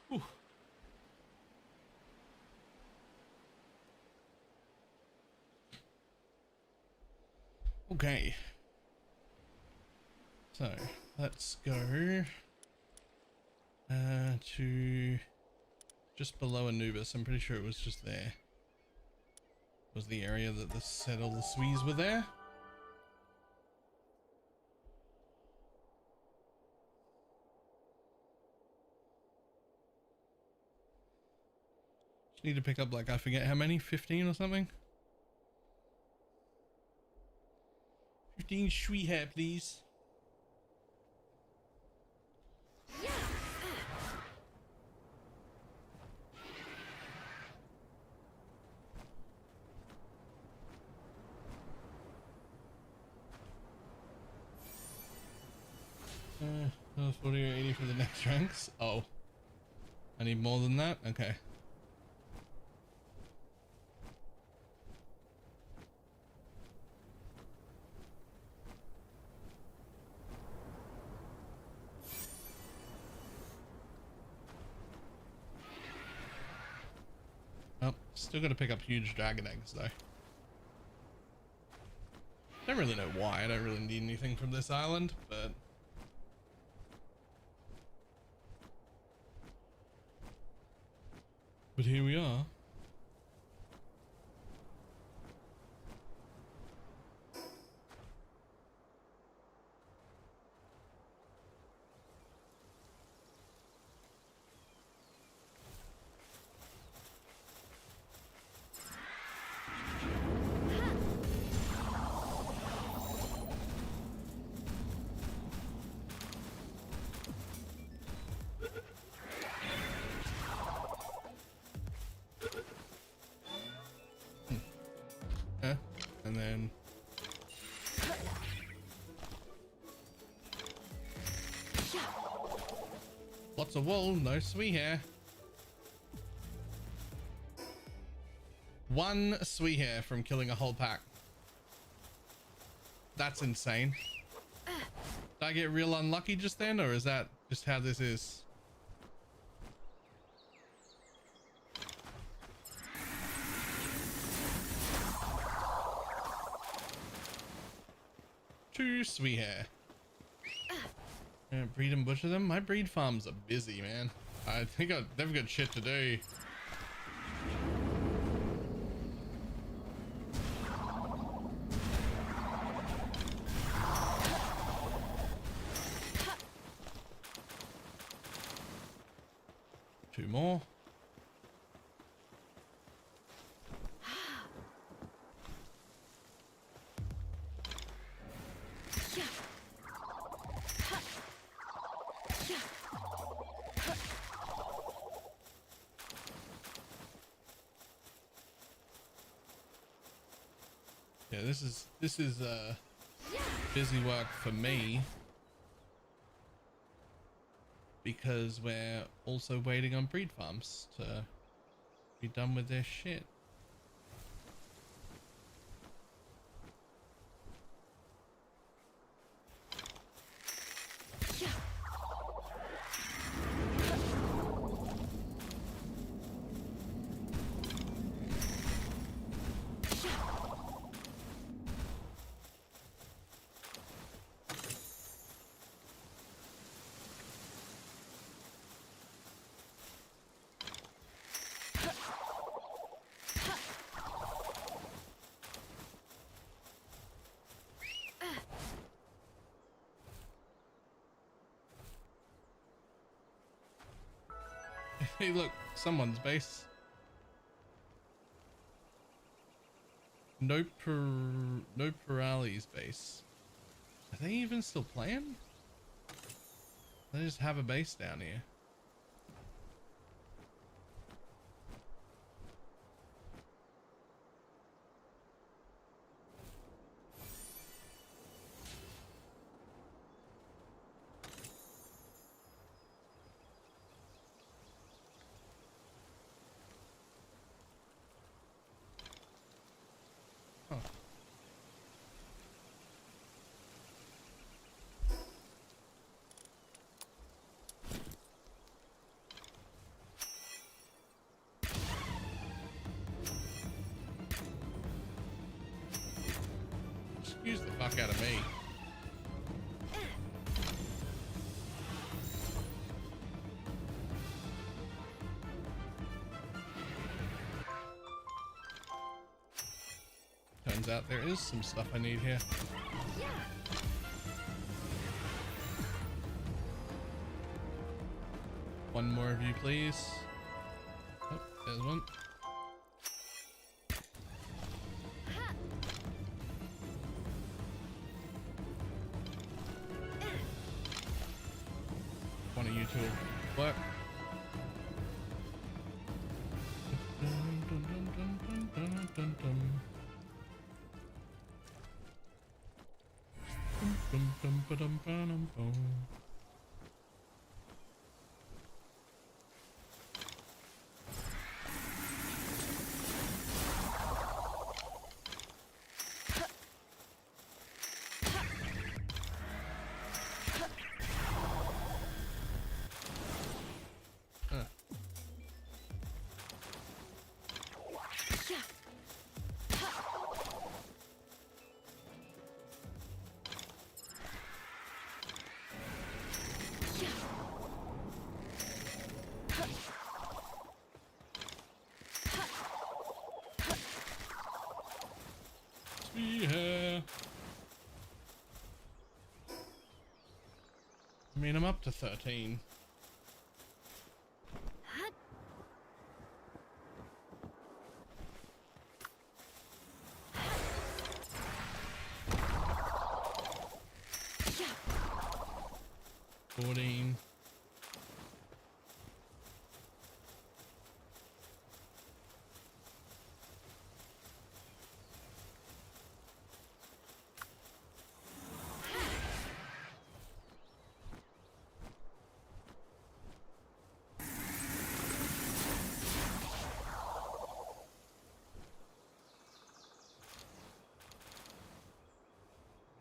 Whew. Okay. So let's go to just below Anubis. I'm pretty sure it was just there. Was the area that said all the Swees were there. Just need to pick up like I forget how many, 15 or something. 15 sweet hair, please. That was 40 or 80 for the next ranks. Oh, I need more than that. Okay. Oh, still got to pick up huge dragon eggs though. Don't really know why. I don't really need anything from this island, but here we are. And then lots of wool, no sweet hair. One sweet hair from killing a whole pack. That's insane. Did I get real unlucky just then, or is that just how this is? Two sweet hair. Breed and butcher them. My breed farms are busy, man. I think they've got shit to do. Two more. Yeah, this is busy work for me because we're also waiting on breed farms to be done with their shit. Hey, look, someone's base. No Perali's base. Are they even still playing? They just have a base down here. fuck out of me. Turns out there is some stuff I need here. One more of you, please. Oh, there's one. One of you two will work. Dun, dun, dun, dun, dun, dun, dun, dun. Dum, dum, ba-dum, ba-dum, bum. Yeah. I mean, I'm up to 13. Yeah. 14.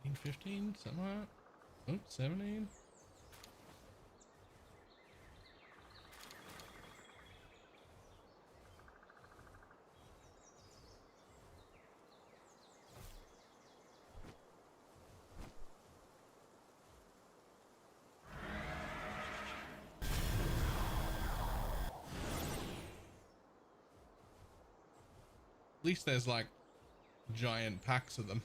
Something 15, something like that. Oh, 17. At least there's like giant packs of them.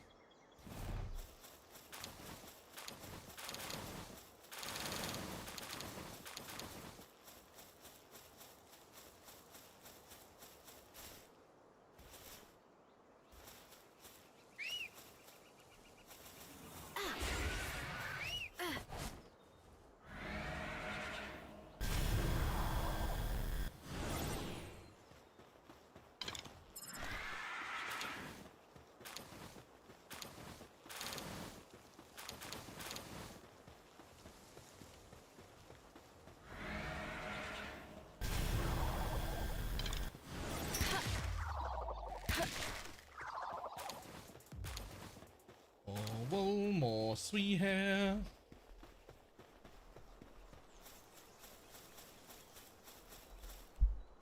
Oh, more sweet hair.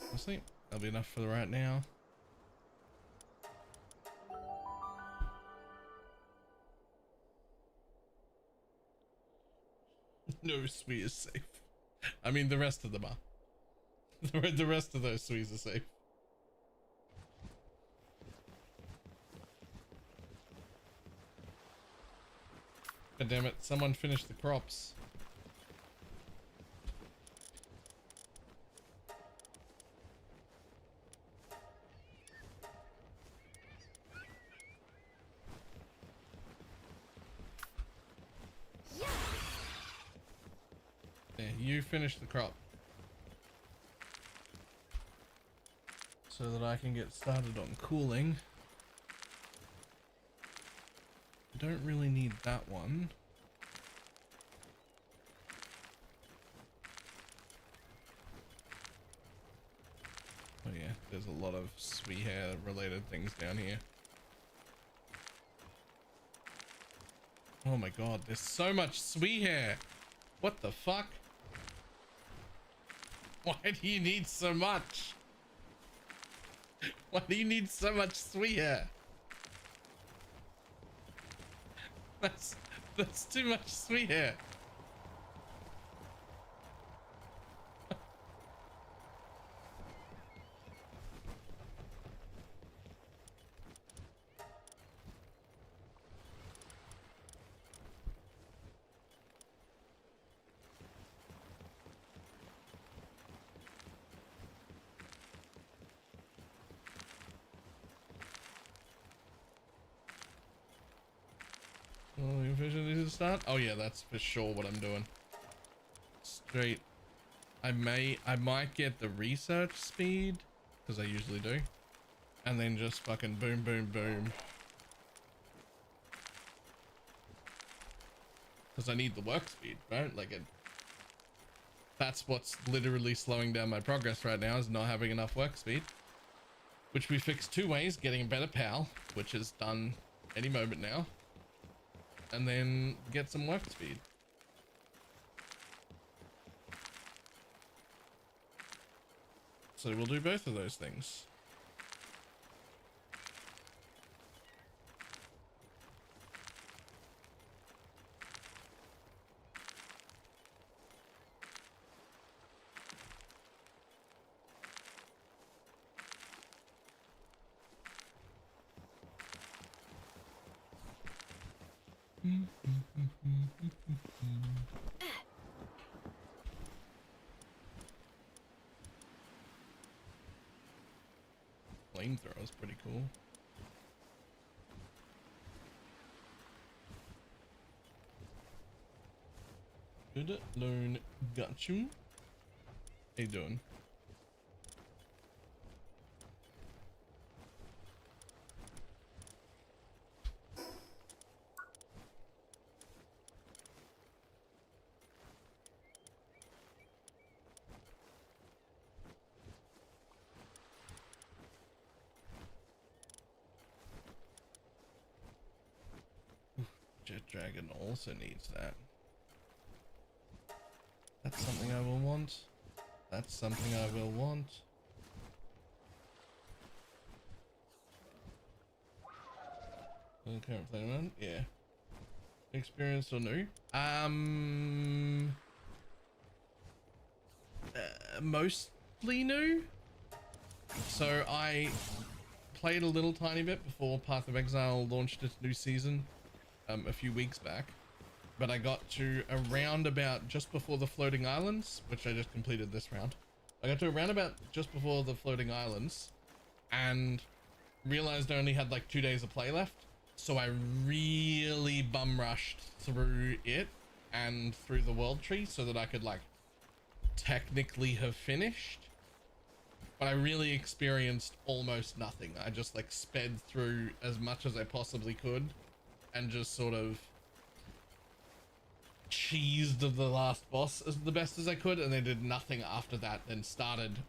Honestly, that'll be enough for right now. No sweet is safe. I mean, the rest of them are. The rest of those sweets are safe. God damn it, someone finished the crops. There, you finish the crop. So that I can get started on cooling. Don't really need that one. Oh yeah, there's a lot of sweet hair related things down here. Oh my god, there's so much sweet hair. What the fuck? Why do you need so much? Why do you need so much sweet hair? That's too much sweet hair. Oh, efficiency to start? Oh yeah, that's for sure what I'm doing. Straight. I might get the research speed, because I usually do. And then just fucking boom, boom, boom. Because I need the work speed, right? Like that's what's literally slowing down my progress right now, is not having enough work speed. Which we fixed 2 ways: getting a better PAL, which is done any moment now, and then get some work speed. So we'll do both of those things. Flamethrower is pretty cool. Good learn, got you. How you doing? Jet Dragon also needs that. That's something I will want. That's something I will want. Current player run? Yeah. Experienced or new? Mostly new. So I played a little tiny bit before Path of Exile launched its new season a few weeks back, but I got to around about just before the floating islands, which I just completed this round. I got to around about just before the floating islands and realized I only had like 2 days of play left, so I really bum rushed through it and through the world tree so that I could like technically have finished, but I really experienced almost nothing. I just like sped through as much as I possibly could and just sort of cheesed the last boss as the best as I could, and then did nothing after that, then started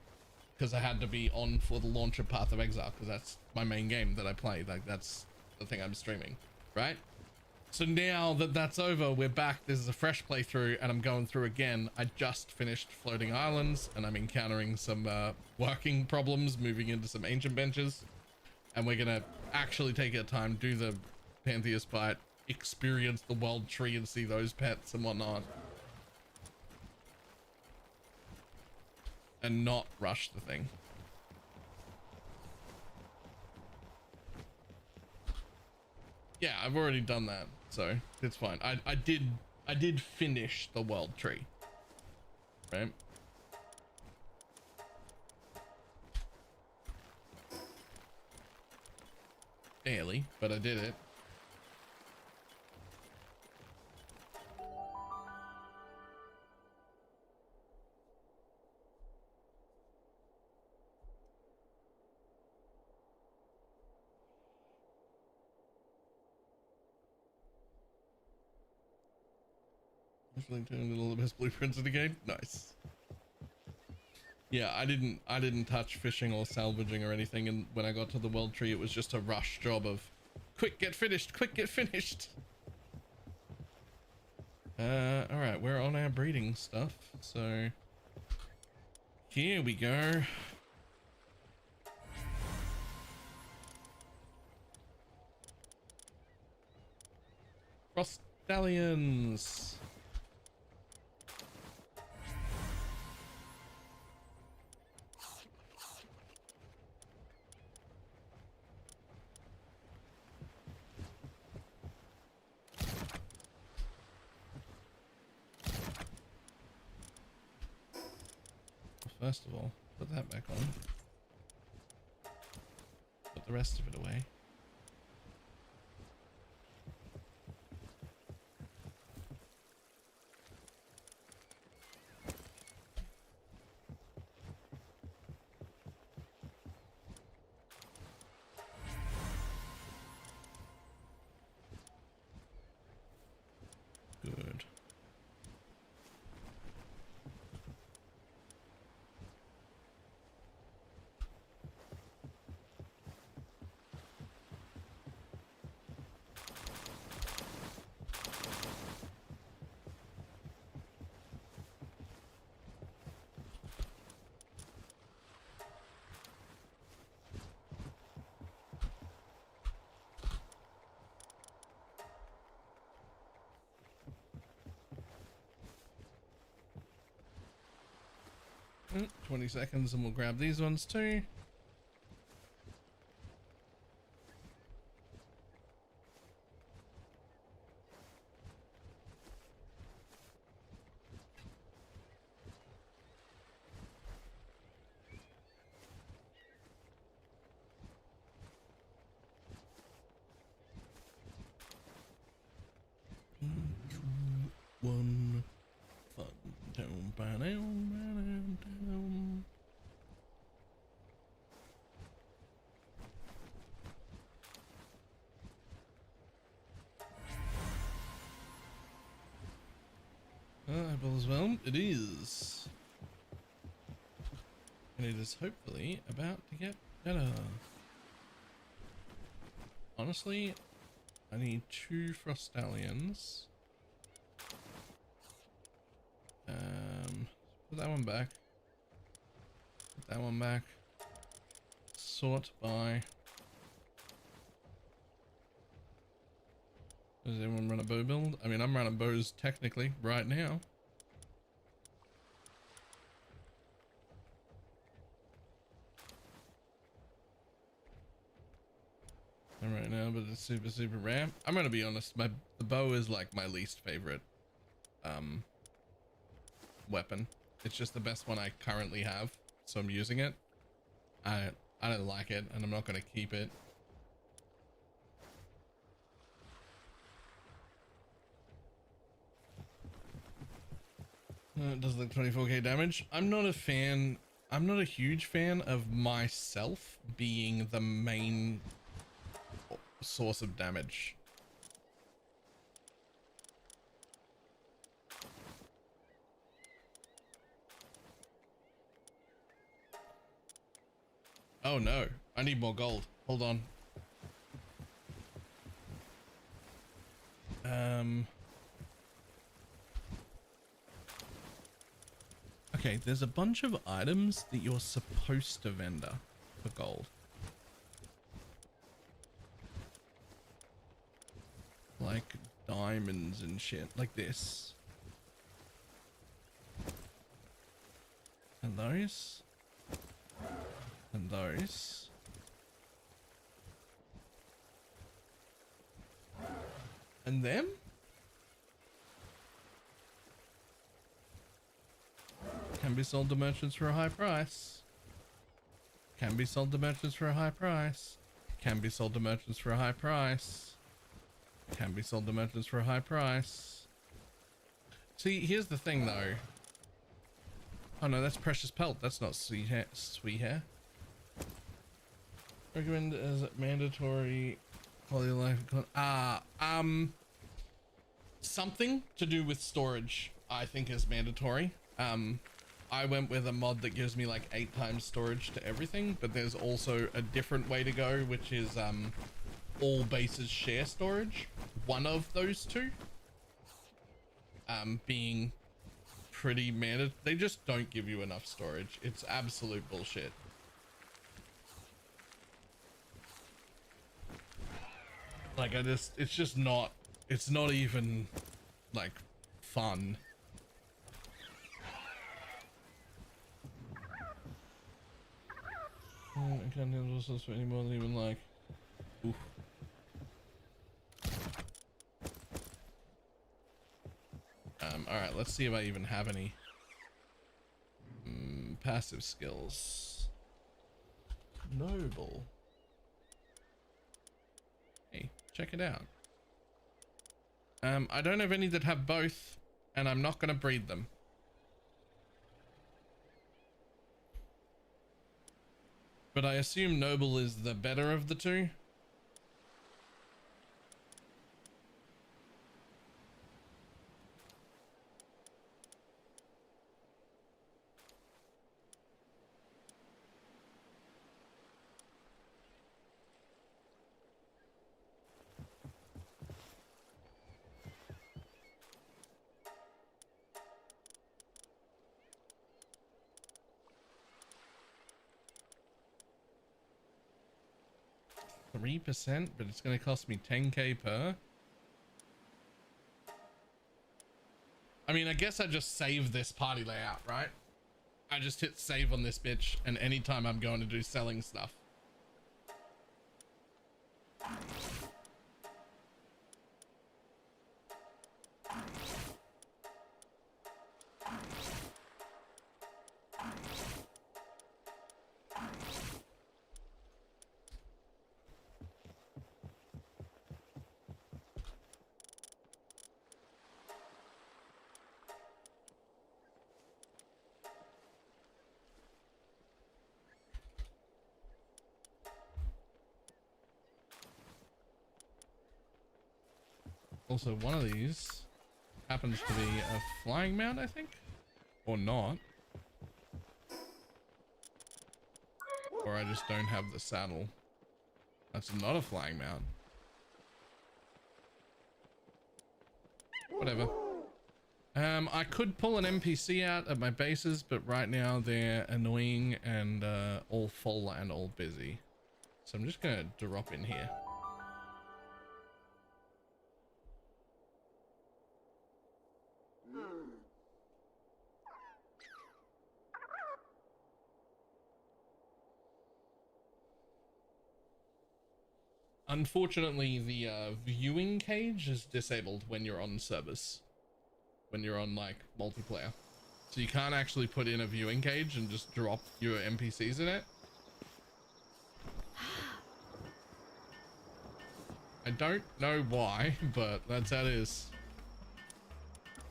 because I had to be on for the launch of Path of Exile, because that's my main game that I play. Like that's the thing I'm streaming, right? So now that that's over, we're back. This is a fresh playthrough and I'm going through again. I just finished Floating Islands and I'm encountering some working problems, moving into some ancient benches, and we're gonna actually take our time, do the Pantheus bite, experience the world tree and see those pets and whatnot, and not rush the thing. Yeah, I've already done that, so it's fine. I did finish the world tree, right? Barely, but I did it. All the best blueprints of the game. Nice. Yeah, I didn't touch fishing or salvaging or anything, and when I got to the world tree, it was just a rush job of quick get finished, quick get finished. All right, we're on our breeding stuff, so here we go. Stallions. First of all, put that back on. Put the rest of it away. Good. Mm, 20 seconds and we'll grab these ones too. One fun down, down. Apple as well. It is. And it is hopefully about to get better. Honestly, I need 2 frost stallions. Put that one back. Put that one back. Sort by. Does anyone run a bow build? I mean, I'm running bows technically right now. And right now, but it's super rare. I'm gonna be honest, the bow is like my least favorite weapon. It's just the best one I currently have, so I'm using it. I don't like it, and I'm not gonna keep it. It does like 24k damage. I'm not a huge fan of myself being the main source of damage. Oh no, I need more gold. Hold on. Okay, there's a bunch of items that you're supposed to vendor for gold. Like diamonds and shit like this. And those. And those. And them? Can be sold to merchants for a high price. Can be sold to merchants for a high price. Can be sold to merchants for a high price. Can be sold to merchants for a high price. See, here's the thing though. Oh no, that's precious pelt. That's not sweet hair. Sweet hair. Recommend as mandatory quality of life. Something to do with storage, I think, is mandatory. I went with a mod that gives me like 8 times storage to everything, but there's also a different way to go, which is all bases share storage. One of those two being pretty mandatory. They just don't give you enough storage. It's absolute bullshit. Like it's just not It's not even like fun. I can't handle this anymore than even like. Oof. Alright, let's see if I even have any passive skills. Noble. Hey, check it out. I don't have any that have both, and I'm not gonna breed them. But I assume Noble is the better of the two. 3%, but it's going to cost me 10k per. I mean, I guess I just save this party layout, right? I just hit save on this bitch, and anytime I'm going to do selling stuff. Also, one of these happens to be a flying mount, I think, or not, or I just don't have the saddle. That's not a flying mount. Whatever. I could pull an NPC out at my bases, but right now they're annoying and all full and all busy. So I'm just gonna drop in here. Unfortunately, the viewing cage is disabled when you're on servers, when you're on like multiplayer, so you can't actually put in a viewing cage and just drop your NPCs in it. I don't know why, but that's how it is.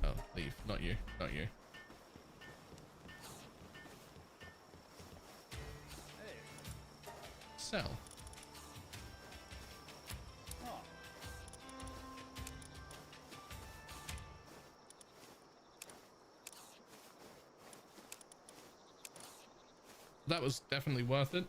Oh, leave. Not you. Not you. Sell. That was definitely worth it.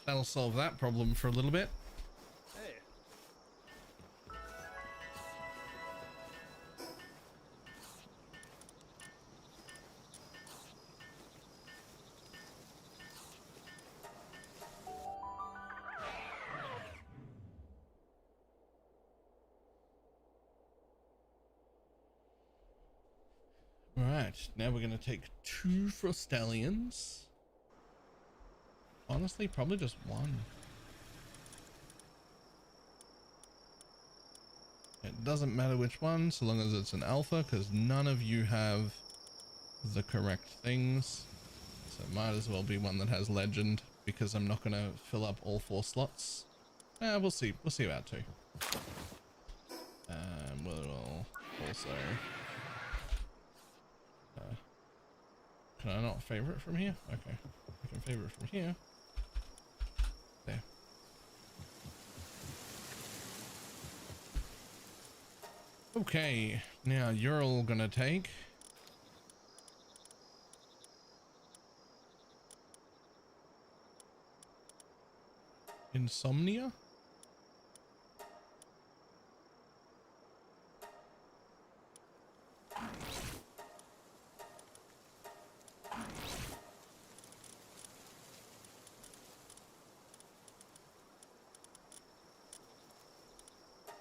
That'll solve that problem for a little bit. Hey. All right, now we're gonna take 2 Frostallions. Honestly, probably just 1. It doesn't matter which one, so long as it's an alpha, because none of you have the correct things. So it might as well be one that has legend, because I'm not gonna fill up all 4 slots. We'll see. We'll see about 2. We'll also. Can I not favorite from here? Okay, I can favorite from here. There. Okay, now you're all gonna take Insomnia.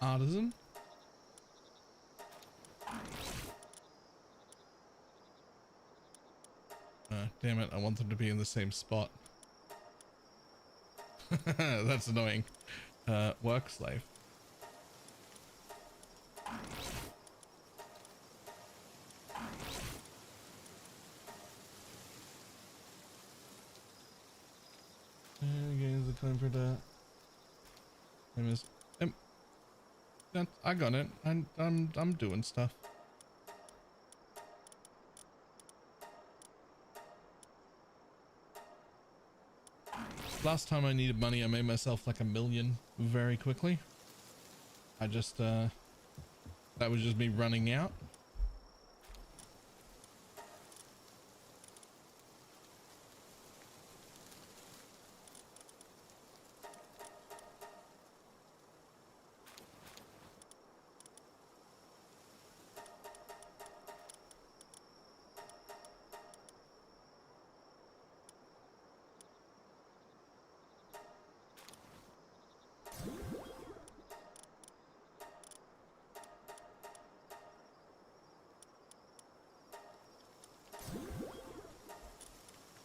artisan. Damn it, I want them to be in the same spot. That's annoying. Work slave. Gains the time for that. I got it. I'm doing stuff. Last time I needed money, I made myself like 1 million very quickly. I just that was just me running out.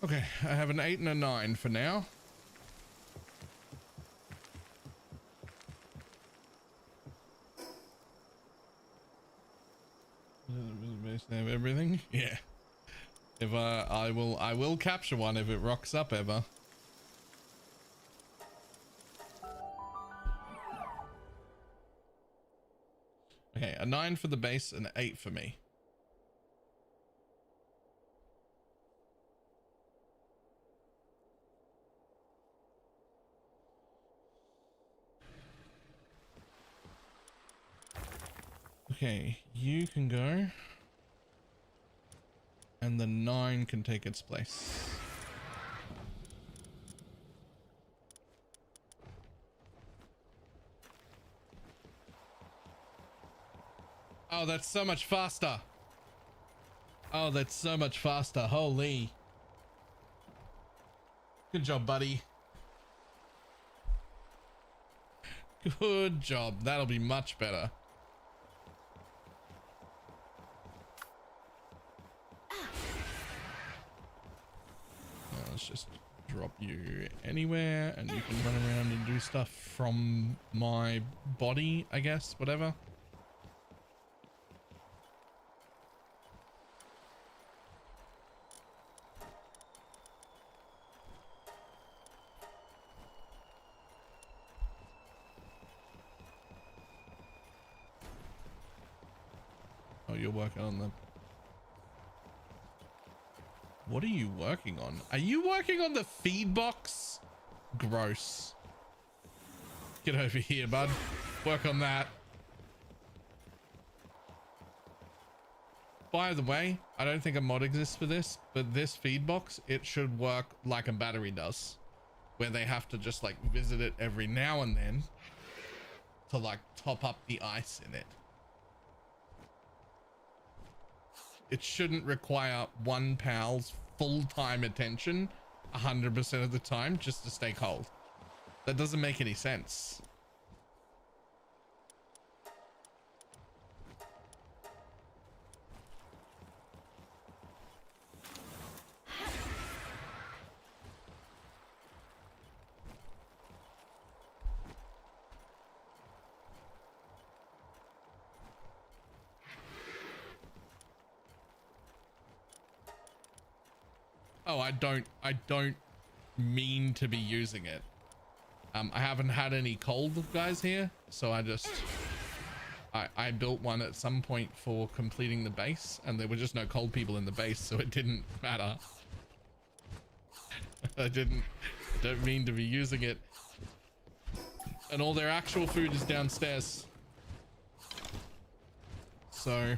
Okay, I have an 8 and a 9 for now. Have everything? Yeah. If I will capture one if it rocks up ever. Okay, a 9 for the base and an 8 for me. Okay, you can go. And the 9 can take its place. Oh, that's so much faster. Oh, that's so much faster. Holy. Good job, buddy. Good job. That'll be much better. Let's just drop you anywhere and you can run around and do stuff from my body, I guess, whatever. Oh, you're working on the... What are you working on? Are you working on the feed box? Gross. Get over here, bud. Work on that. By the way, I don't think a mod exists for this, but this feed box, it should work like a battery does, where they have to just like visit it every now and then to like top up the ice in it. It shouldn't require one pal's full-time attention 100% of the time just to stay cold. That doesn't make any sense. Oh, I don't mean to be using it. I haven't had any cold guys here, so I built one at some point for completing the base, and there were just no cold people in the base, so it didn't matter. I don't mean to be using it. And all their actual food is downstairs. So...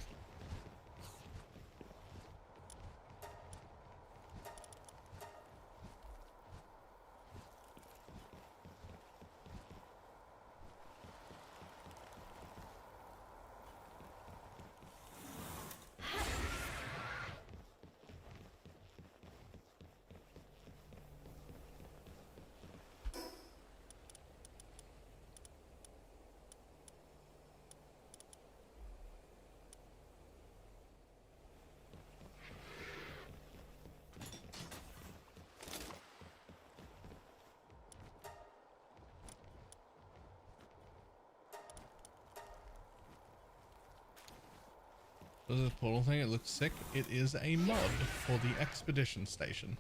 Does this portal thing? It looks sick. It is a mod for the expedition station.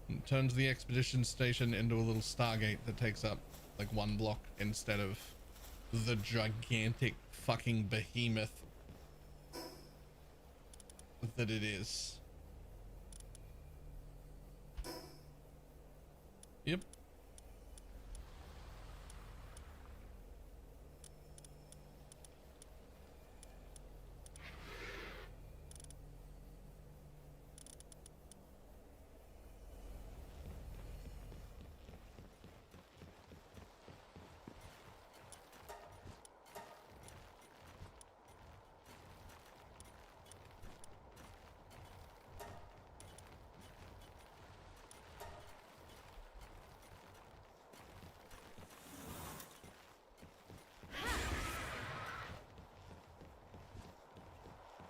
It turns the expedition station into a little Stargate that takes up like one block instead of the gigantic fucking behemoth that it is. Yep.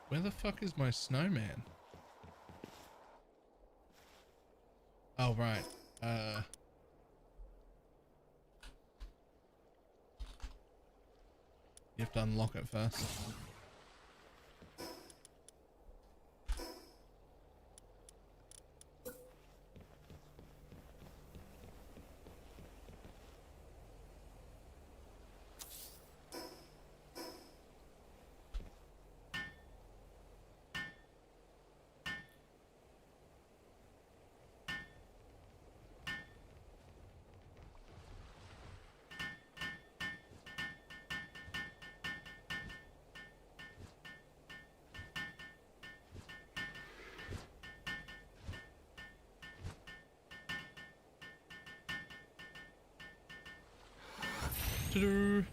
Where the fuck is my snowman? Oh, right. You have to unlock it first. Ta-da.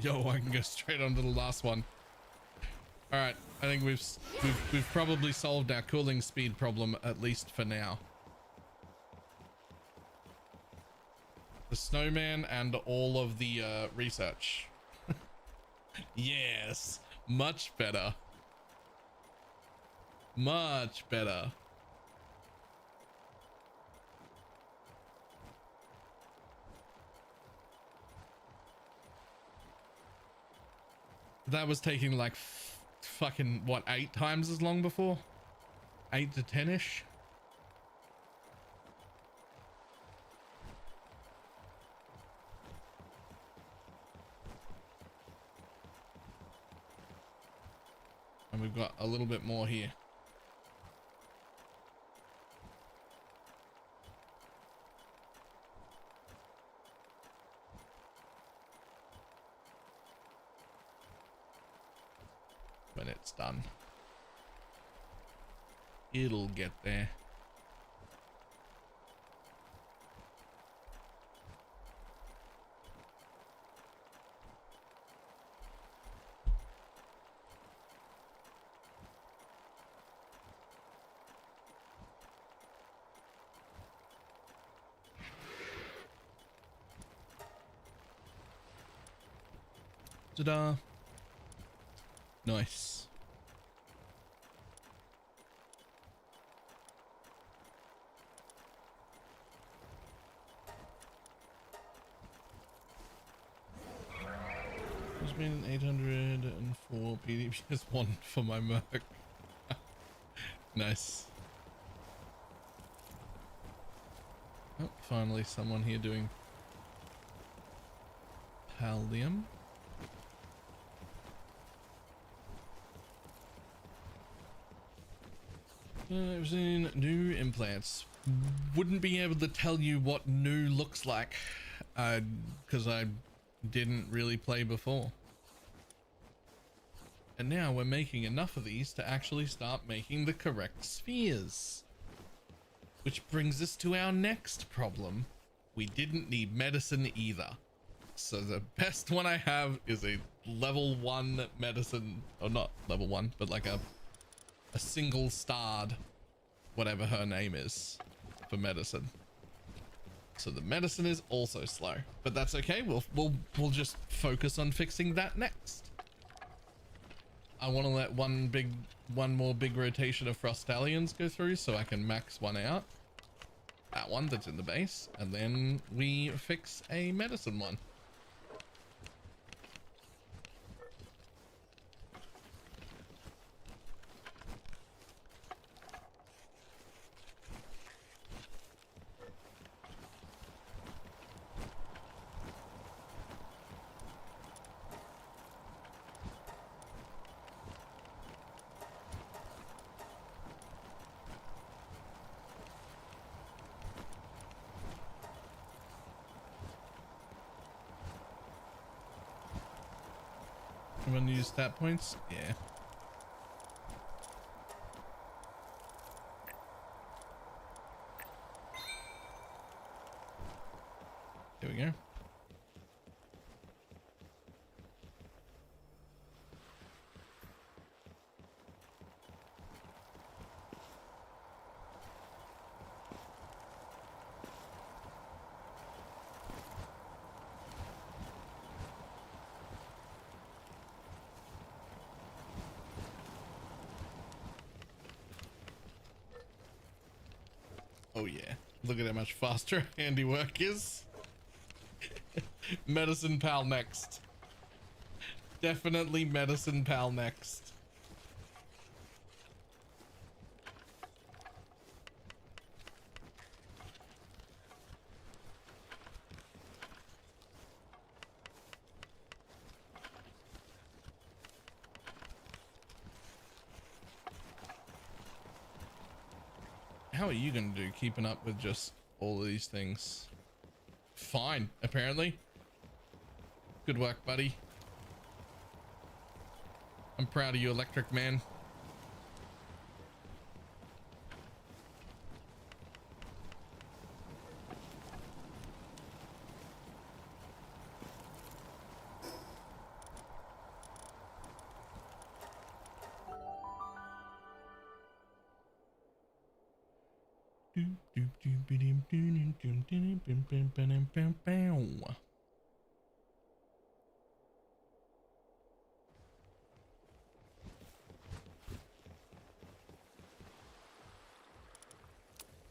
Yo, I can go straight on to the last one. All right, I think we've probably solved our cooling speed problem, at least for now. The snowman and all of the research. Yes, much better. Much better. That was taking like fucking what, 8 times as long before? 8 to 10-ish? And we've got a little bit more here. When it's done, it'll get there. Ta-da. Nice. There's been 804 PDPS 1 for my Merc. Nice. Oh, finally someone here doing Paldium. It was in new implants. Wouldn't be able to tell you what new looks like, because I didn't really play before. And now we're making enough of these to actually start making the correct spheres. Which brings us to our next problem. We didn't need medicine either. So the best one I have is a level 1 medicine, or not level 1, but like a single starred, whatever her name is, for medicine. So the medicine is also slow, but that's okay. We'll just focus on fixing that next. I want to let one more big rotation of Frostallions go through so I can max one out. That one that's in the base, and then we fix a medicine one. You want to use stat points? Yeah. There we go. Oh yeah, look at how much faster handiwork is. Medicine pal next. Definitely medicine pal next. How are you gonna do keeping up with just all of these things? Fine, apparently. Good work, buddy. I'm proud of you, Electric Man.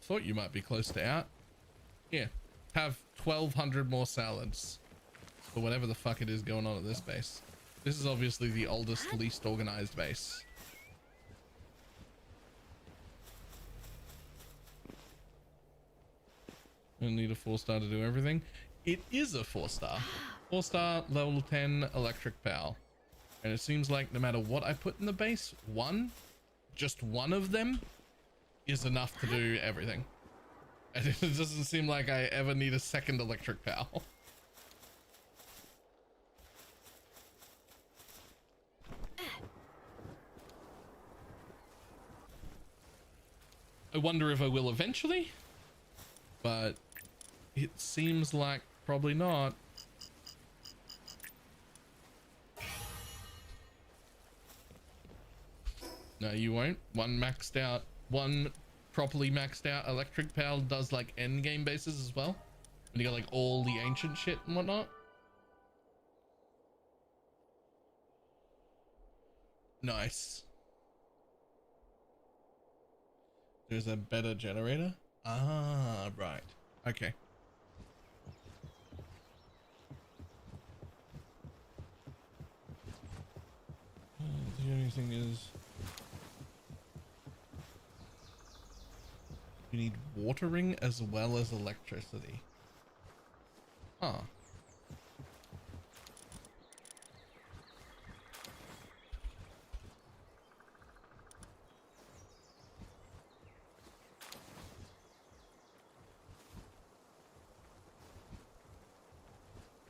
Thought you might be close to out. Yeah, have 1,200 more salads or whatever the fuck it is going on at this base. This is obviously the oldest, least organized base. I need a 4-star to do everything. It is a 4-star. 4-star, level 10 electric power. And it seems like no matter what I put in the base, just one of them is enough to do everything. And it doesn't seem like I ever need a second electric power. I wonder if I will eventually, but it seems like probably not. No, you won't. One properly maxed out electric power does like end game bases as well. And you got like all the ancient shit and whatnot. Nice. There's a better generator. Ah, right. Okay. The only thing is you need watering as well as electricity. Huh.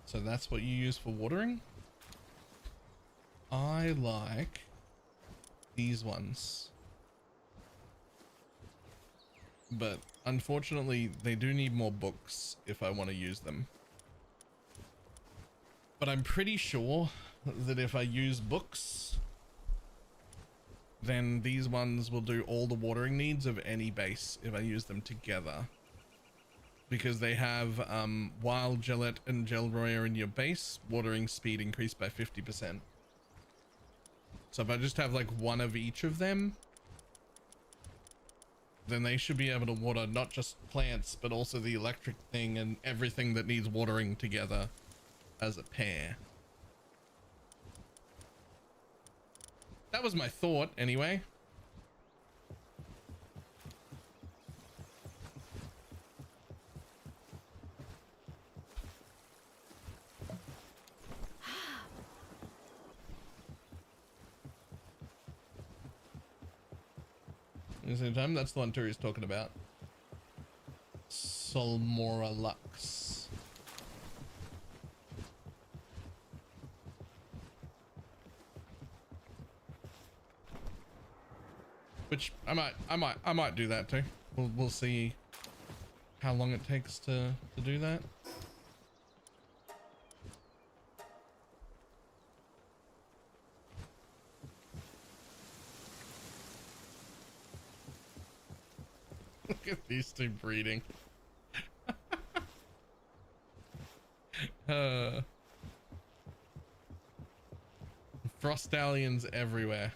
So that's what you use for watering? I like these ones. But unfortunately, they do need more books if I want to use them. But I'm pretty sure that if I use books, then these ones will do all the watering needs of any base if I use them together. Because they have Wild Gillette and Gelroyer in your base, watering speed increased by 50%. So if I just have like one of each of them, then they should be able to water not just plants, but also the electric thing and everything that needs watering together as a pair. That was my thought anyway. At the same time, that's the one Turi's talking about. Solmora Lux. Which I might do that too. We'll see how long it takes to do that. Look at these two breeding. Frostallions everywhere.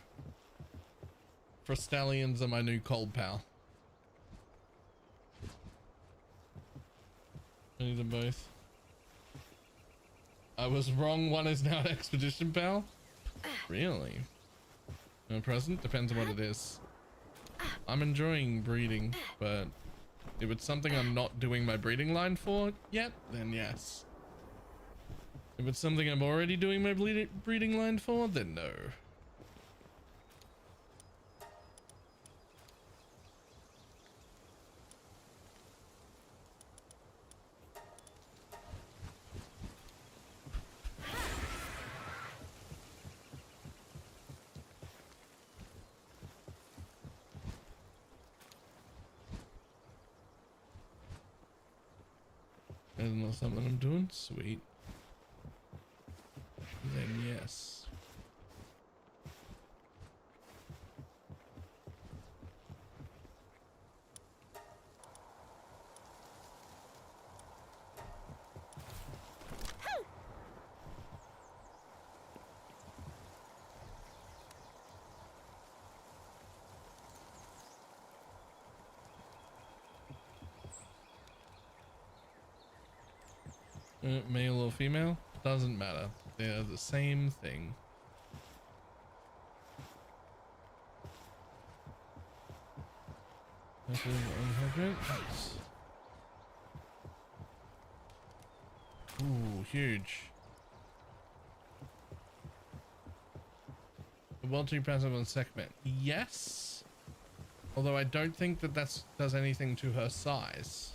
Frostallions are my new cold pal. I need them both. I was wrong, one is now an expedition pal? Really? No present? Depends on what it is. I'm enjoying breeding, but if it's something I'm not doing my breeding line for yet, then yes. If it's something I'm already doing my breeding line for, then no. Isn't that something I'm doing? Sweet. Then yes. Male or female? Doesn't matter. They're the same thing. Ooh, huge. The world too passive on Sekhmet. Yes. Although I don't think that does anything to her size.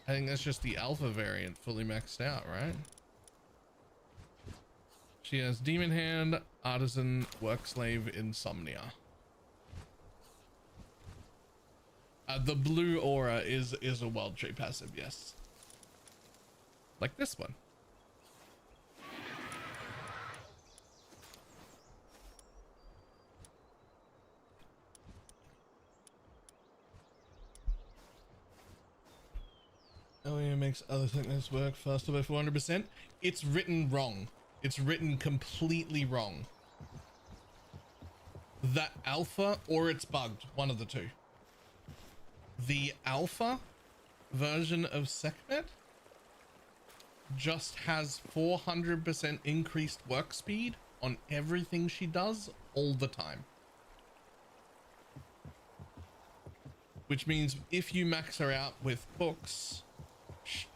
I think that's just the alpha variant fully maxed out, right? She has Demon Hand, Artisan, Work Slave, Insomnia. The blue aura is a World Tree passive, yes. Like this one. LEO makes other thickness work faster by 400%. It's written wrong. It's written completely wrong. The alpha, or it's bugged, one of the two. The alpha version of Sekhmet just has 400% increased work speed on everything she does all the time. Which means if you max her out with books,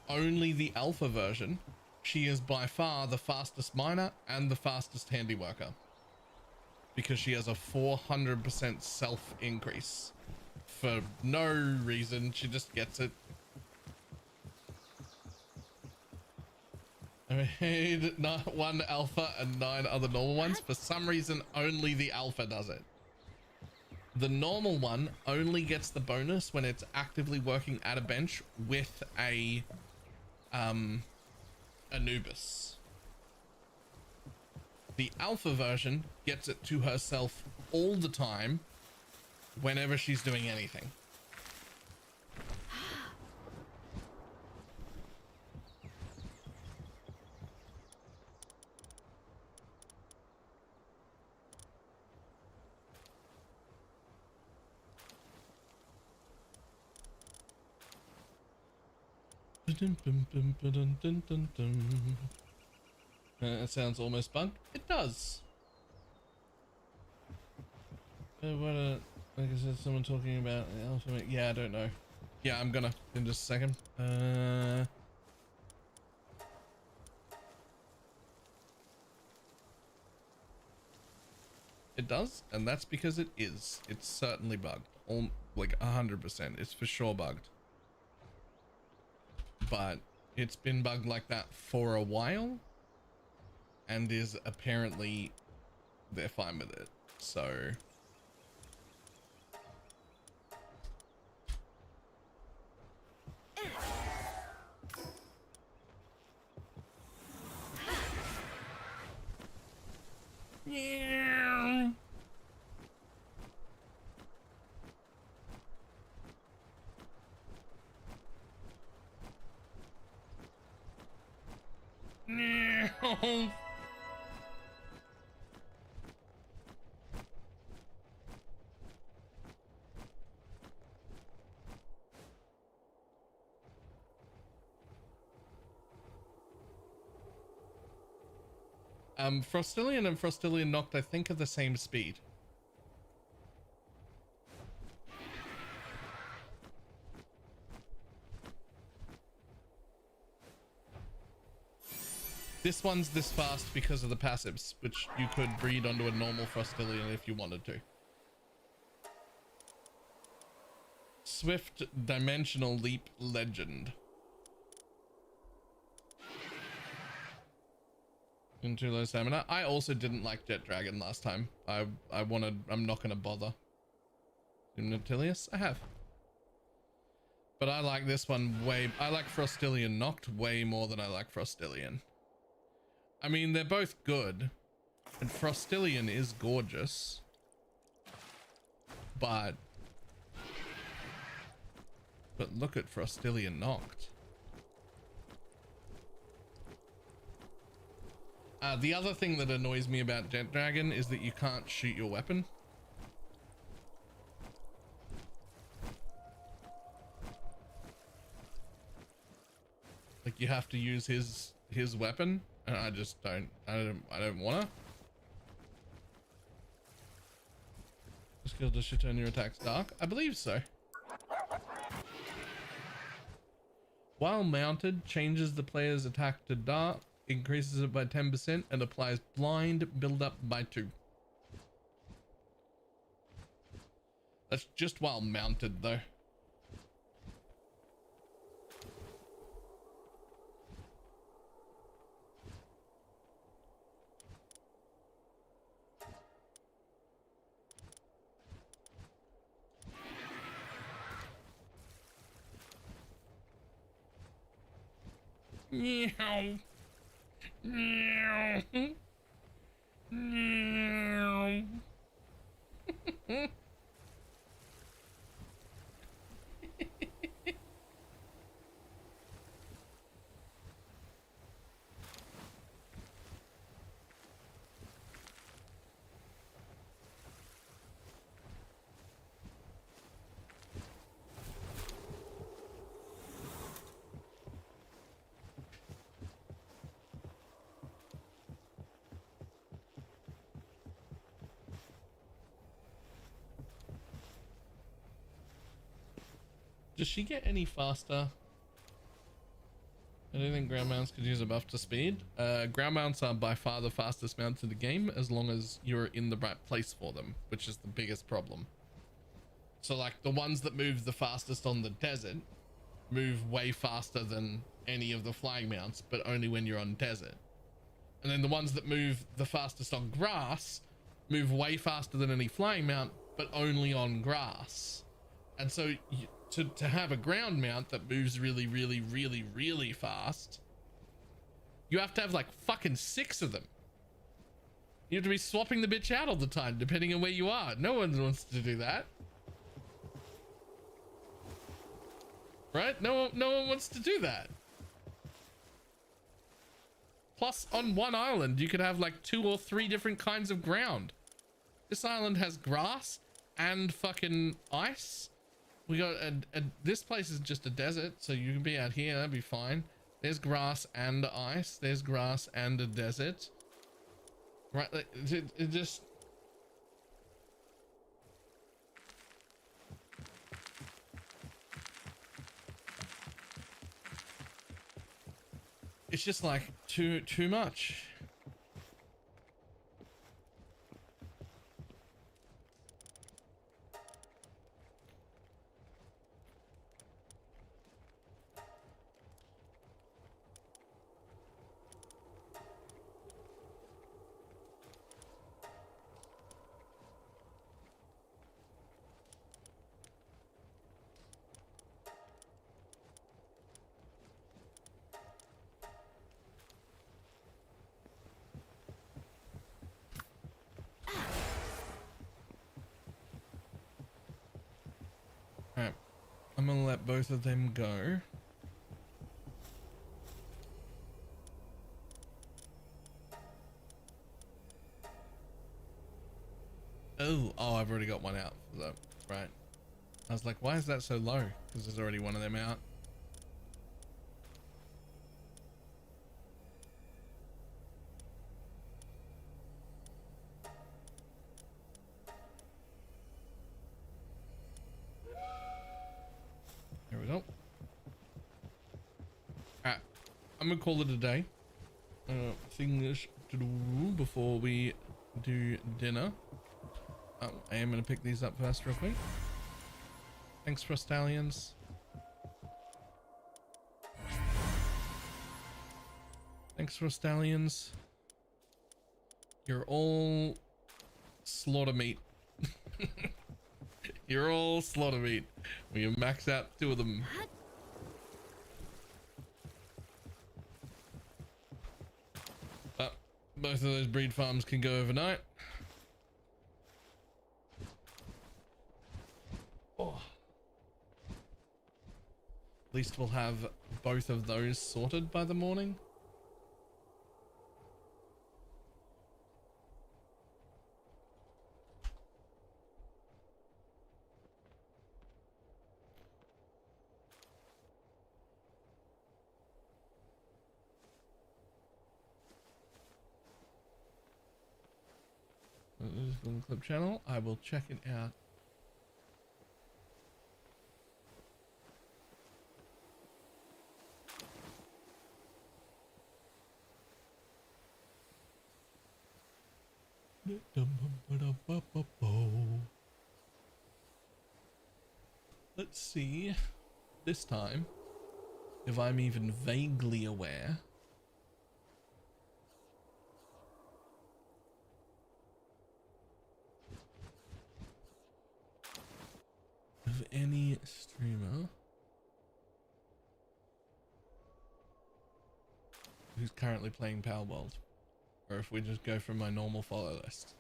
only the alpha version, she is by far the fastest miner and the fastest handy worker, because she has a 400% self increase for no reason. She just gets it. I made not one alpha and 9 other normal ones. For some reason, only the alpha does it. The normal one only gets the bonus when it's actively working at a bench with a Anubis. The alpha version gets it to herself all the time whenever she's doing anything. It sounds almost bugged. It does. Like I said, someone talking about alphabet. Yeah, I don't know. Yeah, I'm gonna in just a second. It does, and that's because it is. It's certainly bugged. Like 100%. It's for sure bugged. But it's been bugged like that for a while, and is apparently they're fine with it. So yeah. No. Frostillion and Frostillion Noct, I think, are the same speed. This one's this fast because of the passives, which you could breed onto a normal Frostillion if you wanted to. Swift Dimensional Leap Legend. Into low stamina. I also didn't like Jet Dragon last time. I'm not gonna bother. Nautilius? I have. But I like this one I like Frostillion Noct way more than I like Frostillion. I mean, they're both good, and Frostillion is gorgeous, but look at Frostillion Noct. The other thing that annoys me about Jet Dragon is that you can't shoot your weapon. Like, you have to use his weapon. And I just don't wanna. The skill does she turn your attacks dark? I believe so. While mounted, changes the player's attack to dark, increases it by 10%, and applies blind build-up by 2. That's just while mounted, though. Meow. Meow. Meow. Does she get any faster? I don't think ground mounts could use a buff to speed. Ground mounts are by far the fastest mounts in the game, as long as you're in the right place for them, which is the biggest problem. So like the ones that move the fastest on the desert move way faster than any of the flying mounts, but only when you're on desert. And then the ones that move the fastest on grass move way faster than any flying mount, but only on grass. And so to have a ground mount that moves really, really, really, really fast, you have to have like fucking 6 of them. You have to be swapping the bitch out all the time, depending on where you are. No one wants to do that. Right? No one wants to do that. Plus, on one island, you could have like 2 or 3 different kinds of ground. This island has grass and fucking ice. We got this place is just a desert, so you can be out here, that'd be fine. There's grass and ice. There's grass and a desert. Right, like, it just... It's just like too much. Alright, I'm gonna let both of them go. Oh, I've already got one out for that. Right. I was like, why is that so low? Because there's already one of them out. There we go. Alright, I'm gonna call it a day. Things to do before we do dinner. I am gonna pick these up first real quick. Thanks, Frostallions. Thanks, Frostallions. You're all slaughter meat. You're all slaughter meat. We can max out 2 of them. But both of those breed farms can go overnight. Oh. At least we'll have both of those sorted by the morning. Google Clip channel. I will check it out. Let's see this time if I'm even vaguely aware of any streamer who's currently playing Power World, or if we just go from my normal follow list.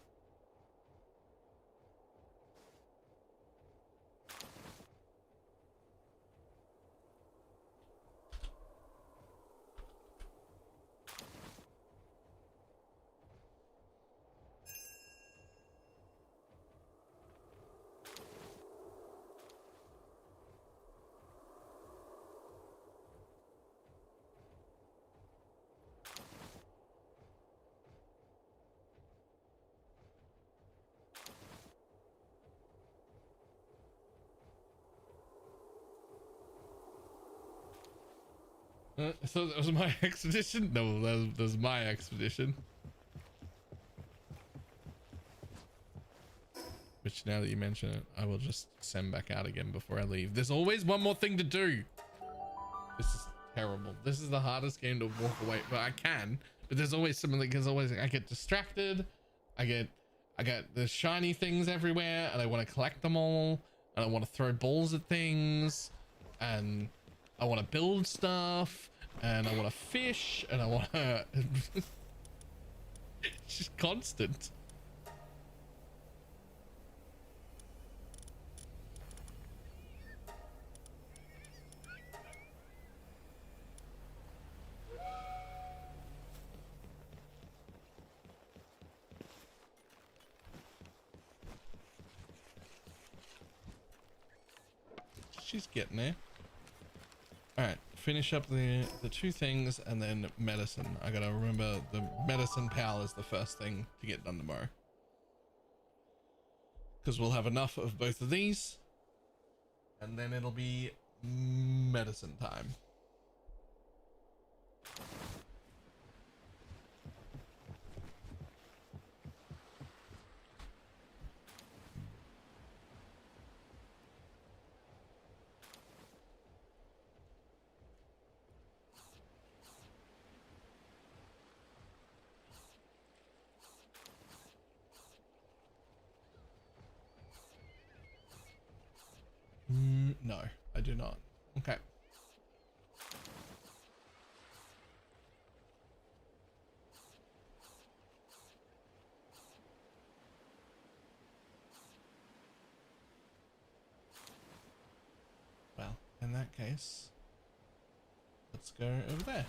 So that was my expedition? No, that was my expedition. Which, now that you mention it, I will just send back out again before I leave. There's always one more thing to do. This is terrible. This is the hardest game to walk away, but I can. But there's always something that I get distracted. I get the shiny things everywhere, and I want to collect them all, and I want to throw balls at things, and I want to build stuff, and I want to fish, and I want to... It's just constant. She's getting there. All right, finish up the two things and then medicine. I gotta remember the medicine pal is the first thing to get done tomorrow. Because we'll have enough of both of these. And then it'll be medicine time. No, I do not. Okay. Well, in that case, let's go over there.